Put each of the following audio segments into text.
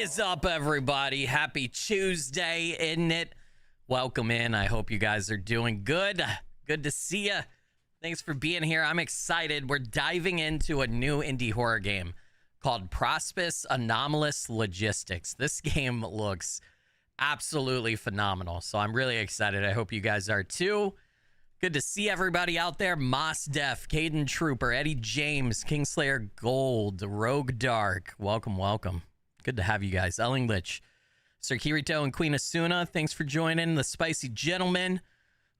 is up, everybody? Happy Tuesday, isn't it? Welcome in. I hope you guys are doing good. Good to see you. Thanks for being here. I'm excited. We're diving into a new indie horror game called Prospice Anomalous Logistics. This game looks absolutely phenomenal, so I'm really excited. I hope you guys are too. Good to see everybody out there. Moss Def, Caden Trooper, Eddie James, Kingslayer Gold, Rogue Dark. Welcome, welcome. Good to have you guys. Ellinglich, Sir Kirito, and Queen Asuna, thanks for joining. The Spicy Gentleman,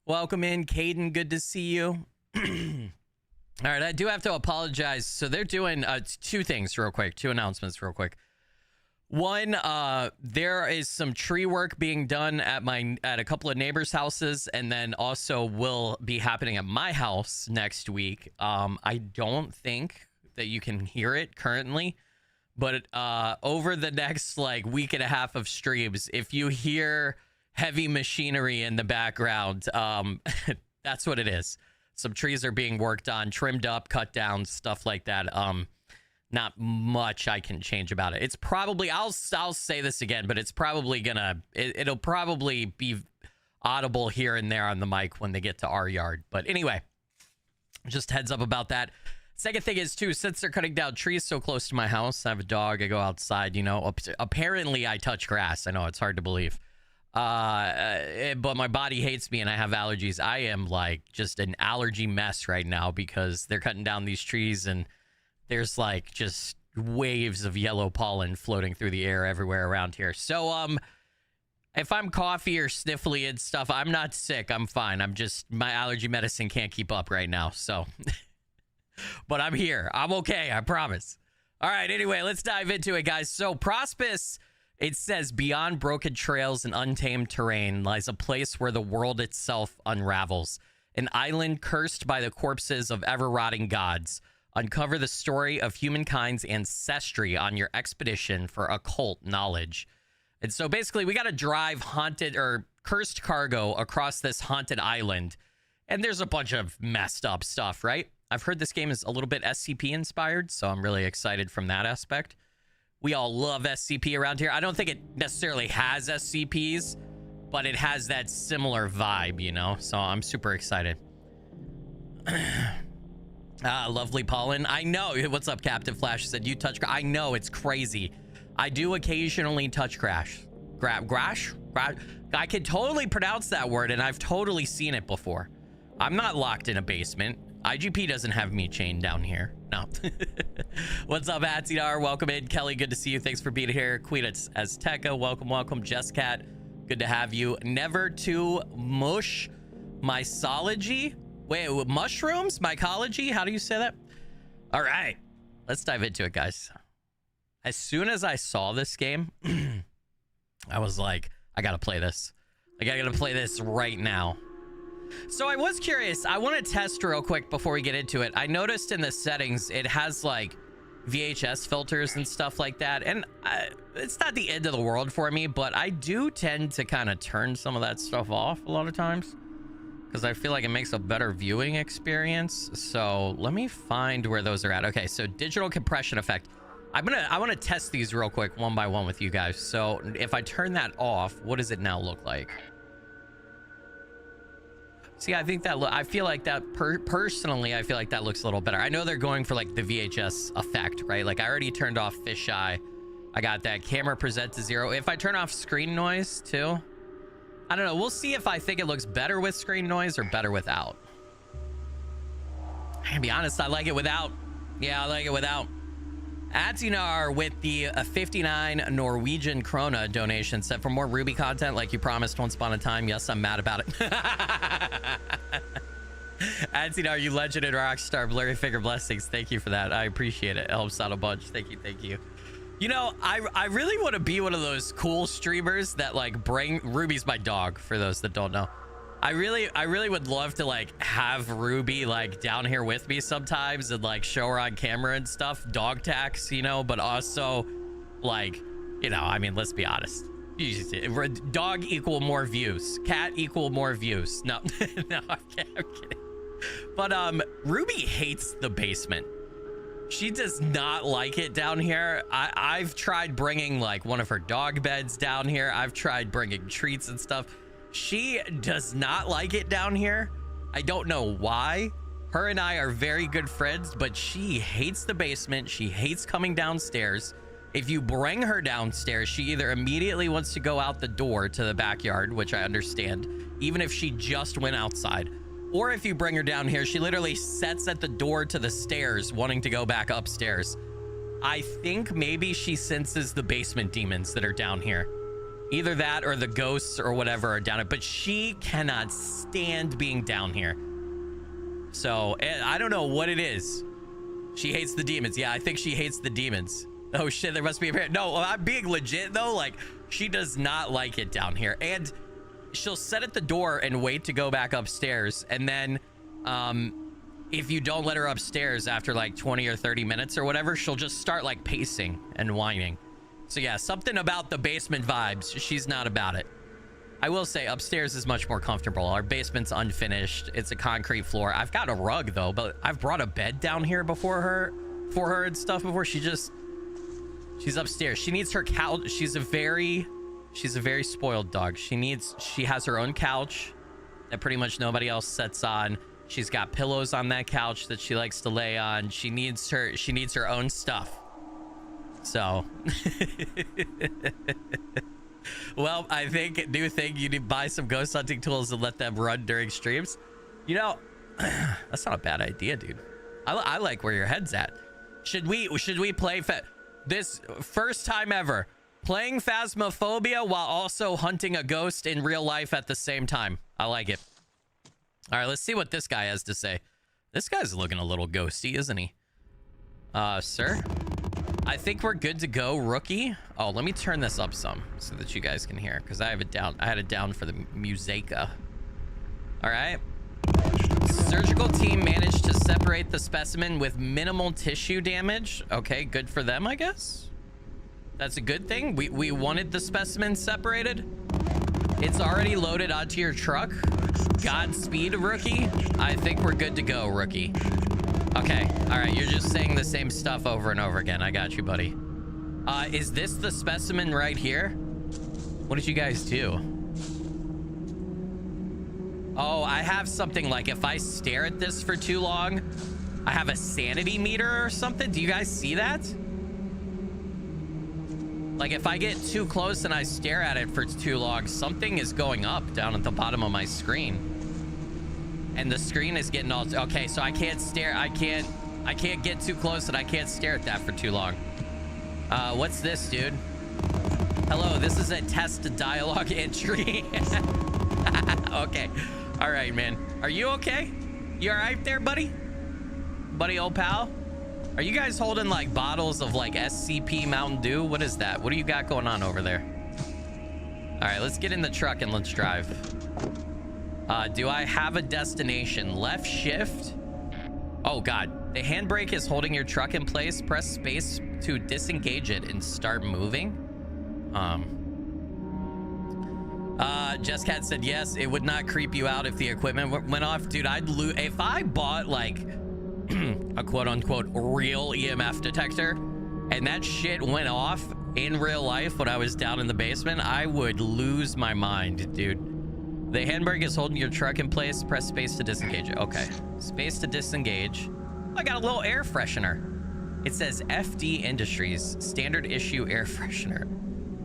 welcome in. Caden, good to see you. All right, I do have to apologize. So they're doing two things real quick, two announcements real quick. One, there is some tree work being done at a couple of neighbors' houses, and then also will be happening at my house next week. I don't think that you can hear it currently, but over the next like week and a half of streams, if you hear heavy machinery in the background, that's what it is. Some trees are being worked on, trimmed up, cut down, stuff like that. Not much I can change about it. It's probably, I'll say this again, but it's probably it'll probably be audible here and there on the mic when they get to our yard. But anyway, just heads up about that. Second thing is, too, since they're cutting down trees so close to my house, I have a dog, I go outside, you know, apparently I touch grass. I know, it's hard to believe. But my body hates me and I have allergies. I am like just an allergy mess right now because they're cutting down these trees and there's like just waves of yellow pollen floating through the air everywhere around here. So, if I'm coughy or sniffly and stuff, I'm not sick. I'm fine. I'm just, my allergy medicine can't keep up right now. So, but I'm here. I'm okay. I promise. All right. Anyway, let's dive into it, guys. So Prospice, it says, beyond broken trails and untamed terrain lies a place where the world itself unravels. An island cursed by the corpses of ever-rotting gods. Uncover the story of humankind's ancestry on your expedition for occult knowledge. And so basically we got to drive haunted or cursed cargo across this haunted island. And there's a bunch of messed up stuff, right? I've heard this game is a little bit SCP inspired, so I'm really excited from that aspect. We all love SCP around here. I don't think it necessarily has SCPs, but it has that similar vibe, you know? So I'm super excited. Lovely pollen. I know. What's up, Captain Flash? Said you touch. I know, it's crazy. I do occasionally touch grass. Grash? I can totally pronounce that word, and I've totally seen it before. I'm not locked in a basement. IGP doesn't have me chained down here. No. What's up, Atsidar? Welcome in. Kelly, good to see you. Thanks for being here. Queen Azteca, welcome, welcome. Jesscat, good to have you. Never to mush mycology. Wait, mushrooms? Mycology? How do you say that? All right. Let's dive into it, guys. As soon as I saw this game, I was like, I gotta play this. I gotta play this right now. So I was curious. I want to test real quick before we get into it. I noticed in the settings, it has like VHS filters and stuff like that. And it's not the end of the world for me, but I do tend to kind of turn some of that stuff off a lot of times because I feel like it makes a better viewing experience. So let me find where those are at. Okay, so digital compression effect. I want to test these real quick one by one with you guys. So if I turn that off, what does it now look like? See, I think that I feel like that personally, I feel like that looks a little better. I know they're going for like the VHS effect, right? Like I already turned off fisheye. I got that. Camera present to 0. If I turn off screen noise too, I don't know. We'll see if I think it looks better with screen noise or better without. I can be honest, I like it without. Yeah, I like it without. Atinar with the 59 Norwegian krona donation said, for more Ruby content like you promised once upon a time. Yes, I'm mad about it. Atinar, you legend and rockstar. Blurry figure blessings. Thank you for that. I appreciate it. It helps out a bunch. Thank you. Thank you. You know, I really want to be one of those cool streamers that like bring Ruby's my dog, for those that don't know. I really would love to like have Ruby like down here with me sometimes and like show her on camera and stuff, dog tax, you know, but also like, you know, I mean, let's be honest, dog equal more views, cat equal more views. No, no, I'm kidding. But Ruby hates the basement. She does not like it down here. I've tried bringing like one of her dog beds down here. I've tried bringing treats and stuff. She does not like it down here. I don't know why. Her and I are very good friends, but she hates the basement. She hates coming downstairs. If you bring her downstairs, she either immediately wants to go out the door to the backyard, which I understand, even if she just went outside. Or if you bring her down here, she literally sits at the door to the stairs, wanting to go back upstairs. I think maybe she senses the basement demons that are down here. Either that or the ghosts or whatever are down here, but she cannot stand being down here. So I don't know what it is. She hates the demons. Yeah, I think she hates the demons. Oh shit, there must be a... No, I'm being legit though. Like, she does not like it down here. And she'll sit at the door and wait to go back upstairs. And then if you don't let her upstairs after like 20 or 30 minutes or whatever, she'll just start like pacing and whining. So yeah, something about the basement vibes. She's not about it. I will say upstairs is much more comfortable. Our basement's unfinished. It's a concrete floor. I've got a rug though, but I've brought a bed down here for her and stuff before. She's upstairs. She needs her couch. She's a very spoiled dog. She has her own couch that pretty much nobody else sits on. She's got pillows on that couch that she likes to lay on. She needs her own stuff. So well, I do think you need to buy some ghost hunting tools and let them run during streams. You know, that's not a bad idea, dude. I like where your head's at. Should we play this first time ever playing Phasmophobia while also hunting a ghost in real life at the same time? I like it. All right, let's see what this guy has to say. This guy's looking a little ghosty, isn't he? Sir, I think we're good to go, rookie. Oh, let me turn this up some so that you guys can hear, because I have it down. I had it down for the musica. All right. Surgical team managed to separate the specimen with minimal tissue damage. Okay, good for them, I guess. That's a good thing. We wanted the specimen separated. It's already loaded onto your truck. Godspeed, rookie. I think we're good to go, rookie. Okay, all right, you're just saying the same stuff over and over again. I got you, buddy. Is this the specimen right here? What did you guys do? Oh, I have something like if I stare at this for too long, I have a sanity meter or something. Do you guys see that? Like if I get too close and I stare at it for too long, something is going up down at the bottom of my screen. And the screen is getting all... Okay, so I can't stare. I can't get too close and I can't stare at that for too long. What's this, dude? Hello, this is a test dialogue entry. Okay. All right, man. Are you okay? You all right there, buddy? Buddy, old pal? Are you guys holding like bottles of like SCP Mountain Dew? What is that? What do you got going on over there? All right, let's get in the truck and let's drive. Do I have a destination? Left shift. Oh God, the handbrake is holding your truck in place. Press space to disengage it and start moving. Jesscat said yes, it would not creep you out if the equipment went off. Dude, I'd lose if I bought like a quote-unquote real EMF detector and that shit went off in real life when I was down in the basement. I would lose my mind, dude. The handbrake is holding your truck in place. Press space to disengage it. Okay, space to disengage. I got a little air freshener. It says FD Industries standard issue air freshener.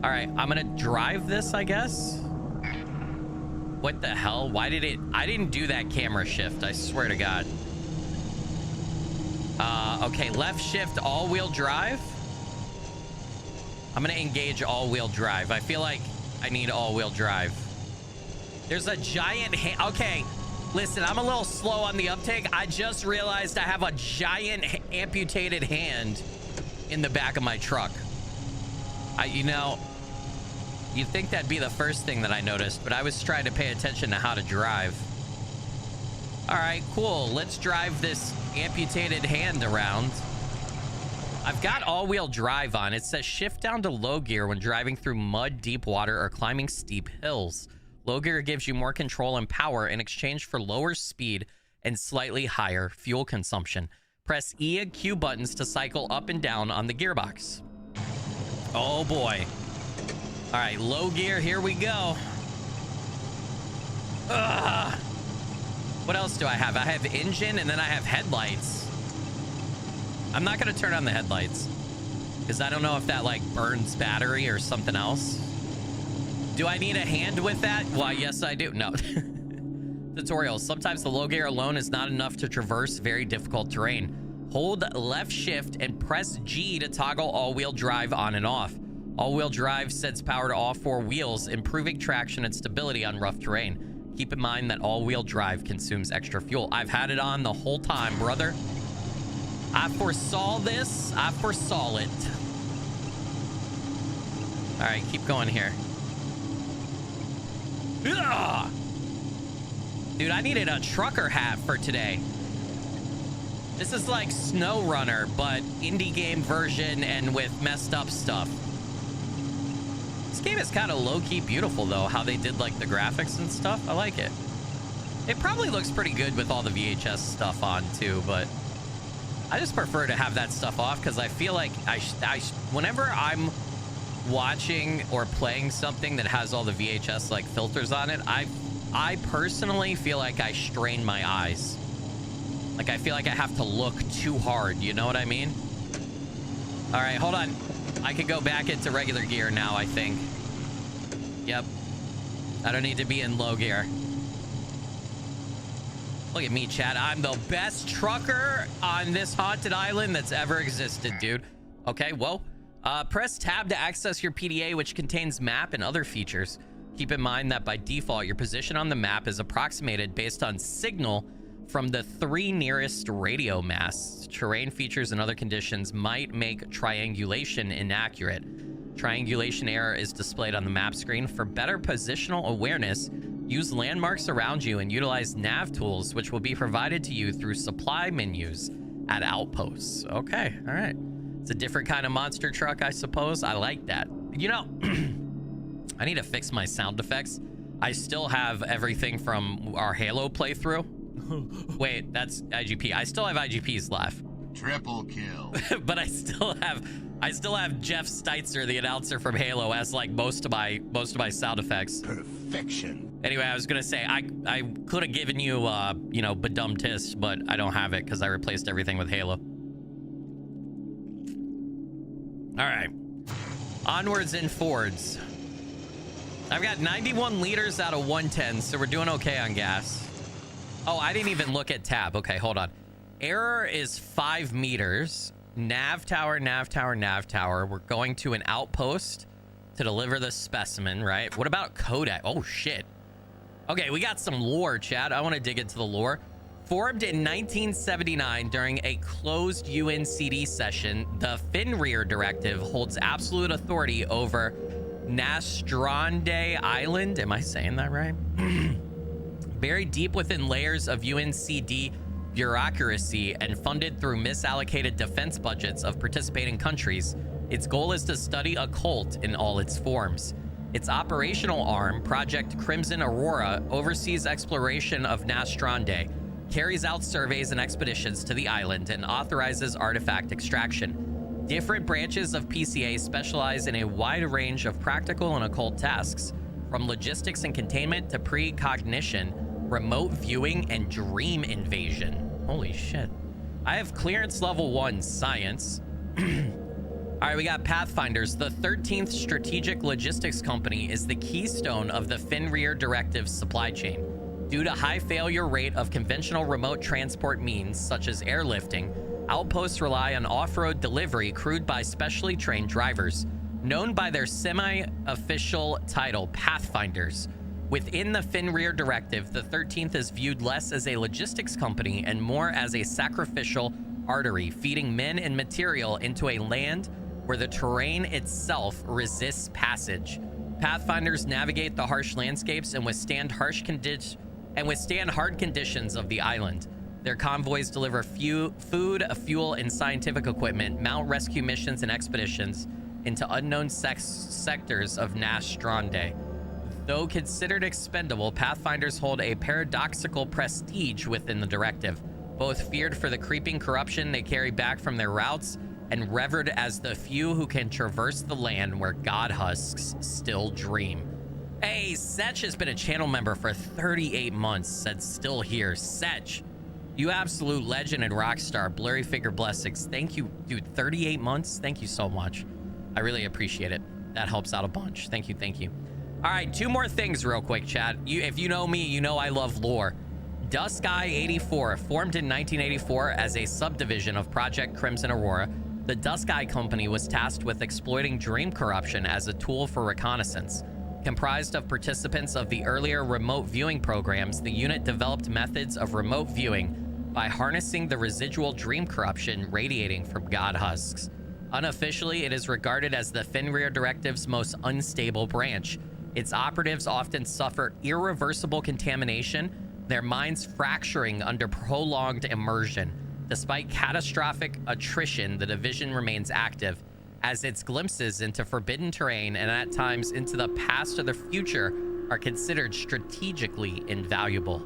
All right, I'm gonna drive this, I guess. What the hell? Why did it... I didn't do that camera shift, I swear to God. Okay, left shift, all-wheel drive. I'm gonna engage all-wheel drive. I feel like I need all-wheel drive. There's a giant hand... Okay, listen, I'm a little slow on the uptake. I just realized I have a giant amputated hand in the back of my truck. You know... You'd think that'd be the first thing that I noticed, but I was trying to pay attention to how to drive. All right, cool. Let's drive this amputated hand around. I've got all-wheel drive on. It says shift down to low gear when driving through mud, deep water, or climbing steep hills. Low gear gives you more control and power in exchange for lower speed and slightly higher fuel consumption. Press E and Q buttons to cycle up and down on the gearbox. Oh boy. All right, low gear, here we go. Ugh. What else do I have? I have engine and then I have headlights. I'm not gonna turn on the headlights because I don't know if that like burns battery or something else. Do I need a hand with that? Why, yes I do. No. Tutorials. Sometimes the low gear alone is not enough to traverse very difficult terrain. Hold left shift and press G to toggle all-wheel drive on and off. All-wheel drive sends power to all four wheels, improving traction and stability on rough terrain. Keep in mind that all-wheel drive consumes extra fuel. I've had it on the whole time, brother. I foresaw this. I foresaw it. All right, keep going here. Ugh! Dude, I needed a trucker hat for today. This is like Snow Runner, but indie game version and with messed up stuff. This game is kind of low-key beautiful, though, how they did like the graphics and stuff. I like it. It probably looks pretty good with all the VHS stuff on, too, but I just prefer to have that stuff off because I feel like whenever I'm watching or playing something that has all the VHS like filters on it, I personally feel like I strain my eyes. Like I feel like I have to look too hard, you know what I mean? All right, hold on. I can go back into regular gear now, I think. Yep. I don't need to be in low gear. Look at me, Chad. I'm the best trucker on this haunted island that's ever existed, dude. Okay, whoa. Press tab to access your PDA, which contains map and other features. Keep in mind that by default, your position on the map is approximated based on signal from the 3 nearest radio masts. Terrain features and other conditions might make triangulation inaccurate. Triangulation error is displayed on the map screen. For better positional awareness, use landmarks around you and utilize nav tools, which will be provided to you through supply menus at outposts. Okay, all right. It's a different kind of monster truck, I suppose. I like that. You know, I need to fix my sound effects. I still have everything from our Halo playthrough. Wait, that's IGP. I still have IGPs left. Triple kill. But I still have Jeff Steitzer, the announcer from Halo, as like most of my sound effects. Perfection. Anyway, I was gonna say I could have given you you know, badum tis, but I don't have it because I replaced everything with Halo. All right, onwards and forwards. I've got 91 liters out of 110, so we're doing okay on gas. Oh, I didn't even look at tab. Okay, hold on. Error is 5 meters. Nav tower, nav tower, nav tower. We're going to an outpost to deliver the specimen, right? What about Kodak? Oh, shit. Okay, we got some lore, chat. I want to dig into the lore. Formed in 1979 during a closed UNCD session, the Fenrir Directive holds absolute authority over Nastrande Island. Am I saying that right? Buried deep within layers of UNCD bureaucracy and funded through misallocated defense budgets of participating countries, its goal is to study occult in all its forms. Its operational arm, Project Crimson Aurora, oversees exploration of Nastrande, carries out surveys and expeditions to the island, and authorizes artifact extraction. Different branches of PCA specialize in a wide range of practical and occult tasks, from logistics and containment to precognition, remote viewing, and dream invasion. Holy shit. I have clearance level 1 science. All right, we got Pathfinders. The 13th Strategic Logistics Company is the keystone of the Fenrir Directive's supply chain. Due to high failure rate of conventional remote transport means, such as airlifting, outposts rely on off-road delivery crewed by specially trained drivers, known by their semi-official title, Pathfinders. Within the Fenrir Directive, the 13th is viewed less as a logistics company and more as a sacrificial artery, feeding men and material into a land where the terrain itself resists passage. Pathfinders navigate the harsh landscapes and withstand hard conditions of the island. Their convoys deliver food, fuel, and scientific equipment, mount rescue missions and expeditions into unknown sectors of Nastrande. Though considered expendable, Pathfinders hold a paradoxical prestige within the directive. both feared for the creeping corruption they carry back from their routes and revered as the few who can traverse the land where god husks still dream. Hey, Setch has been a channel member for 38 months, said still here. Setch, you absolute legend and rock star. Blurry Figure blessings. Thank you, dude. 38 months. Thank you so much. I really appreciate it. That helps out a bunch. Thank you. Thank you. All right, 2 more things real quick, chat. If you know me, you know I love lore. Dusk Eye 84, formed in 1984 as a subdivision of Project Crimson Aurora, the Dusk Eye Company was tasked with exploiting dream corruption as a tool for reconnaissance. Comprised of participants of the earlier remote viewing programs, the unit developed methods of remote viewing by harnessing the residual dream corruption radiating from god husks. Unofficially, it is regarded as the Fenrir Directive's most unstable branch. Its operatives often suffer irreversible contamination, their minds fracturing under prolonged immersion. Despite catastrophic attrition, the division remains active, as its glimpses into forbidden terrain and at times into the past or the future are considered strategically invaluable.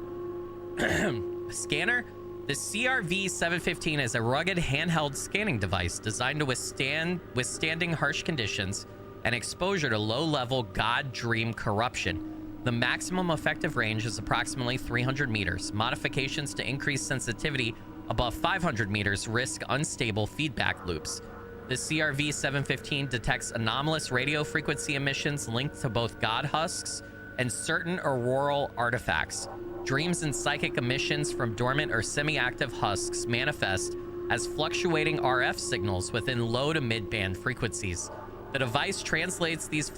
Scanner? The CRV-715 is a rugged handheld scanning device designed to withstanding harsh conditions and exposure to low-level god dream corruption. The maximum effective range is approximately 300 meters. Modifications to increase sensitivity above 500 meters risk unstable feedback loops. The CRV-715 detects anomalous radio frequency emissions linked to both god husks and certain auroral artifacts. Dreams and psychic emissions from dormant or semi-active husks manifest as fluctuating RF signals within low to mid-band frequencies. The device translates these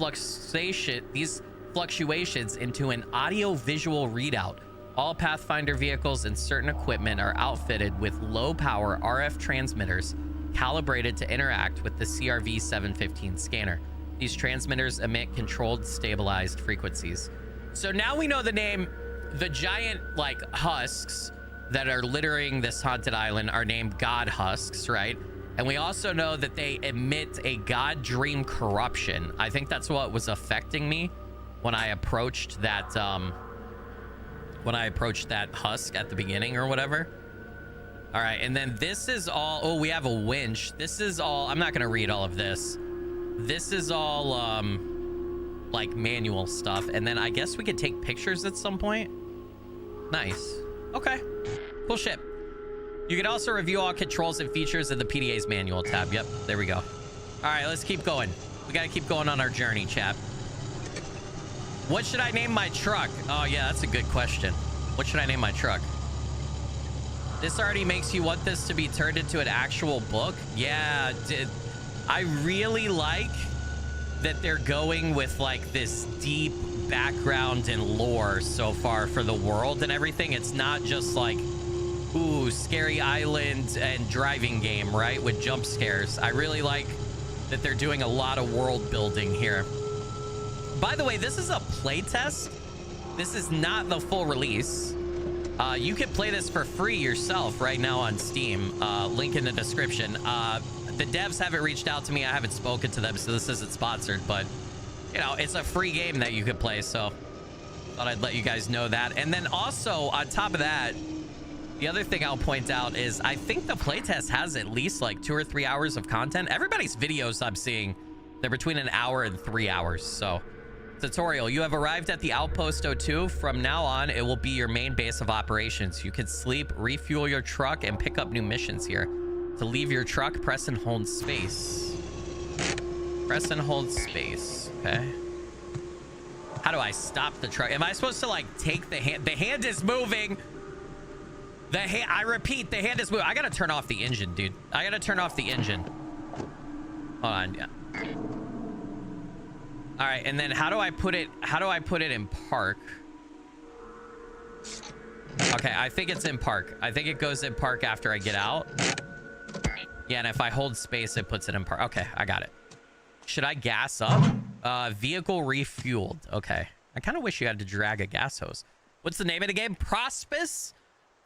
fluctuations into an audio-visual readout. All Pathfinder vehicles and certain equipment are outfitted with low-power RF transmitters calibrated to interact with the CRV-715 scanner. These transmitters emit controlled, stabilized frequencies. So now we know the name. The giant, like, husks that are littering this haunted island are named god husks, right? And we also know that they emit a god dream corruption. I think that's what was affecting me when I approached that, husk at the beginning or whatever. All right, and then this is all, oh, we have a winch. This is all, I'm not gonna read all of this. This is all, like manual stuff. And then I guess we could take pictures at some point. Nice. Okay, cool shit. You can also review all controls and features in the PDA's manual tab. Yep, there we go. All right, let's keep going. We gotta keep going on our journey, chat. What should I name my truck? Oh yeah, that's a good question. What should I name my truck? This already makes you want this to be turned into an actual book. Yeah, I really like that they're going with like this deep background and lore so far for the world and everything. It's not just like, ooh, scary island and driving game, right, with jump scares. I really like that they're doing a lot of world building here. By the way, this is a playtest. This is not the full release. You can play this for free yourself right now on Steam. Link in the description. The devs haven't reached out to me. I haven't spoken to them, so this isn't sponsored, but you know, it's a free game that you could play, so thought I'd let you guys know that. And then also on top of that, the other thing I'll point out is I think the playtest has at least like 2 or 3 hours of content. Everybody's videos I'm seeing, they're between an hour and 3 hours. So tutorial, you have arrived at the outpost 02. From now on, it will be your main base of operations. You can sleep, refuel your truck, and pick up new missions here. To leave your truck, press and hold space. Press and hold space. Okay. How do I stop the truck? Am I supposed to like take the hand? The hand is moving. The hand, I repeat, the hand is moving. I gotta turn off the engine, dude. I gotta turn off the engine. Hold on. Yeah. All right, and then how do I put it? How do I put it in park? Okay, I think it's in park. I think it goes in park after I get out. Yeah, and if I hold space, it puts it in park. Okay, I got it. Should I gas up? Vehicle refueled. Okay. I kind of wish you had to drag a gas hose. What's the name of the game? Prospice?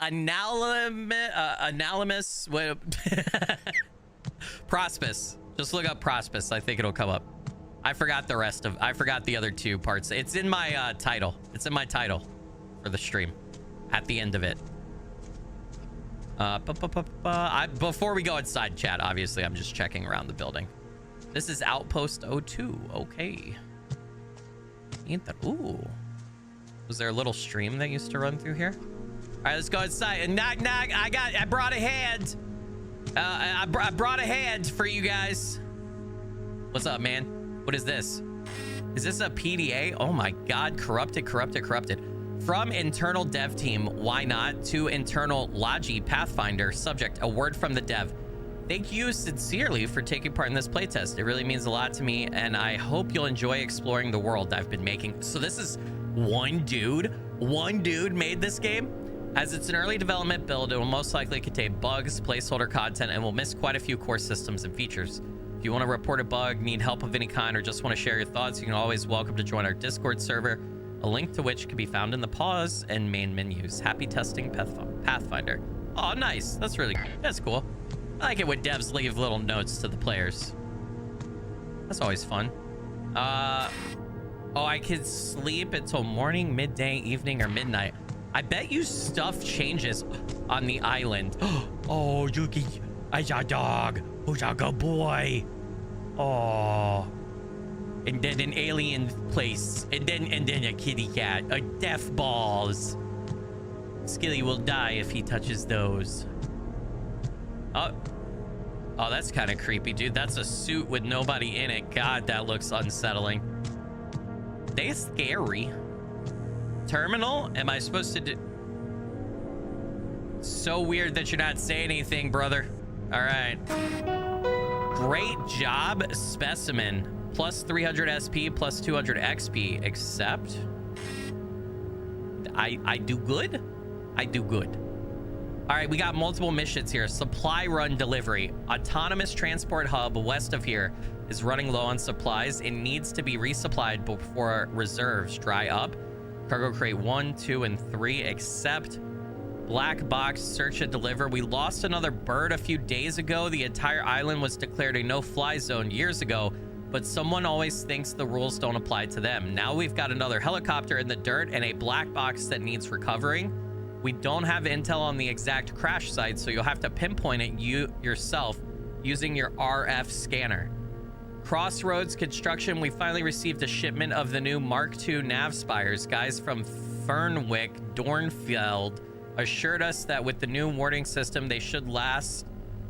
Anomalous. Prospice. Just look up Prospice. I think it'll come up. I forgot the rest of... I forgot the other 2 parts. It's in my title. It's in my title for the stream at the end of it. Before we go inside, chat, obviously, I'm just checking around the building. This is Outpost 02. Okay. Ooh. Was there a little stream that used to run through here? All right, let's go inside. Knock, knock. I brought a hand. I brought a hand for you guys. What's up, man? What is this? Is this a PDA? Oh my God. Corrupted. From internal dev team, why not, to internal Logi Pathfinder. Subject, a word from the dev. Thank you sincerely for taking part in this playtest. It really means a lot to me, and I hope you'll enjoy exploring the world I've been making. So this is one dude made this game. As it's an early development build, it will most likely contain bugs, placeholder content, and will miss quite a few core systems and features. If you want to report a bug, need help of any kind, or just want to share your thoughts, you can always welcome to join our Discord server, a link to which can be found in the pause and main menus. Happy testing, Pathfinder. Oh, nice. That's really cool. That's cool. I like it when devs leave little notes to the players. That's always fun. Oh, I can sleep until morning, midday, evening, or midnight. I bet you stuff changes on the island. Oh, Yuki, I got a dog. Who's a good boy? Oh. And then an alien place. And then a kitty cat. A death balls. Skilly will die if he touches those. Oh, that's kind of creepy, dude. That's a suit with nobody in it. God, that looks unsettling. They're scary. Terminal? Am I supposed to do? So weird that you're not saying anything, brother. All right. Great job, specimen. Plus 300 SP, plus 200 XP. Except I do good. I do good. All right, we got multiple missions here. Supply run delivery. Autonomous transport hub west of here is running low on supplies. It needs to be resupplied before reserves dry up. Cargo crate 1, 2, and 3. Except black box search and deliver. We lost another bird a few days ago. The entire island was declared a no-fly zone years ago, but someone always thinks the rules don't apply to them. Now we've got another helicopter in the dirt and a black box that needs recovering. We don't have intel on the exact crash site, so you'll have to pinpoint it yourself using your RF scanner. Crossroads Construction, we finally received a shipment of the new Mark II nav spires. Guys from Fernwick, Dornfeld assured us that with the new warning system, they should last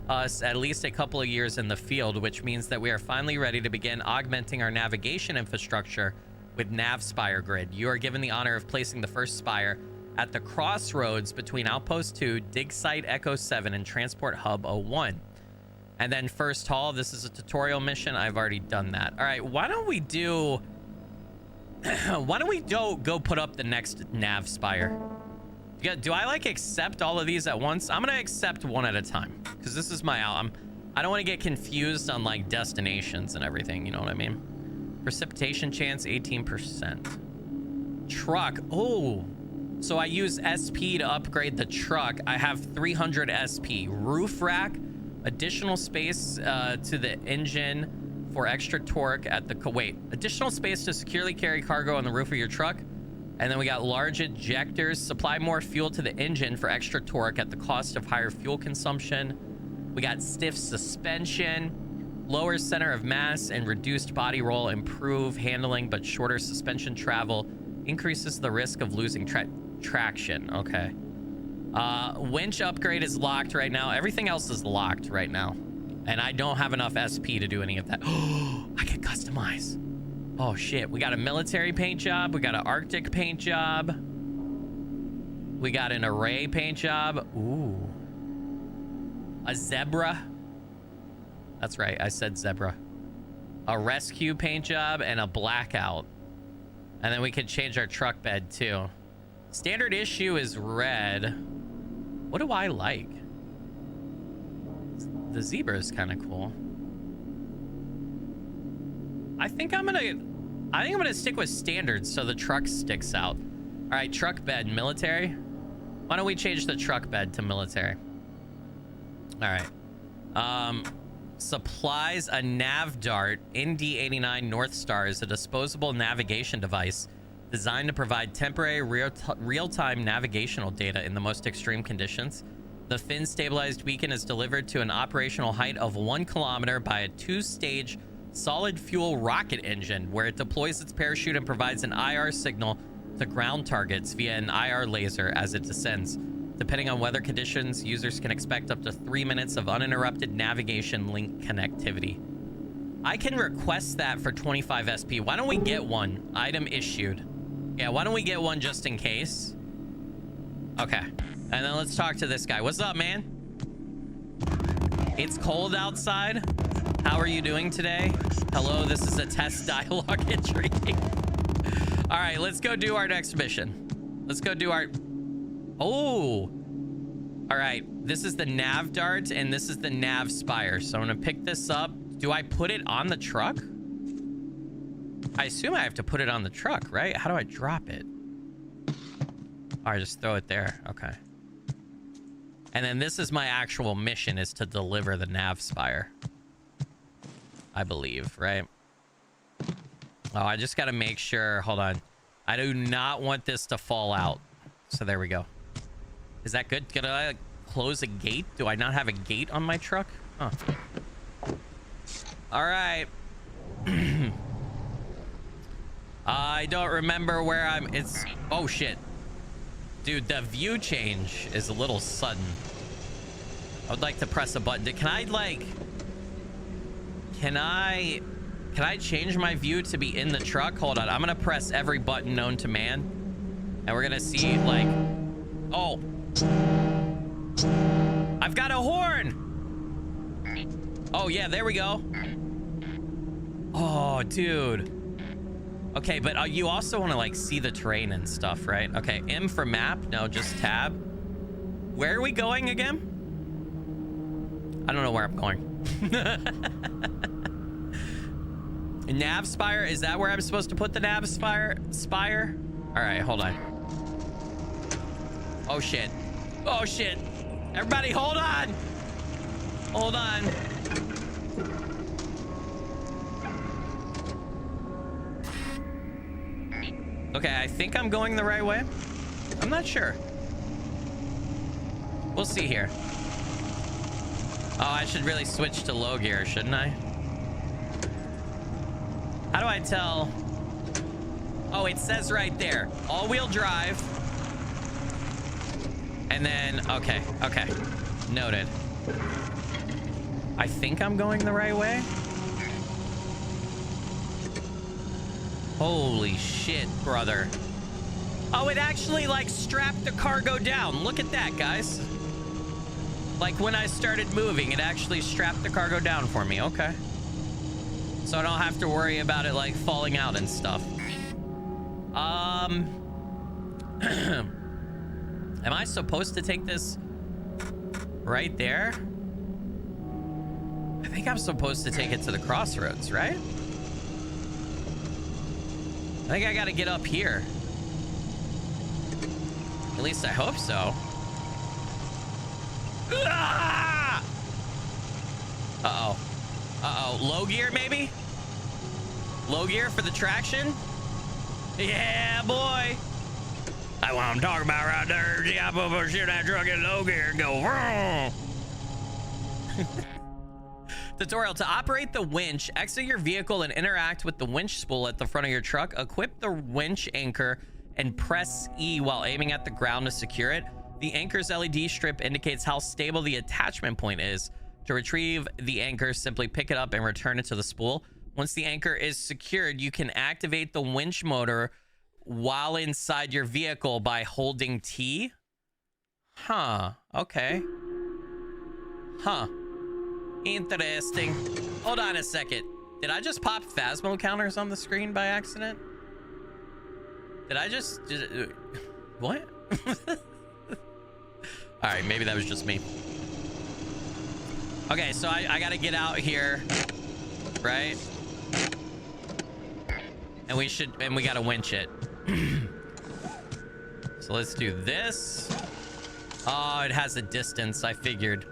us at least a couple of years in the field, which means that we are finally ready to begin augmenting our navigation infrastructure with nav spire grid. You are given the honor of placing the first spire at the crossroads between Outpost 2, Dig Site Echo 7, and Transport Hub 01. And then first haul, this is a tutorial mission. I've already done that. All right, why don't we go put up the next nav spire? Do I like accept all of these at once? I'm gonna accept one at a time because this is my out. I don't want to get confused on like destinations and everything. You know what I mean? Precipitation chance 18%. Truck. Oh, so I use SP to upgrade the truck. I have 300 SP. Roof rack, additional space to the engine for extra torque at the additional space to securely carry cargo on the roof of your truck. And then we got large ejectors, supply more fuel to the engine for extra torque at the cost of higher fuel consumption. We got stiff suspension, lower center of mass and reduced body roll, improve handling, but shorter suspension travel increases the risk of losing traction. Okay. Winch upgrade is locked right now. Everything else is locked right now. And I don't have enough SP to do any of that. Oh, I can customize. Oh shit, we got a military paint job. We got an Arctic paint job. We got an array paint job. Ooh. A zebra. That's right, I said zebra. A rescue paint job and a blackout. And then we can change our truck bed too. Standard issue is red. What do I like? The zebra is kind of cool. I think I'm gonna stick with standard so the truck sticks out. All right, truck bed, military. Why don't we change the truck bed to military? All right. Supplies, a nav dart. ND89 North Star is a disposable navigation device designed to provide temporary real-time navigational data in the most extreme conditions. The fin stabilized beacon is delivered to an operational height of 1 kilometer by a 2-stage solid fuel rocket engine, where it deploys its parachute and provides an IR signal to ground targets via an IR laser as it descends. Depending on weather conditions, users can expect up to 3 minutes of uninterrupted navigation link connectivity. I can request that for 25 SP. Why don't we get one? Item issued. Yeah, why don't we get one just in case? Okay. And then let's talk to this guy. What's up, man? It's cold outside. How are you doing today? Hello, this is a test dialogue entry. All right, let's go do our next mission. Let's go do our... Oh. All right, this is the nav dart and this is the nav spire. So I'm gonna pick this up. Do I put it on the truck? I assume I have to put it on the truck, right? How do I drop it? All right, just throw it there. Okay. And then this is my actual mission, is to deliver the nav spire. I believe, right? Oh, I just got to make sure. Hold on. I do not want this to fall out. So there we go. Is that good? Can I close a gate? Do I not have a gate on my truck? Huh. All right. I don't remember where I'm. It's... Oh, shit. Dude, the view change is a little sudden. I would like to press a button. Can I, like... Can I change my view to be in the truck? Hold on. I'm going to press every button known to man. And we're going to see, like... Oh. I've got a horn! Oh, yeah, there we go. Oh, dude. Okay, but you also want to, like, see the terrain and stuff, right? Okay, M for map. No, just tab. Where are we going again? I don't know where I'm going. Nav spire. Is that where I'm supposed to put the nav spire? All right, hold on. Oh, shit. Oh, shit. Everybody, hold on. Hold on. Okay, I think I'm going the right way. I'm not sure. We'll see here. Oh, I should really switch to low gear, shouldn't I? How do I tell? Oh, it says right there. All-wheel drive. And then, okay. Noted. I think I'm going the right way. Holy shit, brother. Oh, it actually, like, strapped the cargo down. Look at that, guys. Like, when I started moving, it actually strapped the cargo down for me. Okay. So I don't have to worry about it, like, falling out and stuff. Am I supposed to take this right there? I think I'm supposed to take it to the crossroads, right? I think I gotta get up here. At least I hope so. Ah! Uh-oh. Uh-oh. Low gear, maybe? Low gear for the traction? Yeah, boy. That's what I'm talking about right there. See, I put shit in that truck in low gear and go... Tutorial. To operate the winch, exit your vehicle and interact with the winch spool at the front of your truck. Equip the winch anchor and press E while aiming at the ground to secure it. The anchor's LED strip indicates how stable the attachment point is. To retrieve the anchor, simply pick it up and return it to the spool. Once the anchor is secured, you can activate the winch motor while inside your vehicle by holding T. Huh. Okay. Huh. Interesting. Hold on a second. Did I just pop Phasmo counters on the screen by accident? Did I just... what? All right, maybe that was just me. Okay, so I gotta get out here, right? And we gotta winch it. So let's do this. Oh, it has a distance, I figured.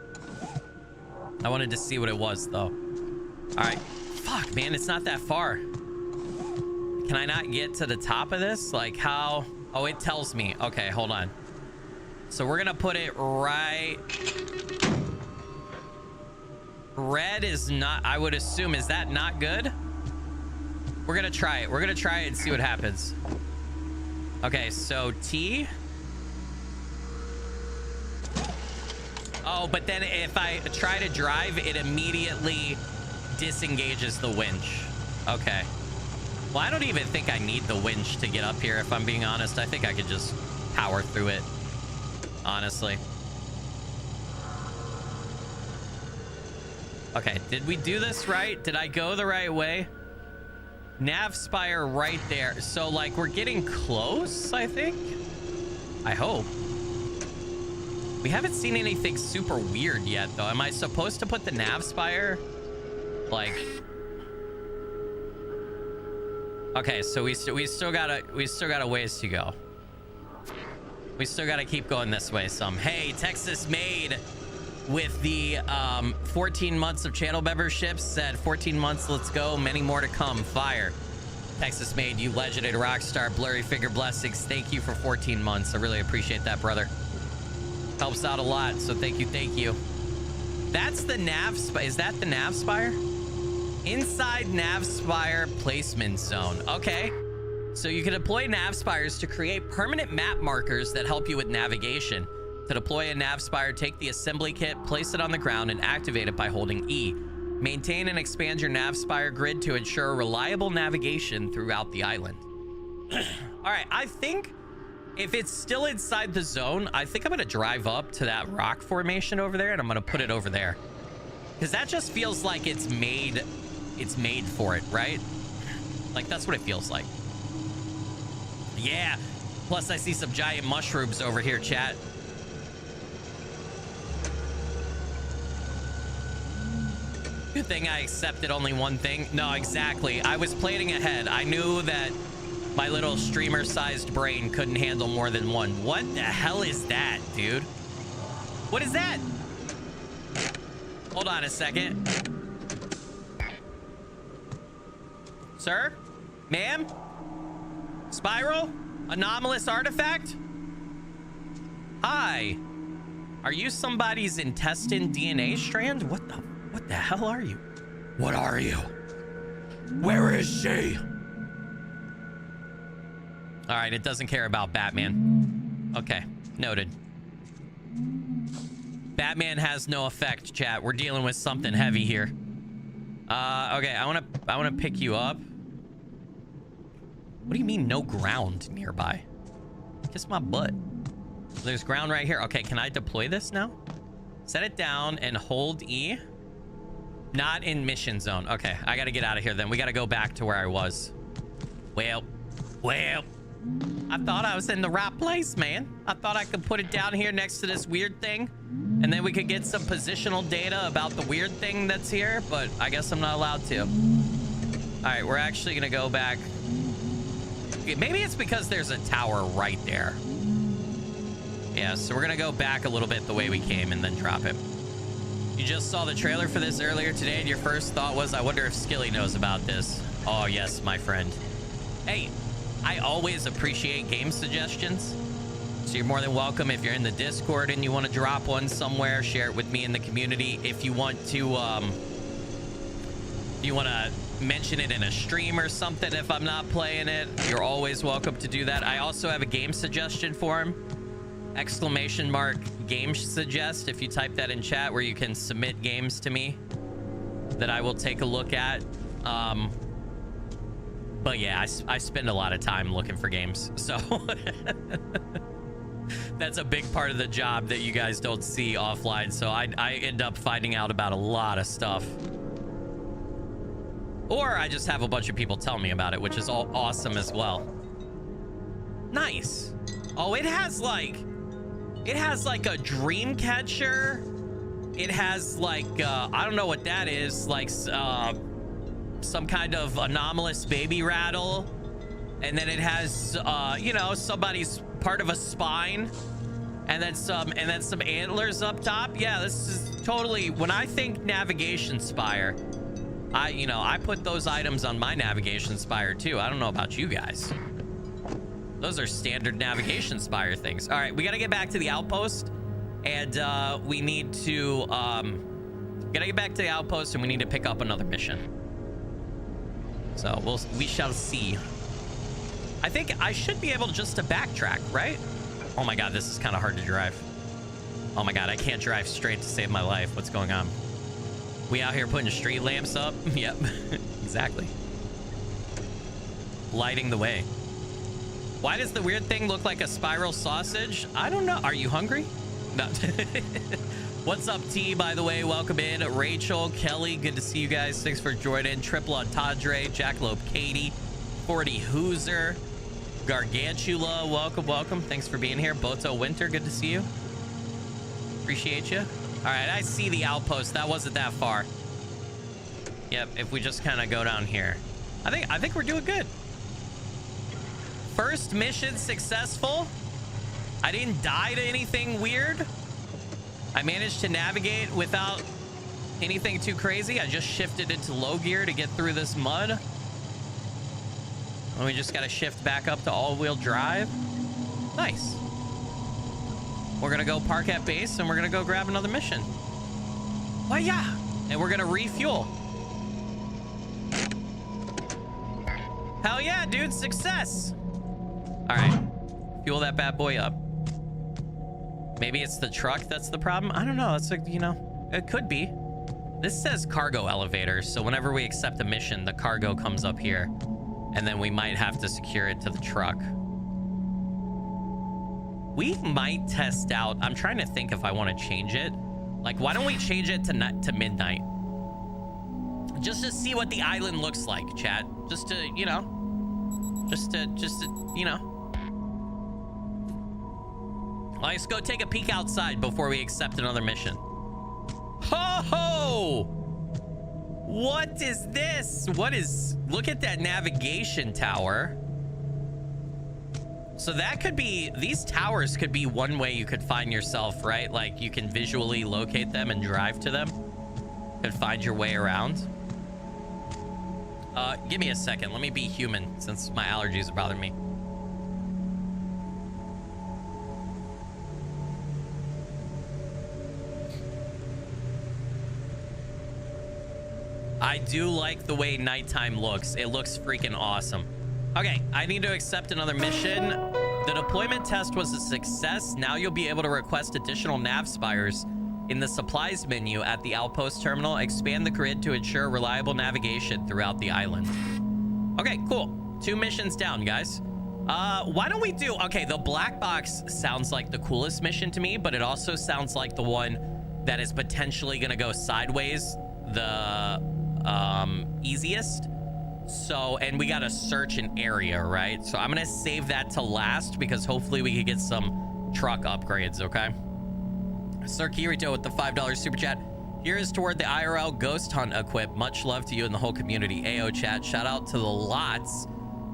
I wanted to see what it was, though. All right. Fuck, man, it's not that far. Can I not get to the top of this? Like, how? Oh, it tells me. Okay, hold on. So we're gonna put it right. Red is not, I would assume, is that not good? We're gonna try it. We're gonna try it and see what happens. Okay, so T. Oh, but then if I try to drive, it immediately disengages the winch. Okay. Well, I don't even think I need the winch to get up here, if I'm being honest. I think I could just power through it, honestly. Okay, did we do this right? Did I go the right way? Nav spire right there. So, like, we're getting close, I think? I hope. We haven't seen anything super weird yet, though. Am I supposed to put the nav spire? Like... Okay, so we still got a ways to go. We still got to keep going this way some. Hey, Texas Made with the 14 months of channel memberships said 14 months, let's go, many more to come. Fire. Texas Made, you legended rock star, blurry figure blessings. Thank you for 14 months. I really appreciate that, brother. Helps out a lot, so thank you, thank you. That's the nav spire. Is that the nav spire? Inside nav spire placement zone. Okay. So you can deploy nav spires to create permanent map markers that help you with navigation. To deploy a nav spire, take the assembly kit, place it on the ground, and activate it by holding E. Maintain and expand your nav spire grid to ensure reliable navigation throughout the island. All right, I think if it's still inside the zone, I think I'm going to drive up to that rock formation over there, and I'm going to put it over there. Because that just feels like it's made for it, right? Like, that's what it feels like. Yeah. Plus, I see some giant mushrooms over here, chat. Good thing I accepted only one thing. No, exactly. I was planning ahead. I knew that my little streamer-sized brain couldn't handle more than one. What the hell is that, dude? What is that? Hold on a second. Sir? Ma'am? Spiral? Anomalous artifact? Hi. Are you somebody's intestine DNA strand? What the hell are you? What are you? Where is she? All right, it doesn't care about Batman. Okay, noted. Batman has no effect, chat. We're dealing with something heavy here. Okay, I wanna pick you up. What do you mean no ground nearby? Kiss my butt. There's ground right here. Okay, can I deploy this now? Set it down and hold E. Not in mission zone. Okay, I gotta get out of here then. We gotta go back to where I was. Well, I thought I was in the right place, man. I thought I could put it down here next to this weird thing, and then we could get some positional data about the weird thing that's here, but I guess I'm not allowed to. All right, we're actually gonna go back. Maybe it's because there's a tower right there. Yeah, so we're gonna go back a little bit the way we came and then drop it. You just saw the trailer for this earlier today, and your first thought was, I wonder if Skilly knows about this. Oh, yes, my friend. Hey, I always appreciate game suggestions. So you're more than welcome if you're in the Discord and you want to drop one somewhere, share it with me in the community. If you want to, mention it in a stream or something if I'm not playing it, you're always welcome to do that. I also have a game suggestion for him. ! Game suggest, if you type that in chat, where you can submit games to me that I will take a look at. But yeah, I spend a lot of time looking for games, so that's a big part of the job that you guys don't see offline. So I end up finding out about a lot of stuff, or I just have a bunch of people tell me about it, which is all awesome as well. Nice. Oh, it has like a dream catcher. It has like I don't know what that is, like some kind of anomalous baby rattle, and then it has you know, somebody's part of a spine, and then some antlers up top. Yeah, this is totally, when I think navigation spire, I put those items on my navigation spire too. I don't know about you guys. Those are standard navigation spire things. All right, we got to get back to the outpost, and we need to gotta get back to the outpost, and we need to pick up another mission. So we shall see. I think I should be able just to backtrack, right? Oh my god, this is kind of hard to drive. Oh my god, I can't drive straight to save my life. What's going on? We out here putting street lamps up? Yep, exactly. Lighting the way. Why does the weird thing look like a spiral sausage? I don't know. Are you hungry? No. What's up, T, by the way? Welcome in. Rachel, Kelly, good to see you guys. Thanks for joining. Triple Entendre, Jackalope, Katie, 40 Hooser, Gargantula, welcome, welcome. Thanks for being here. Boto Winter, good to see you. Appreciate you. All right, I see the outpost. That wasn't that far. Yep, if we just kind of go down here. I think we're doing good. First mission successful. I didn't die to anything weird. I managed to navigate without anything too crazy. I just shifted into low gear to get through this mud. And we just got to shift back up to all-wheel drive. Nice. We're going to go park at base, and we're going to go grab another mission. Why, yeah. And we're going to refuel. Hell yeah, dude. Success. All right, fuel that bad boy up. Maybe it's the truck that's the problem. I don't know. It's like, you know, it could be. This says cargo elevator, so whenever we accept a mission, the cargo comes up here, and then we might have to secure it to the truck. We might test out. I'm trying to think if I want to change it. Like, why don't we change it to midnight? Just to see what the island looks like, chat. Just to, you know, just to, you know. Let's go take a peek outside before we accept another mission. Ho ho! What is this? What is... Look at that navigation tower. So that could be... These towers could be one way you could find yourself, right? Like, you can visually locate them and drive to them. Could find your way around. Give me a second. Let me be human, since my allergies are bothering me. I do like the way nighttime looks. It looks freaking awesome. Okay, I need to accept another mission. The deployment test was a success. Now you'll be able to request additional nav spires in the supplies menu at the outpost terminal. Expand the grid to ensure reliable navigation throughout the island. Okay, cool. 2 missions down, guys. Why don't we do... Okay, the black box sounds like the coolest mission to me, but it also sounds like the one that is potentially going to go sideways the easiest. So, and we got to search an area, right? So I'm going to save that to last because hopefully we could get some truck upgrades, okay? Sir Kirito with the $5 super chat. Here is toward the IRL ghost hunt equip. Much love to you and the whole community. AO chat. Shout out to the lots.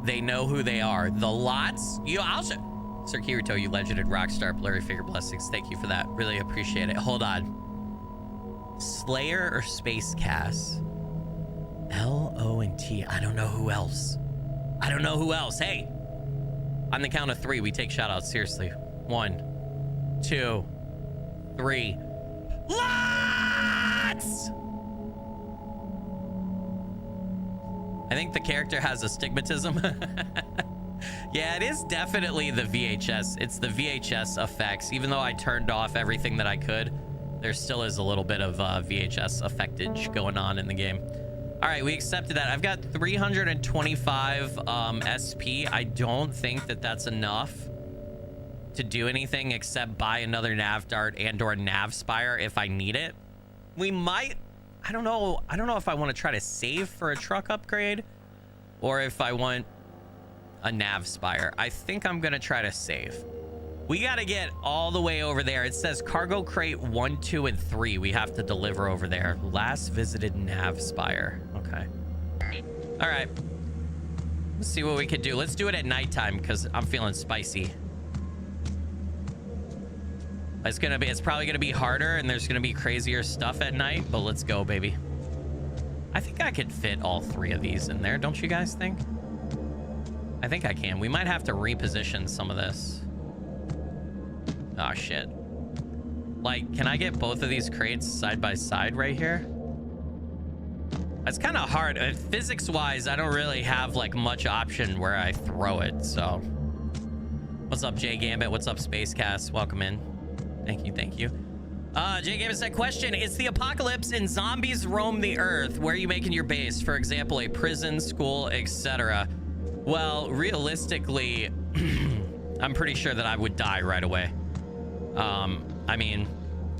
They know who they are. The lots? You also... Sir Kirito, you legended rockstar. Blurry figure blessings. Thank you for that. Really appreciate it. Hold on. Slayer or Space Cass? L-O-N-T. I don't know who else. I don't know who else. Hey, on the count of 3, we take shout outs. Seriously. 1, 2, 3. Lots! I think the character has astigmatism. Yeah, it is definitely the VHS. It's the VHS effects. Even though I turned off everything that I could, there still is a little bit of VHS effectage going on in the game. All right, we accepted that. I've got 325 SP. I don't think that that's enough to do anything except buy another nav dart and or nav spire if I need it. We might... I don't know if I want to try to save for a truck upgrade or if I want a nav spire. I think I'm going to try to save. We got to get all the way over there. It says cargo crate 1, 2, and 3. We have to deliver over there. Last visited nav spire. Okay. All right. Let's see what we can do. Let's do it at nighttime because I'm feeling spicy. It's probably gonna be harder and there's gonna be crazier stuff at night, but let's go, baby. I think I could fit all 3 of these in there, don't you guys think? I think I can. We might have to reposition some of this. Oh, shit. Like, can I get both of these crates side by side right here? It's kind of hard. Physics-wise, I don't really have, like, much option where I throw it, so. What's up, Jay Gambit? What's up, Spacecast? Welcome in. Thank you, thank you. Jay Gambit said, question, it's the apocalypse and zombies roam the earth. Where are you making your base? For example, a prison, school, etc. Well, realistically, I'm pretty sure that I would die right away. I mean,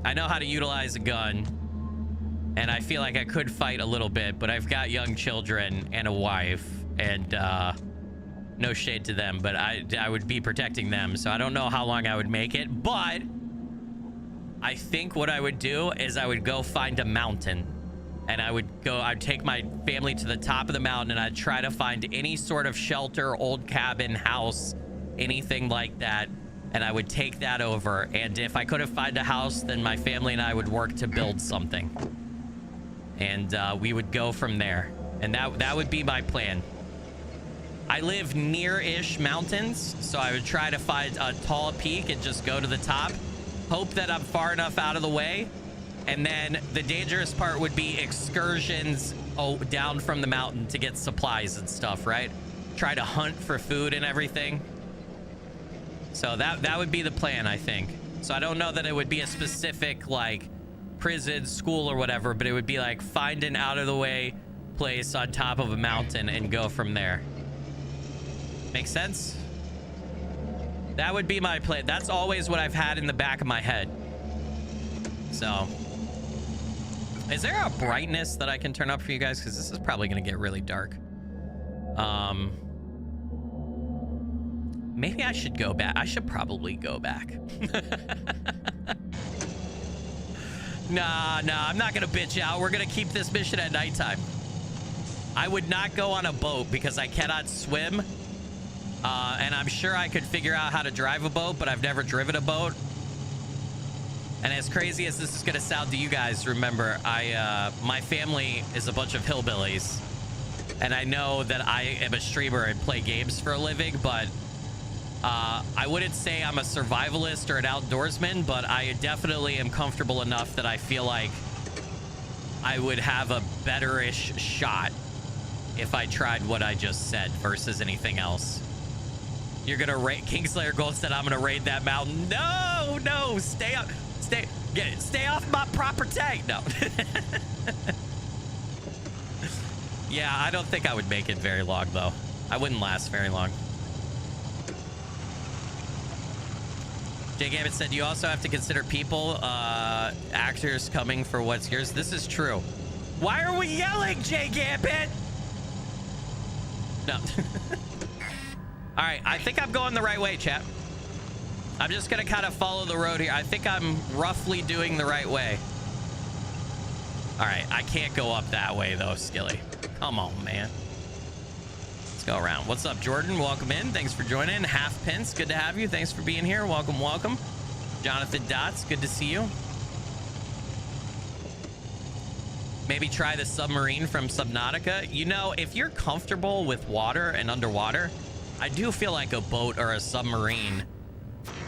I know how to utilize a gun, and I feel like I could fight a little bit, but I've got young children and a wife, and no shade to them, but I would be protecting them, so I don't know how long I would make it. But I think what I would do is I would go find a mountain, and I'd take my family to the top of the mountain, and I'd try to find any sort of shelter, old cabin, house, anything like that, and I would take that over. And if I couldn't find a house, then my family and I would work to build something, and we would go from there. And that would be my plan. I live near-ish mountains, so I would try to find a tall peak and just go to the top, hope that I'm far enough out of the way, and then the dangerous part would be excursions down from the mountain to get supplies and stuff, right? Try to hunt for food and everything. So that would be the plan, I think. So I don't know that it would be a specific, like, prison, school, or whatever, but it would be like find an out-of-the-way place on top of a mountain and go from there. Make sense? That would be my plan. That's always what I've had in the back of my head. So, is there a brightness that I can turn up for you guys? Because this is probably going to get really dark. Maybe I should go back. I should probably go back. Nah, I'm not going to bitch out. We're going to keep this mission at nighttime. I would not go on a boat because I cannot swim. And I'm sure I could figure out how to drive a boat, but I've never driven a boat. And as crazy as this is going to sound to you guys, remember, my family is a bunch of hillbillies. And I know that I am a streamer and play games for a living, but I wouldn't say I'm a survivalist or an outdoorsman, but I definitely am comfortable enough that I feel like I would have a better-ish shot if I tried what I just said versus anything else. You're gonna raid Kingslayer Gold said I'm gonna raid that mountain. No, stay up, stay off my property. No. Yeah, I don't think I would make it very long though. I wouldn't last very long. Jay Gambit said you also have to consider people, actors coming for what's yours. This is true. Why are we yelling, Jay Gambit? No. All right, I think I'm going the right way, chat. I'm just gonna kind of follow the road here. I think I'm roughly doing the right way. All right, I can't go up that way though, Skilly. Come on, man. Let's go around. What's up, Jordan? Welcome in. Thanks for joining. Half Pence, good to have you. Thanks for being here. Welcome, welcome. Jonathan Dots, good to see you. Maybe try the submarine from Subnautica. You know, if you're comfortable with water and underwater, I do feel like a boat or a submarine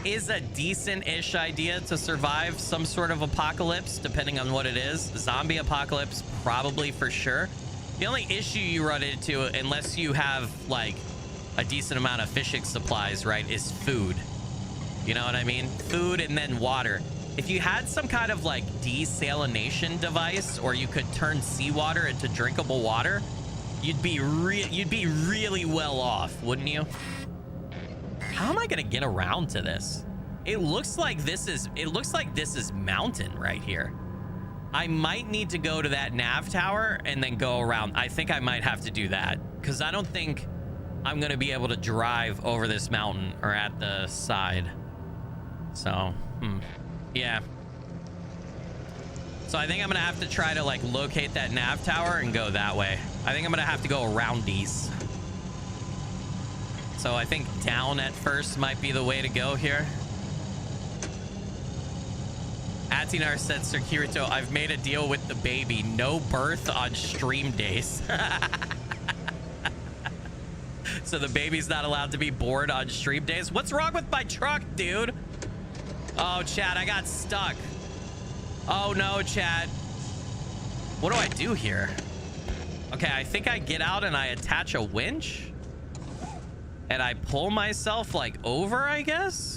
is a decent-ish idea to survive some sort of apocalypse, depending on what it is. Zombie apocalypse, probably for sure. The only issue you run into, unless you have, like, a decent amount of fishing supplies, right, is food. You know what I mean? Food and then water. If you had some kind of, like, desalination device, or you could turn seawater into drinkable water, you'd be really well off, wouldn't you? How am I gonna get around to this? It looks like this is mountain right here. I might need to go to that nav tower and then go around. I think I might have to do that because I don't think I'm gonna be able to drive over this mountain or at the side. So, yeah. So I think I'm gonna have to try to like locate that nav tower and go that way. I think I'm gonna have to go around these. So I think down at first might be the way to go here. Atinar said, Sir Kirito, I've made a deal with the baby. No birth on stream days. So the baby's not allowed to be bored on stream days. What's wrong with my truck, dude? Oh, Chad, I got stuck. Oh, no, Chad. What do I do here? Okay, I think I get out and I attach a winch. And I pull myself, like, over, I guess?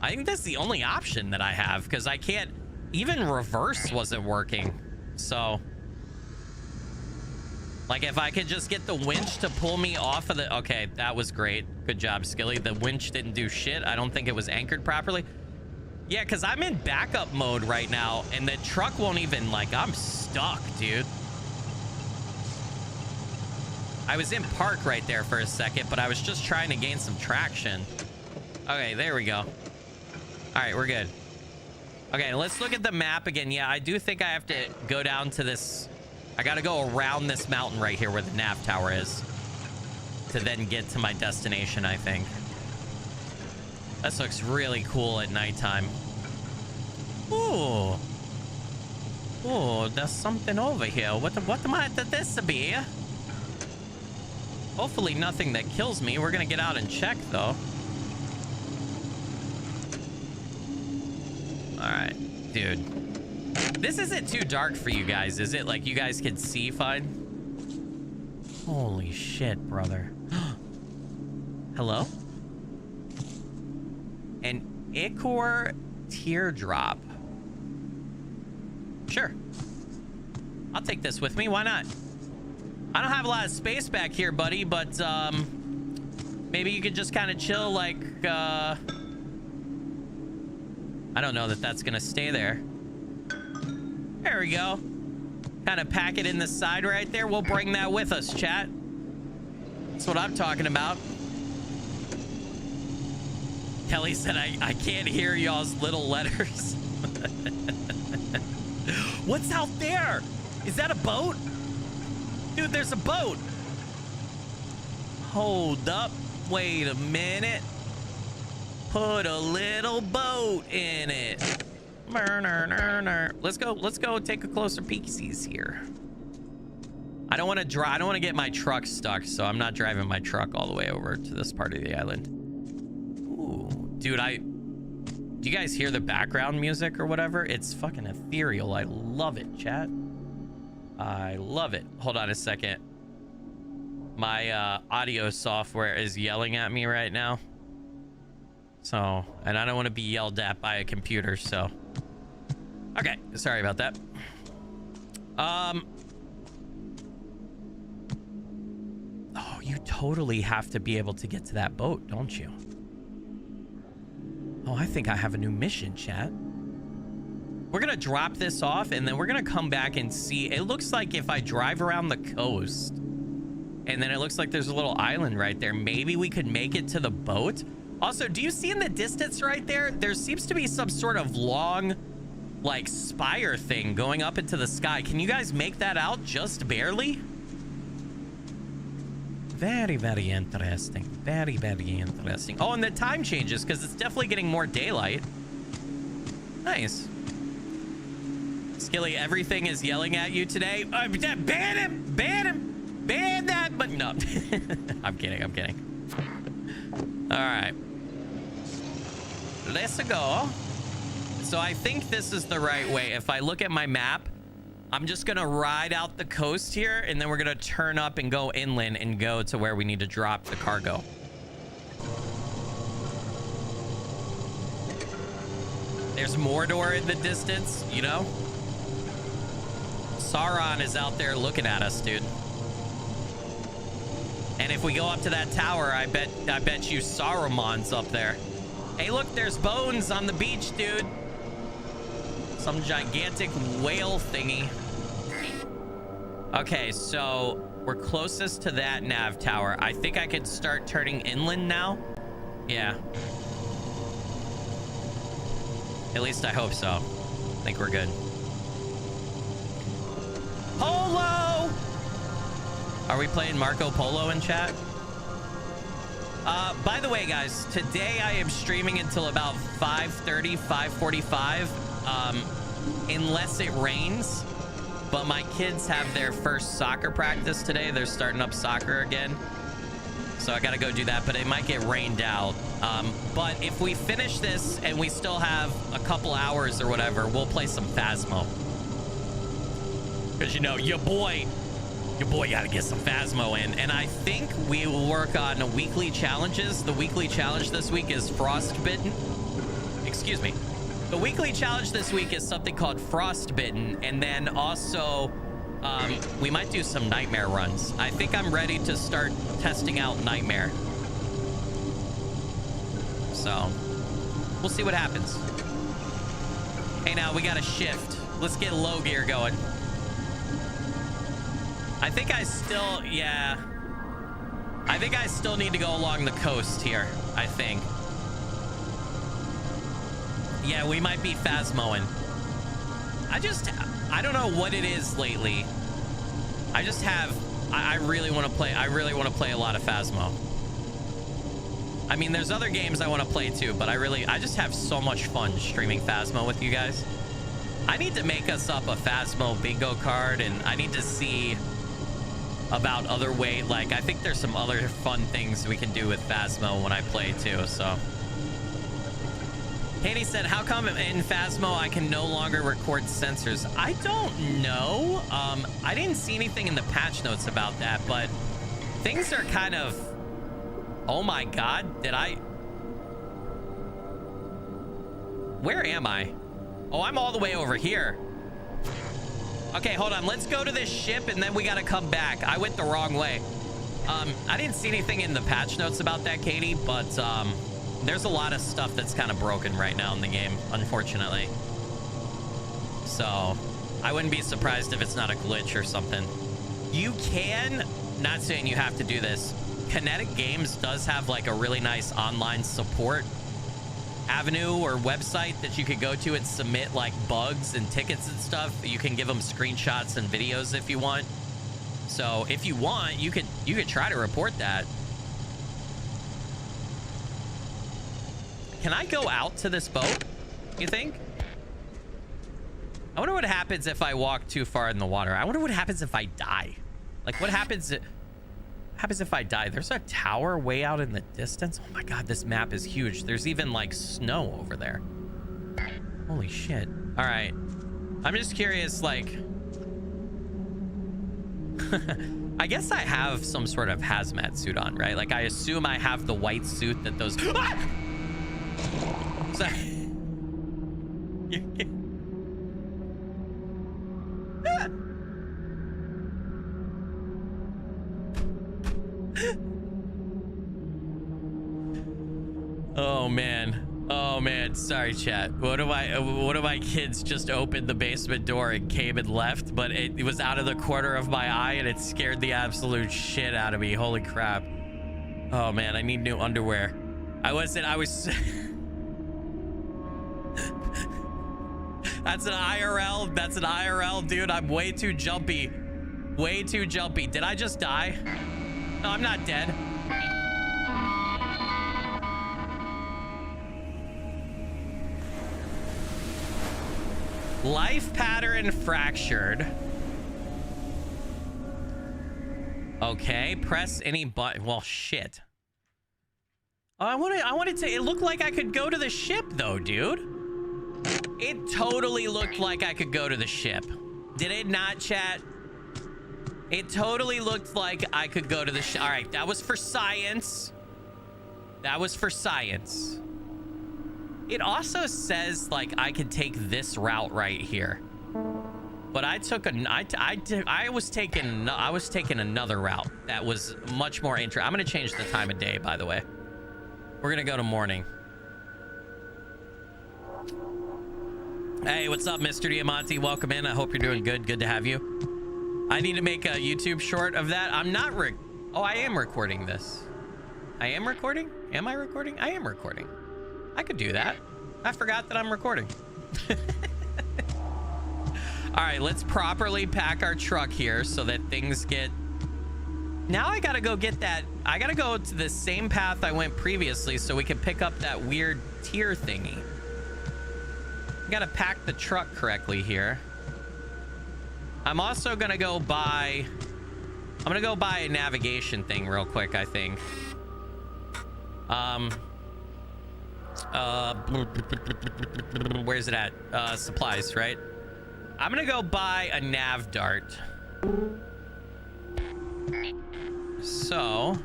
I think that's the only option that I have, because I can't... Even reverse wasn't working. So... Like, if I could just get the winch to pull me off of the... Okay, that was great. Good job, Skilly. The winch didn't do shit. I don't think it was anchored properly. Yeah, because I'm in backup mode right now, and the truck won't even... Like, I'm stuck, dude. I was in park right there for a second, but I was just trying to gain some traction. Okay, there we go. All right, we're good. Okay, let's look at the map again. Yeah, I do think I have to go down to this... I gotta go around this mountain right here where the nav tower is to then get to my destination, I think. This looks really cool at nighttime. Ooh. Ooh, there's something over here. What might this be? Hopefully nothing that kills me. We're gonna get out and check, though. All right, dude. This isn't too dark for you guys, is it? Like, you guys can see fine? Holy shit, brother. Hello? An ichor teardrop. Sure. I'll take this with me. Why not? I don't have a lot of space back here, buddy, but maybe you could just kind of chill, like, I don't know that that's gonna stay there. There we go. Kind of pack it in the side right there. We'll bring that with us, chat. That's what I'm talking about. Kelly said, I can't hear y'all's little letters. What's out there? Is that a boat? Dude, there's a boat. Hold up. Wait a minute. Put a little boat in it. Let's go take a closer peek-sees here. I don't want to get my truck stuck, so I'm not driving my truck all the way over to this part of the island. Ooh, dude, do you guys hear the background music or whatever? It's fucking ethereal. I love it, chat. I love it. Hold on a second. My audio software is yelling at me right now. So, and I don't want to be yelled at by a computer, so. Okay, sorry about that. Oh, you totally have to be able to get to that boat, don't you? Oh, I think I have a new mission, chat. We're gonna drop this off, and then we're gonna come back and see. It looks like if I drive around the coast, and then it looks like there's a little island right there, maybe we could make it to the boat. Also, do you see in the distance right there? There seems to be some sort of long, like, spire thing going up into the sky. Can you guys make that out just barely? Very, very interesting. Very, very interesting. Oh, and the time changes because it's definitely getting more daylight. Nice. Skilly, everything is yelling at you today. Ban him! Ban him! Ban that! But no. I'm kidding. I'm kidding. All right. Let's go. So I think this is the right way. If I look at my map, I'm just gonna ride out the coast here, and then we're gonna turn up and go inland and go to where we need to drop the cargo. There's Mordor in the distance, you know? Sauron is out there looking at us, dude. And if we go up to that tower, I bet you Saruman's up there. Hey, look, there's bones on the beach, dude. Some gigantic whale thingy. Okay, so we're closest to that nav tower. I think I could start turning inland now. Yeah. At least I hope so. I think we're good. Polo! Are we playing Marco Polo in chat? By the way, guys, today I am streaming until about 5:30, 5:45. Unless it rains. But my kids have their first soccer practice today. They're starting up soccer again. So I gotta go do that, but it might get rained out. But if we finish this and we still have a couple hours or whatever, we'll play some Phasmo. Because, you know, your boy gotta get some Phasmo in. And I think we will work on weekly challenges. The weekly challenge this week is Frostbitten. Excuse me. The weekly challenge this week is something called Frostbitten. And then also, we might do some Nightmare runs. I think I'm ready to start testing out Nightmare. So, we'll see what happens. Hey, now we got to shift. Let's get low gear going. I think I still, yeah. I think I still need to go along the coast here, I think. Yeah, we might be Phasmoing. I don't know what it is lately. I really want to play a lot of Phasmo. I mean, there's other games I want to play too, but I just have so much fun streaming Phasmo with you guys. I need to make us up a Phasmo bingo card, and I need to see about other way. Like, I think there's some other fun things we can do with Phasmo when I play too, so. Katie said, how come in Phasmo I can no longer record sensors? I don't know. I didn't see anything in the patch notes about that, but things are kind of... Oh my God, Where am I? Oh, I'm all the way over here. Okay, hold on. Let's go to this ship, and then we gotta come back. I went the wrong way. I didn't see anything in the patch notes about that, Katie, but there's a lot of stuff that's kind of broken right now in the game, unfortunately. So I wouldn't be surprised if it's not a glitch or something. You can, not saying you have to do this, Kinetic Games does have like a really nice online support avenue or website that you could go to and submit like bugs and tickets and stuff. You can give them screenshots and videos if you want. So if you want, you could try to report that. Can I go out to this boat, you think? I wonder what happens if I walk too far in the water. I wonder what happens if I die. Like, what happens if I die? There's a tower way out in the distance. Oh my God, this map is huge. There's even like snow over there. Holy shit. All right. I'm just curious, like... I guess I have some sort of hazmat suit on, right? Like, I assume I have the white suit that those... Ah! Sorry. Oh man. Oh man. Sorry, chat. One of my kids just opened the basement door and came and left, but it was out of the corner of my eye and it scared the absolute shit out of me. Holy crap. Oh man, I need new underwear. I was That's an IRL, dude. I'm way too jumpy. Way too jumpy. Did I just die? No, I'm not dead. Life pattern fractured. Okay, press any button. Well, shit. Oh, I wanted to. It looked like I could go to the ship, though, dude. It totally looked like I could go to the ship. Did it not, chat? It totally looked like I could go to the ship. All right, that was for science. That was for science. It also says like I could take this route right here, but I took I was taking another route that was much more interesting. I'm gonna change the time of day, by the way. We're gonna go to morning. Hey, what's up, Mr. Diamante? Welcome in. I hope you're doing good. Good to have you. I need to make a YouTube short of that. I'm not oh, I am recording this. I am recording? Am I recording? I am recording. I could do that. I forgot that I'm recording. All right, let's properly pack our truck here so that things get... Now I gotta go get that. I gotta go to the same path I went previously so we can pick up that weird tier thingy. I gotta pack the truck correctly here. I'm also gonna go buy... I'm gonna go buy a navigation thing real quick, I think. Where's it at? Supplies, right? I'm gonna go buy a nav dart. So...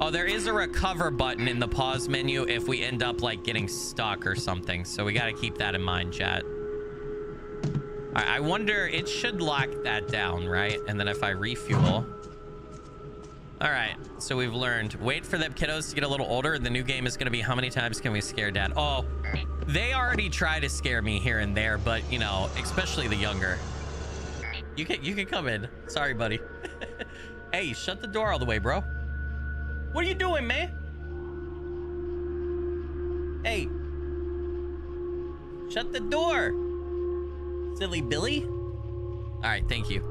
Oh, there is a recover button in the pause menu if we end up, like, getting stuck or something. So we gotta keep that in mind, chat. All right, I wonder... It should lock that down, right? And then if I refuel... All right, so we've learned. Wait for them kiddos to get a little older. The new game is going to be how many times can we scare dad? Oh, they already try to scare me here and there, but, you know, especially the younger. You can come in. Sorry, buddy. Hey, shut the door all the way, bro. What are you doing, man? Hey. Shut the door. Silly Billy. All right, thank you.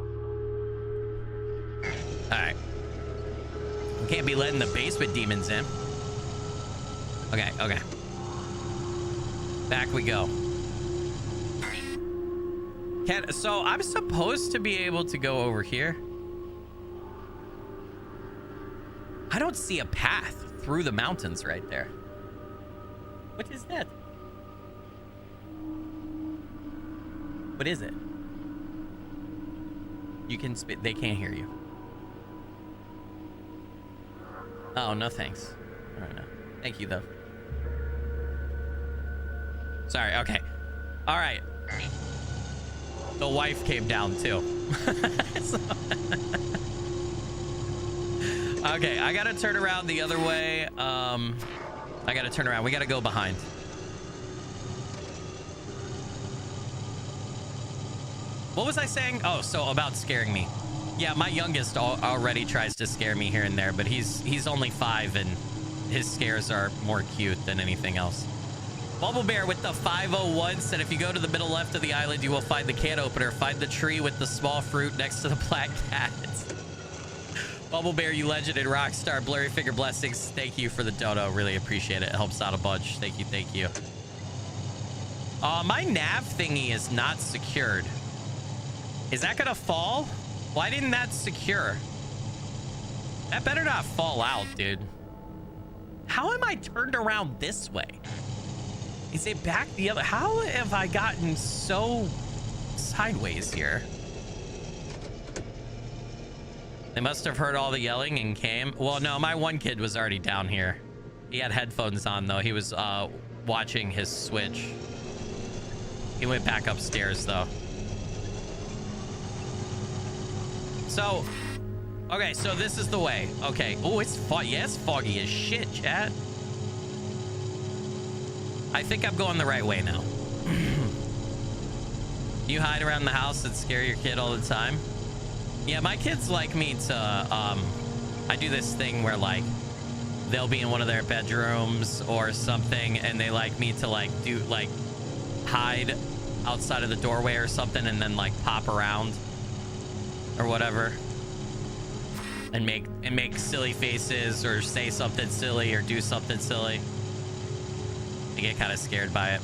All right. We can't be letting the basement demons in. Okay, okay. Back we go. So I'm supposed to be able to go over here. I don't see a path through the mountains right there. What is that? What is it? You can spit. They can't hear you. Oh, no thanks. I don't know. Thank you, though. Sorry, okay. All right. The wife came down, too. Okay, I gotta turn around the other way. I gotta turn around. We gotta go behind. What was I saying? Oh, so about scaring me. Yeah, my youngest already tries to scare me here and there, but he's only 5 and his scares are more cute than anything else. Bubble Bear with the 501 said, if you go to the middle left of the island, you will find the can opener. Find the tree with the small fruit next to the black cat. Bubble Bear, you legend and rock star. Blurry Finger Blessings, thank you for the dono. Really appreciate it. It helps out a bunch. Thank you, thank you. My nav thingy is not secured. Is that gonna fall? Why didn't that secure? That better not fall out, dude. How am I turned around this way? Is it back the other? How have I gotten so sideways here? They must have heard all the yelling and came. Well, no, my one kid was already down here. He had headphones on, though. He was watching his Switch. He went back upstairs, though. So, okay, so this is the way. Okay. Oh, it's foggy. Yeah, it's foggy as shit, chat. I think I'm going the right way now. You hide around the house and scare your kid all the time? Yeah, my kids like me to, I do this thing where, like, they'll be in one of their bedrooms or something, and they like me to, like, do, like, hide outside of the doorway or something, and then, like, pop around or whatever, and make silly faces or say something silly or do something silly. I get kind of scared by it.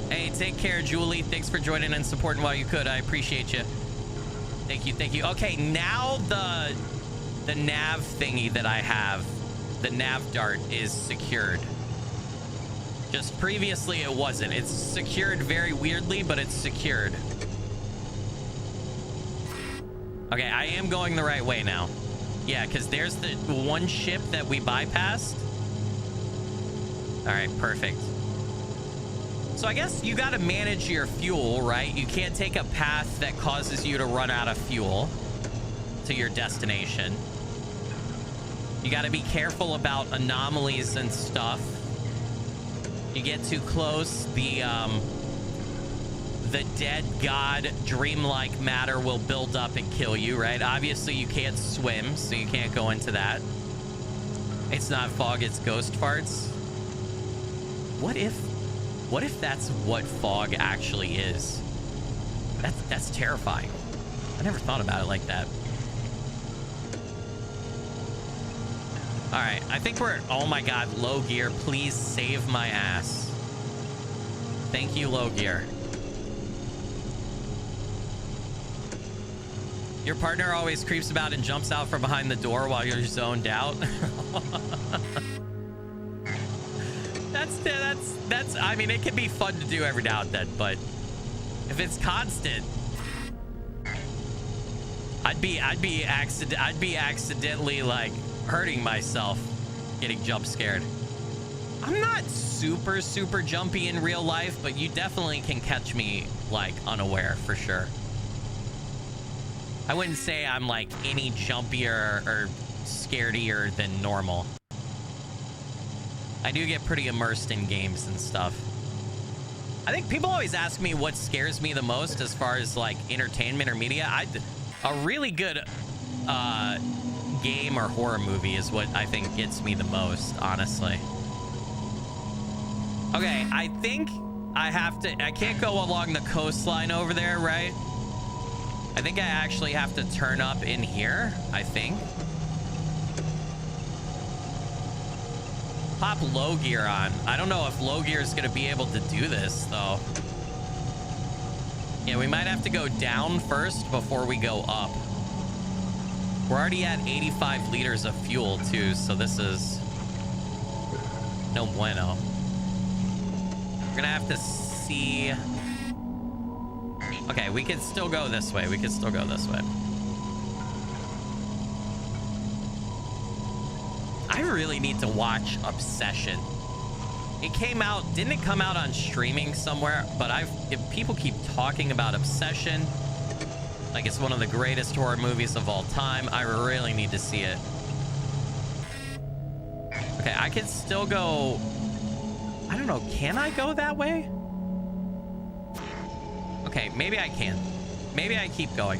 Hey, take care, Julie. Thanks for joining and supporting while you could. I appreciate you. Thank you, thank you. Okay, now the nav thingy that I have, the nav dart, is secured. Just previously it wasn't. It's secured very weirdly, but it's secured. Okay, I am going the right way now. Yeah, because there's the one ship that we bypassed. All right, perfect. So I guess you got to manage your fuel, right? You can't take a path that causes you to run out of fuel to your destination. You got to be careful about anomalies and stuff. You get too close, the dead god dreamlike matter will build up and kill you, right? Obviously you can't swim, so you can't go into that. It's not fog, it's ghost farts. What if that's what fog actually is? That's terrifying. I never thought about it like that. All right, I think we're, oh my God, low gear, please save my ass. Thank you, low gear. Your partner always creeps about and jumps out from behind the door while you're zoned out. That's I mean, it can be fun to do every now and then, but if it's constant, I'd be accidentally like hurting myself getting jump scared. I'm not super jumpy in real life, but you definitely can catch me like unaware for sure. I wouldn't say I'm like any jumpier or scaredier than normal. I do get pretty immersed in games and stuff. I think people always ask me what scares me the most as far as like entertainment or media. A really good game or horror movie is what I think gets me the most, honestly. Okay, I think I can't go along the coastline over there, right? I think I actually have to turn up in here, I think. Pop low gear on. I don't know if low gear is going to be able to do this, though. Yeah, we might have to go down first before we go up. We're already at 85 liters of fuel, too, so this is no bueno. We're going to have to see... Okay, we can still go this way. We can still go this way. I really need to watch Obsession. It came out, didn't it come out on streaming somewhere? But if people keep talking about Obsession, like it's one of the greatest horror movies of all time, I really need to see it. Okay, I can still go... I don't know, can I go that way? Okay, maybe I can. Maybe I keep going.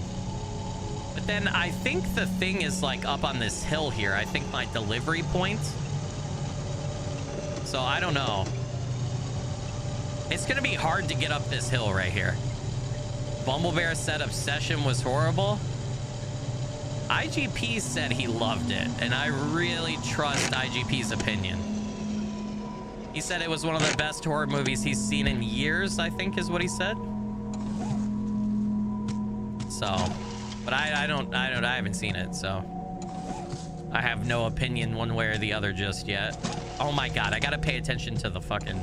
But then I think the thing is like up on this hill here. I think my delivery point. So I don't know. It's gonna be hard to get up this hill right here. Bumblebear said Obsession was horrible. IGP said he loved it, and I really trust IGP's opinion. He said it was one of the best horror movies he's seen in years, I think is what he said. So, but I haven't seen it, so I have no opinion one way or the other just yet. Oh my God, I gotta pay attention to the fucking...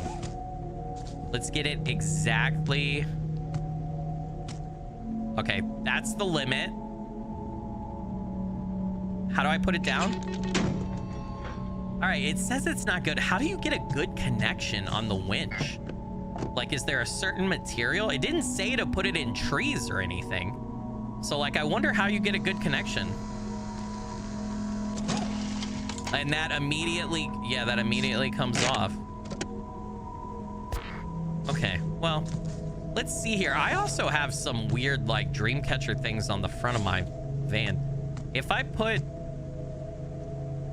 Let's get it exactly. Okay, that's the limit. How do I put it down? All right, it says it's not good. How do you get a good connection on the winch? Like, is there a certain material? It didn't say to put it in trees or anything. So, like, I wonder how you get a good connection. And that immediately, yeah, that immediately comes off. Okay, well, let's see here. I also have some weird, like, Dreamcatcher things on the front of my van. If I put...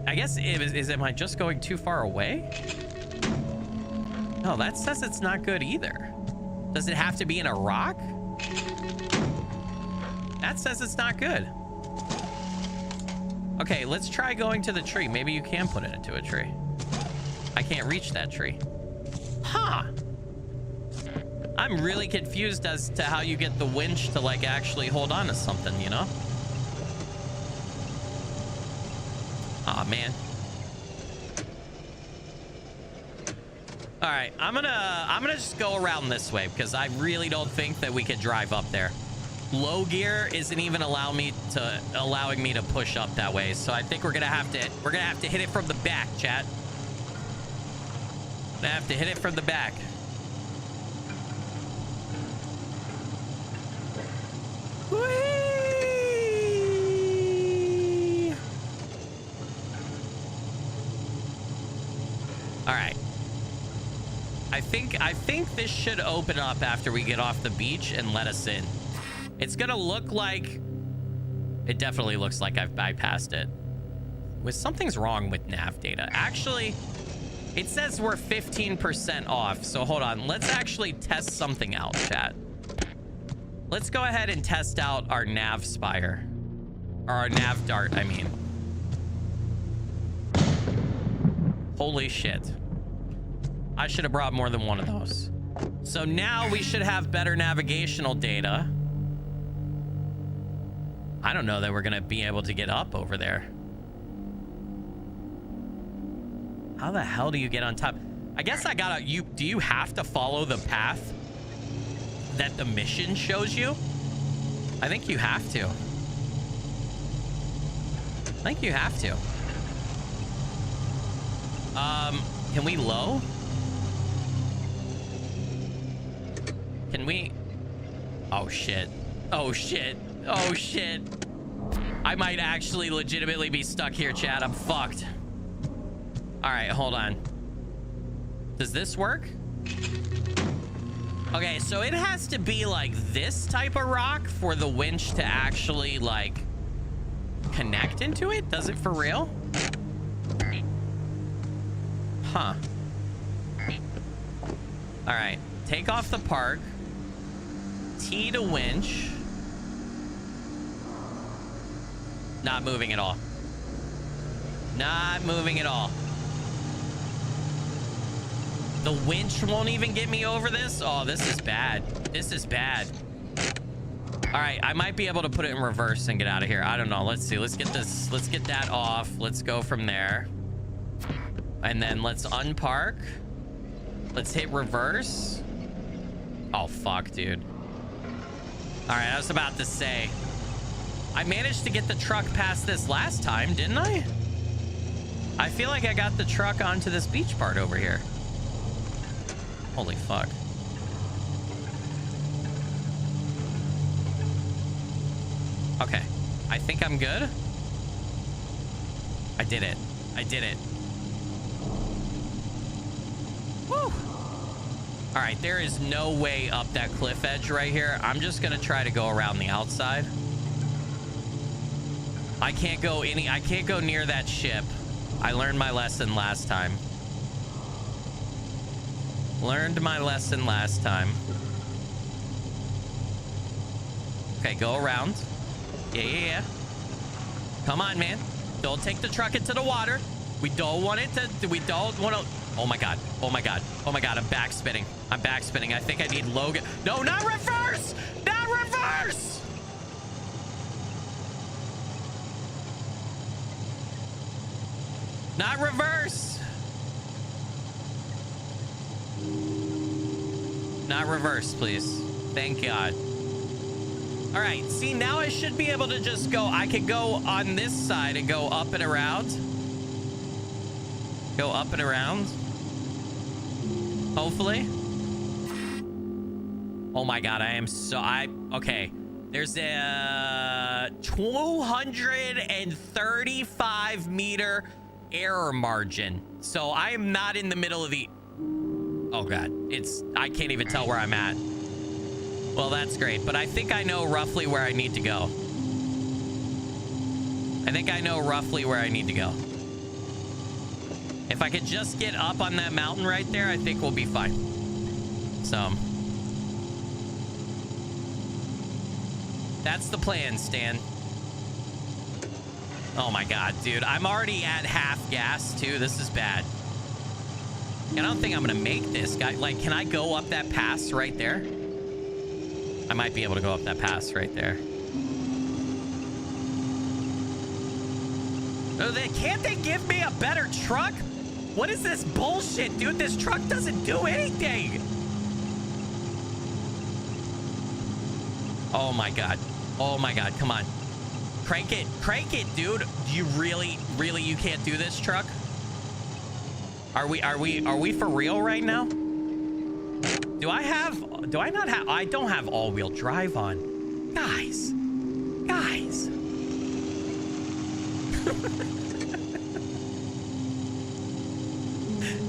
I guess, am I just going too far away? No, that says it's not good either. Does it have to be in a rock? That says it's not good. Okay, let's try going to the tree. Maybe you can put it into a tree. I can't reach that tree. Huh. I'm really confused as to how you get the winch to, like, actually hold on to something, you know? Aw, man. All right, I'm gonna just go around this way because I really don't think that we could drive up there. Low gear isn't even allowing me to push up that way, so I think we're gonna have to hit it from the back, chat. Gonna have to hit it from the back. Whee! All right. I think this should open up after we get off the beach and let us in. It's gonna look like... It definitely looks like I've bypassed it. Something's wrong with nav data. Actually, it says we're 15% off. So hold on. Let's actually test something out, chat. Let's go ahead and test out our nav spire. Or our nav dart, I mean. Holy shit. I should have brought more than one of those. So now we should have better navigational data. I don't know that we're gonna be able to get up over there. How the hell do you get on top? I guess I gotta, do you have to follow the path that the mission shows you? I think you have to. I think you have to. Can we low? Can we? Oh shit. Oh shit. Oh shit. I might actually legitimately be stuck here, chat. I'm fucked. All right, hold on. Does this work? Okay, so it has to be like this type of rock for the winch to actually like connect into it? Does it for real? Huh. All right, take off the park. T to winch. Not moving at all. Not moving at all. The winch won't even get me over this. Oh, this is bad. This is bad. All right, I might be able to put it in reverse and get out of here. I don't know. Let's see. Let's get this. Let's get that off. Let's go from there. And then let's unpark. Let's hit reverse. Oh, fuck, dude. All right, I was about to say, I managed to get the truck past this last time, didn't I? I feel like I got the truck onto this beach part over here. Holy fuck. Okay, I think I'm good. I did it. I did it. Woo! All right, there is no way up that cliff edge right here. I'm just gonna try to go around the outside. I can't go near that ship. I learned my lesson last time. Learned my lesson last time. Okay, go around. Yeah. Come on, man. Don't take the truck into the water. We don't want it to, we don't want to. Oh my God. Oh my God. Oh my God. I'm backspinning. I'm backspinning. I think I need Logan. No, not reverse. Not reverse. Not reverse. Not reverse, please. Thank God. All right. See, now I should be able to just go. I could go on this side and go up and around. Go up and around. Hopefully. Oh my God. I am so... Okay. There's a 235 meter error margin. So I am not in the middle of the... Oh God. I can't even tell where I'm at. Well, that's great. But I think I know roughly where I need to go. I think I know roughly where I need to go. If I could just get up on that mountain right there, I think we'll be fine. So... that's the plan, Stan. Oh my God, dude. I'm already at half gas, too. This is bad. I don't think I'm gonna make this, guy. Like, can I go up that pass right there? I might be able to go up that pass right there. Oh, can't they give me a better truck? What is this bullshit, dude? This truck doesn't do anything. Oh my God. Oh my God. Come on. Crank it, dude. You really, you can't do this, truck? Are we for real right now? Do I not have, I don't have all-wheel drive on. Guys.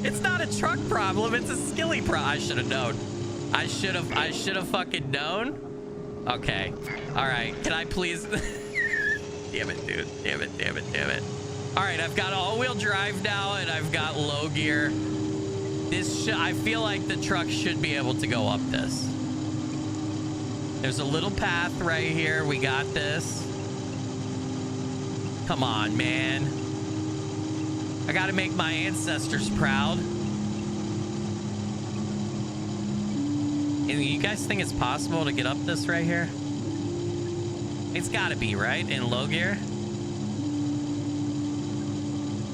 It's not a truck problem, it's a skilly problem. I should have known. I should have fucking known. Okay. All right. Can I please? Damn it, dude. Damn it. All right. I've got all-wheel drive now, and I've got low gear. I feel like the truck should be able to go up this. There's a little path right here. We got this. Come on, man. I got to make my ancestors proud. And you guys think it's possible to get up this right here? It's gotta be, right? In low gear?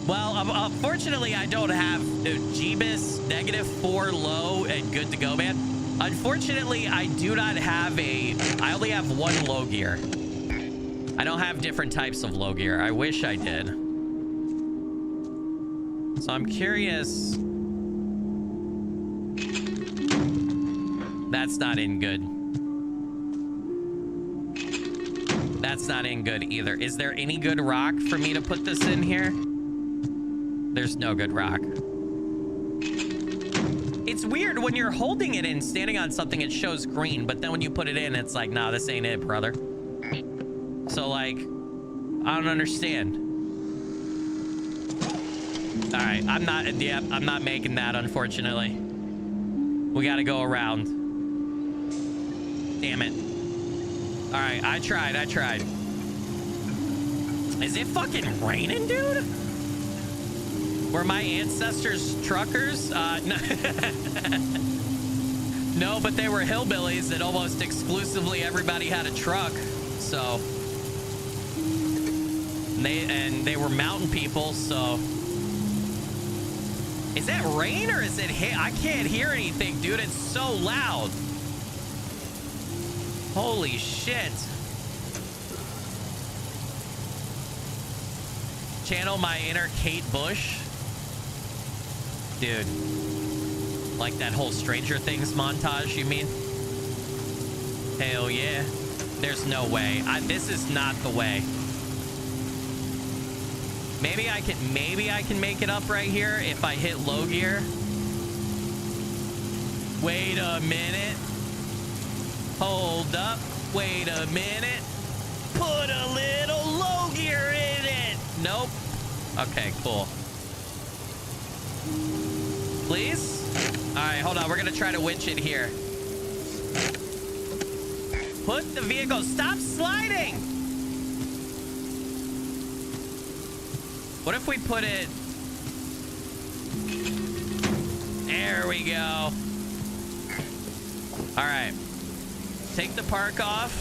Well, unfortunately, I don't have Jeebus -4 low and good to go, man. Unfortunately, I do not have I only have one low gear. I don't have different types of low gear. I wish I did. So I'm curious. That's not in good. That's not in good either. Is there any good rock for me to put this in here? There's no good rock. It's weird when you're holding it and standing on something, it shows green, but then when you put it in, it's like, nah, this ain't it, brother. So, like, I don't understand. All right, I'm not making that, unfortunately. We got to go around. Damn it. All right, I tried. Is it fucking raining, dude? Were my ancestors truckers? No. No, but they were hillbillies that almost exclusively everybody had a truck. So they were mountain people, so is that rain or is it I can't hear anything, dude. It's so loud. Holy shit. Channel my inner Kate Bush. Dude. Like that whole Stranger Things montage, you mean? Hell yeah. There's no way. This is not the way. Maybe I can make it up right here if I hit low gear. Wait a minute. Hold up. Wait a minute. Put a little low gear in it. Nope. Okay, cool. Please? All right, hold on. We're going to try to winch it here. Put the vehicle. Stop sliding. What if we put it... There we go. All right. Take the park off.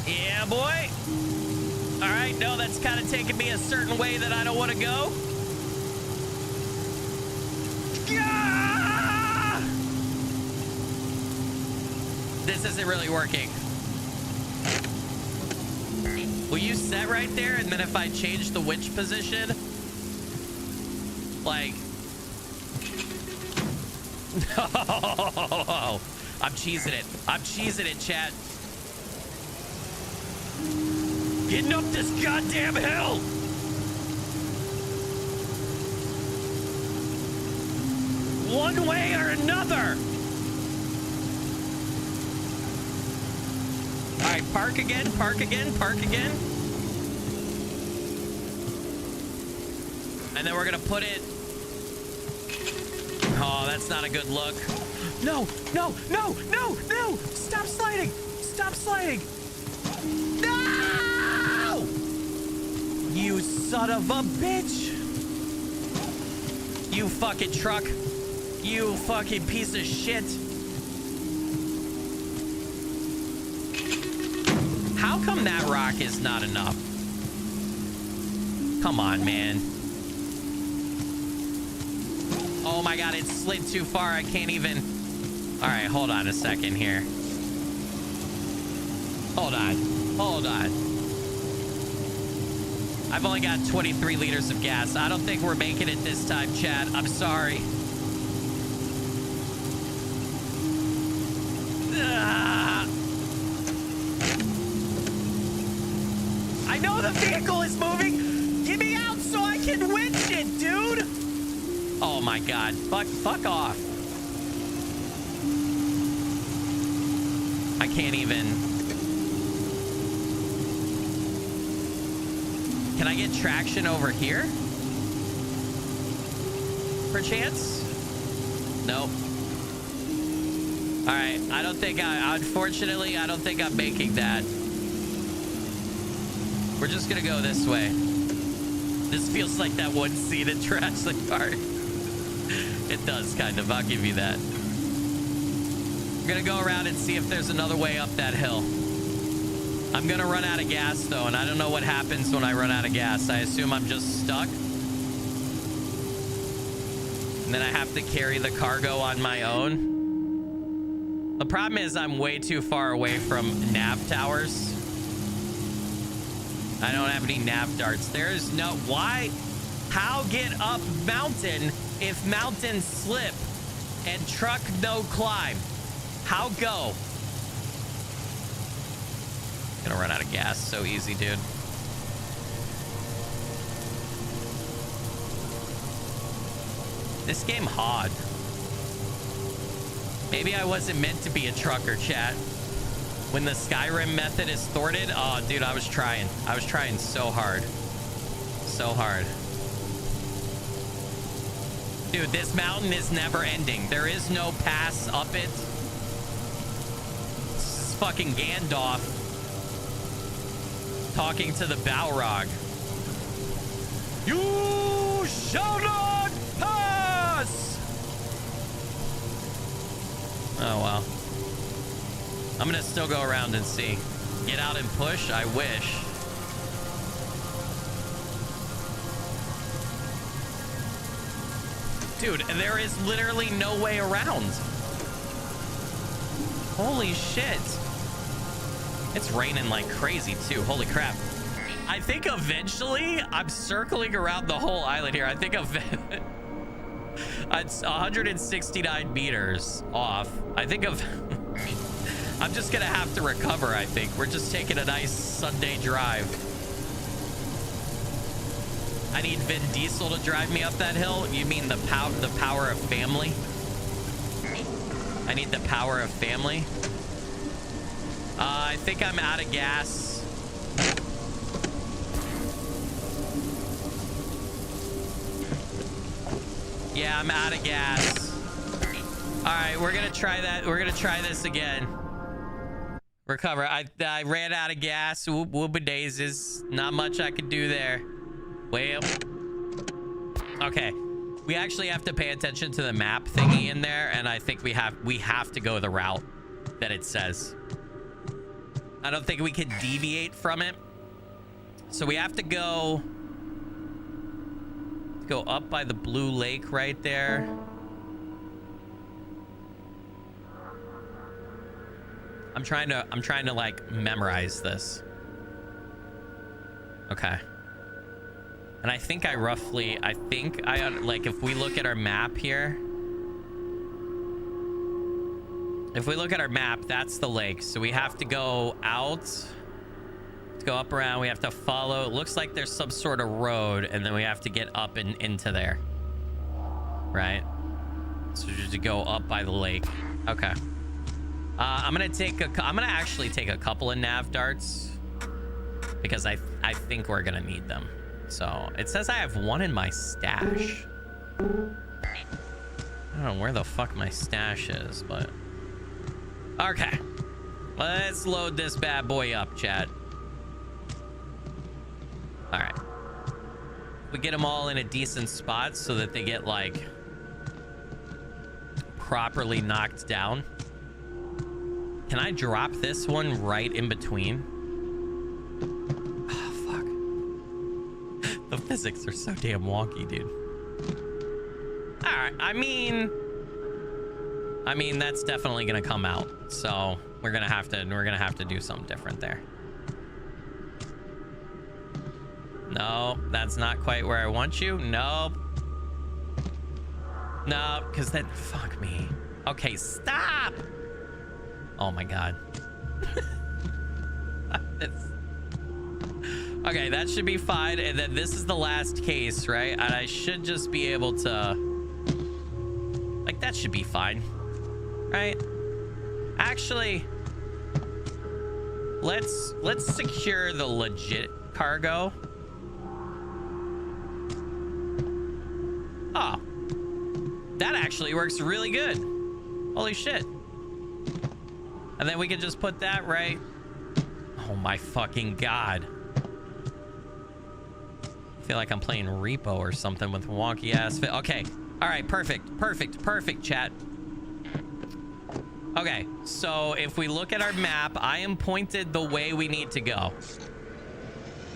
Yeah, boy. All right. No, that's kind of taking me a certain way that I don't want to go. Yeah! This isn't really working. Will you set right there? And then if I change the winch position, like... No! I'm cheesing it. I'm cheesing it, chat. Getting up this goddamn hill! One way or another! All right, park again, park again, park again. And then we're gonna put it... Oh, that's not a good look. No, no, no, no, no! Stop sliding! Stop sliding! No! You son of a bitch! You fucking truck. You fucking piece of shit. How come that rock is not enough? Come on, man. Oh my god, it slid too far. I can't even... All right, hold on a second here. Hold on. Hold on. I've only got 23 liters of gas. I don't think we're making it this time, chat. I'm sorry. I know the vehicle is moving. Get me out so I can winch it, dude. Oh my god. Fuck off. I can't even. Can I get traction over here? Perchance? Nope. All right, I don't think unfortunately, I don't think I'm making that. We're just gonna go this way. This feels like that one scene in Jurassic Park. It does, kind of. I'll give you that. I'm gonna go around and see if there's another way up that hill. I'm gonna run out of gas though, and I don't know what happens when I run out of gas. I assume I'm just stuck. And then I have to carry the cargo on my own. The problem is I'm way too far away from nav towers. I don't have any nav darts. There's no... Why? How get up mountain if mountain slip and truck no climb? How go? Gonna run out of gas so easy, dude. This game hard. Maybe I wasn't meant to be a trucker, chat. When the Skyrim method is thwarted, oh, dude, I was trying. I was trying so hard. So hard. Dude, this mountain is never ending. There is no pass up it. This is fucking Gandalf talking to the Balrog. You shall not pass! Oh, well. I'm gonna still go around and see. Get out and push? I wish. Dude, there is literally no way around. Holy shit. It's raining like crazy too. Holy crap. I think eventually I'm circling around the whole island here. I think it's 169 meters off. I think I'm just gonna have to recover. I think we're just taking a nice Sunday drive. I need Vin Diesel to drive me up that hill. You mean the power of family? I need the power of family. I think I'm out of gas. Yeah, I'm out of gas. All right, we're gonna try that. We're gonna try this again. Recover. I ran out of gas. Whoop-a-daisies. Not much I could do there. Well, okay. We actually have to pay attention to the map thingy in there, and I think we have to go the route that it says. I don't think we can deviate from it. So we have to go up by the blue lake right there. I'm trying to like memorize this. Okay. And I think like if we look at our map here, if we look at our map, that's the lake. So we have to go out, to go up around. We have to follow. It looks like there's some sort of road, and then we have to get up and into there. Right? So just to go up by the lake. Okay. I'm gonna actually take a couple of nav darts because I think we're gonna need them. So it says I have one in my stash. I don't know where the fuck my stash is, but okay. Let's load this bad boy up, chat. All right. We get them all in a decent spot so that they get like properly knocked down. Can I drop this one right in between? The physics are so damn wonky, dude. All right, I mean that's definitely gonna come out. So we're gonna have to do something different there. No, that's not quite where I want you. Nope. No, because then fuck me. Okay, stop. Oh my god. Okay, that should be fine. And then this is the last case, right? And I should just be able to... Like, that should be fine. Right? Actually, let's secure the legit cargo. Oh. That actually works really good. Holy shit. And then we can just put that right... Oh my fucking god. I feel like I'm playing Repo or something with wonky ass fit. Okay. All right. Perfect, chat. Okay, so if we look at our map, I am pointed the way we need to go.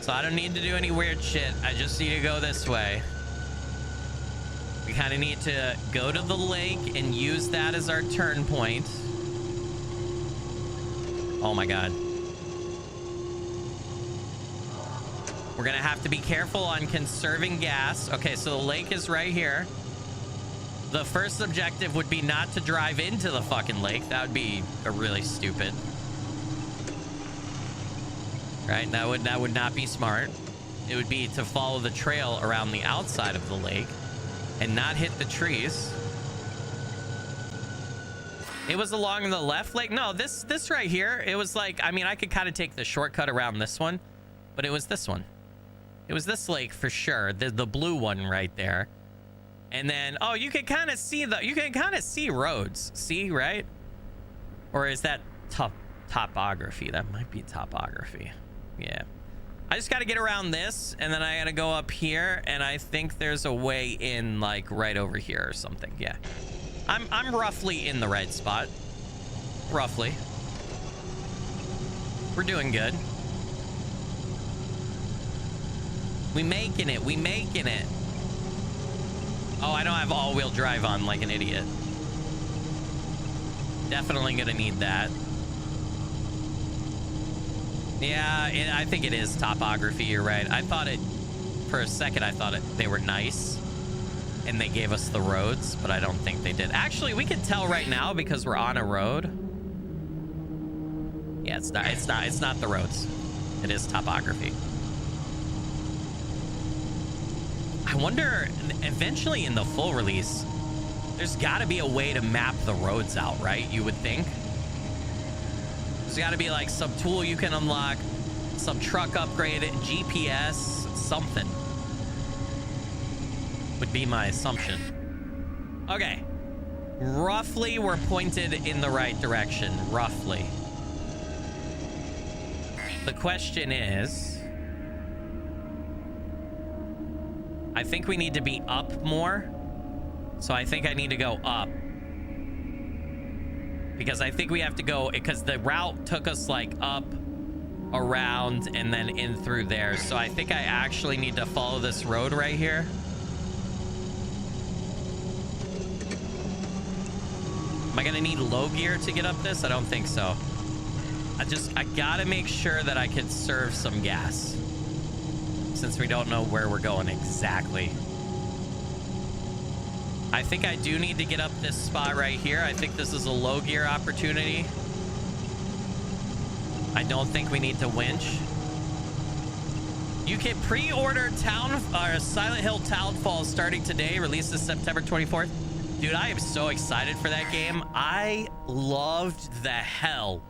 So I don't need to do any weird shit. I just need to go this way. We kind of need to go to the lake and use that as our turn point. Oh my God. We're gonna have to be careful on conserving gas. Okay, so the lake is right here. The first objective would be not to drive into the fucking lake. That would be really stupid. Right? That would not be smart. It would be to follow the trail around the outside of the lake and not hit the trees. It was along the left lake. No, this right here. It was like, I mean, I could kind of take the shortcut around this one, but it was this one. It was this lake for sure. The blue one right there. And then, oh, you can kind of see roads. See, right? Or is that topography? That might be topography. Yeah. I just got to get around this, and then I got to go up here, and I think there's a way in, like, right over here or something. Yeah. I'm roughly in the right spot. Roughly. We're doing good. We making it. We making it. Oh, I don't have all-wheel drive on like an idiot. Definitely gonna need that. Yeah, I think it is topography. You're right. I thought it, for a second, I thought they were nice. And they gave us the roads, but I don't think they did. Actually, we can tell right now because we're on a road. Yeah, it's not the roads. It is topography. I wonder, eventually in the full release, there's got to be a way to map the roads out, right? You would think. There's got to be like some tool you can unlock, some truck upgrade, GPS, something. Would be my assumption. Okay. Roughly, we're pointed in the right direction. Roughly. The question is, I think we need to be up more. So I think I need to go up. Because I think we have to go, because the route took us like up, around, and then in through there. So I think I actually need to follow this road right here. Am I gonna need low gear to get up this? I don't think so. I gotta make sure that I can serve some gas, since we don't know where we're going exactly. I think I do need to get up this spot right here. I think this is a low gear opportunity. I don't think we need to winch. You can pre-order Silent Hill Townfall starting today, releases September 24th. Dude, I am so excited for that game. I loved the hell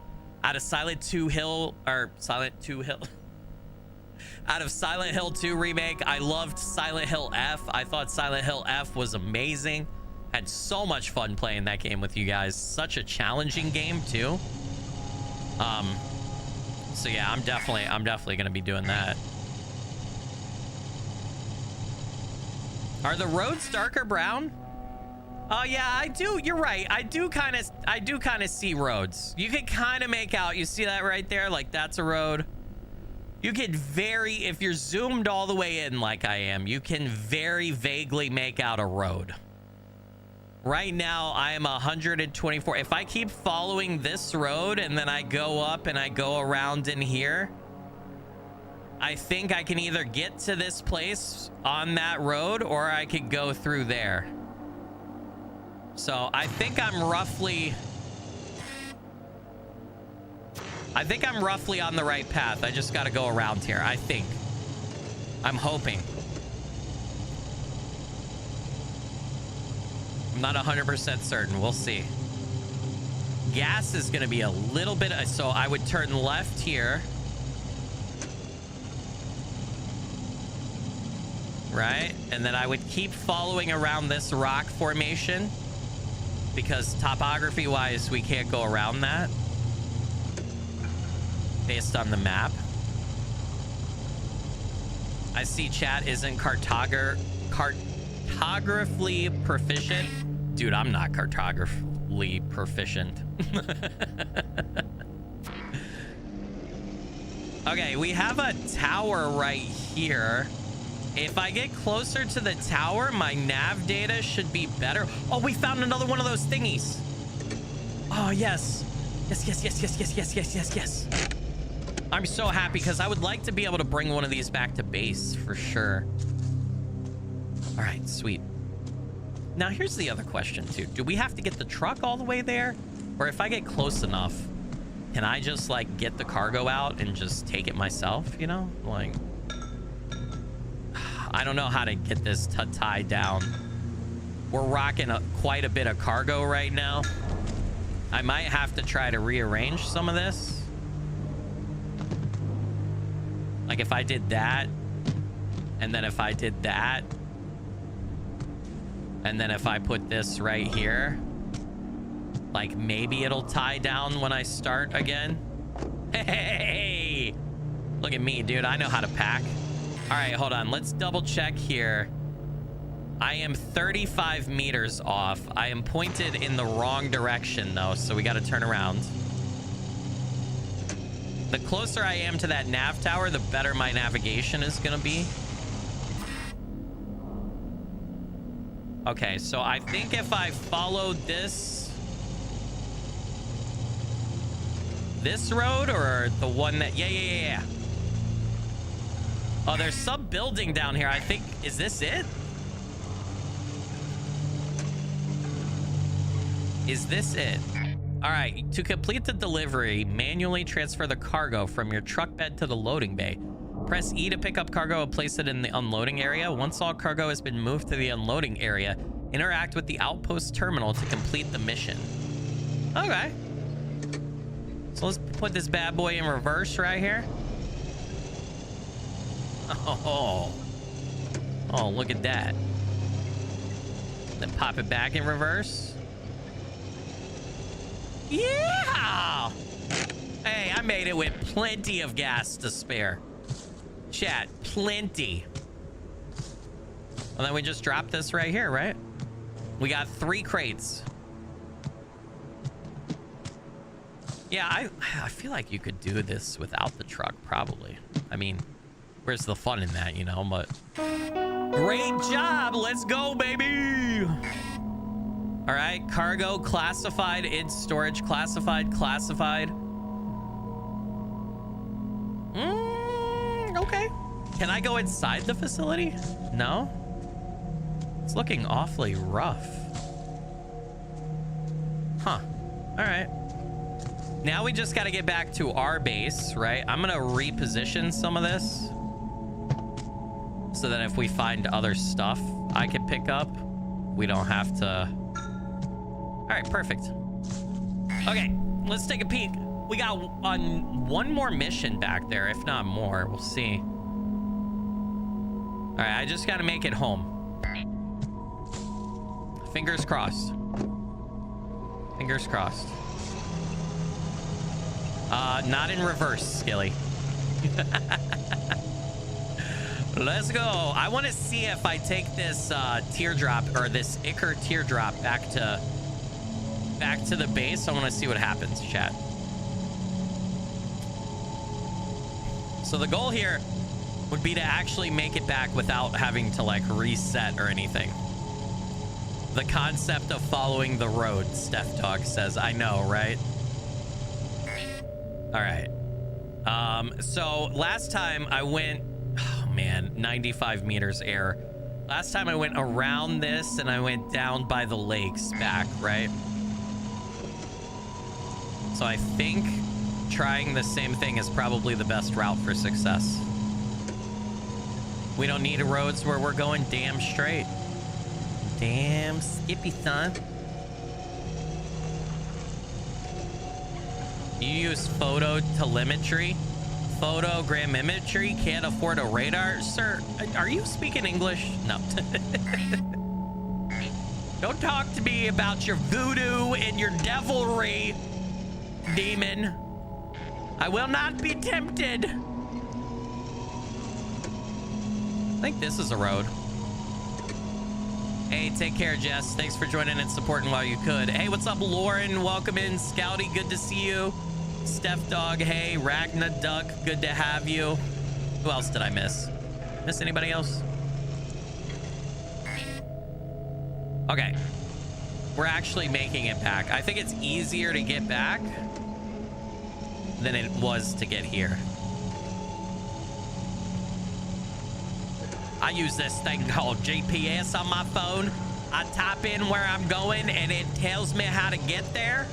out of Silent Hill out of Silent Hill 2 remake. I loved Silent Hill F. I thought Silent Hill F was amazing. Had so much fun playing that game with you guys. Such a challenging game too. So yeah, I'm definitely gonna be doing that. Are the roads darker brown? Oh yeah, I do. You're right. I do kind of see roads. You can kind of make out. You see that right there? Like that's a road. You can if you're zoomed all the way in like I am, you can very vaguely make out a road. Right now, I am 124. If I keep following this road and then I go up and I go around in here, I think I can either get to this place on that road or I could go through there. So I think I'm roughly on the right path. I just got to go around here, I think. I'm hoping. I'm not 100% certain. We'll see. Gas is going to be a little bit... So I would turn left here. Right? And then I would keep following around this rock formation. Because topography-wise, we can't go around that. Based on the map. I see chat isn't cartographically proficient. Dude, I'm not cartographically remotely proficient. Okay, we have a tower right here. If I get closer to the tower, my nav data should be better. Oh, we found another one of those thingies. Oh, yes. Yes. I'm so happy because I would like to be able to bring one of these back to base for sure. All right, sweet. Now, here's the other question, too. Do we have to get the truck all the way there? Or if I get close enough, can I just, like, get the cargo out and just take it myself, you know? Like, I don't know how to get this to tie down. We're rocking quite a bit of cargo right now. I might have to try to rearrange some of this. Like, if I did that, and then if I did that, and then if I put this right here, like, maybe it'll tie down when I start again. Hey, look at me, dude. I know how to pack. All right, hold on. Let's double check here. I am 35 meters off. I am pointed in the wrong direction, though, so we got to turn around. The closer I am to that nav tower, the better my navigation is going to be. Okay, so I think if I followed this road or the one that... Yeah. Oh, there's some building down here. I think... Is this it? Is this it? All right, to complete the delivery, manually transfer the cargo from your truck bed to the loading bay. Press E to pick up cargo and place it in the unloading area. Once all cargo has been moved to the unloading area, interact with the outpost terminal to complete the mission. Okay. So let's put this bad boy in reverse right here. Oh, look at that. Then pop it back in reverse. Yeah! Hey, I made it with plenty of gas to spare. Chat, plenty. And then we just drop this right here, right? We got 3 crates. Yeah, I feel like you could do this without the truck, probably. I mean, where's the fun in that, you know? But great job. Let's go, baby. All right, cargo classified, in storage classified. Okay. Can I go inside the facility? No. It's looking awfully rough. Huh. All right. Now we just got to get back to our base, right? I'm going to reposition some of this so that if we find other stuff I can pick up, we don't have to... All right, perfect. Okay, let's take a peek. We got one more mission back there, if not more. We'll see. All right, I just got to make it home. Fingers crossed. Fingers crossed. Not in reverse, Skilly. Let's go. I want to see if I take this teardrop or this Ichor teardrop back to the base. I want to see what happens, chat. So the goal here would be to actually make it back without having to like reset or anything. The concept of following the road, Steph Dog says. I know, right? All right. So last time I went, oh man, 95 meters air. Last time I went around this and I went down by the lakes back, right? So I think trying the same thing is probably the best route for success. We don't need roads where we're going damn straight. Damn skippy, son. You use photogrammetry? Photogrammetry? Can't afford a radar? Sir, are you speaking English? No. Don't talk to me about your voodoo and your devilry, demon. I will not be tempted. I think this is a road. Hey, take care, Jess. Thanks for joining and supporting while you could. Hey, what's up, Lauren? Welcome in. Scouty, good to see you. Steph Dog, hey. Ragna Duck, good to have you. Who else did I miss? Miss anybody else? Okay. We're actually making it back. I think it's easier to get back than it was to get here. I use this thing called GPS on my phone. I type in where I'm going and it tells me how to get there.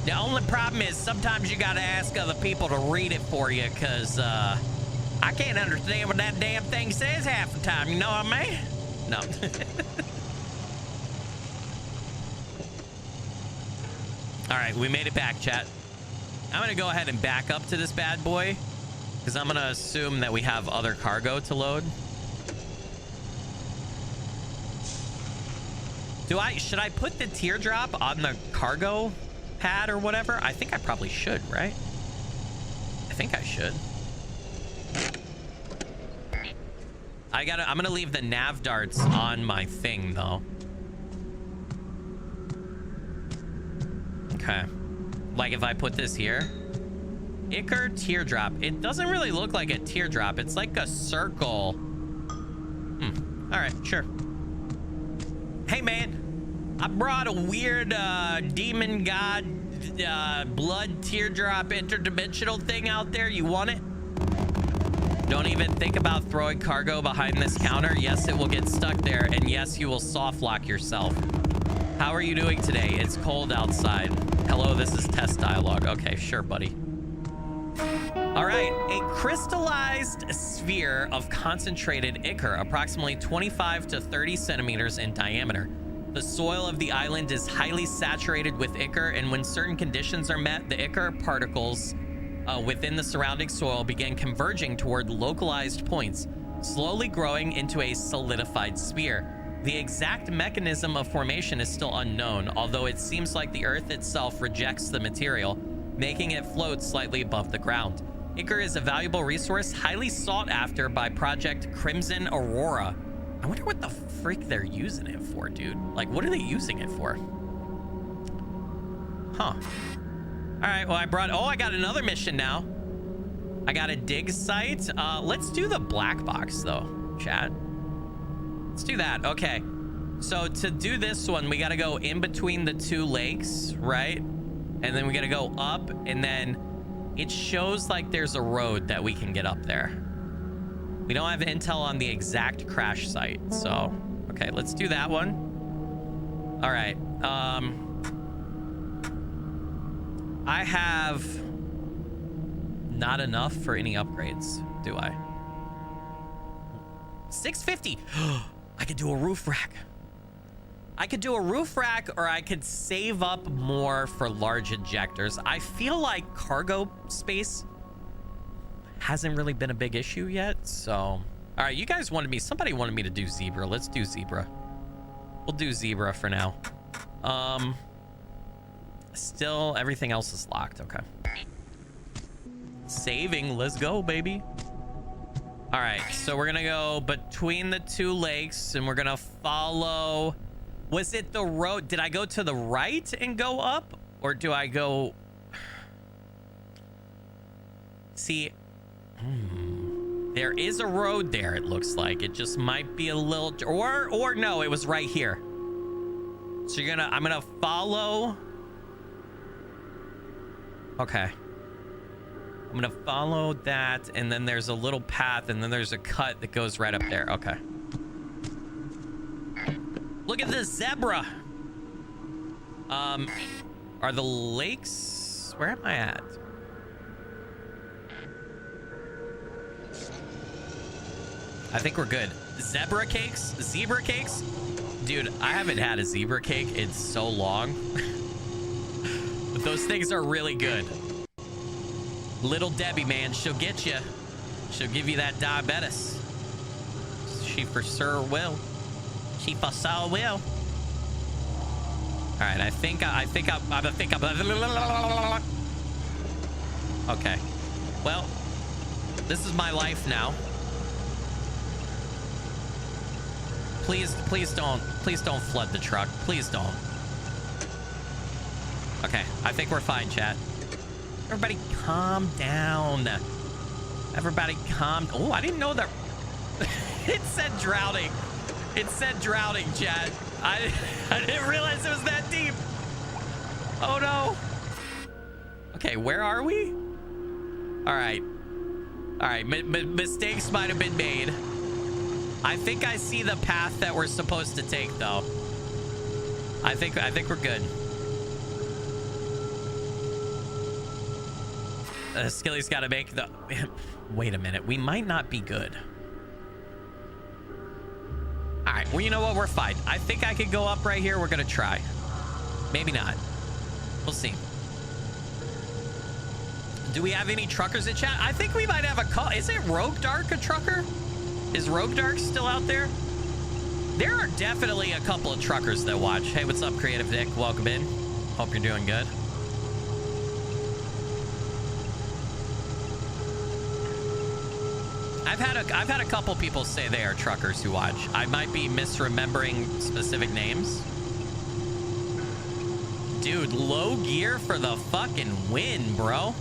The only problem is sometimes you gotta ask other people to read it for you, because I can't understand what that damn thing says half the time, you know what I mean? No. All right, we made it back, chat. I'm gonna go ahead and back up to this bad boy, because I'm gonna assume that we have other cargo to load. Should I put the teardrop on the cargo pad or whatever? I think I probably should, right? I think I should. I'm gonna leave the nav darts on my thing though. Okay. Like if I put this here. Ichor teardrop. It doesn't really look like a teardrop. It's like a circle. All right, sure. Hey man, I brought a weird demon god blood teardrop interdimensional thing out there. You want it? Don't even think about throwing cargo behind this counter. Yes, it will get stuck there, and yes, you will soft lock yourself. How are you doing today? It's cold outside. Hello, this is test dialogue. Okay, sure, buddy. All right, a crystallized sphere of concentrated ichor, approximately 25 to 30 centimeters in diameter. The soil of the island is highly saturated with ichor, and when certain conditions are met, the ichor particles within the surrounding soil begin converging toward localized points, slowly growing into a solidified sphere. The exact mechanism of formation is still unknown, although it seems like the Earth itself rejects the material, making it float slightly above the ground. Ichor is a valuable resource, highly sought after by Project Crimson Aurora. I wonder what the freak they're using it for, dude. Like, what are they using it for? Huh. All right, well, I got another mission now. I got a dig site. Let's do the black box, though, chat. Let's do that. Okay. So to do this one, we got to go in between the two lakes, right? And then we got to go up, and then it shows like there's a road that we can get up there. We don't have intel on the exact crash site, so okay, let's do that one. All right. I have not enough for any upgrades, do I? 650. I could do a roof rack. I could do a roof rack, or I could save up more for large injectors. I feel like cargo space hasn't really been a big issue yet, so. All right, you guys wanted me, somebody wanted me to do zebra. Let's do zebra. We'll do zebra for now. Still, everything else is locked. Okay. Saving, let's go, baby. All right, so we're gonna go between the two lakes, and we're gonna follow. Was it the road? Did I go to the right and go up, or do I go? See, there is a road there. It looks like it just might be a little, or no, it was right here. So I'm gonna follow. Okay. I'm gonna follow that, and then there's a little path, and then there's a cut that goes right up there. Okay. Look at this zebra. Are the lakes? Where am I at? I think we're good. Zebra cakes? Dude, I haven't had a zebra cake in so long. But those things are really good. Little Debbie, man, she'll get you. She'll give you that diabetes. She for sure will. She for sure will. All right, I think I'm. Okay. Well, this is my life now. Please don't. Please don't flood the truck. Please don't. Okay, I think we're fine, chat. Everybody calm down. Everybody calm. Oh, I didn't know that. It said drowning. It said drowning, chat. I didn't realize it was that deep. Oh, no. Okay, where are we? All right. All right, mistakes might have been made. I think I see the path that we're supposed to take, though. I think we're good. Skilly's got to make the... Wait a minute. We might not be good. All right. Well, you know what? We're fine. I think I could go up right here. We're going to try. Maybe not. We'll see. Do we have any truckers in chat? I think we might have a call. Is it Rogue Dark a trucker? Is Rogue Dark still out there? There are definitely a couple of truckers that watch. Hey, what's up, Creative Nick? Welcome in. Hope you're doing good. I've had a couple people say they are truckers who watch. I might be misremembering specific names. Dude, low gear for the fucking win, bro.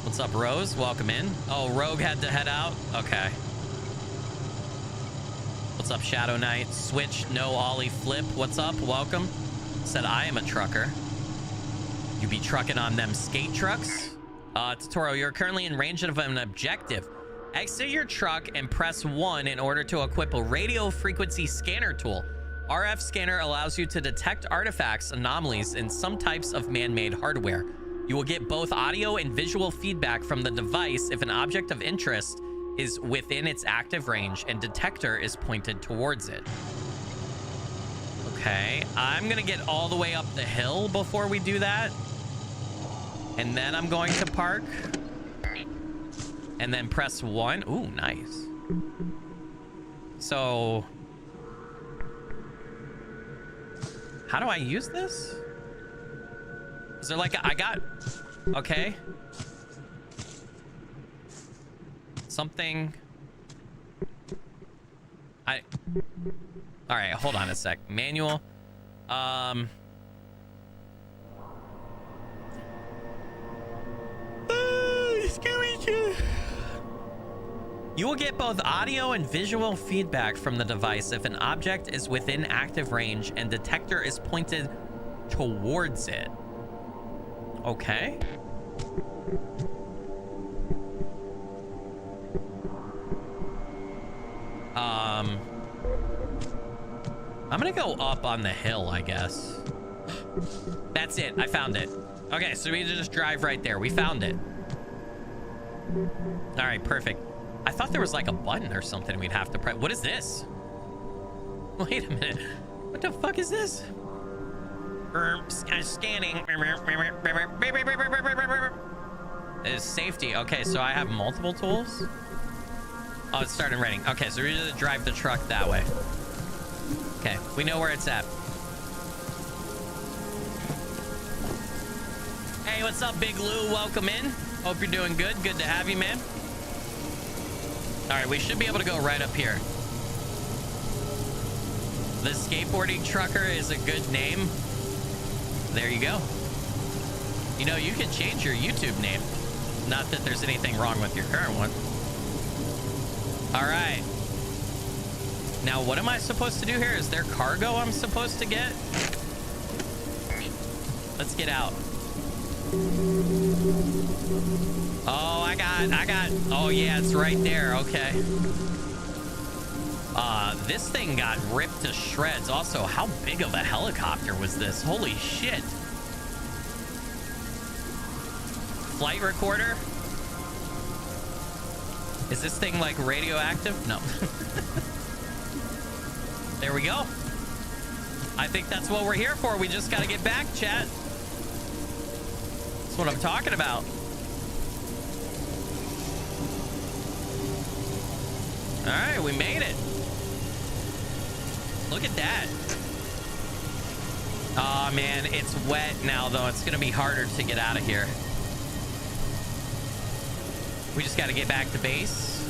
What's up, Rose? Welcome in. Oh, Rogue had to head out? Okay. What's up, Shadow Knight? Switch, no ollie, flip. What's up? Welcome. Said I am a trucker. You be trucking on them skate trucks? Totoro, you're currently in range of an objective. Exit your truck and press 1 in order to equip a radio frequency scanner tool. RF scanner allows you to detect artifacts, anomalies, and some types of man-made hardware. You will get both audio and visual feedback from the device if an object of interest is within its active range and detector is pointed towards it. Okay, I'm gonna get all the way up the hill before we do that. And then I'm going to park. And then press 1. Ooh, nice. So... how do I use this? Is there like a... I got... okay. Something... I... Alright, hold on a sec. Manual. You will get both audio and visual feedback from the device if an object is within active range and detector is pointed towards it. Okay. I'm gonna go up on the hill, I guess. That's it. I found it. Okay, so we need to just drive right there. We found it. All right, perfect. I thought there was like a button or something we'd have to press. What is this? Wait a minute. What the fuck is this? Scanning. Is safety. Okay, so I have multiple tools. Oh, it's starting raining. Okay, so we're gonna drive the truck that way. Okay, we know where it's at. Hey, what's up, Big Lou? Welcome in. Hope you're doing good. Good to have you, man. All right, we should be able to go right up here. The skateboarding trucker is a good name. There you go. You know, you can change your YouTube name. Not that there's anything wrong with your current one. All right. Now, what am I supposed to do here? Is there cargo I'm supposed to get? Let's get out. Oh, I got, oh yeah, it's right there. Okay. This thing got ripped to shreds. Also, how big of a helicopter was this? Holy shit. Flight recorder? Is this thing like radioactive? No. There we go. I think that's what we're here for. We just got to get back, chat. That's what I'm talking about. All right, we made it. Look at that. Oh man, it's wet now though. It's gonna be harder to get out of here. We just gotta get back to base.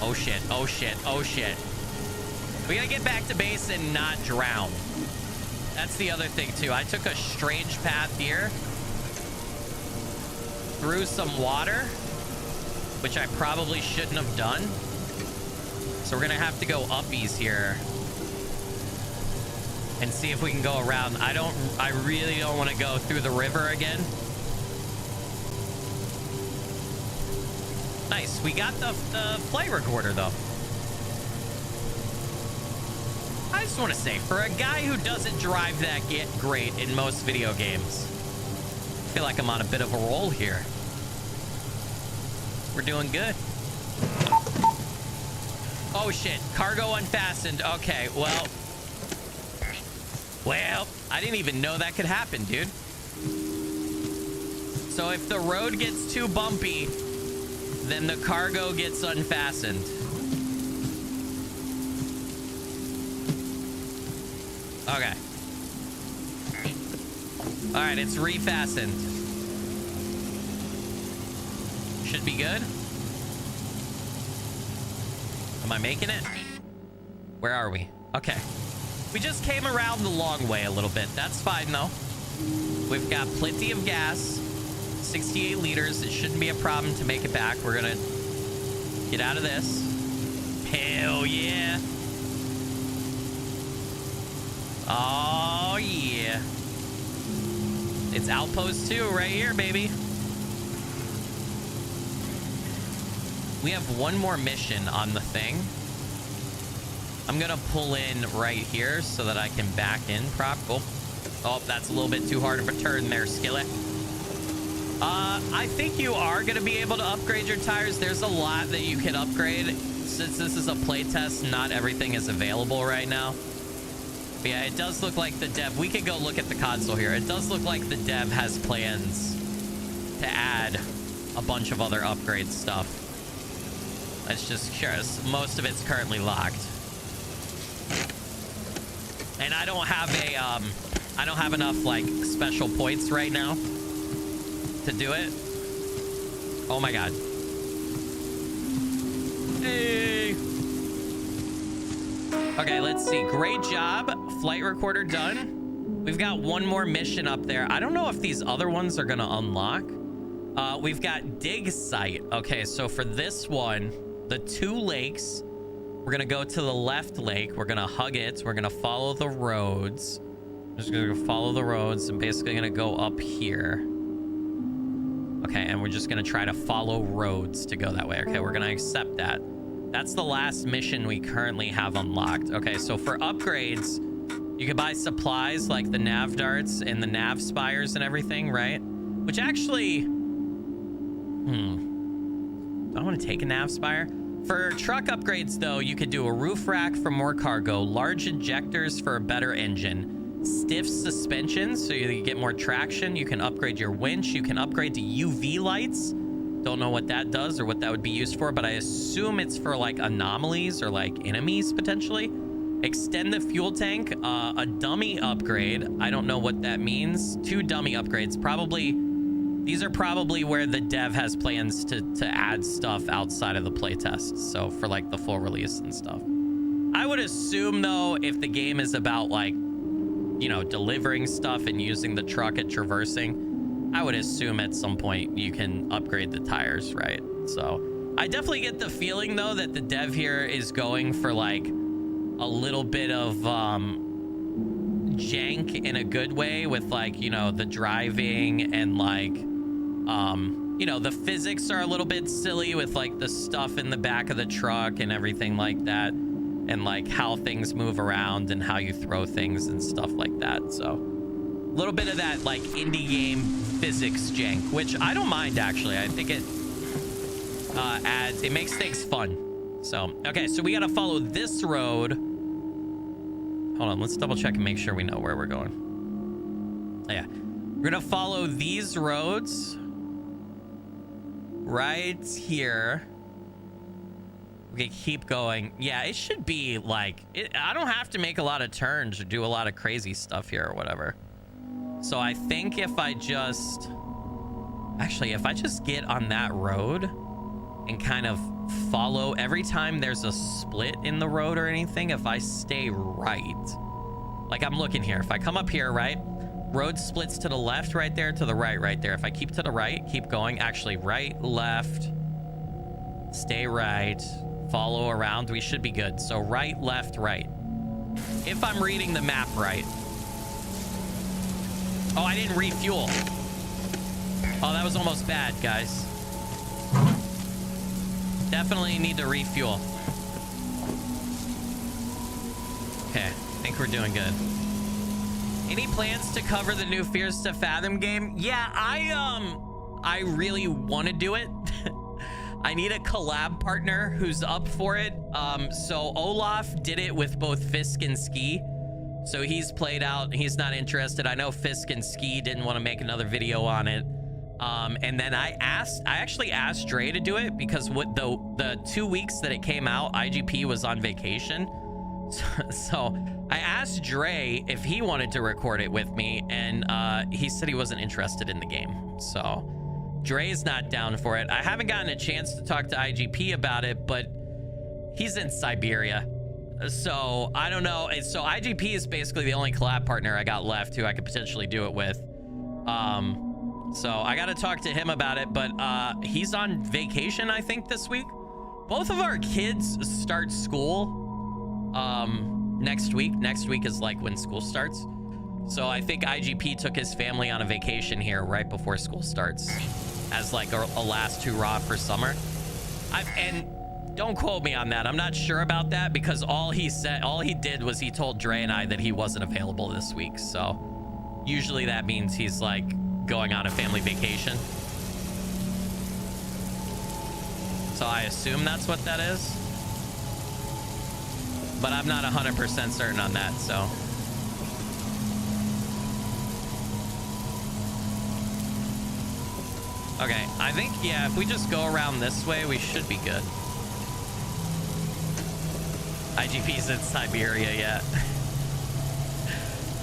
Oh shit, oh shit, oh shit. We gotta get back to base and not drown. That's the other thing too. I took a strange path here through some water, which I probably shouldn't have done. So we're gonna have to go uppies here and see if we can go around. I really don't want to go through the river again. Nice, we got the flight recorder though. I just want to say, for a guy who doesn't drive that great in most video games, I feel like I'm on a bit of a roll here. We're doing good. Oh shit, cargo unfastened. Okay, well, I didn't even know that could happen, dude. So if the road gets too bumpy, then the cargo gets unfastened. Okay. All right, it's refastened. Should be good. Am I making it? Where are we? Okay. We just came around the long way a little bit. That's fine, though. We've got plenty of gas. 68 liters. It shouldn't be a problem to make it back. We're going to get out of this. Hell yeah. Oh, yeah. It's Outpost 2 right here, baby. We have one more mission on the thing. I'm going to pull in right here so that I can back in properly. Oh, that's a little bit too hard of a turn there, Skillet. I think you are going to be able to upgrade your tires. There's a lot that you can upgrade. Since this is a playtest, not everything is available right now. But yeah, it does look like the dev... We could go look at the console here. It does look like the dev has plans to add a bunch of other upgrade stuff. Let's just curious. Most of it's currently locked. And I don't have I don't have enough, like, special points right now to do it. Oh my god. Hey. Okay, let's see. Great job. Flight recorder done. We've got one more mission up there. I don't know if these other ones are going to unlock. We've got dig site. Okay, so for this one, the 2 lakes, we're going to go to the left lake. We're going to hug it. We're going to follow the roads. We're just going to follow the roads and basically going to go up here. Okay, and we're just going to try to follow roads to go that way. Okay, we're going to accept that. That's the last mission we currently have unlocked. Okay, so for upgrades, you can buy supplies like the nav darts and the nav spires and everything, right? Which actually... Do I want to take a nav spire? For truck upgrades, though, you could do a roof rack for more cargo, large injectors for a better engine, stiff suspensions so you get more traction. You can upgrade your winch. You can upgrade to UV lights. Don't know what that does or what that would be used for, but I assume it's for like anomalies or like enemies potentially. Extend the fuel tank, a dummy upgrade. I don't know what that means. 2 dummy upgrades. Probably, these are probably where the dev has plans to add stuff outside of the playtest. So for like the full release and stuff. I would assume though, if the game is about like, you know, delivering stuff and using the truck at traversing, I would assume at some point you can upgrade the tires, right? So I definitely get the feeling though that the dev here is going for like a little bit of jank in a good way with like, you know, the driving and like, you know, the physics are a little bit silly with like the stuff in the back of the truck and everything like that. And like how things move around and how you throw things and stuff like that. So a little bit of that like indie game physics jank, which I don't mind actually. I think it makes things fun. So, okay, so we got to follow this road. Hold on, let's double check and make sure we know where we're going. Yeah, we're going to follow these roads right here. We can keep going. Yeah, it should be like, I don't have to make a lot of turns or do a lot of crazy stuff here or whatever. So I think if I just, actually, if I just get on that road and kind of follow every time there's a split in the road or anything. If I stay right, like I'm looking here, if I come up here, right, road splits to the left right there, to the right there. If I keep to the right, keep going, actually right, left, stay right, follow around, we should be good. So right, left, right. If I'm reading the map right. Oh, I didn't refuel. Oh, that was almost bad, guys. Definitely need to refuel. Okay, I think we're doing good. Any plans to cover the new Fears to Fathom game? Yeah, I really want to do it. I need a collab partner who's up for it. So Olaf did it with both Fisk and Ski. So he's played out. He's not interested. I know Fisk and Ski didn't want to make another video on it. And then I actually asked Dre to do it because what the 2 weeks that it came out, IGP was on vacation. So I asked Dre if he wanted to record it with me, and he said he wasn't interested in the game. So Dre's not down for it. I haven't gotten a chance to talk to IGP about it, but he's in Siberia. So I don't know. So IGP is basically the only collab partner I got left who I could potentially do it with. So I got to talk to him about it, but he's on vacation, I think, this week. Both of our kids start school next week. Next week is like when school starts. So I think IGP took his family on a vacation here right before school starts as like a last hurrah for summer. And don't quote me on that. I'm not sure about that because all he did was he told Dre and I that he wasn't available this week. So usually that means he's like going on a family vacation. So I assume that's what that is. But I'm not 100% certain on that, so. Okay, I think, yeah, if we just go around this way, we should be good. IGP's in Siberia, yeah.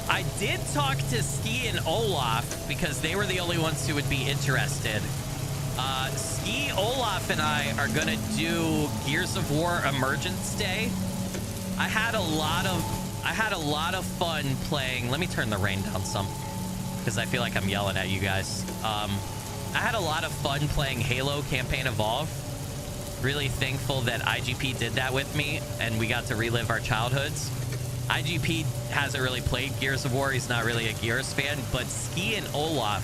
I did talk to Ski and Olaf because they were the only ones who would be interested. Ski, Olaf, and I are gonna do Gears of War Emergence Day. I had a lot of fun playing. Let me turn the rain down some because I feel like I'm yelling at you guys. I had a lot of fun playing Halo Campaign Evolved. Really thankful that IGP did that with me and we got to relive our childhoods. IGP hasn't really played Gears of War. He's not really a Gears fan, but Ski and Olaf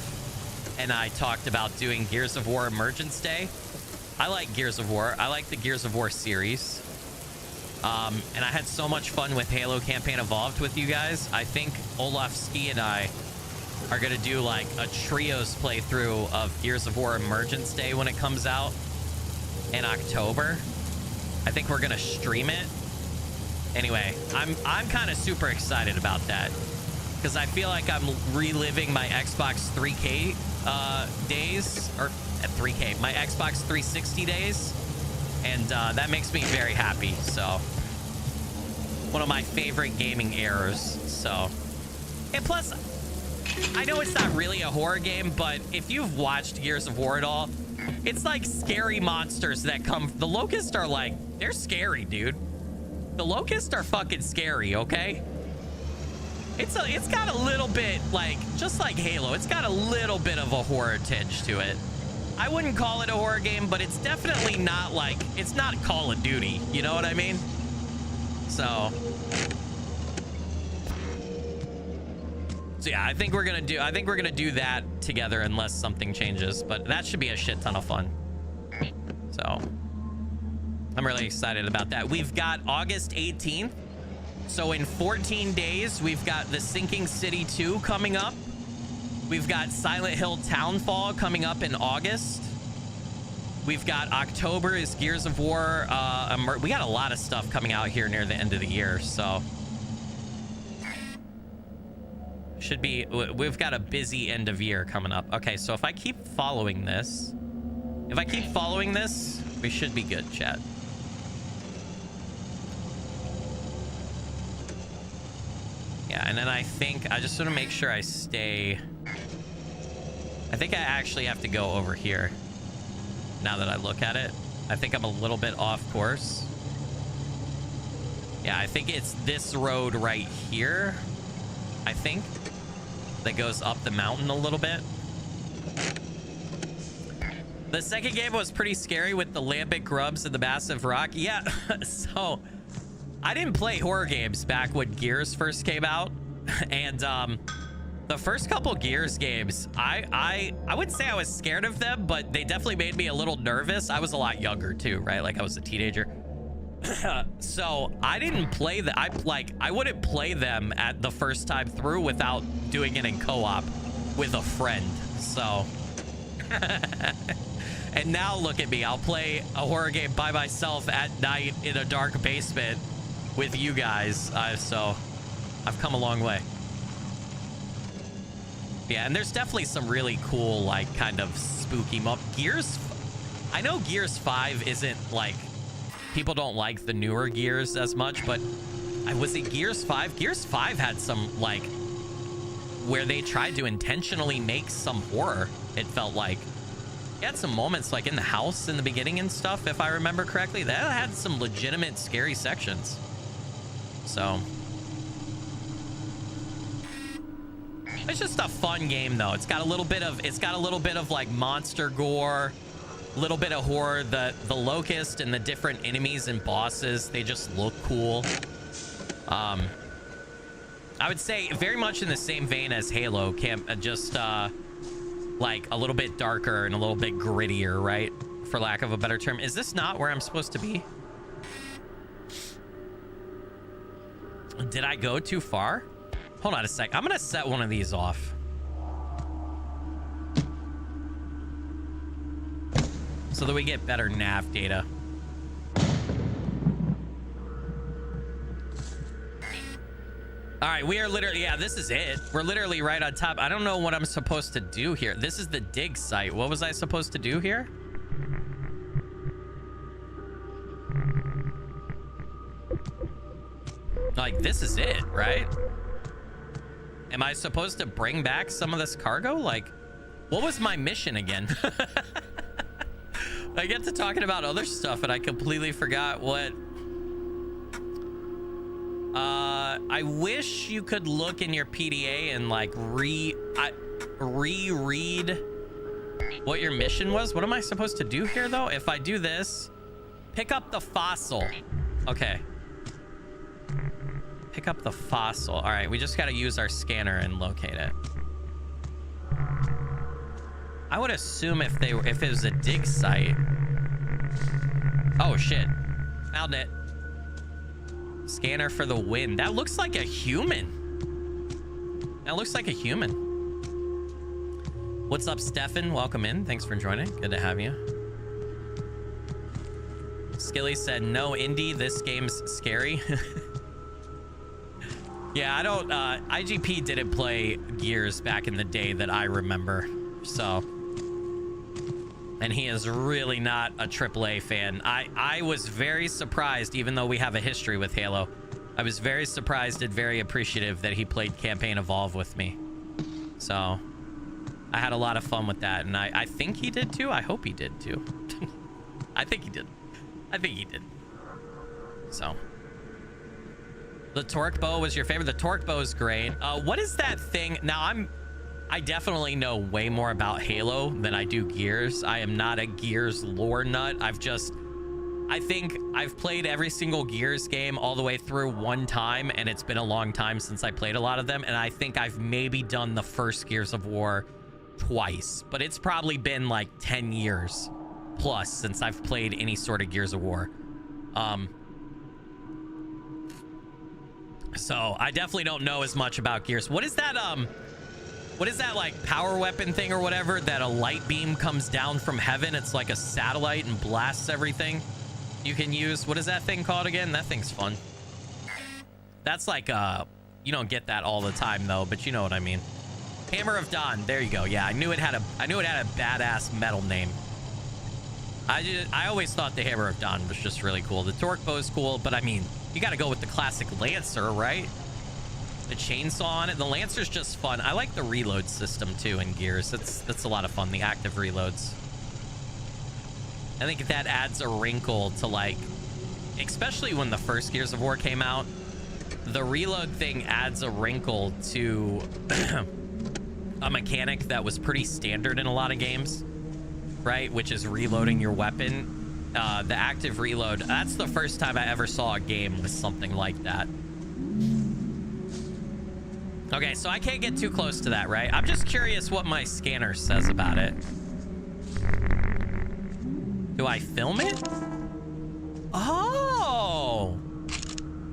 and I talked about doing Gears of War Emergence Day. I like Gears of War. I like the Gears of War series. And I had so much fun with Halo Campaign Evolved with you guys. I think Olaf, Ski, and I are going to do like a trios playthrough of Gears of War Emergence Day when it comes out in October. I think we're going to stream it. Anyway, I'm kind of super excited about that because I feel like I'm reliving my Xbox 3K days, or 3K, my Xbox 360 days, and that makes me very happy. So one of my favorite gaming eras. So, and plus I know it's not really a horror game, but if you've watched Gears of War at all, it's like scary monsters that come. The locusts are like, they're scary, dude. The locusts are fucking scary, okay? It's got a little bit like, just like Halo, it's got a little bit of a horror tinge to it. I wouldn't call it a horror game, but it's definitely not like, it's not Call of Duty, you know what I mean? So yeah, I think we're gonna do that together unless something changes, but that should be a shit ton of fun. So I'm really excited about that. We've got August 18th. So in 14 days, we've got the Sinking City 2 coming up. We've got Silent Hill Townfall coming up in August. We've got October is Gears of War. We got a lot of stuff coming out here near the end of the year, so should be, we've got a busy end of year coming up. Okay, so if I keep following this, we should be good, chat. Yeah, and then I think I just want to make sure I stay. I think I actually have to go over here. Now that I look at it, I think I'm a little bit off course. Yeah, I think it's this road right here. I think that goes up the mountain a little bit. The second game was pretty scary with the lambic grubs and the massive rock. Yeah, so I didn't play horror games back when Gears first came out. And the first couple Gears games, I wouldn't say I was scared of them, but they definitely made me a little nervous. I was a lot younger too, right? Like I was a teenager. So I didn't play that. I wouldn't play them at the first time through without doing it in co-op with a friend. So and now look at me, I'll play a horror game by myself at night in a dark basement with you guys. So I've come a long way. Yeah, and there's definitely some really cool, like, kind of spooky Gears. I know Gears 5 isn't, like, people don't like the newer Gears as much, but was it Gears 5? Gears 5 had some, like, where they tried to intentionally make some horror, it felt like. It had some moments, like, in the house in the beginning and stuff, if I remember correctly. That had some legitimate scary sections. So it's just a fun game, though. It's got a little bit of like monster gore, a little bit of horror. The locust and the different enemies and bosses, they just look cool. I would say very much in the same vein as Halo, just like a little bit darker and a little bit grittier, right? For lack of a better term. Is this not where I'm supposed to be? Did I go too far? Hold on a sec. I'm gonna set one of these off. So that we get better nav data. All right, we are literally, yeah, this is it. We're literally right on top. I don't know what I'm supposed to do here. This is the dig site. What was I supposed to do here? Like, this is it, right? Am I supposed to bring back some of this cargo? Like, what was my mission again? I get to talking about other stuff and I completely forgot what. I wish you could look in your PDA and like reread what your mission was. What am I supposed to do here though? If I do this, pick up the fossil. Okay. Pick up the fossil. All right, we just got to use our scanner and locate it. I would assume if it was a dig site. Oh shit, found it. Scanner for the wind. That looks like a human. That looks like a human. What's up, Stefan? Welcome in. Thanks for joining. Good to have you. Skilly said, no, Indy, this game's scary. Yeah, I don't, IGP didn't play Gears back in the day that I remember, so. And he is really not a AAA fan. I was very surprised, even though we have a history with Halo. I was very surprised and very appreciative that he played Campaign Evolve with me. So, I had a lot of fun with that, and I think he did too. I hope he did too. I think he did. I think he did. So. The torque bow was your favorite. The torque bow is great. What is that thing? Now, I definitely know way more about Halo than I do Gears. I am not a Gears lore nut. I think I've played every single Gears game all the way through one time, and it's been a long time since I played a lot of them. And I think I've maybe done the first Gears of War twice, but it's probably been like 10 years plus since I've played any sort of Gears of War. So I definitely don't know as much about Gears. What is that like power weapon thing or whatever that a light beam comes down from heaven? It's like a satellite and blasts everything you can use. What is that thing called again? That thing's fun. That's like you don't get that all the time though, but you know what I mean. Hammer of Dawn. There you go. Yeah, I knew it had a badass metal name. I always thought the Hammer of Dawn was just really cool. The torque bow is cool, but I mean, you got to go with the classic Lancer, right? The chainsaw on it. The Lancer's just fun. I like the reload system too in Gears. That's a lot of fun. The active reloads. I think that adds a wrinkle to, like, especially when the first Gears of War came out, the reload thing adds a wrinkle to a mechanic that was pretty standard in a lot of games, right? Which is reloading your weapon. The active reload, that's the first time I ever saw a game with something like that. Okay, so I can't get too close to that, right? I'm just curious what my scanner says about it. Do I film it? Oh!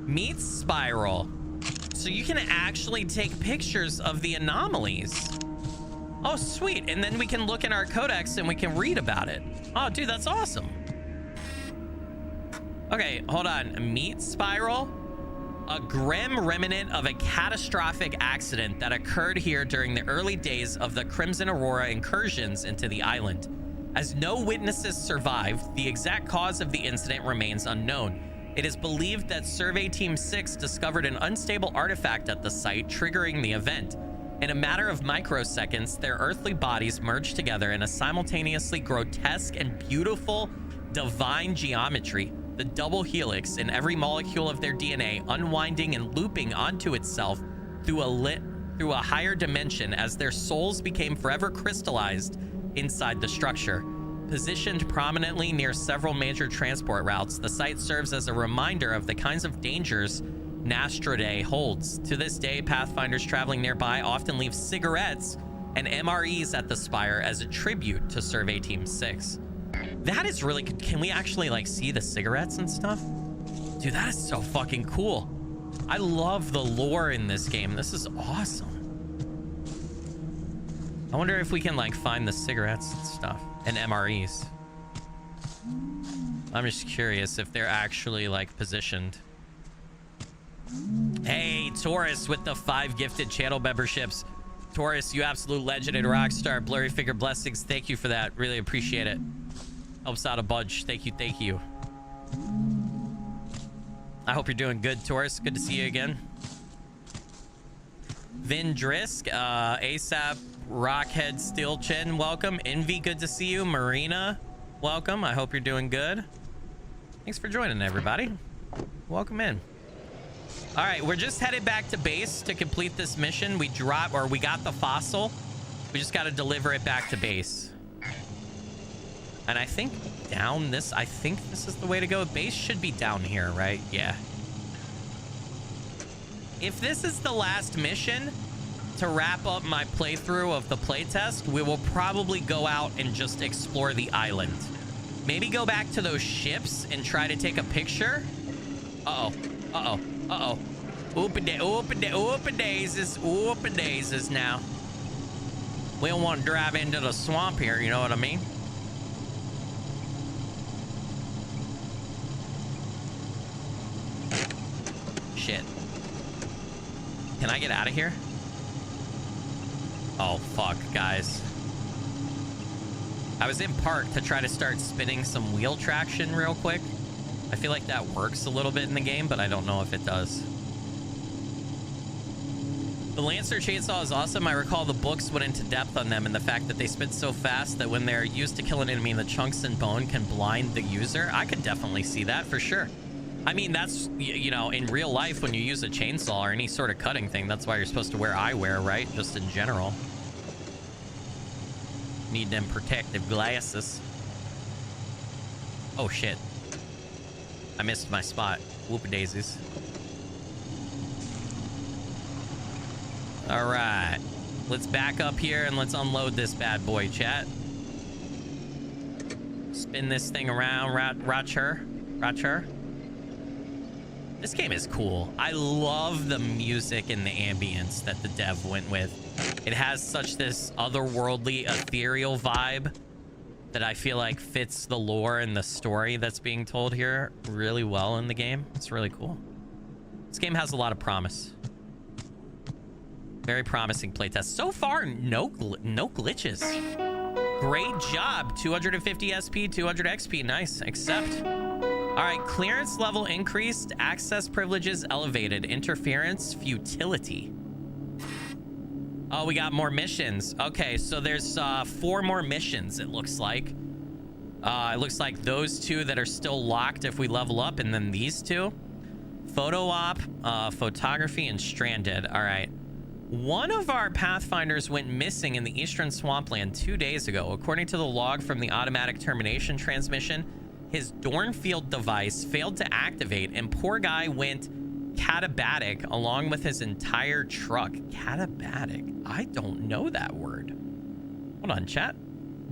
Meat spiral. So you can actually take pictures of the anomalies. Oh, sweet. And then we can look in our codex and we can read about it. Oh, dude, that's awesome. Okay, hold on. Meat spiral. A grim remnant of a catastrophic accident that occurred here during the early days of the Crimson Aurora incursions into the island. As no witnesses survived, the exact cause of the incident remains unknown. It is believed that Survey Team 6 discovered an unstable artifact at the site, triggering the event. In a matter of microseconds, their earthly bodies merged together in a simultaneously grotesque and beautiful divine geometry. The double helix in every molecule of their DNA unwinding and looping onto itself through a higher dimension as their souls became forever crystallized inside the structure. Positioned prominently near several major transport routes, the site serves as a reminder of the kinds of dangers Nastrode holds. To this day, pathfinders traveling nearby often leave cigarettes and MREs at the spire as a tribute to Survey Team 6. That is really good. Can we actually, like, see the cigarettes and stuff? Dude, that is so fucking cool. I love the lore in this game. This is awesome. I wonder if we can, like, find the cigarettes and stuff and MREs. I'm just curious if they're actually, like, positioned. Hey, Taurus with the 5 gifted channel memberships. Taurus, you absolute legend and rock star. Blurry Figure blessings. Thank you for that. Really appreciate it. Helps out a bunch. Thank you. Thank you. I hope you're doing good, Taurus. Good to see you again. Vin Drisk, ASAP, Rockhead Steelchin, welcome. Envy, good to see you. Marina, welcome. I hope you're doing good. Thanks for joining, everybody. Welcome in. All right, we're just headed back to base to complete this mission. We got the fossil. We just got to deliver it back to base. And I think this is the way to go. Base should be down here, right? Yeah. If this is the last mission to wrap up my playthrough of the playtest, we will probably go out and just explore the island. Maybe go back to those ships and try to take a picture. Uh-oh. Uh-oh. Uh-oh. Open daisies now. We don't want to drive into the swamp here, you know what I mean? Shit. Can I get out of here? Oh, fuck, guys. I was in park to try to start spinning some wheel traction real quick. I feel like that works a little bit in the game, but I don't know if it does. The Lancer chainsaw is awesome. I recall the books went into depth on them and the fact that they spin so fast that when they're used to kill an enemy, the chunks and bone can blind the user. I could definitely see that for sure. I mean, that's, you know, in real life when you use a chainsaw or any sort of cutting thing, that's why you're supposed to wear eyewear, right? Just in general. Need them protective glasses. Oh, shit. I missed my spot. Whoop-a-daisies. All right. Let's back up here and let's unload this bad boy, chat. Spin this thing around. Roger. This game is cool. I love the music and the ambience that the dev went with. It has such this otherworldly, ethereal vibe that I feel like fits the lore and the story that's being told here really well in the game. It's really cool. This game has a lot of promise. Very promising playtest. So far, no glitches. Great job. 250 SP, 200 XP. Nice. Accept. All right. Clearance level increased. Access privileges elevated. Interference futility. Oh, we got more missions. Okay, so there's 4 more missions, it looks like. It looks like those two that are still locked if we level up, and then these two. Photo op, photography, and stranded. All right. One of our pathfinders went missing in the eastern swampland 2 days ago. According to the log from the automatic termination transmission, his Dornfield device failed to activate, and poor guy went catabatic along with his entire truck. Catabatic? I don't know that word. Hold on, chat.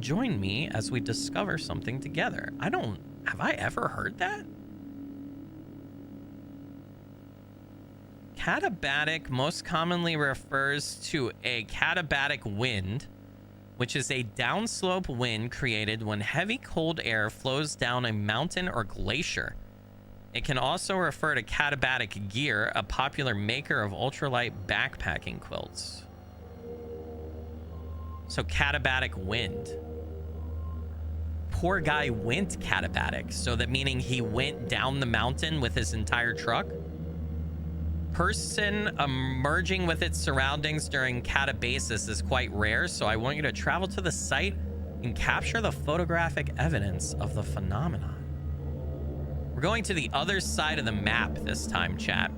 Join me as we discover something together. Have I ever heard that? Catabatic most commonly refers to a catabatic wind, which is a downslope wind created when heavy cold air flows down a mountain or glacier. It can also refer to catabatic gear, a popular maker of ultralight backpacking quilts. So catabatic wind. Poor guy went catabatic, so that meaning he went down the mountain with his entire truck. Person emerging with its surroundings during catabasis is quite rare, so I want you to travel to the site and capture the photographic evidence of the phenomenon. We're going to the other side of the map this time, chat.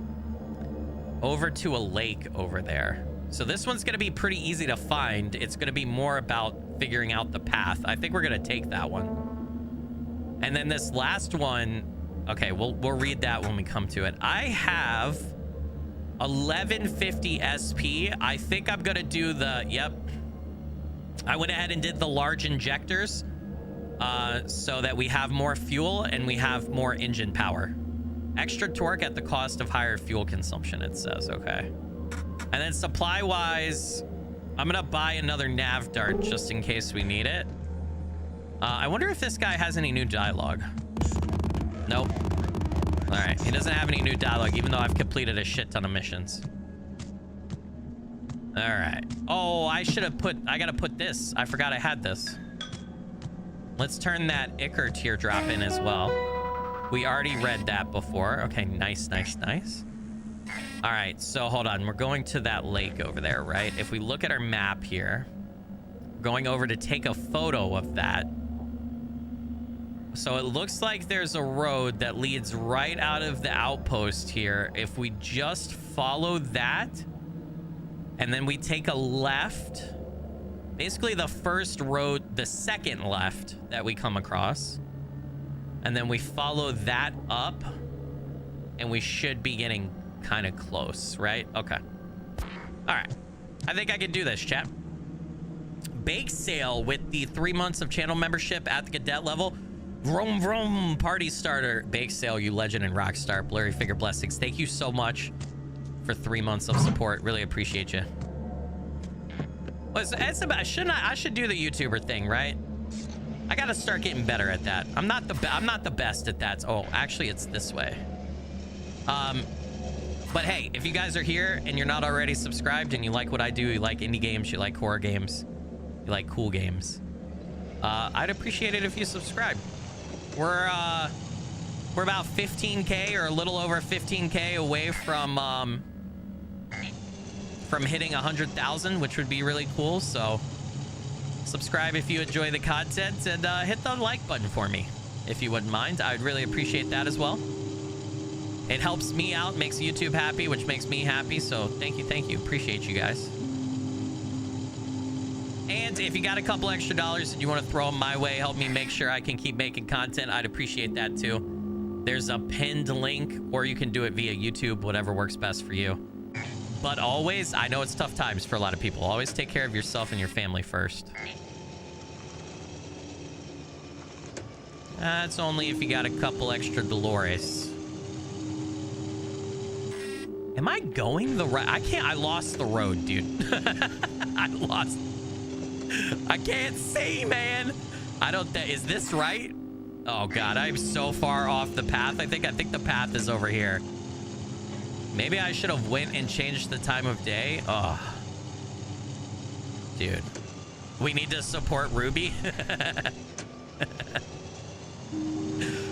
Over to a lake over there. So this one's going to be pretty easy to find. It's going to be more about figuring out the path. I think we're going to take that one. And then this last one, okay, we'll read that when we come to it. I have 1150 SP. I think I'm gonna do the, yep. I went ahead and did the large injectors so that we have more fuel and we have more engine power. Extra torque at the cost of higher fuel consumption, it says, okay. And then supply wise, I'm gonna buy another nav dart just in case we need it. I wonder if this guy has any new dialogue. Nope. All right, he doesn't have any new dialogue, even though I've completed a shit ton of missions. All right. Oh, I gotta put this. I forgot I had this. Let's turn that Ichor teardrop in as well. We already read that before. Okay, nice, nice, nice. All right, so hold on. We're going to that lake over there, right? If we look at our map here, we're going over to take a photo of that. So it looks like there's a road that leads right out of the outpost here. If we just follow that and then we take a left, basically the first road, the second left that we come across, and then we follow that up and we should be getting kind of close, right? Okay. All right. I think I can do this, chat. Bake sale with the 3 months of channel membership at the cadet level. Vroom vroom party starter bake sale, you legend and rock star. Blurry figure blessings, thank you so much for 3 months of support. Really appreciate you. Well, it's about, I should do the YouTuber thing, right? I gotta start getting better at that. I'm not the best at that. Oh, actually it's this way. But hey, if you guys are here and you're not already subscribed and you like what I do, you like indie games, you like horror games, you like cool games, I'd appreciate it if you subscribe. We're about 15K or a little over 15K away from hitting 100,000, which would be really cool. So subscribe if you enjoy the content, and hit the like button for me if you wouldn't mind. I'd really appreciate that as well. It helps me out, makes YouTube happy, which makes me happy. So thank you, appreciate you guys. And if you got a couple extra dollars and you want to throw them my way, help me make sure I can keep making content, I'd appreciate that too. There's a pinned link, or you can do it via YouTube, whatever works best for you. But always, I know it's tough times for a lot of people. Always take care of yourself and your family first. That's only if you got a couple extra Dolores. Am I going the right? I lost the road, dude. I can't see, man. Is this right? Oh God, I'm so far off the path. I think the path is over here. Maybe I should have went and changed the time of day. Oh, dude, we need to support Ruby.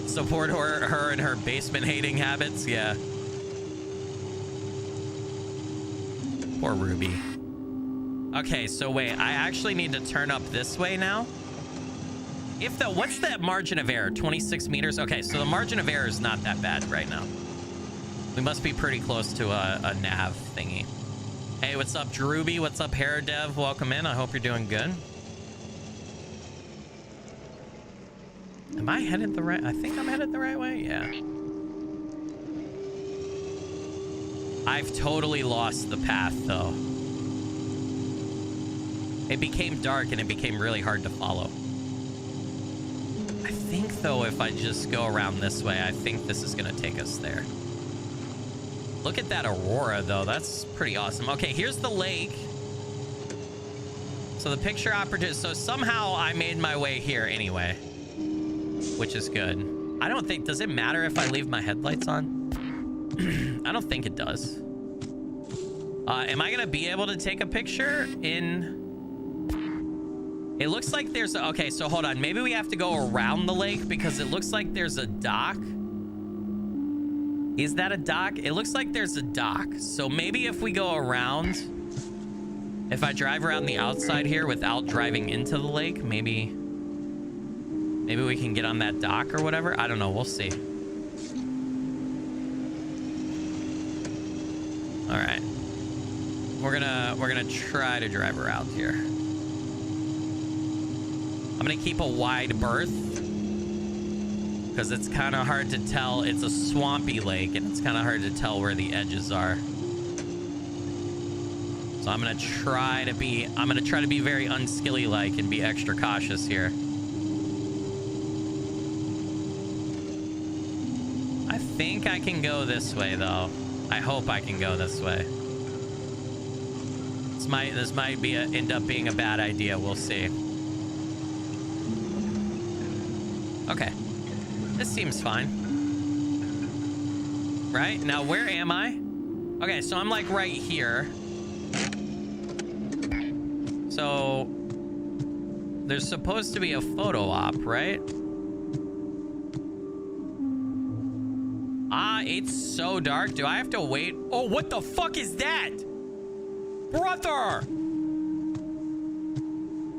Support her and her basement hating habits. Yeah. Poor Ruby. Okay, so wait, I actually need to turn up this way now. If the, what's the margin of error? 26 meters? Okay, so the margin of error is not that bad right now. We must be pretty close to a nav thingy. Hey, what's up, Drewby? What's up, Heradev? Welcome in. I hope you're doing good. Am I headed the right? I think I'm headed the right way. Yeah. I've totally lost the path, though. It became dark and it became really hard to follow. I think, though, if I just go around this way, I think this is going to take us there. Look at that aurora, though. That's pretty awesome. Okay, here's the lake. So the picture operative. So somehow I made my way here anyway, which is good. I don't think, does it matter if I leave my headlights on? I don't think it does. Am I going to be able to take a picture in... It looks like there's... Okay, so hold on. Maybe we have to go around the lake because it looks like there's a dock. Is that a dock? It looks like there's a dock. So maybe if we go around... If I drive around the outside here without driving into the lake, maybe we can get on that dock or whatever. I don't know. We'll see. All right. We're gonna try to drive around here. I'm gonna keep a wide berth because it's kind of hard to tell. It's a swampy lake and it's kind of hard to tell where the edges are. So I'm gonna try to be very unskilly-like and be extra cautious here. I think I can go this way, though. I hope I can go this way. This might be end up being a bad idea. We'll see. Okay. This seems fine. Right? Now, where am I? Okay, so I'm like right here. So there's supposed to be a photo op, right? Ah, it's so dark. Do I have to wait? Oh, what the fuck is that? Brother!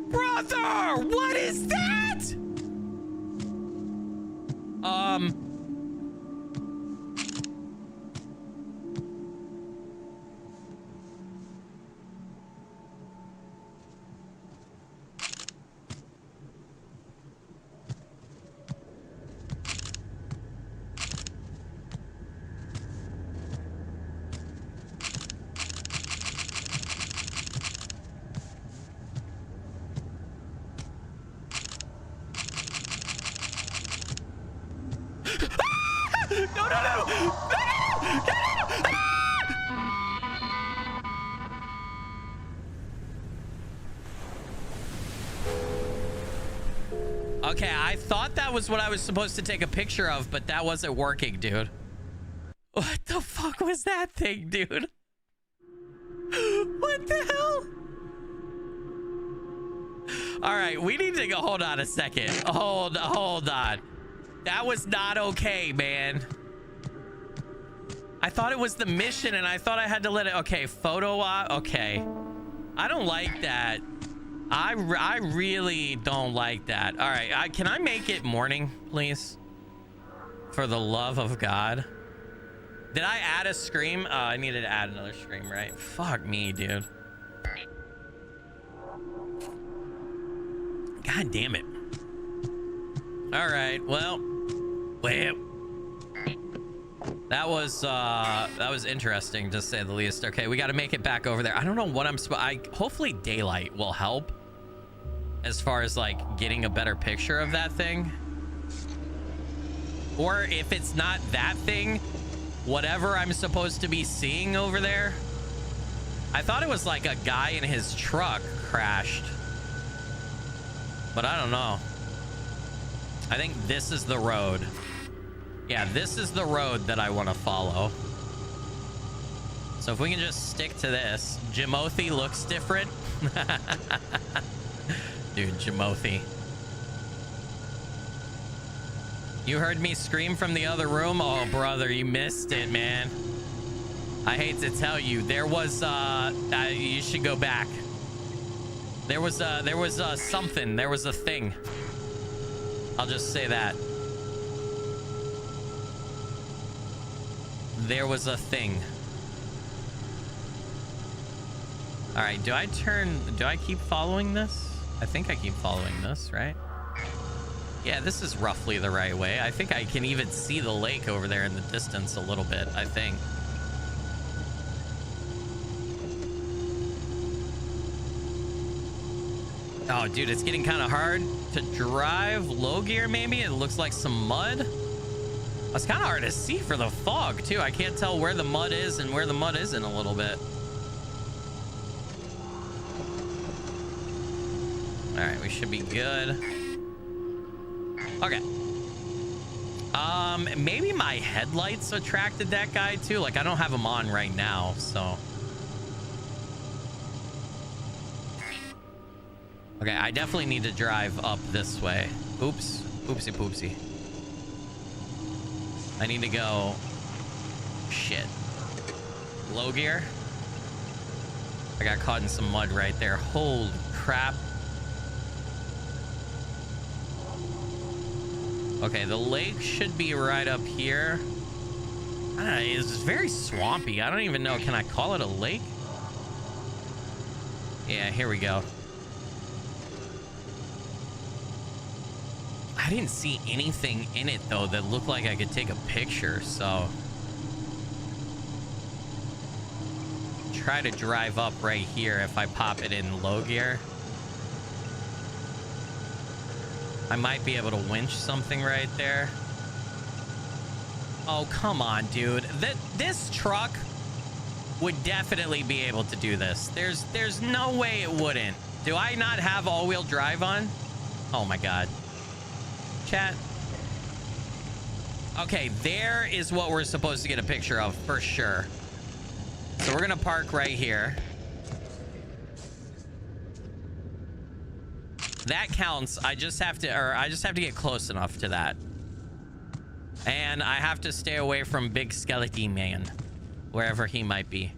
Brother! What is that? Okay, I thought that was what I was supposed to take a picture of, but that wasn't working, dude. What the fuck was that thing, dude? What the hell? All right, we need to go. Hold on a second. Hold on. That was not okay, man. I thought it was the mission, and I thought I had to let it. Okay, photo op. Okay, I don't like that. I really don't like that. All right, can I make it morning, please? For the love of God. Did I add a scream? I needed to add another scream, right? Fuck me, dude. God damn it. All right, well. That was interesting, to say the least. Okay, we got to make it back over there. I don't know what I'm hopefully daylight will help as far as like getting a better picture of that thing. Or if it's not that thing, whatever I'm supposed to be seeing over there. I thought it was like a guy in his truck crashed, but I don't know. I think this is the road. Yeah, this is the road that I want to follow. So if we can just stick to this. Jimothy looks different. Dude, Jimothy. You heard me scream from the other room? Oh, brother, you missed it, man. I hate to tell you. There was, you should go back. There was something. There was a thing. I'll just say that. There was a thing. All right, do I keep following this? I think I keep following this, right? Yeah, this is roughly the right way. I think I can even see the lake over there in the distance a little bit, I think. Oh, dude, it's getting kind of hard to drive. Low gear, maybe? It looks like some mud. It's kind of hard to see for the fog, too. I can't tell where the mud is and where the mud isn't a little bit. All right, we should be good. Okay. Maybe my headlights attracted that guy too. Like, I don't have them on right now, so. Okay, I definitely need to drive up this way. Oops. Oopsie poopsie. I need to go. Shit. Low gear. I got caught in some mud right there. Holy crap. Okay, the lake should be right up here. I don't know, it's very swampy. I don't even know. Can I call it a lake? Yeah, here we go. I didn't see anything in it, though, that looked like I could take a picture, so. Try to drive up right here if I pop it in low gear. I might be able to winch something right there. Oh, come on, dude. This truck would definitely be able to do this. There's no way it wouldn't. Do I not have all-wheel drive on? Oh, my God. Chat. Okay, there is what we're supposed to get a picture of for sure. So we're going to park right here. That counts. I just have to get close enough to that. And I have to stay away from Big Skeleton Man, wherever he might be.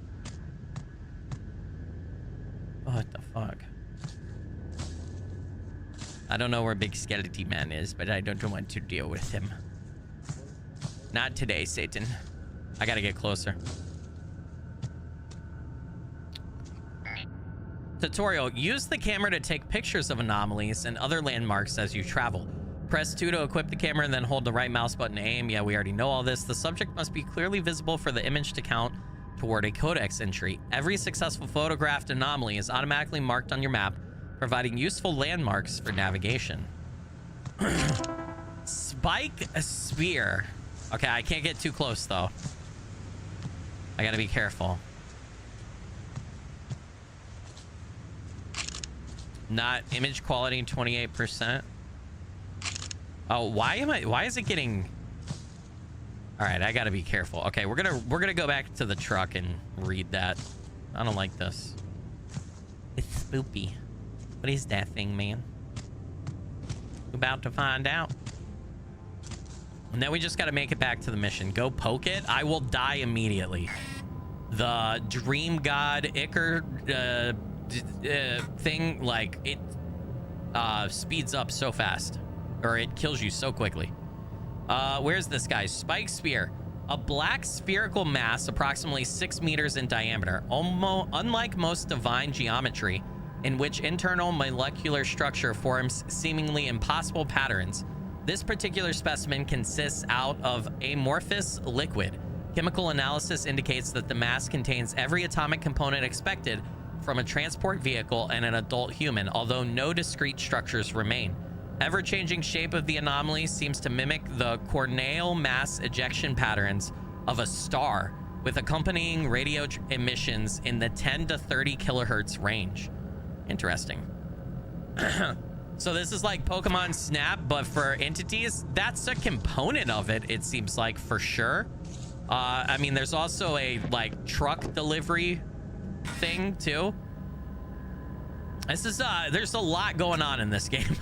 What the fuck? I don't know where Big Skeleton Man is, but I don't want to deal with him. Not today, Satan. I gotta get closer. Tutorial. Use the camera to take pictures of anomalies and other landmarks as you travel. Press 2 to equip the camera and then hold the right mouse button to aim. Yeah, we already know all this. The subject must be clearly visible for the image to count toward a codex entry. Every successful photographed anomaly is automatically marked on your map, providing useful landmarks for navigation. Spike a spear. Okay, I can't get too close, though. I gotta be careful. Not image quality 28%. Oh, why is it getting? All right, I gotta be careful. Okay, we're gonna go back to the truck and read that. I don't like this. It's spoopy. What is that thing, man? We're about to find out. And then we just gotta make it back to the mission. Go poke it. I will die immediately. The dream god Icar thing, like, it speeds up so fast, or it kills you so quickly. Where's this guy? Spike spear. A black spherical mass approximately 6 meters in diameter. Unlike most divine geometry, in which internal molecular structure forms seemingly impossible patterns, this particular specimen consists out of amorphous liquid. Chemical analysis indicates that the mass contains every atomic component expected from a transport vehicle and an adult human, although no discrete structures remain. Ever-changing shape of the anomaly seems to mimic the corneal mass ejection patterns of a star, with accompanying radio emissions in the 10 to 30 kilohertz range. Interesting. So this is like Pokemon Snap, but for entities. That's a component of it, it seems like, for sure. I mean, there's also a, like, truck delivery thing, too. This is, there's a lot going on in this game.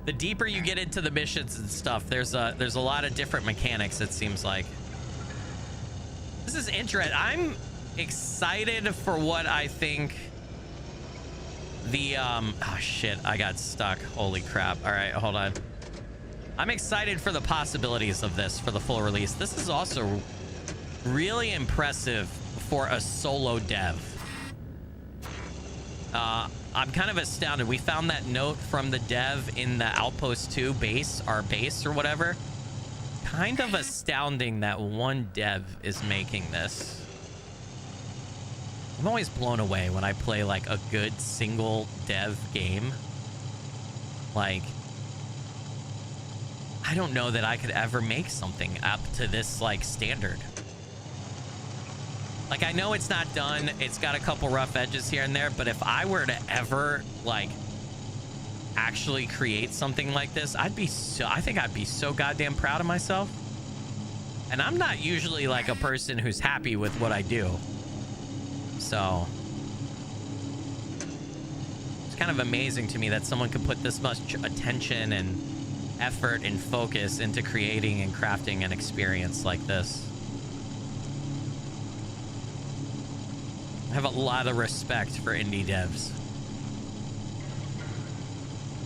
The deeper you get into the missions and stuff, there's a lot of different mechanics, it seems like. This is interesting. I'm excited for what I think the, oh shit, I got stuck. Holy crap. All right, hold on. I'm excited for the possibilities of this for the full release. This is also really impressive for a solo dev. I'm kind of astounded. We found that note from the dev in the Outpost 2 base, our base or whatever. Kind of astounding that one dev is making this. I'm always blown away when I play like a good single dev game. Like, I don't know that I could ever make something up to this like standard. Like, I know it's not done. It's got a couple rough edges here and there, but if I were to ever like actually create something like this, I think I'd be so goddamn proud of myself. And I'm not usually like a person who's happy with what I do. So it's kind of amazing to me that someone could put this much attention and effort and focus into creating and crafting an experience like this. I have a lot of respect for indie devs.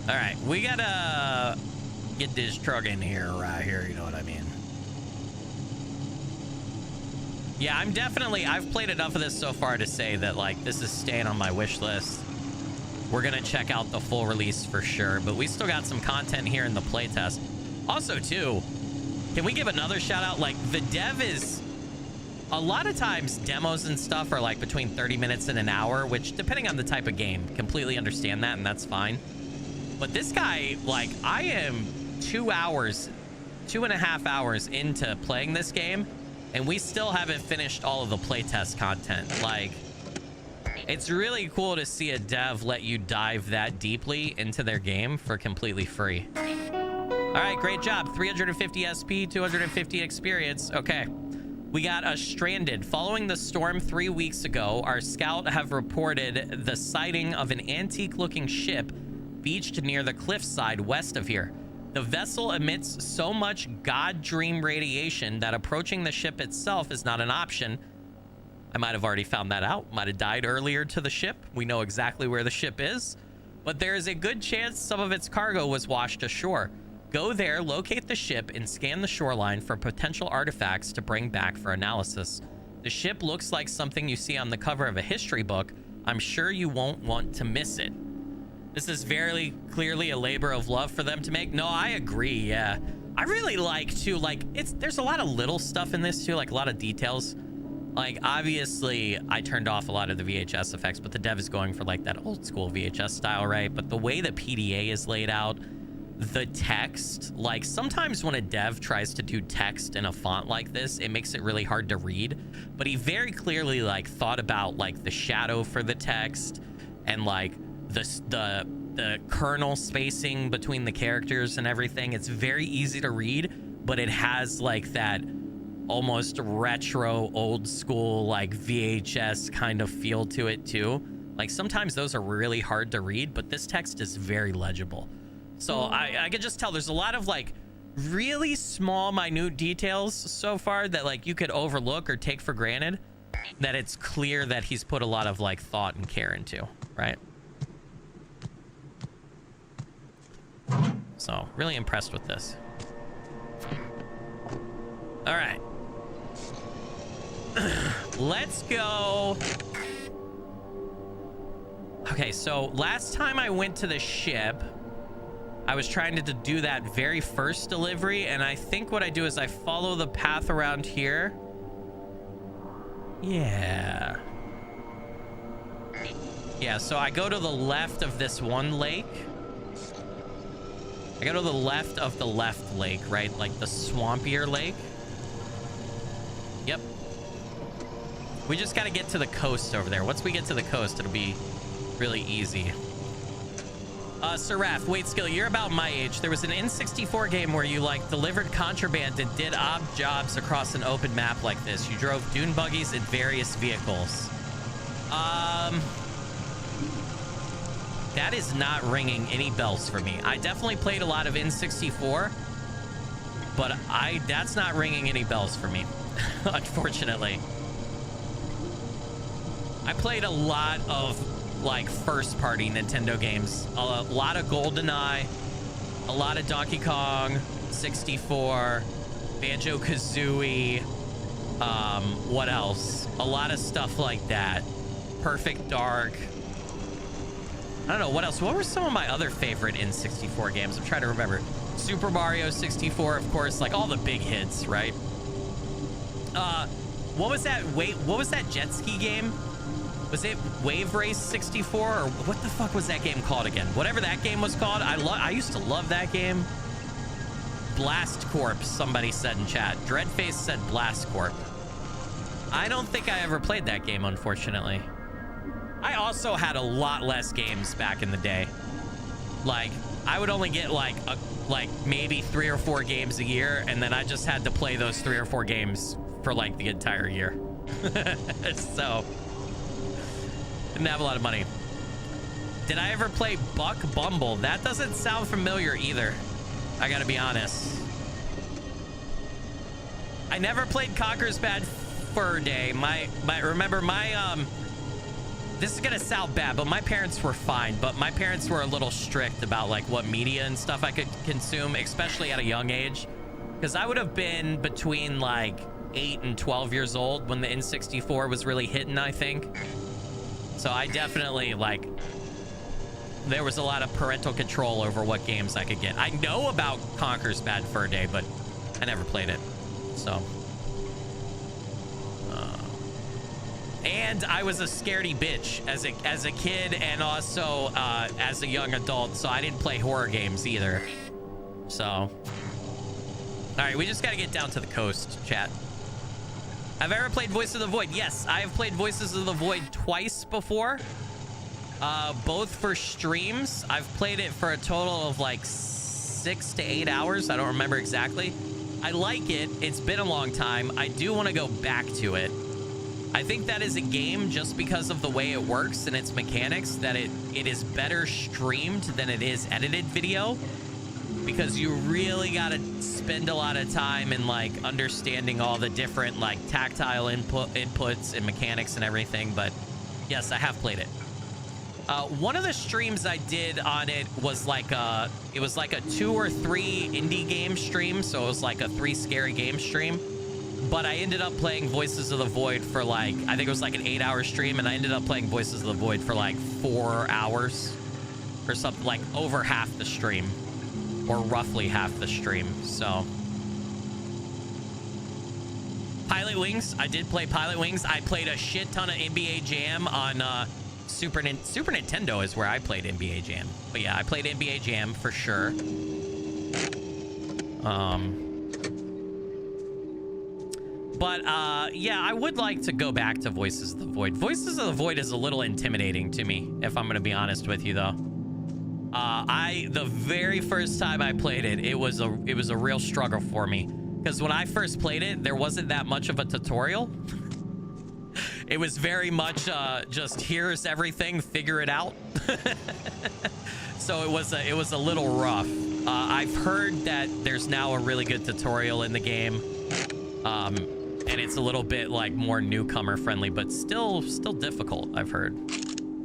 All right, we gotta get this truck in here, right here, you know what I mean? Yeah, I've played enough of this so far to say that, like, this is staying on my wish list. We're gonna check out the full release for sure, but we still got some content here in the playtest. Also, too, can we give another shout out? Like, the dev is... A lot of times, demos and stuff are, like, between 30 minutes and an hour, which, depending on the type of game, completely understand that, and that's fine. But this guy, like, I am 2.5 hours into playing this game, and we still haven't finished all of the playtest content. Like, it's really cool to see a dev let you dive that deeply into their game for completely free. All right, great job. 350 SP, 250 experience. Okay. We got a stranded. Following the storm 3 weeks ago, our scout have reported the sighting of an antique-looking ship beached near the cliffside west of here. The vessel emits so much god dream radiation that approaching the ship itself is not an option. I might have already found that out. Might have died earlier to the ship. We know exactly where the ship is, but there is a good chance some of its cargo was washed ashore. Go there, locate the ship, and scan the shoreline for potential artifacts to bring back for analysis. The ship looks like something you see on the cover of a history book. I'm sure you won't want to miss it. This is very clearly a labor of love for them to make. No, I agree, yeah. I really like to, like, there's a lot of little stuff in this too, like a lot of details. Like, obviously, I turned off a lot of the VHS effects, but the dev is going for, like, that old school VHS style, right? But the way the PDA is laid out, the text, like, sometimes when a dev tries to do text in a font like this, it makes it really hard to read. But he very clearly, like, thought about, like, the shadow for the text and, like, the kernel spacing between the characters and everything. It's very easy to read, but it has, like, that almost retro old school, like, VHS kind of feel to it too. Like, sometimes those are really hard to read, but this text is very legible. So I could just tell there's a lot of, like, really small minute details so far that, like, you could overlook or take for granted, that it's clear that he's put a lot of, like, thought and care into, right? So really impressed with this. All right. Let's go. Okay, so last time I went to the ship, I was trying to do that very first delivery, and I think what I do is I follow the path around here. Yeah. Yeah, so I go to the left of this one lake. I go to the left of the left lake, right? Like the swampier lake. Yep. We just got to get to the coast over there. Once we get to the coast, it'll be really easy. Seraph, wait, Skill, you're about my age. There was an N64 game where you, like, delivered contraband and did odd jobs across an open map like this. You drove dune buggies and various vehicles. That is not ringing any bells for me. I definitely played a lot of N64, but that's not ringing any bells for me, unfortunately. I played a lot of, like, first-party Nintendo games. A lot of GoldenEye, a lot of Donkey Kong, 64, Banjo-Kazooie, what else? A lot of stuff like that. Perfect Dark. I don't know, what else? What were some of my other favorite N64 games? I'm trying to remember. Super Mario 64, of course, like all the big hits, right? What was that? Wait, what was that jet ski game? Was it Wave Race 64 or what the fuck was that game called again? Whatever that game was called, I used to love that game. Blast Corp, somebody said in chat. Dreadface said Blast Corp. I don't think I ever played that game, unfortunately. I also had a lot less games back in the day. Like, I would only get like maybe 3 or 4 games a year, and then I just had to play those 3 or 4 games for like the entire year. So didn't have a lot of money. Did I ever play Buck Bumble? That doesn't sound familiar either, I gotta be honest. I never played Conker's Bad Fur Day. Remember my this is gonna sound bad, but my parents were fine, but my parents were a little strict about like what media and stuff I could consume, especially at a young age, because I would have been between like 8 and 12 years old when the N64 was really hitting, I think. So I definitely, like, there was a lot of parental control over what games I could get. I know about Conker's Bad Fur Day, but I never played it. So and I was a scaredy bitch as a kid, and also as a young adult, so I didn't play horror games either. So all right, we just got to get down to the coast, chat. Have I ever played Voice of the Void? Yes, I have played Voices of the Void twice before, both for streams. I've played it for a total of like 6 to 8 hours. I don't remember exactly. I like it. It's been a long time. I do want to go back to it. I think that is a game, just because of the way it works and its mechanics, that it is better streamed than it is edited video, because you really got to spend a lot of time in like understanding all the different like tactile inputs and mechanics and everything. But yes, I have played it. One of the streams I did on it was like it was like a 2 or 3 indie game stream, so it was like a 3 scary game stream. But I ended up playing Voices of the Void for like, I think it was like an 8-hour stream, and I ended up playing Voices of the Void for like 4 hours or something, like over half the stream, or roughly half the stream. So Pilot Wings, I did play Pilot Wings. I played a shit ton of NBA Jam on Super Nintendo is where I played NBA Jam. But yeah, I played NBA Jam for sure. But yeah, I would like to go back to Voices of the Void. Voices of the Void is a little intimidating to me, if I'm going to be honest with you, though. The very first time I played it, it was a real struggle for me, because when I first played it, there wasn't that much of a tutorial. It was very much just here's everything, figure it out. So it was a little rough. I've heard that there's now a really good tutorial in the game. And it's a little bit like more newcomer friendly, but still difficult, I've heard.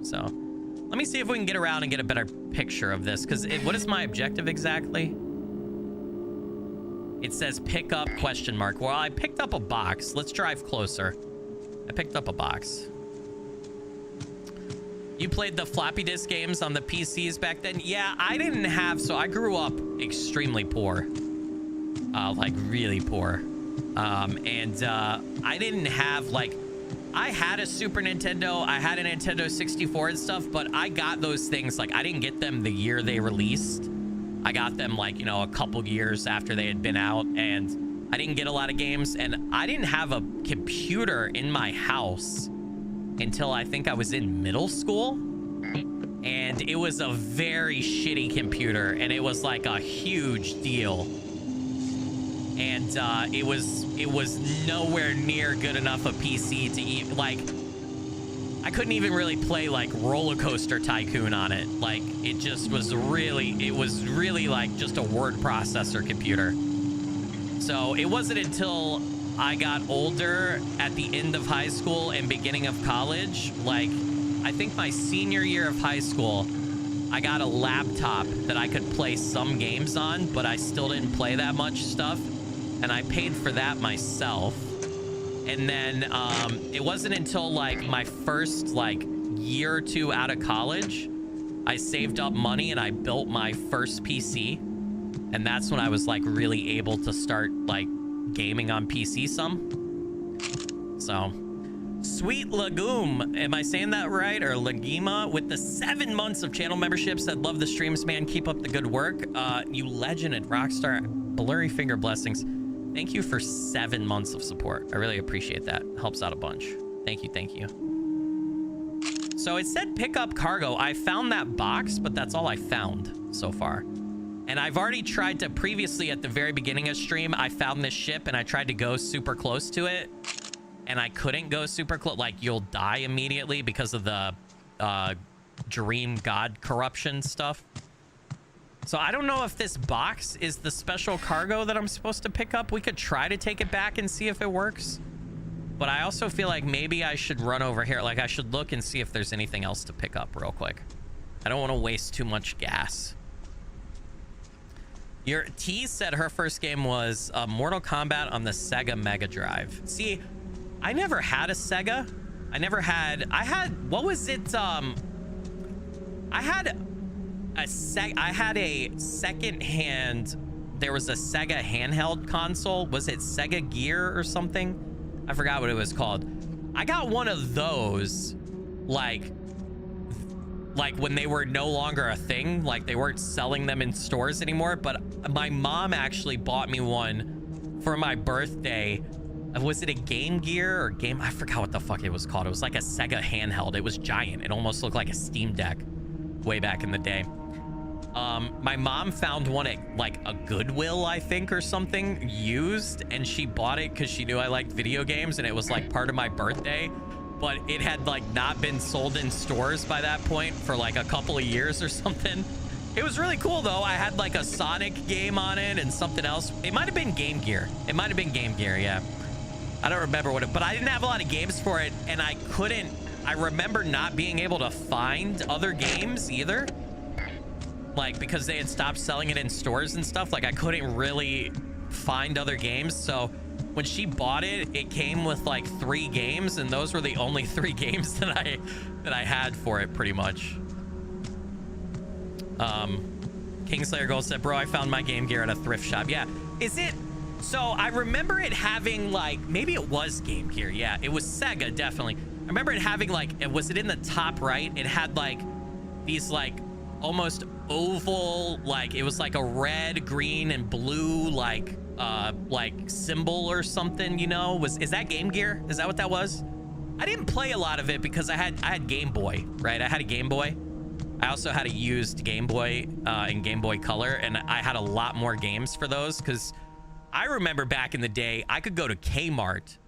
So let me see if we can get around and get a better picture of this, because what is my objective exactly? It says pick up ? Well, I picked up a box. Let's drive closer. I picked up a box. You played the floppy disk games on the PCs back then? Yeah, I didn't have, so I grew up extremely poor. Like really poor. I didn't have, like, I had a Super Nintendo, I had a Nintendo 64 and stuff, but I got those things, like, I didn't get them the year they released. I got them, like, you know, a couple years after they had been out, and I didn't get a lot of games, and I didn't have a computer in my house until I think I was in middle school, and it was a very shitty computer, and it was like a huge deal. And it was nowhere near good enough a PC to even, like, I couldn't even really play like Roller Coaster Tycoon on it. Like, it just was really, like just a word processor computer. So it wasn't until I got older at the end of high school and beginning of college, like I think my senior year of high school, I got a laptop that I could play some games on, but I still didn't play that much stuff. And I paid for that myself. And then it wasn't until like my first like year or two out of college, I saved up money and I built my first PC. And that's when I was like really able to start like gaming on PC some. So, Sweet Legume, am I saying that right? Or Legima with the 7 months of channel membership said, love the streams, man. Keep up the good work. You legend at Rockstar, blurry finger blessings. Thank you for 7 months of support. I really appreciate that. Helps out a bunch. Thank you, thank you. So it said pick up cargo. I found that box, but that's all I found so far. And I've already tried to previously at the very beginning of stream, I found this ship and I tried to go super close to it. And I couldn't go super close. Like, you'll die immediately because of the dream god corruption stuff. So I don't know if this box is the special cargo that I'm supposed to pick up. We could try to take it back and see if it works. But I also feel like maybe I should run over here. Like, I should look and see if there's anything else to pick up real quick. I don't want to waste too much gas. Your T said her first game was Mortal Kombat on the Sega Mega Drive. See, I never had a Sega. I had, what was it? I had a second hand, there was a Sega handheld console. Was it Sega Gear or something? I forgot what it was called. I got one of those, like when they were no longer a thing, like they weren't selling them in stores anymore. But my mom actually bought me one for my birthday. Was it a Game Gear or Game? I forgot what the fuck it was called. It was like a Sega handheld. It was giant. It almost looked like a Steam Deck way back in the day. My mom found one at like a Goodwill, I think, or something, used, and she bought it because she knew I liked video games and it was like part of my birthday. But it had like not been sold in stores by that point for like a couple of years or something. It was really cool though. I had like a Sonic game on it and something else. It might have been Game Gear. It might have been Game Gear, yeah. I don't remember what it, but I didn't have a lot of games for it, and I remember not being able to find other games either. Like, because they had stopped selling it in stores and stuff, like I couldn't really find other games. So when she bought it, it came with like 3 games, and those were the only 3 games that I had for it, pretty much. Kingslayer Gold said, bro, I found my Game Gear at a thrift shop. Yeah, is it? So I remember it having like, maybe it was Game Gear. Yeah, it was Sega, definitely. I remember it having like, was it in the top right? It had like these like almost oval, like it was like a red, green, and blue like symbol or something, you know? Is that Game Gear? Is that what that was? I didn't play a lot of it because I had Game Boy, right? I had a Game Boy. I also had a used Game Boy and Game Boy Color, and I had a lot more games for those because I remember back in the day, I could go to Kmart,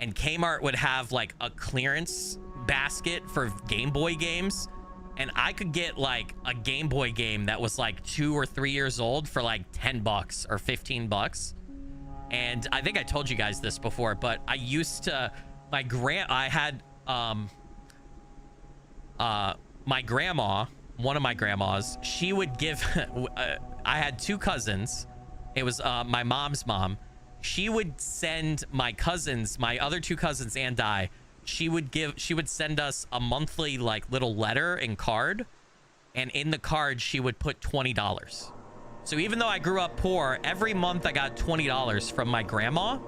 and Kmart would have like a clearance basket for Game Boy games, and I could get like a Game Boy game that was like 2 or 3 years old for like 10 bucks or 15 bucks. And I think I told you guys this before, but I used to, my grandma, one of my grandmas, she would give, I had 2 cousins. It was my mom's mom. She would send my cousins, my other 2 cousins and I, she would send us a monthly like little letter and card, and in the card she would put $20. So even though I grew up poor, every month I got $20 from my grandma,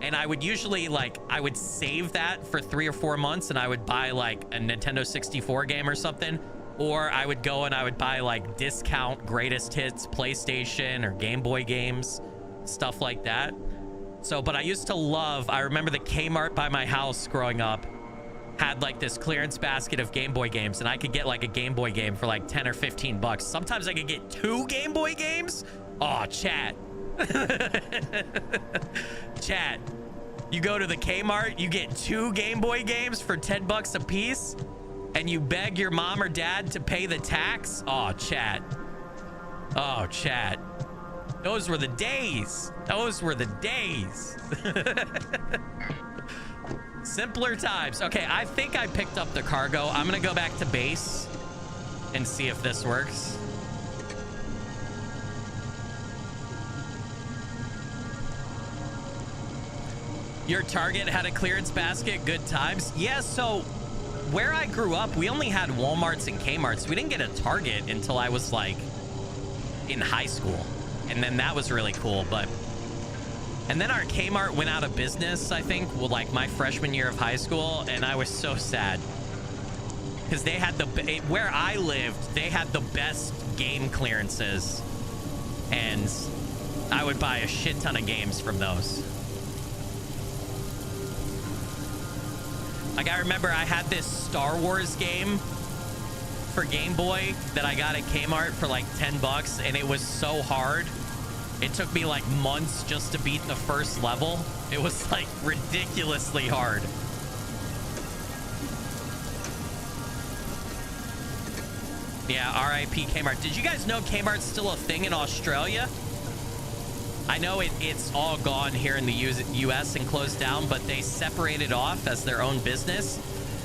and I would usually like, I would save that for 3 or 4 months, and I would buy like a Nintendo 64 game or something. Or I would go and I would buy like discount greatest hits PlayStation or Game Boy games, stuff like that. So, but I used to love, I remember the Kmart by my house growing up had like this clearance basket of Game Boy games, and I could get like a Game Boy game for like 10 or 15 bucks. Sometimes I could get 2 Game Boy games. Oh, chat. Chat. You go to the Kmart, you get 2 Game Boy games for 10 bucks a piece. And you beg your mom or dad to pay the tax? Oh, chat. Oh, chat. Those were the days. Those were the days. Simpler times. Okay, I think I picked up the cargo. I'm gonna go back to base and see if this works. Your Target had a clearance basket. Good times. Yeah, so where I grew up, we only had Walmarts and Kmarts. We didn't get a Target until I was like in high school. And then that was really cool. And then our Kmart went out of business, I think, well, like my freshman year of high school. And I was so sad because they had where I lived, they had the best game clearances. And I would buy a shit ton of games from those. Like, I remember I had this Star Wars game for Game Boy that I got at Kmart for like 10 bucks, and it was so hard. It took me like months just to beat the first level. It was like ridiculously hard. Yeah, RIP Kmart. Did you guys know Kmart's still a thing in Australia? I know it's all gone here in the US and closed down, but they separated off as their own business.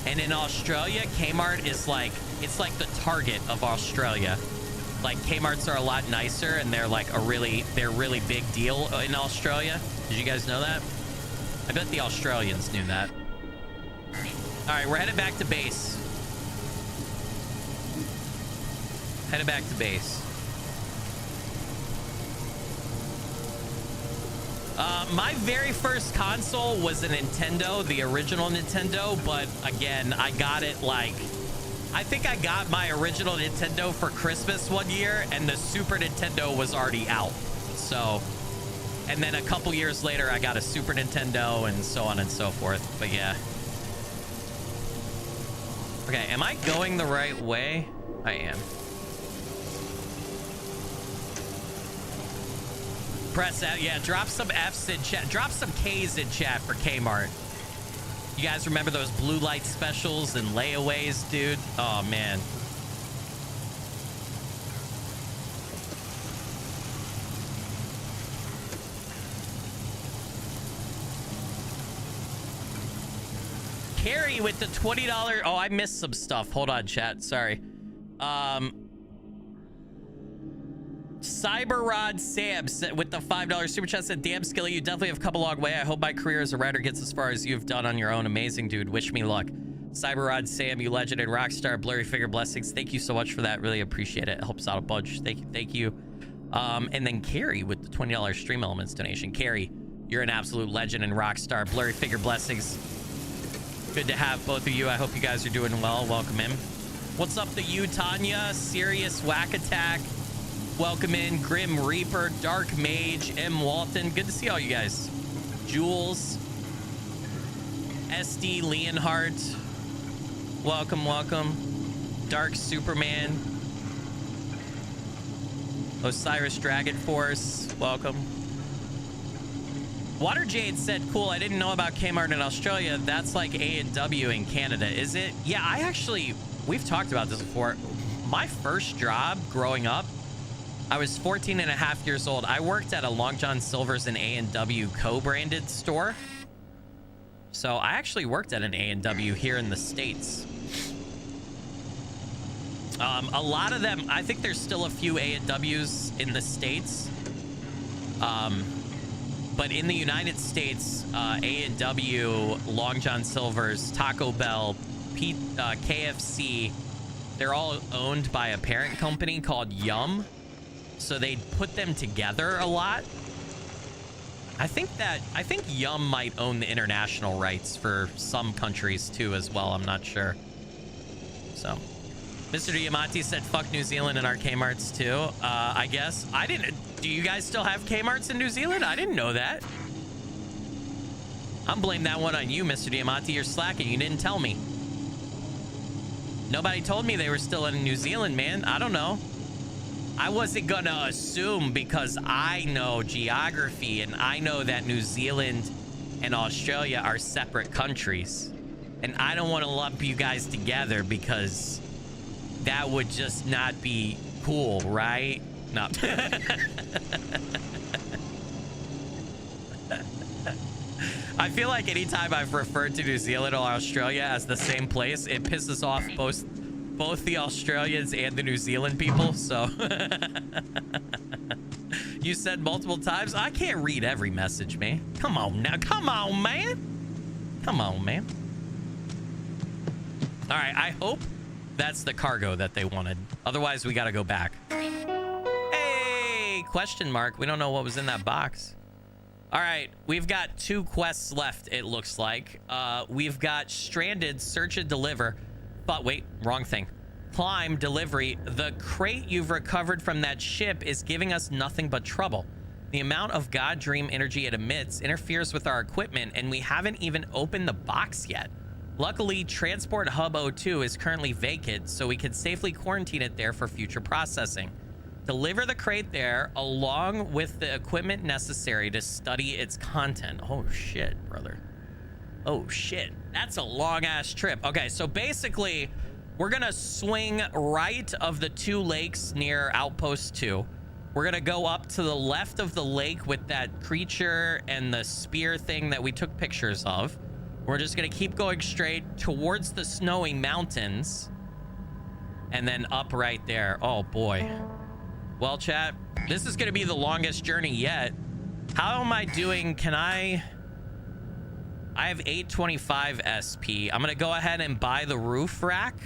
And in Australia, Kmart is like, it's like the Target of Australia. Like, Kmarts are a lot nicer, and they're like they're really big deal in Australia. Did you guys know that? I bet the Australians knew that. All right, we're headed back to base. Headed back to base. My very first console was a Nintendo, the original Nintendo, but again, I got it like, I think I got my original Nintendo for Christmas one year, and the Super Nintendo was already out. So, and then a couple years later, I got a Super Nintendo and so on and so forth. But yeah. Okay, am I going the right way? I am. Press out. Yeah, drop some F's in chat. Drop some K's in chat for Kmart. You guys remember those blue light specials and layaways, dude? Oh, man. Carrie with the $20. Oh, I missed some stuff. Hold on, chat. Sorry. Cyberrod Sam with the $5 super chat said, damn, Skilly, you definitely have come a long way. I hope my career as a writer gets as far as you've done on your own. Amazing, dude. Wish me luck. Cyberrod Sam, you legend and rockstar. Blurry Figure blessings. Thank you so much for that. Really appreciate it. It helps out a bunch. Thank you. And then Carrie with the $20 Stream Elements donation. Carrie, you're an absolute legend and rockstar. Blurry Figure blessings. Good to have both of you. I hope you guys are doing well. Welcome in. What's up to you, Tanya? Serious Whack Attack. Welcome in. Grim Reaper, Dark Mage, M. Walton. Good to see all you guys. Jules. SD Leonhardt. Welcome, welcome. Dark Superman. Osiris Dragon Force. Welcome. Water Jade said, cool, I didn't know about Kmart in Australia. That's like A&W in Canada, is it? Yeah, we've talked about this before. My first job growing up, I was 14 and a half years old. I worked at a Long John Silver's and A&W co-branded store. So I actually worked at an A&W here in the States. A lot of them, I think there's still a few A&Ws in the States. But in the United States, A&W, Long John Silver's, Taco Bell, KFC, they're all owned by a parent company called Yum. So they put them together a lot. I think Yum might own the international rights for some countries too as well. I'm not sure. So Mr. Diamante said, fuck New Zealand and our Kmarts too. I guess. Do you guys still have Kmarts in New Zealand? I didn't know that. I'm blaming that one on you, Mr. Diamante. You're slacking. You didn't tell me. Nobody told me they were still in New Zealand, man. I don't know. I wasn't gonna assume because I know geography and I know that New Zealand and Australia are separate countries. And I don't want to lump you guys together because that would just not be cool, right? No. I feel like anytime I've referred to New Zealand or Australia as the same place, it pisses off both the Australians and the New Zealand people, so you said multiple times. I can't read every message, man. Come on now. Come on, man. Come on, man. All right, I hope that's the cargo that they wanted. Otherwise, we got to go back. Hey, question mark. We don't know what was in that box. All right, we've got 2 quests left, it looks like. We've got stranded, search and deliver. But wait, wrong thing. Climb, delivery. The crate you've recovered from that ship is giving us nothing but trouble. The amount of God Dream energy it emits interferes with our equipment, and we haven't even opened the box yet. Luckily, Transport Hub 02 is currently vacant, so we can safely quarantine it there for future processing. Deliver the crate there, along with the equipment necessary to study its content. Oh, shit, brother. Oh, shit. That's a long-ass trip. Okay, so basically, we're going to swing right of the 2 lakes near Outpost 2. We're going to go up to the left of the lake with that creature and the spear thing that we took pictures of. We're just going to keep going straight towards the snowy mountains. And then up right there. Oh, boy. Well, chat, this is going to be the longest journey yet. How am I doing? Can I have 825 SP. I'm going to go ahead and buy the roof rack.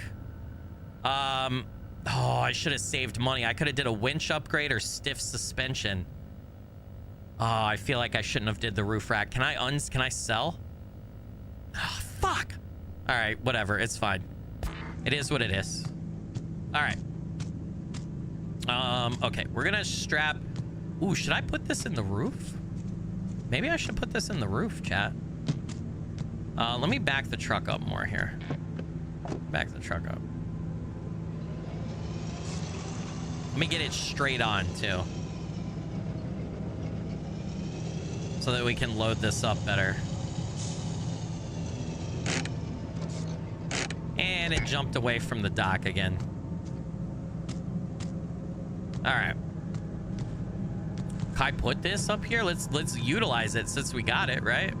Oh, I should have saved money. I could have did a winch upgrade or stiff suspension. Oh, I feel like I shouldn't have did the roof rack. Can I sell? Oh, fuck. All right, whatever. It's fine. It is what it is. All right. Okay, we're gonna strap. Ooh, should I put this in the roof? Maybe I should put this in the roof, chat. Let me back the truck up more here. Back the truck up. Let me get it straight on too, so that we can load this up better. And it jumped away from the dock again. All right. Can I put this up here? Let's utilize it since we got it, right?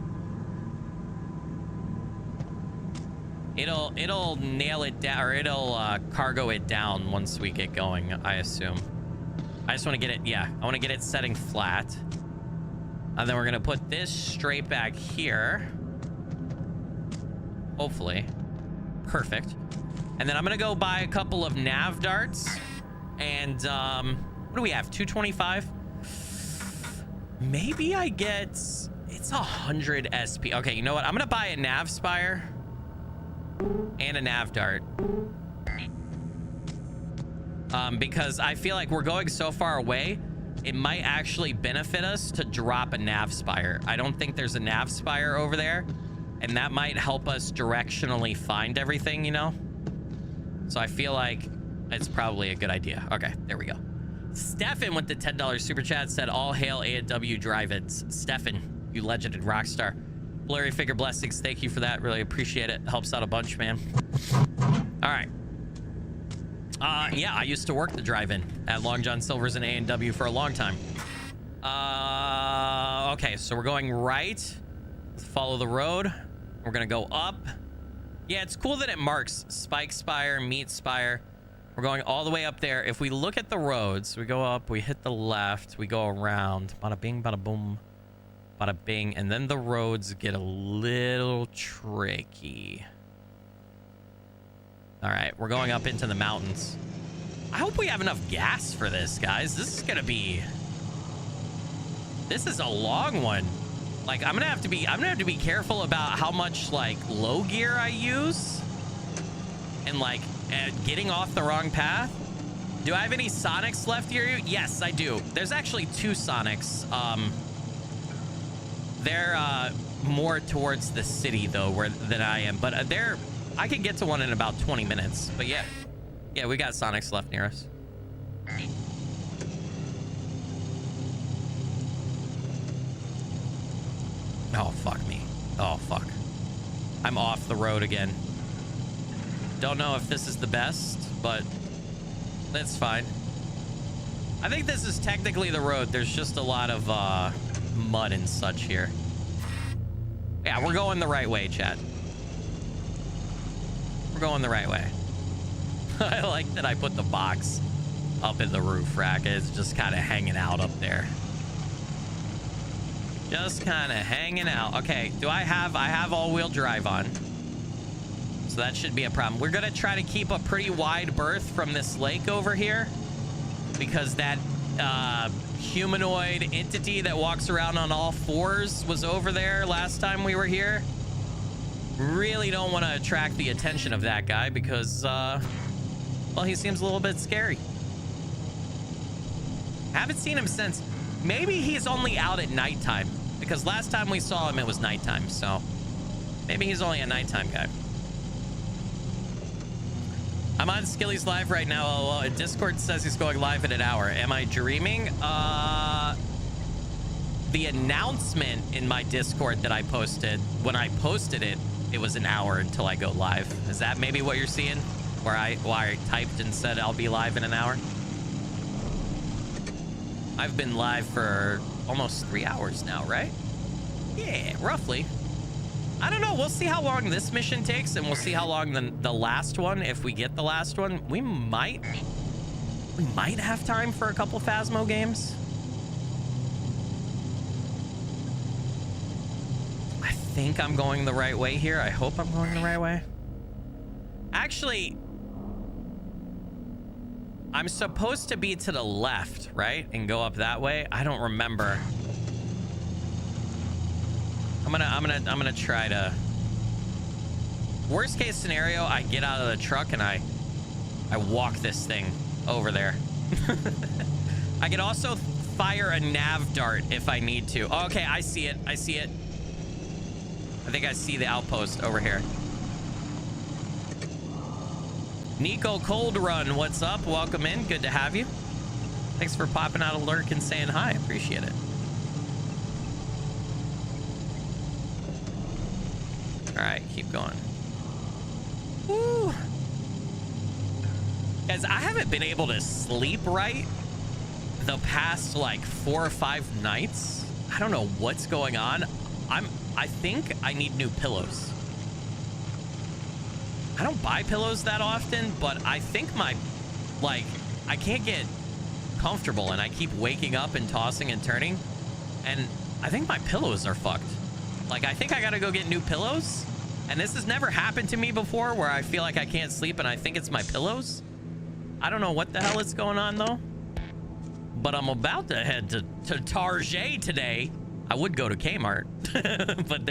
It'll nail it down, or it'll cargo it down once we get going, I assume. I just want to get it, yeah, I want to get it setting flat. And then we're gonna put this straight back here. Hopefully. Perfect. And then I'm gonna go buy a couple of nav darts. And what do we have? 225. Maybe I get, it's 100 SP. Okay, you know what? I'm gonna buy a nav spire and a nav dart, because I feel like we're going so far away, it might actually benefit us to drop a nav spire. I don't think there's a nav spire over there, and that might help us directionally find everything, you know? So I feel like it's probably a good idea. Okay, there we go. Stefan with the $10 super chat said, all hail A&W drive-ins. Stefan, you legend and rock star. Blurry figure blessings, thank you for that. Really appreciate it. Helps out a bunch, man. All right. Yeah, I used to work the drive-in at Long John Silver's and A&W for a long time. Okay, so we're going right. Let's follow the road. We're gonna go up. Yeah, it's cool that it marks Spike Spire, Meat Spire. We're going all the way up there. If we look at the roads, we go up, we hit the left, we go around. Bada bing, bada boom, bada bing. And then the roads get a little tricky. All right, we're going up into the mountains. I hope we have enough gas for this, guys. This is gonna be... This is a long one. Like, I'm gonna have to be careful about how much, like, low gear I use. And, like, getting off the wrong path. Do I have any Sonics left here? Yes, I do. There's actually 2 Sonics. They're more towards the city though, than I am. But I could get to one in about 20 minutes. But yeah, we got Sonics left near us. Oh fuck me. Oh fuck. I'm off the road again. Don't know if this is the best, but that's fine. I think this is technically the road. There's just a lot of mud and such here. Yeah, we're going the right way, chat. We're going the right way. I like that I put the box up in the roof rack. It's just kind of hanging out up there. Just kind of hanging out. Okay, I have all-wheel drive on. So that should be a problem. We're going to try to keep a pretty wide berth from this lake over here, because that humanoid entity that walks around on all fours was over there last time we were here. Really don't want to attract the attention of that guy because, well, he seems a little bit scary. Haven't seen him since. Maybe he's only out at nighttime, because last time we saw him, it was nighttime. So maybe he's only a nighttime guy. I'm on Skilly's live right now. Well, Discord says he's going live in an hour. Am I dreaming? The announcement in my Discord that I posted, when I posted it, it was an hour until I go live. Is that maybe what you're seeing? Where I typed and said I'll be live in an hour? I've been live for almost 3 hours now, right? Yeah, roughly. I don't know. We'll see how long this mission takes, and we'll see how long the last one, if we get the last one. We might have time for a couple Phasmo games. I think I'm going the right way here. I hope I'm going the right way. Actually, I'm supposed to be to the left, right? And go up that way. I don't remember. I'm gonna try to. Worst case scenario, I get out of the truck and I walk this thing over there. I can also fire a nav dart if I need to. Oh, okay, I see it. I see it. I think I see the outpost over here. Nico Cold Run, what's up? Welcome in. Good to have you. Thanks for popping out a lurk and saying hi. Appreciate it. All right, keep going. Woo. Guys, I haven't been able to sleep right the past like 4 or 5 nights. I don't know what's going on. I think I need new pillows. I don't buy pillows that often, but I think I can't get comfortable and I keep waking up and tossing and turning, and I think my pillows are fucked. Like, I think I gotta go get new pillows, and this has never happened to me before where I feel like I can't sleep and I think it's my pillows. I don't know what the hell is going on though, but I'm about to head to Target today. I would go to Kmart, but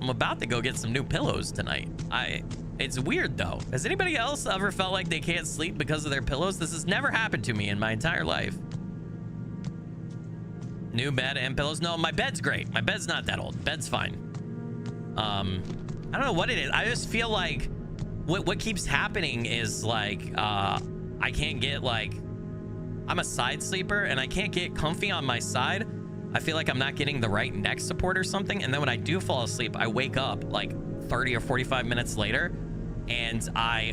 I'm about to go get some new pillows tonight. It's weird though. Has anybody else ever felt like they can't sleep because of their pillows? This has never happened to me in my entire life. New bed and pillows. No, my bed's great. My bed's not that old. Bed's fine. I don't know what it is. I just feel like what keeps happening is like I can't get like, I'm a side sleeper and I can't get comfy on my side. I feel like I'm not getting the right neck support or something, and then when I do fall asleep, I wake up like 30 or 45 minutes later and I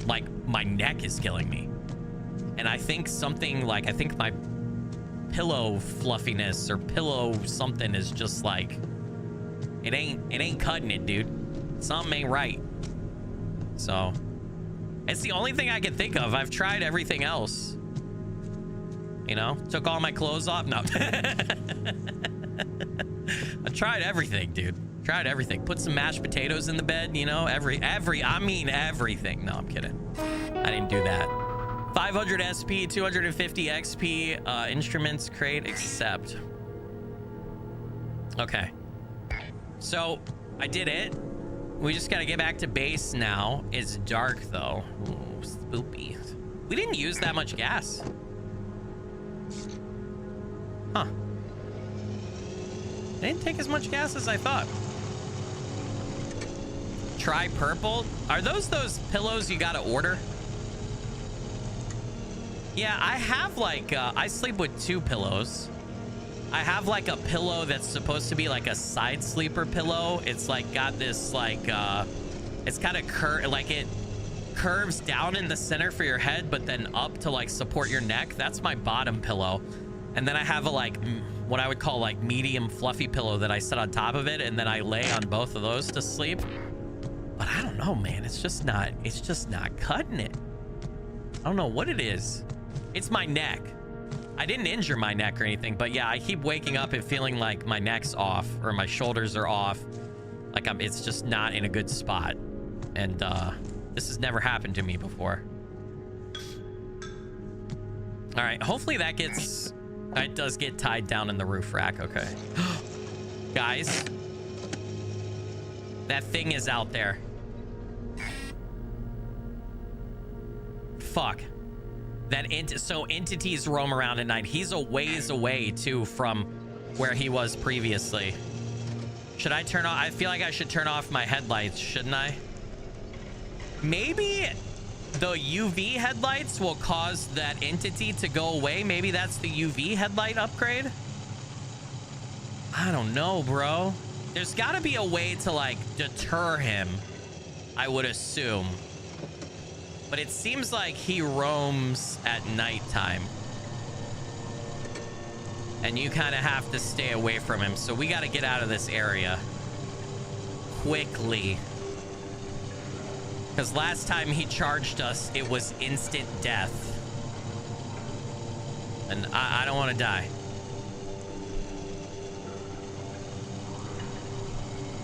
like my neck is killing me. And I think my pillow fluffiness or pillow something is just like, it ain't cutting it, dude. Something ain't right. So it's the only thing I can think of. I've tried everything else, you know, took all my clothes off. No. I tried everything, dude. Tried everything. Put some mashed potatoes in the bed, you know, I mean everything. No, I'm kidding. I didn't do that. 500 SP, 250 XP, instruments crate accept. Okay. So I did it. We just gotta get back to base now. It's dark though. Ooh, spoopy. We didn't use that much gas. Huh. They didn't take as much gas as I thought. Try purple. Are those pillows you gotta order? Yeah, I have like, I sleep with 2 pillows. I have like a pillow that's supposed to be like a side sleeper pillow. It's like got this like, it's kind of like it curves down in the center for your head, but then up to like support your neck. That's my bottom pillow. And then I have a like, what I would call like medium fluffy pillow that I set on top of it. And then I lay on both of those to sleep. But I don't know, man. It's just not cutting it. I don't know what it is. It's my neck. I didn't injure my neck or anything, but yeah, I keep waking up and feeling like my neck's off or my shoulders are off. Like it's just not in a good spot. And this has never happened to me before. All right, hopefully that does get tied down in the roof rack. Okay. Guys, that thing is out there. Fuck. So entities roam around at night. He's a ways away too from where he was previously. Should I turn off? I feel like I should turn off my headlights, shouldn't I? Maybe the UV headlights will cause that entity to go away. Maybe that's the UV headlight upgrade. I don't know, bro. There's got to be a way to like deter him, I would assume. But it seems like he roams at nighttime. And you kind of have to stay away from him. So we got to get out of this area quickly. Because last time he charged us, it was instant death. And I don't want to die.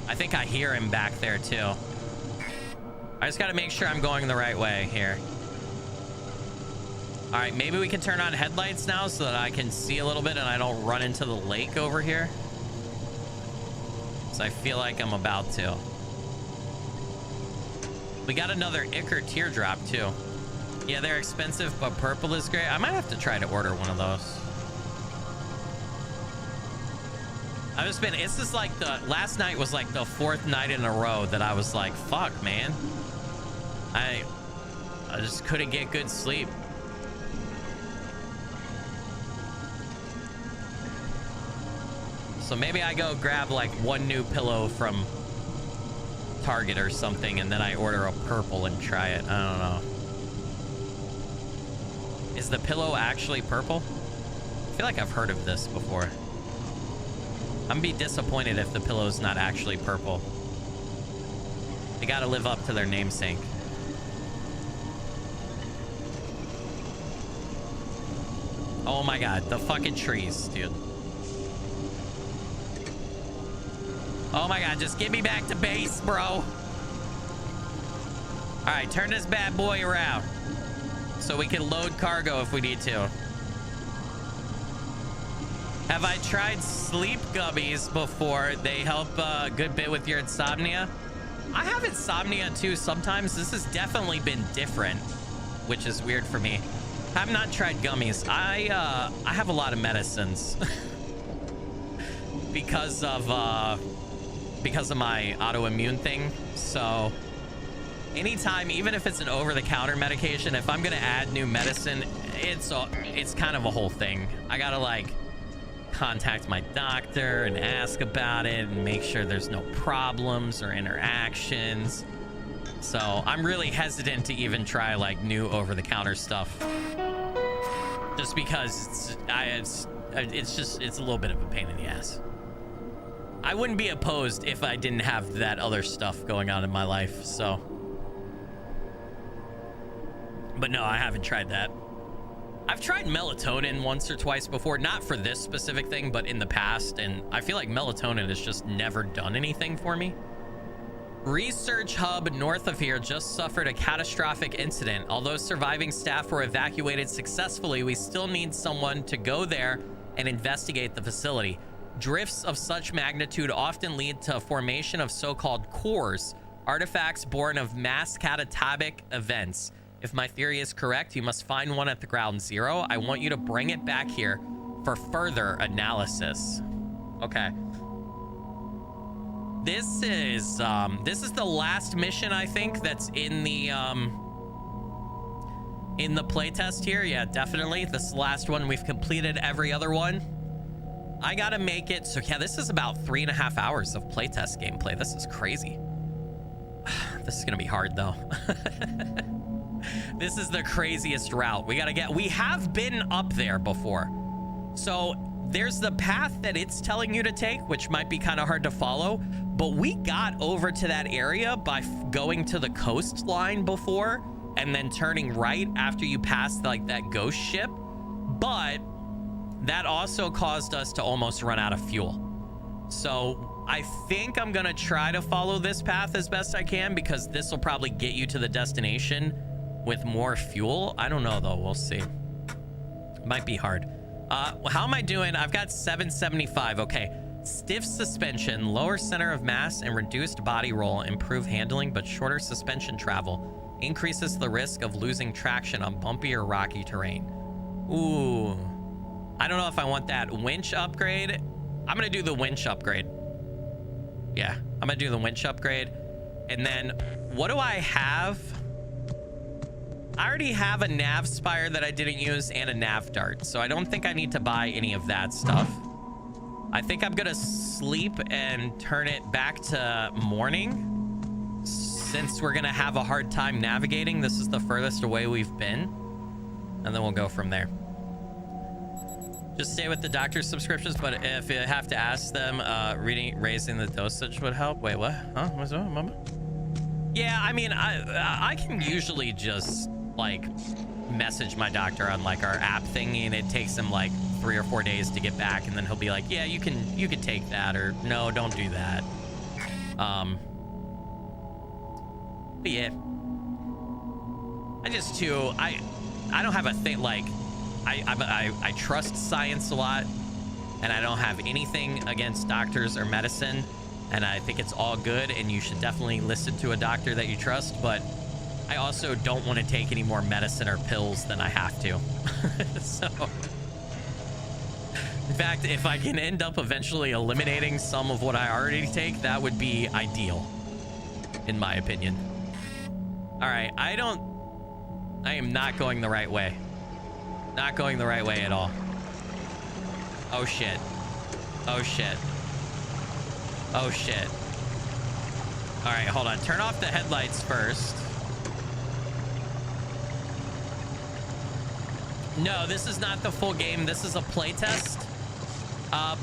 I think I hear him back there too. I just got to make sure I'm going the right way here. All right, maybe we can turn on headlights now so that I can see a little bit and I don't run into the lake over here. So I feel like I'm about to. We got another Ichor teardrop too. Yeah, they're expensive, but purple is great. I might have to try to order one of those. I've just been, it's just like last night was like the 4th night in a row that I was like, fuck, man. I just couldn't get good sleep. So maybe I go grab like one new pillow from Target or something, and then I order a purple and try it. I don't know. Is the pillow actually purple? I feel like I've heard of this before. I'm gonna be disappointed if the pillow's not actually purple. They gotta live up to their namesake. Oh my god, the fucking trees, dude. Oh my god, just get me back to base, bro. All right, turn this bad boy around so we can load cargo if we need to. Have I tried sleep gummies before? They help a good bit with your insomnia. I have insomnia too sometimes. This has definitely been different, which is weird for me. I've not tried gummies. I have a lot of medicines because of my autoimmune thing. So anytime, even if it's an over-the-counter medication, if I'm gonna add new medicine, it's kind of a whole thing. I gotta like contact my doctor and ask about it and make sure there's no problems or interactions. So I'm really hesitant to even try like new over-the-counter stuff, just because it's a little bit of a pain in the ass. I wouldn't be opposed if I didn't have that other stuff going on in my life. So, but no, I haven't tried that. I've tried melatonin once or twice before, not for this specific thing, but in the past, and I feel like melatonin has just never done anything for me. Research hub north of here just suffered a catastrophic incident. Although surviving staff were evacuated successfully, we still need someone to go there and investigate the facility. Drifts of such magnitude often lead to formation of so-called cores, artifacts born of mass catatonic events. If my theory is correct, you must find one at the ground zero. I want you to bring it back here for further analysis. Okay. This is the last mission, I think, that's in the playtest here. Yeah, definitely. This is the last one. We've completed every other one. I gotta make it. So yeah, this is about 3.5 hours of playtest gameplay. This is crazy. This is gonna be hard though. This is the craziest route. We have been up there before. So there's the path that it's telling you to take, which might be kind of hard to follow, but we got over to that area by going to the coastline before and then turning right after you passed like that ghost ship. But that also caused us to almost run out of fuel. So I think I'm gonna try to follow this path as best I can, because this will probably get you to the destination with more fuel. I don't know though, we'll see. Might be hard. How am I doing? I've got 775. Okay. Stiff suspension, lower center of mass, and reduced body roll improve handling, but shorter suspension travel increases the risk of losing traction on bumpy or rocky terrain. Ooh, I don't know if I want that winch upgrade. I'm gonna do the winch upgrade. Yeah, I'm gonna do the winch upgrade. And then what do I have? I already have a nav spire that I didn't use and a nav dart, so I don't think I need to buy any of that stuff. I think I'm gonna sleep and turn it back to morning, since we're gonna have a hard time navigating. This is the furthest away we've been, and then we'll go from there. Just stay with the doctor's subscriptions, but if you have to ask them, raising the dosage would help. Wait, what? Huh? What's that, mama? Yeah, I mean, I can usually just like message my doctor on like our app thingy, and it takes him like 3 or 4 days to get back, and then he'll be like, yeah, you can take that, or no, don't do that. But yeah, I just too, I don't have a thing like, I trust science a lot, and I don't have anything against doctors or medicine, and I think it's all good, and you should definitely listen to a doctor that you trust, but I also don't want to take any more medicine or pills than I have to. So, in fact, if I can end up eventually eliminating some of what I already take, that would be ideal, in my opinion. All right, I am not going the right way. Not going the right way at all. Oh shit. Oh shit. Oh shit. All right, hold on. Turn off the headlights first. No, this is not the full game. This is a playtest.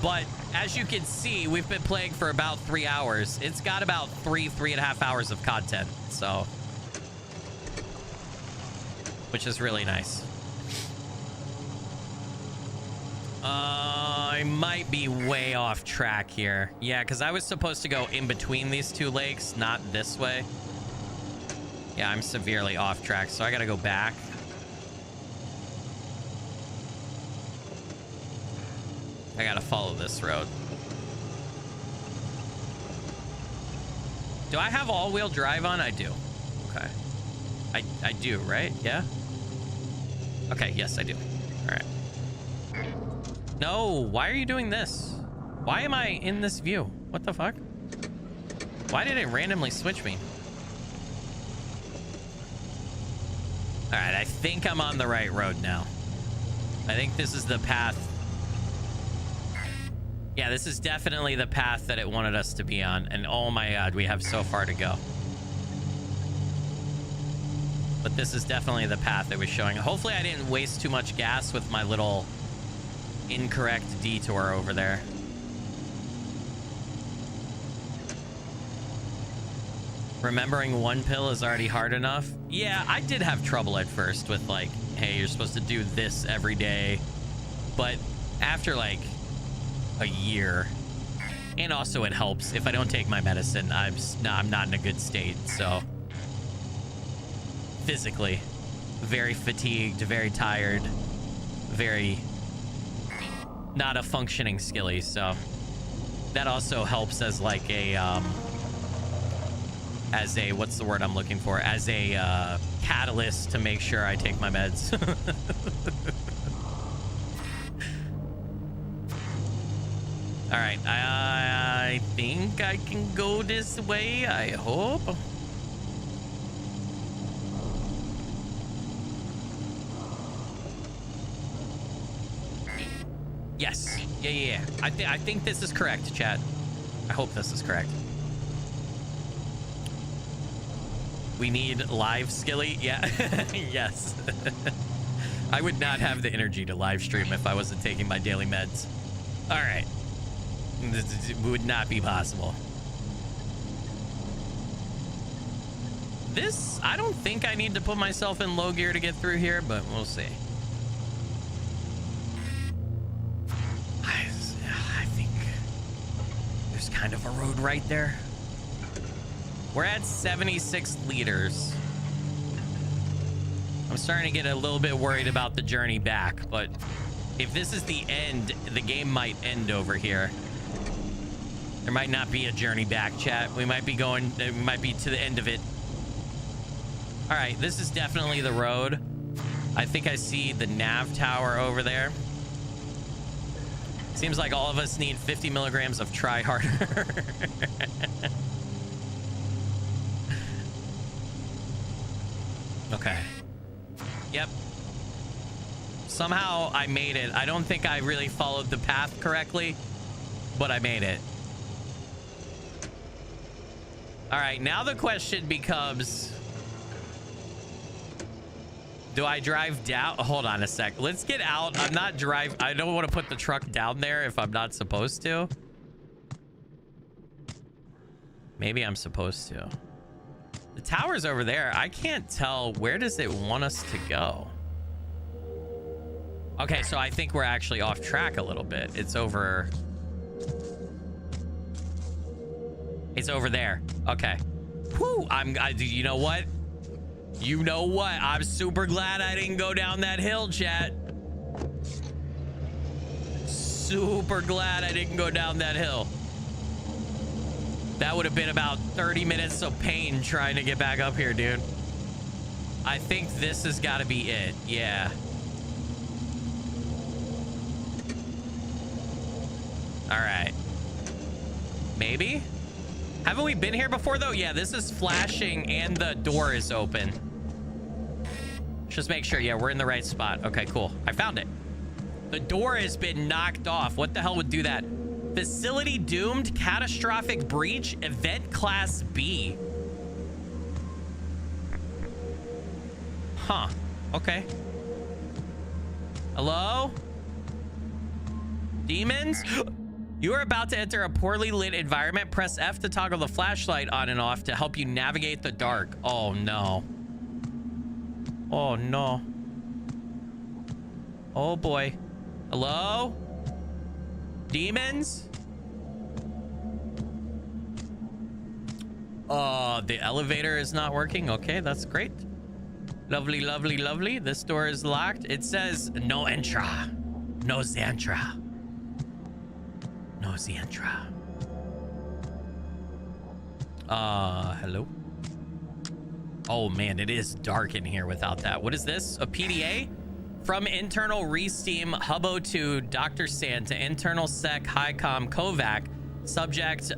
But as you can see, we've been playing for about 3 hours. It's got about 3.5 hours of content, so, which is really nice. I might be way off track here. Yeah, because I was supposed to go in between these two lakes, not this way. Yeah, I'm severely off track, so I gotta go back. I gotta follow this road. Do I have all-wheel drive on? I do. Okay. I do, right? Yeah? Okay, yes, I do. All right. No, why are you doing this? Why am I in this view? What the fuck? Why did it randomly switch me? All right, I think I'm on the right road now. I think this is the path. Yeah, this is definitely the path that it wanted us to be on. And oh my God, we have so far to go. But this is definitely the path it was showing. Hopefully I didn't waste too much gas with my little incorrect detour over there. Remembering one pill is already hard enough. Yeah, I did have trouble at first with like, hey, you're supposed to do this every day. But after like a year, and also it helps if I don't take my medicine, I'm not in a good state. So physically very fatigued, very tired, very not a functioning skilly. So that also helps as like a what's the word I'm looking for, as a catalyst to make sure I take my meds. All right, I think I can go this way, I hope. Yes. Yeah. I think this is correct, chat. I hope this is correct. We need live skilly. Yeah. Yes. I would not have the energy to live stream if I wasn't taking my daily meds. All right. This would not be possible. This, I don't think I need to put myself in low gear to get through here, but we'll see. I think there's kind of a road right there. We're at 76 liters. I'm starting to get a little bit worried about the journey back, but if this is the end, the game might end over here. There might not be a journey back, chat. We might be going, it might be to the end of it. All right, this is definitely the road. I think I see the nav tower over there. Seems like all of us need 50 milligrams of try harder. Okay. Yep. Somehow I made it. I don't think I really followed the path correctly, but I made it. All right, now the question becomes, do I drive down? Hold on a sec. Let's get out. I'm not drive. I don't want to put the truck down there if I'm not supposed to. Maybe I'm supposed to. The tower's over there. I can't tell. Where does it want us to go? Okay, so I think we're actually off track a little bit. It's over. It's over there. Okay. Whew. You know what? You know what? I'm super glad I didn't go down that hill, chat. Super glad I didn't go down that hill. That would have been about 30 minutes of pain trying to get back up here, dude. I think this has got to be it. Yeah. All right. Maybe? Haven't we been here before, though? Yeah, this is flashing and the door is open. Just make sure. Yeah, we're in the right spot. Okay, cool. I found it. The door has been knocked off. What the hell would do that? Facility doomed, catastrophic breach, event class B. Huh. Okay. Hello? Demons? You are about to enter a poorly lit environment. Press F to toggle the flashlight on and off to help you navigate the dark. Oh, no. Oh, no. Oh, boy. Hello? Demons? Oh, the elevator is not working. Okay, that's great. Lovely, lovely, lovely. This door is locked. It says no entra. No Xantra. No Xantra. Hello? Oh, man, it is dark in here without that. What is this? A PDA? From internal Resteam Hubbo to Dr. Sand to internal Sec HiCom Kovac. Subject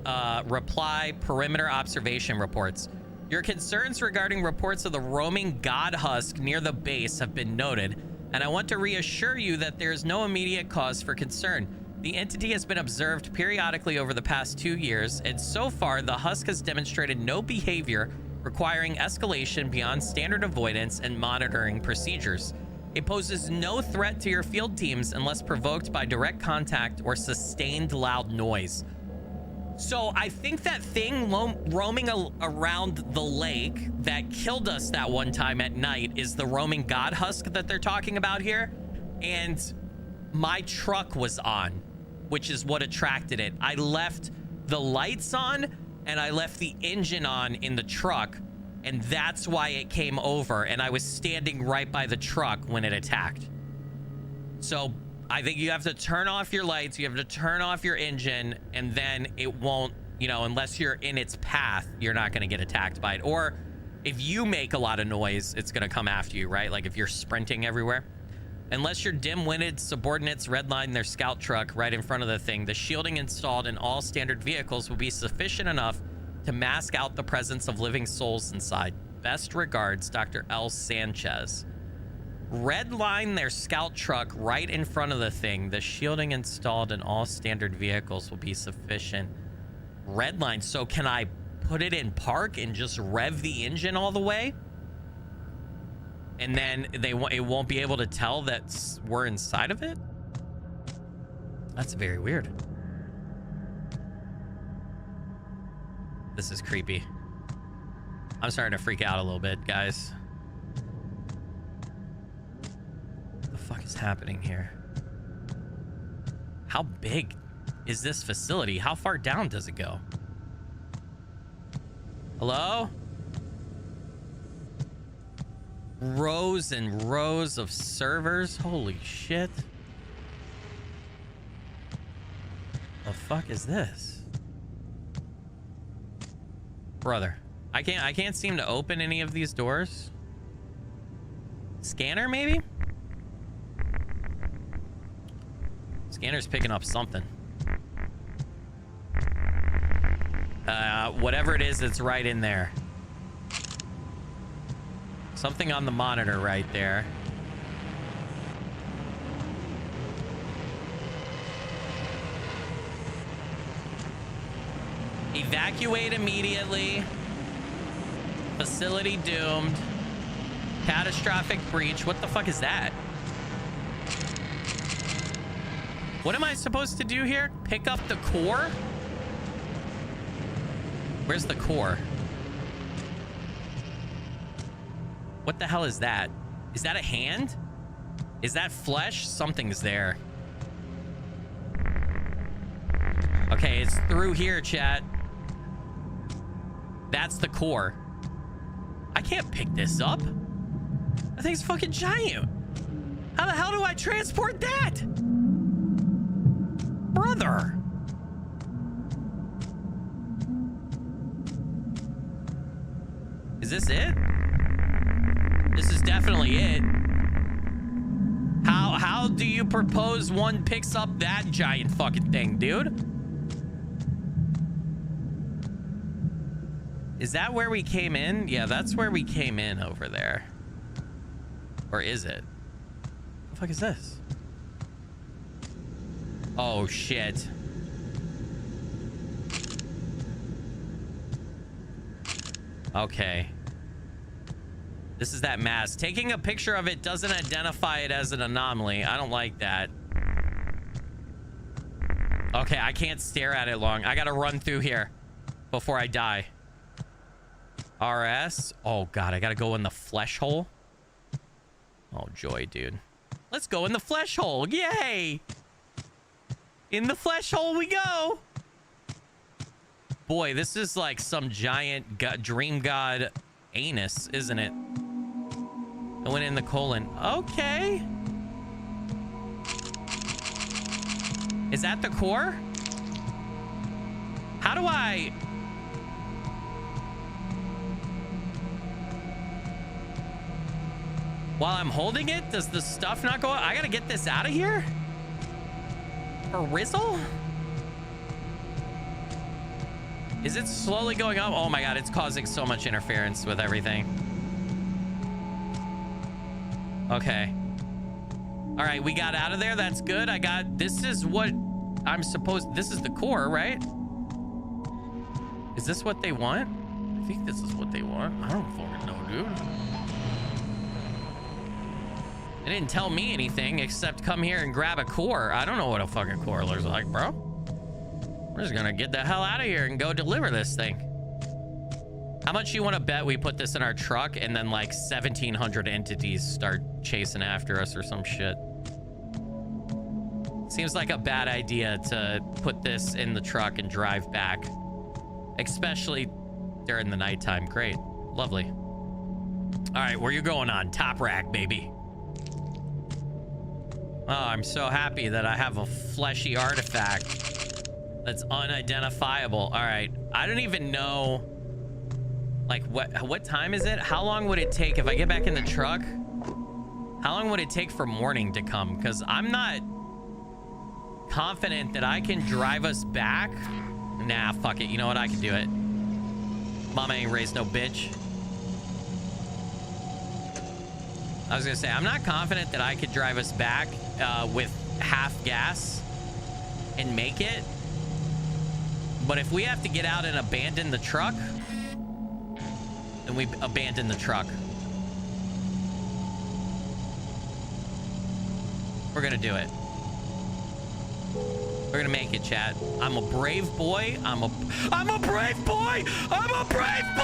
reply perimeter observation reports. Your concerns regarding reports of the roaming god husk near the base have been noted, and I want to reassure you that there is no immediate cause for concern. The entity has been observed periodically over the past 2 years, and so far the husk has demonstrated no behavior requiring escalation beyond standard avoidance and monitoring procedures. It poses no threat to your field teams unless provoked by direct contact or sustained loud noise. So I think that thing roaming around the lake that killed us that one time at night is the roaming god husk that they're talking about here. And my truck was on, which is what attracted it. I left the lights on and I left the engine on in the truck, and that's why it came over, and I was standing right by the truck when it attacked. So I think you have to turn off your lights, you have to turn off your engine, and then it won't, you know, unless you're in its path, you're not going to get attacked by it. Or if you make a lot of noise, it's going to come after you, right? Like if you're sprinting everywhere. Unless your dim-witted subordinates redline their scout truck right in front of the thing, the shielding installed in all standard vehicles will be sufficient enough to mask out the presence of living souls inside. Best regards, Dr. L. Sanchez. Redline their scout truck right in front of the thing. The shielding installed in all standard vehicles will be sufficient. Redline. So can I put it in park and just rev the engine all the way? And then it won't be able to tell that we're inside of it? That's very weird. This is creepy. I'm starting to freak out a little bit, guys. What the fuck is happening here? How big is this facility? How far down does it go? Hello? Rows and rows of servers. Holy shit. The fuck is this? Brother, I can't seem to open any of these doors. Scanner maybe? Scanner's picking up something. Whatever it is, it's right in there. Something on the monitor right there. Evacuate immediately. Facility doomed. Catastrophic breach. What the fuck is that? What am I supposed to do here? Pick up the core? Where's the core? What the hell is that? Is that a hand? Is that flesh? Something's there. Okay, it's through here, chat. That's the core. I can't pick this up. That thing's fucking giant. How the hell do I transport that? Brother. Is this it? This is definitely it. How do you propose one picks up that giant fucking thing, dude? Is that where we came in? Yeah, that's where we came in over there. Or is it? What the fuck is this? Oh, shit. Okay. This is that mask. Taking a picture of it doesn't identify it as an anomaly. I don't like that. Okay, I can't stare at it long. I gotta run through here before I die. RS. Oh, God. I gotta go in the flesh hole. Oh, joy, dude. Let's go in the flesh hole. Yay! In the flesh hole we go. Boy, this is like some giant dream god anus, isn't it? Going in the colon. Okay. Is that the core? How do I... While I'm holding it, does the stuff not go out? I gotta get this out of here? For Rizzle? Is it slowly going up? Oh my God, it's causing so much interference with everything. Okay. All right, we got out of there. That's good. I got... This is what I'm supposed... This is the core, right? Is this what they want? I think this is what they want. I don't fucking know, dude. They didn't tell me anything except come here and grab a core. I don't know what a fucking core looks like, bro. We're just gonna get the hell out of here and go deliver this thing. How much you want to bet we put this in our truck and then like 1,700 entities start chasing after us or some shit? Seems like a bad idea to put this in the truck and drive back, especially during the nighttime. Great. Lovely. All right, where you going on? Top rack, baby. Oh, I'm so happy that I have a fleshy artifact that's unidentifiable. All right, I don't even know, like, what time is it? How long would it take if I get back in the truck? How long would it take for morning to come? Because I'm not confident that I can drive us back. Nah, fuck it. You know what? I can do it. Mama ain't raised no bitch. I was gonna say, I'm not confident that I could drive us back with half gas and make it. But if we have to get out and abandon the truck, then we abandon the truck. We're gonna do it. We're gonna make it, chat. I'm a brave boy. I'm a brave boy. I'm a brave boy.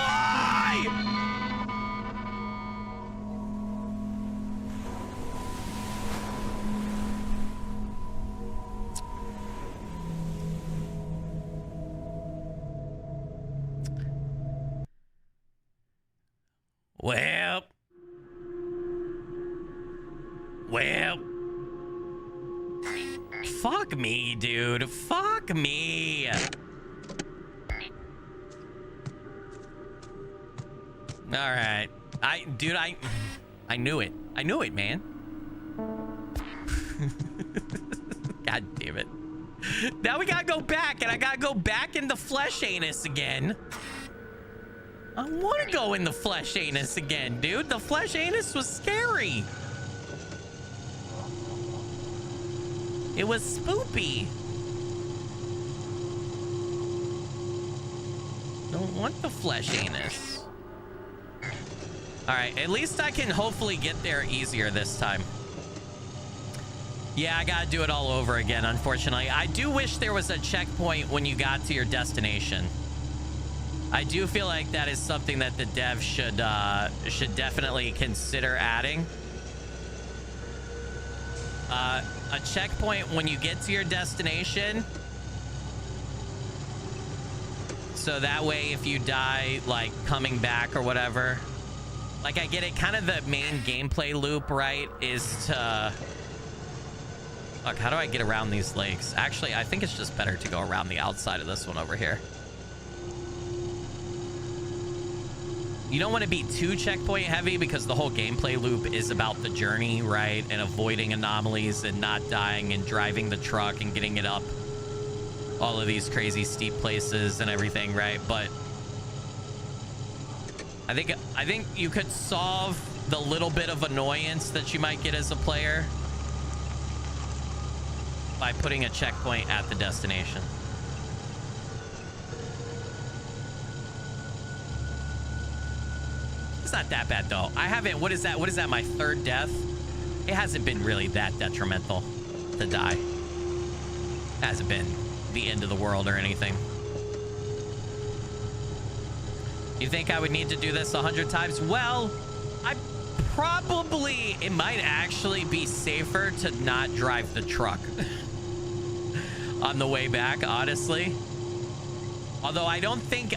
Well, fuck me, dude. Fuck me. All right. I knew it. I knew it, man. God damn it. Now we gotta go back, and I gotta go back in the flesh anus again. I want to go in the flesh anus again, dude. The flesh anus was scary. It was spoopy. Don't want the flesh anus. All right, at least I can hopefully get there easier this time. Yeah, I gotta do it all over again, unfortunately. I do wish there was a checkpoint when you got to your destination. I do feel like that is something that the dev should definitely consider adding. A checkpoint when you get to your destination. So that way, if you die, like, coming back or whatever. Like, I get it. Kind of the main gameplay loop, right, is to... Look, how do I get around these lakes? Actually, I think it's just better to go around the outside of this one over here. You don't want to be too checkpoint heavy because the whole gameplay loop is about the journey, right? And avoiding anomalies and not dying and driving the truck and getting it up all of these crazy steep places and everything, right? But I think you could solve the little bit of annoyance that you might get as a player by putting a checkpoint at the destination. It's not that bad though. I haven't, what is that, my third death? It hasn't been really that detrimental to die. It hasn't been the end of the world or anything. You think I would need to do this 100 times? Well, it might actually be safer to not drive the truck on the way back, honestly. Although I don't think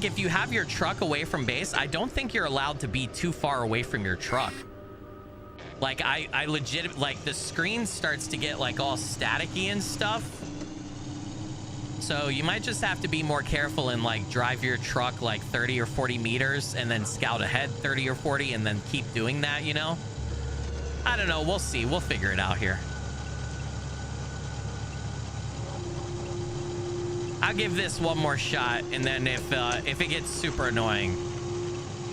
if you have your truck away from base, I don't think you're allowed to be too far away from your truck. Like I legit, like the screen starts to get like all staticky and stuff. So you might just have to be more careful and like drive your truck like 30 or 40 meters and then scout ahead 30 or 40 and then keep doing that, you know? I don't know. We'll see. We'll figure it out here. I'll give this one more shot, and then if it gets super annoying,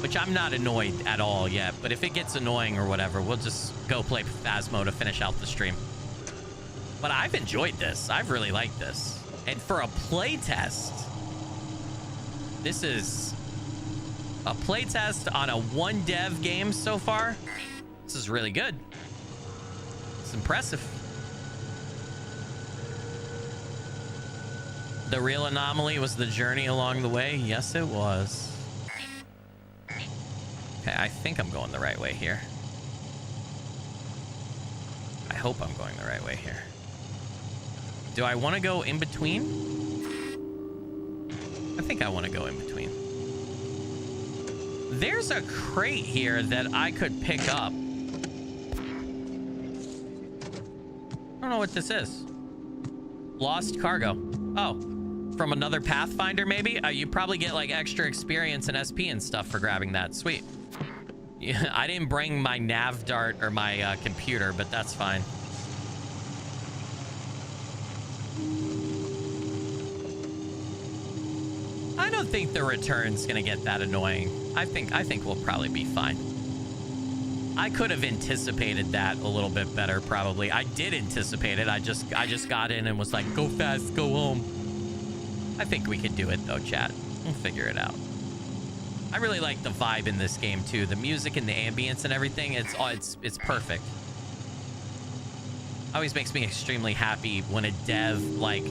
which I'm not annoyed at all yet, but if it gets annoying or whatever, we'll just go play Phasmo to finish out the stream. But I've enjoyed this. I've really liked this. And for a playtest, this is a playtest on a one dev game so far. This is really good. It's impressive. The real anomaly was the journey along the way. Yes, it was. Okay, I think I'm going the right way here. I hope I'm going the right way here. Do I want to go in between? I think I want to go in between. There's a crate here that I could pick up. I don't know what this is. Lost cargo. Oh. From another Pathfinder, maybe? You probably get like extra experience and SP and stuff for grabbing that. Sweet. Yeah, I didn't bring my nav dart or my computer, but that's fine. I don't think the return's gonna get that annoying. I think we'll probably be fine. I could have anticipated that a little bit better, probably. I did anticipate it. I just got in and was like, go fast, go home. I think we could do it though, chat. We'll figure it out. I really like the vibe in this game too. The music and the ambience and everything, it's perfect. Always makes me extremely happy when a dev, like,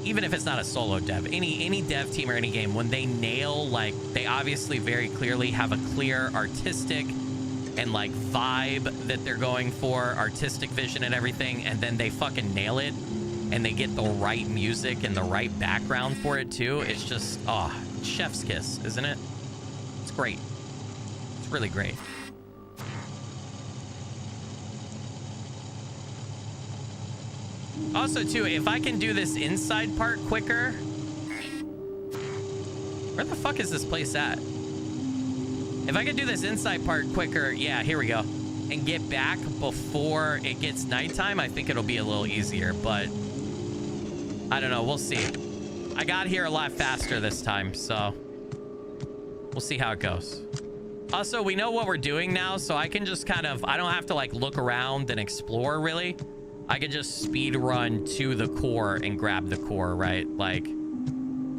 even if it's not a solo dev, any dev team or any game, when they nail, like, they obviously very clearly have a clear artistic and like vibe that they're going for, artistic vision and everything, and then they fucking nail it and they get the right music and the right background for it too. It's just, oh, chef's kiss, isn't it? It's great. It's really great. Also, too, if I can do this inside part quicker... Where the fuck is this place at? If I could do this inside part quicker... Yeah, here we go. And get back before it gets nighttime, I think it'll be a little easier, but... I don't know. We'll see. I got here a lot faster this time, so... We'll see how it goes. Also, we know what we're doing now, so I can just kind of... I don't have to, like, look around and explore, really. I could just speed run to the core and grab the core, right? Like,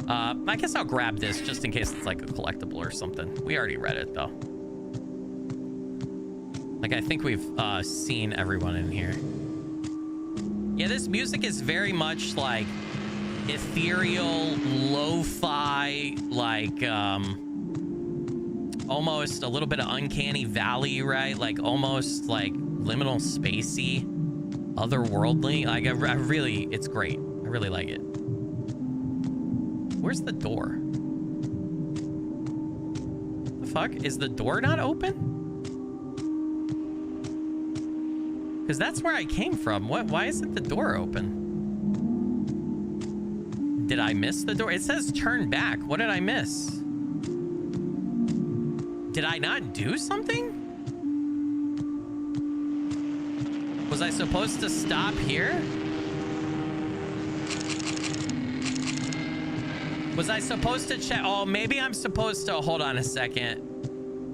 I guess I'll grab this just in case it's like a collectible or something. We already read it, though. Like, I think we've seen everyone in here. Yeah, this music is very much like ethereal, lo-fi, like, almost a little bit of uncanny valley, right? Like, almost like liminal spacey. Otherworldly. Like, I really, it's great. I really like it. Where's the door? The fuck? Is the door not open? Because that's where I came from. Why isn't the door open? Did I miss the door? It says turn back. What did I miss? Did I not do something? Was I supposed to stop here? Was I supposed to check? Oh, maybe I'm supposed to... Hold on a second.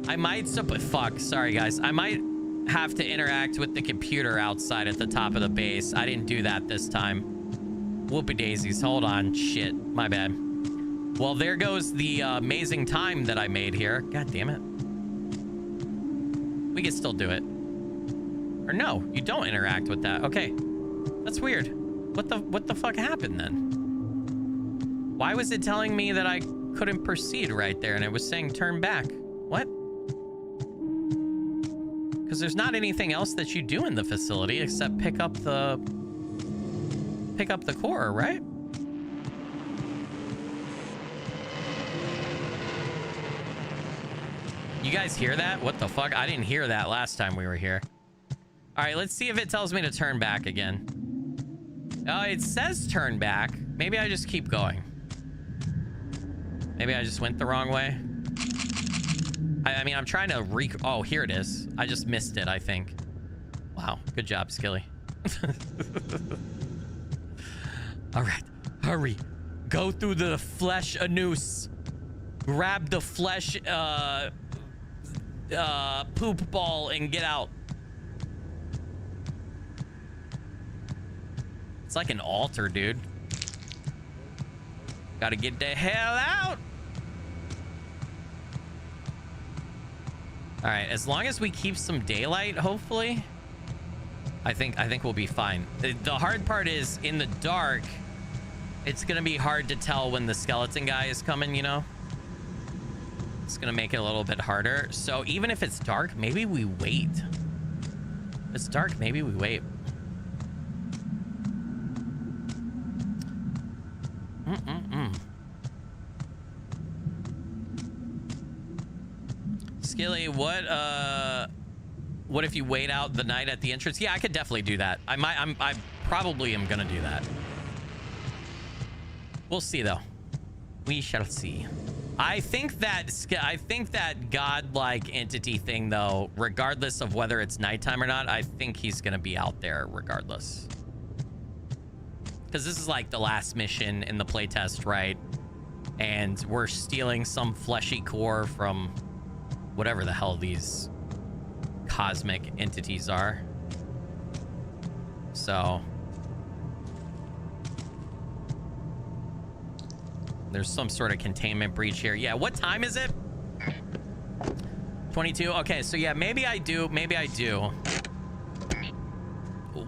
I might... Fuck. Sorry, guys. I might have to interact with the computer outside at the top of the base. I didn't do that this time. Whoopie daisies. Hold on. Shit. My bad. Well, there goes the amazing time that I made here. God damn it. We can still do it. Or no, you don't interact with that. Okay. That's weird. What the fuck happened then? Why was it telling me that I couldn't proceed right there and it was saying turn back? What? Because there's not anything else that you do in the facility except pick up the core, right? You guys hear that? What the fuck? I didn't hear that last time we were here. All right, let's see if it tells me to turn back again. Oh, it says turn back. Maybe I just keep going. Maybe I just went the wrong way. I mean, I'm trying to oh, here it is. I just missed it, I think. Wow, good job, Skilly. All right, hurry. Go through the flesh anus. Grab the flesh poop ball and get out. It's like an altar, dude. Gotta get the hell out. All right, as long as we keep some daylight, hopefully, I think we'll be fine. The hard part is in the dark, it's gonna be hard to tell when the skeleton guy is coming, you know? It's gonna make it a little bit harder. So even if it's dark, maybe we wait. If it's dark, maybe we wait. Skilly, what if you wait out the night at the entrance? Yeah, I could definitely do that. I probably am gonna do that. We'll see though. We shall see. I think that godlike entity thing though, regardless of whether it's nighttime or not, I think he's gonna be out there regardless. Because this is like the last mission in the playtest, right? And we're stealing some fleshy core from whatever the hell these cosmic entities are. So there's some sort of containment breach here. Yeah, what time is it? 22. Okay, so yeah, maybe I do.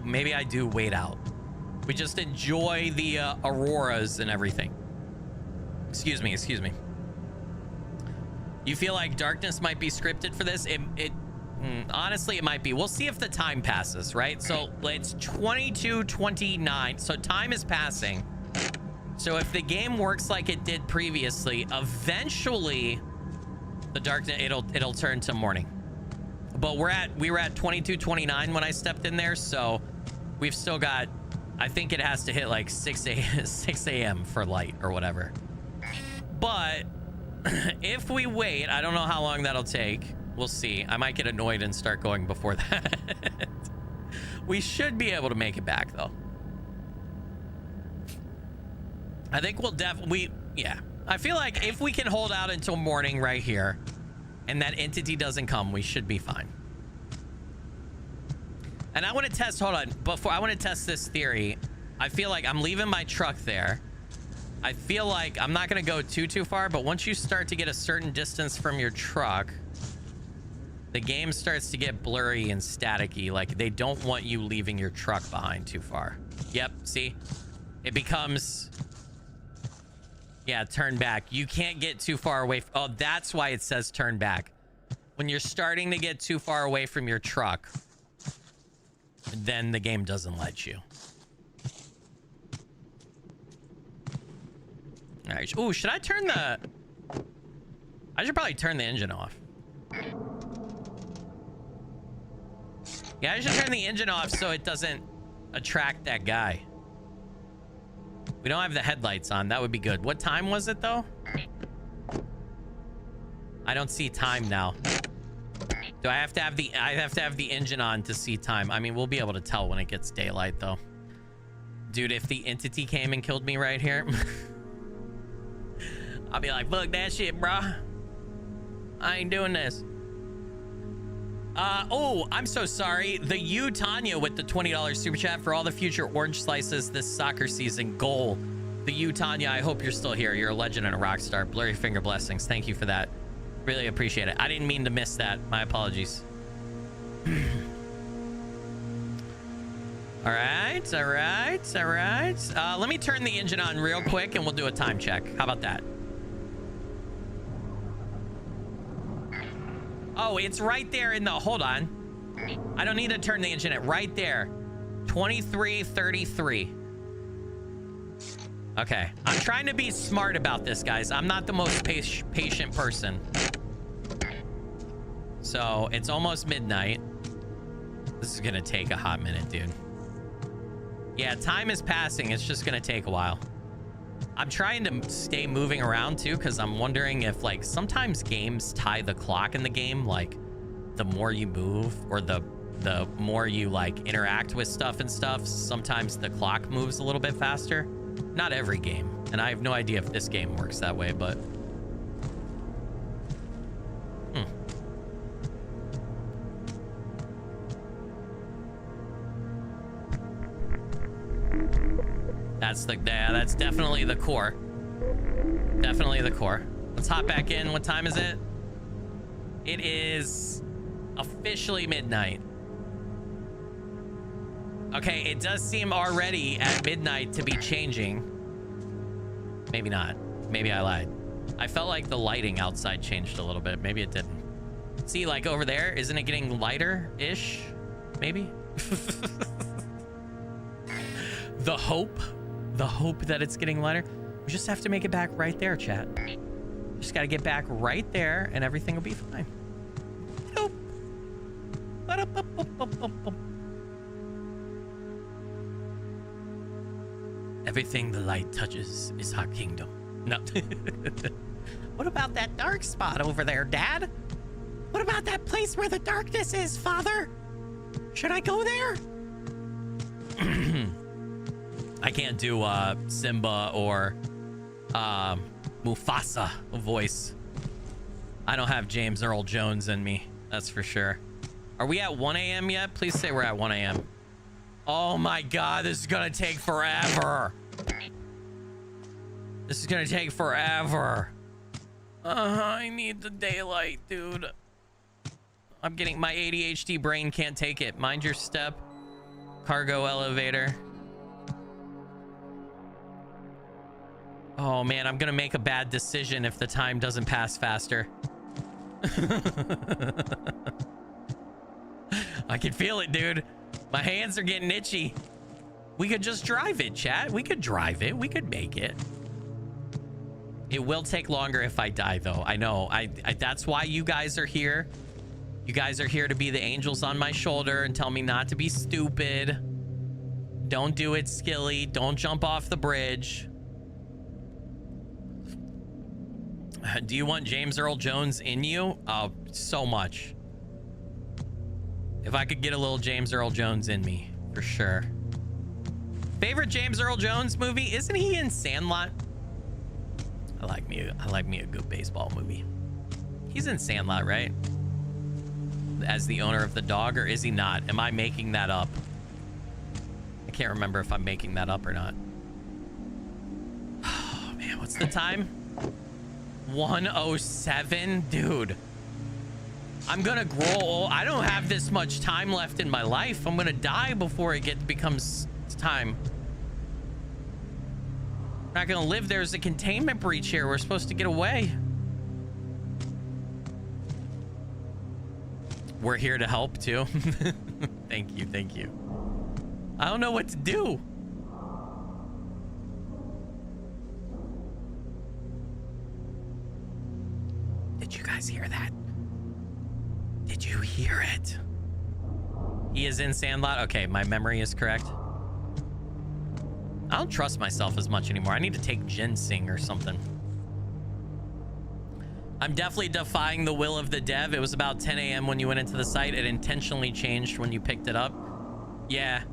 maybe I do wait out. We just enjoy the auroras and everything. Excuse me. You feel like darkness might be scripted for this? Honestly, it might be. We'll see if the time passes, right? So it's 22:29. So time is passing. So if the game works like it did previously, eventually the darkness, it'll turn to morning. But we were at 22:29 when I stepped in there, so we've still got, I think it has to hit like 6 a.m. for light or whatever. But if we wait, I don't know how long that'll take. We'll see. I might get annoyed and start going before that. We should be able to make it back though. I think we'll yeah. I feel like if we can hold out until morning right here and that entity doesn't come, we should be fine. And I want to test, hold on, before I want to test this theory. I feel like I'm leaving my truck there. I feel like I'm not going to go too far, but once you start to get a certain distance from your truck, the game starts to get blurry and staticky. Like they don't want you leaving your truck behind too far. Yep, see? It becomes, yeah, turn back. You can't get too far away. Oh, that's why it says turn back. When you're starting to get too far away from your truck, then the game doesn't let you. All right. Oh, should I turn the... I should probably turn the engine off. Yeah, I should turn the engine off so it doesn't attract that guy. We don't have the headlights on. That would be good. What time was it, though? I don't see time now. Do I have to have the engine on to see time? I mean, we'll be able to tell when it gets daylight, though. Dude, if the entity came and killed me right here, I'll be like, fuck that shit, bruh. I ain't doing this. Oh, I'm so sorry. The U Tanya with the $20 super chat for all the future orange slices this soccer season. Goal. The U Tanya, I hope you're still here. You're a legend and a rock star. Blurry finger blessings. Thank you for that. Really appreciate it. I didn't mean to miss that. My apologies. All right. Let me turn the engine on real quick and we'll do a time check. How about that? Oh, it's right there in the, hold on. I don't need to turn the engine at right there. 23:33. Okay. I'm trying to be smart about this, guys. I'm not the most patient person. So it's almost midnight. This is gonna take a hot minute, dude. Yeah, time is passing. It's just gonna take a while. I'm trying to stay moving around too, because I'm wondering if like sometimes games tie the clock in the game, like the more you move or the more you like interact with stuff and stuff, sometimes the clock moves a little bit faster. Not every game, and I have no idea if this game works that way, but that's definitely the core. Definitely the core. Let's hop back in. What time is it? It is officially midnight. Okay, it does seem already at midnight to be changing. Maybe not. Maybe I lied. I felt like the lighting outside changed a little bit. Maybe it didn't. See, like over there, isn't it getting lighter-ish? Maybe? The hope that it's getting lighter. We just have to make it back right there, chat. Just got to get back right there and everything will be fine. Nope. Everything the light touches is our kingdom. No. What about that dark spot over there, Dad? What about that place where the darkness is, Father? Should I go there? I can't do Simba or Mufasa voice. I don't have James Earl Jones in me, that's for sure. Are we at 1 a.m. yet? Please say we're at 1 a.m. Oh my god, this is gonna take forever. This is gonna take forever. I need the daylight, dude. I'm getting, my ADHD brain can't take it. Mind your step. Cargo elevator. Oh man, I'm gonna make a bad decision if the time doesn't pass faster. I can feel it, dude. My hands are getting itchy. We could just drive it, chat. We could drive it. We could make it. It will take longer if I die, though. I know. I that's why you guys are here. You guys are here to be the angels on my shoulder and tell me not to be stupid. Don't do it, Skilly. Don't jump off the bridge. Do you want James Earl Jones in you? Oh, so much. If I could get a little James Earl Jones in me, for sure. Favorite James Earl Jones movie? Isn't he in Sandlot? I like me a good baseball movie. He's in Sandlot, right? As the owner of the dog, or is he not? Am I making that up? I can't remember if I'm making that up or not. Oh man, what's the time? 1:07, dude. I'm gonna grow old. I don't have this much time left in my life. I'm gonna die before it becomes time. Not gonna live. There's a containment breach here. We're supposed to get away. We're here to help too. Thank you, thank you. I don't know what to do. Did you guys hear that? Did you hear it? He is in Sandlot. Okay, my memory is correct. I don't trust myself as much anymore. I need to take ginseng or something. I'm definitely defying the will of the dev. It was about 10 a.m. when you went into the site. It intentionally changed when you picked it up. Yeah.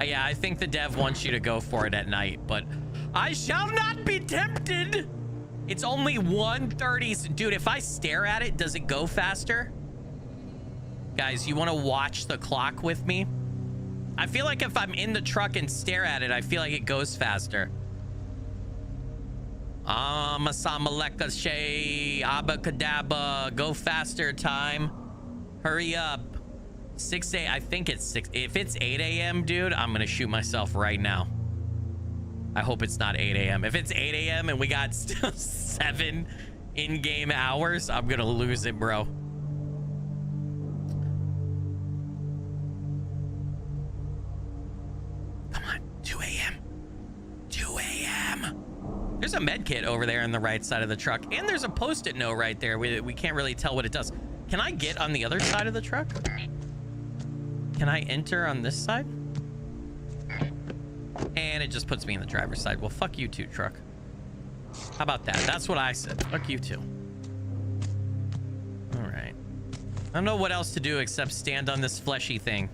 Yeah, I think the dev wants you to go for it at night, but I shall not be tempted. It's only 1:30. Dude, if I stare at it, does it go faster? Guys, you want to watch the clock with me? I feel like if I'm in the truck and stare at it, I feel like it goes faster. Masamaleka Shay, Abacadabra, go faster time. Hurry up. 6 a.m. I think it's 6. If it's 8 a.m., dude, I'm going to shoot myself right now. I hope it's not 8 a.m. If it's 8 a.m. and we got still 7 in-game hours, I'm going to lose it, bro. Come on, 2 a.m. 2 a.m. There's a med kit over there on the right side of the truck, and there's a post-it note right there. We can't really tell what it does. Can I get on the other side of the truck? Can I enter on this side? And it just puts me in the driver's side. Well, fuck you too, truck. How about that? That's what I said. Fuck you too. All right. I don't know what else to do except stand on this fleshy thing.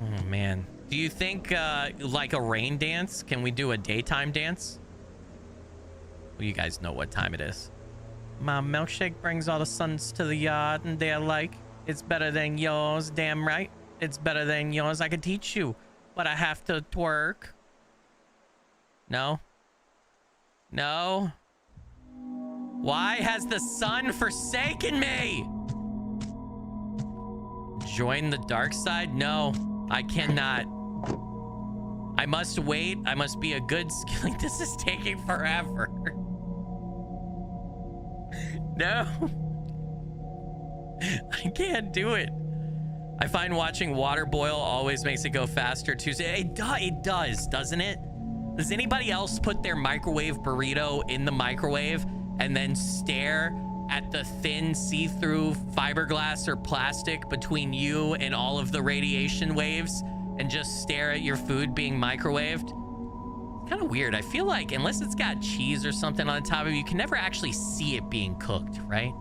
Oh, man. Do you think, like a rain dance? Can we do a daytime dance? Well, you guys know what time it is. My milkshake brings all the sons to the yard, and they're like, it's better than yours. Damn right. It's better than yours. I could teach you, but I have to twerk. No? No? Why has the sun forsaken me? Join the dark side? No, I cannot. I must wait. I must be a good skilling. This is taking forever. No. I can't do it. I find watching water boil always makes it go faster too. It does, doesn't it? Does anybody else put their microwave burrito in the microwave and then stare at the thin see-through fiberglass or plastic between you and all of the radiation waves and just stare at your food being microwaved? Kind of weird. I feel like unless it's got cheese or something on top of it, you can never actually see it being cooked, right?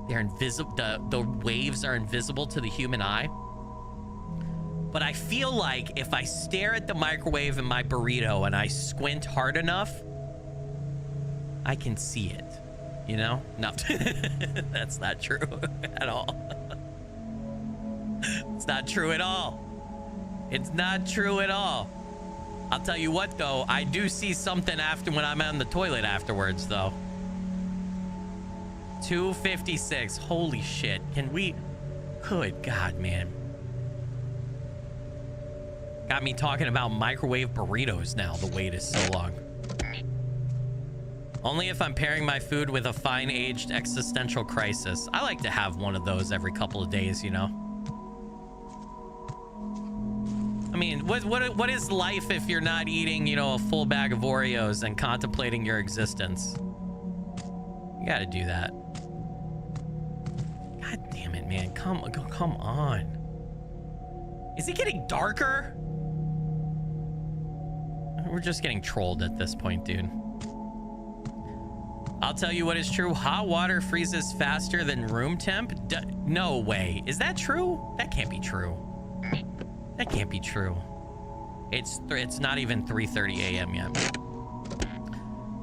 They're invisible. The waves are invisible to the human eye. But I feel like if I stare at the microwave in my burrito and I squint hard enough, I can see it, you know? No, that's not true at all. It's not true at all. It's not true at all. I'll tell you what, though, I do see something after when I'm on the toilet afterwards, though. 2:56. Holy shit. Can we? Good God, man. Got me talking about microwave burritos now. The wait is so long. Only if I'm pairing my food with a fine-aged existential crisis. I like to have one of those every couple of days, you know? I mean, what is life if you're not eating, you know, a full bag of Oreos and contemplating your existence? You gotta do that. God damn it, man. Come on. Is it getting darker? We're just getting trolled at this point, dude. I'll tell you what is true. Hot water freezes faster than room temp. No way. Is that true? That can't be true. That can't be true. It's not even 3:30 a.m. yet.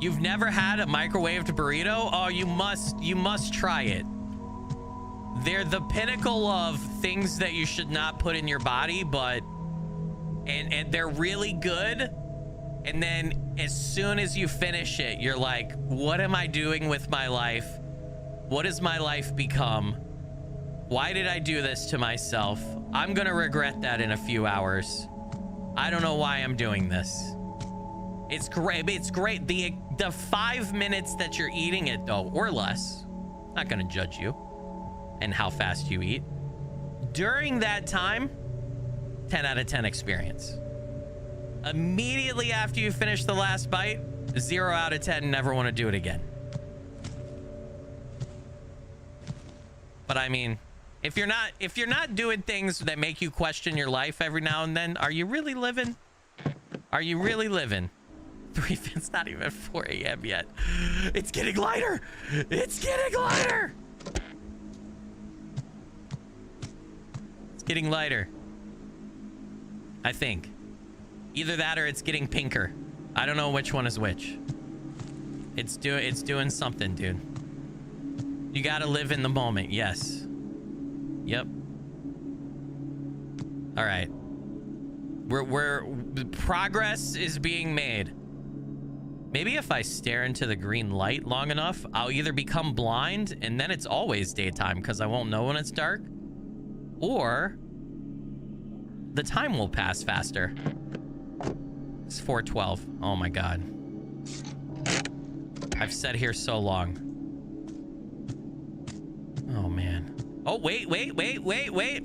You've never had a microwaved burrito? Oh, you must try it. They're the pinnacle of things that you should not put in your body, but and they're really good. And then as soon as you finish it, you're like, what am I doing with my life? What has my life become? Why did I do this to myself? I'm gonna regret that in a few hours. I don't know why I'm doing this. It's great. It's great. The 5 minutes that you're eating it, though, or less, not gonna judge you and how fast you eat. During that time, 10 out of 10 experience. Immediately after you finish the last bite, 0 out of 10, never want to do it again. But I mean, if you're not doing things that make you question your life every now and then, are you really living? Are you really living? It's not even 4 a.m. yet. It's getting lighter. It's getting lighter. It's getting lighter. I think. Either that or it's getting pinker. I don't know which one is which. It's doing something, dude. You gotta live in the moment. Yes. Yep. All right. Progress is being made. Maybe if I stare into the green light long enough, I'll either become blind and then it's always daytime because I won't know when it's dark, or the time will pass faster. It's 4:12. Oh my God. I've sat here so long. Oh man. Oh, wait.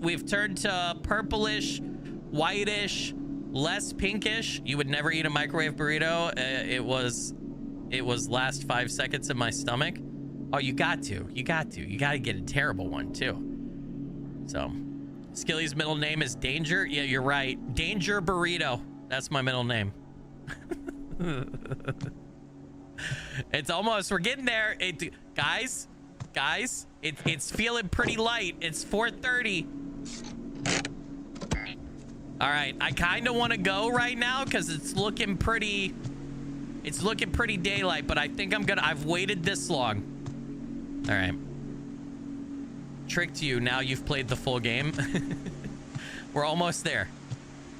We've turned to purplish, whitish, less pinkish. You would never eat a microwave burrito. It was last 5 seconds in my stomach. Oh, you got to get a terrible one too. So Skilly's middle name is Danger. Yeah, you're right. Danger Burrito. That's my middle name. It's almost, we're getting there. Guys, it's feeling pretty light. It's 4:30. All right, I kind of want to go right now because it's looking pretty daylight, but I think I've waited this long. All right. Tricked you. Now you've played the full game. We're almost there.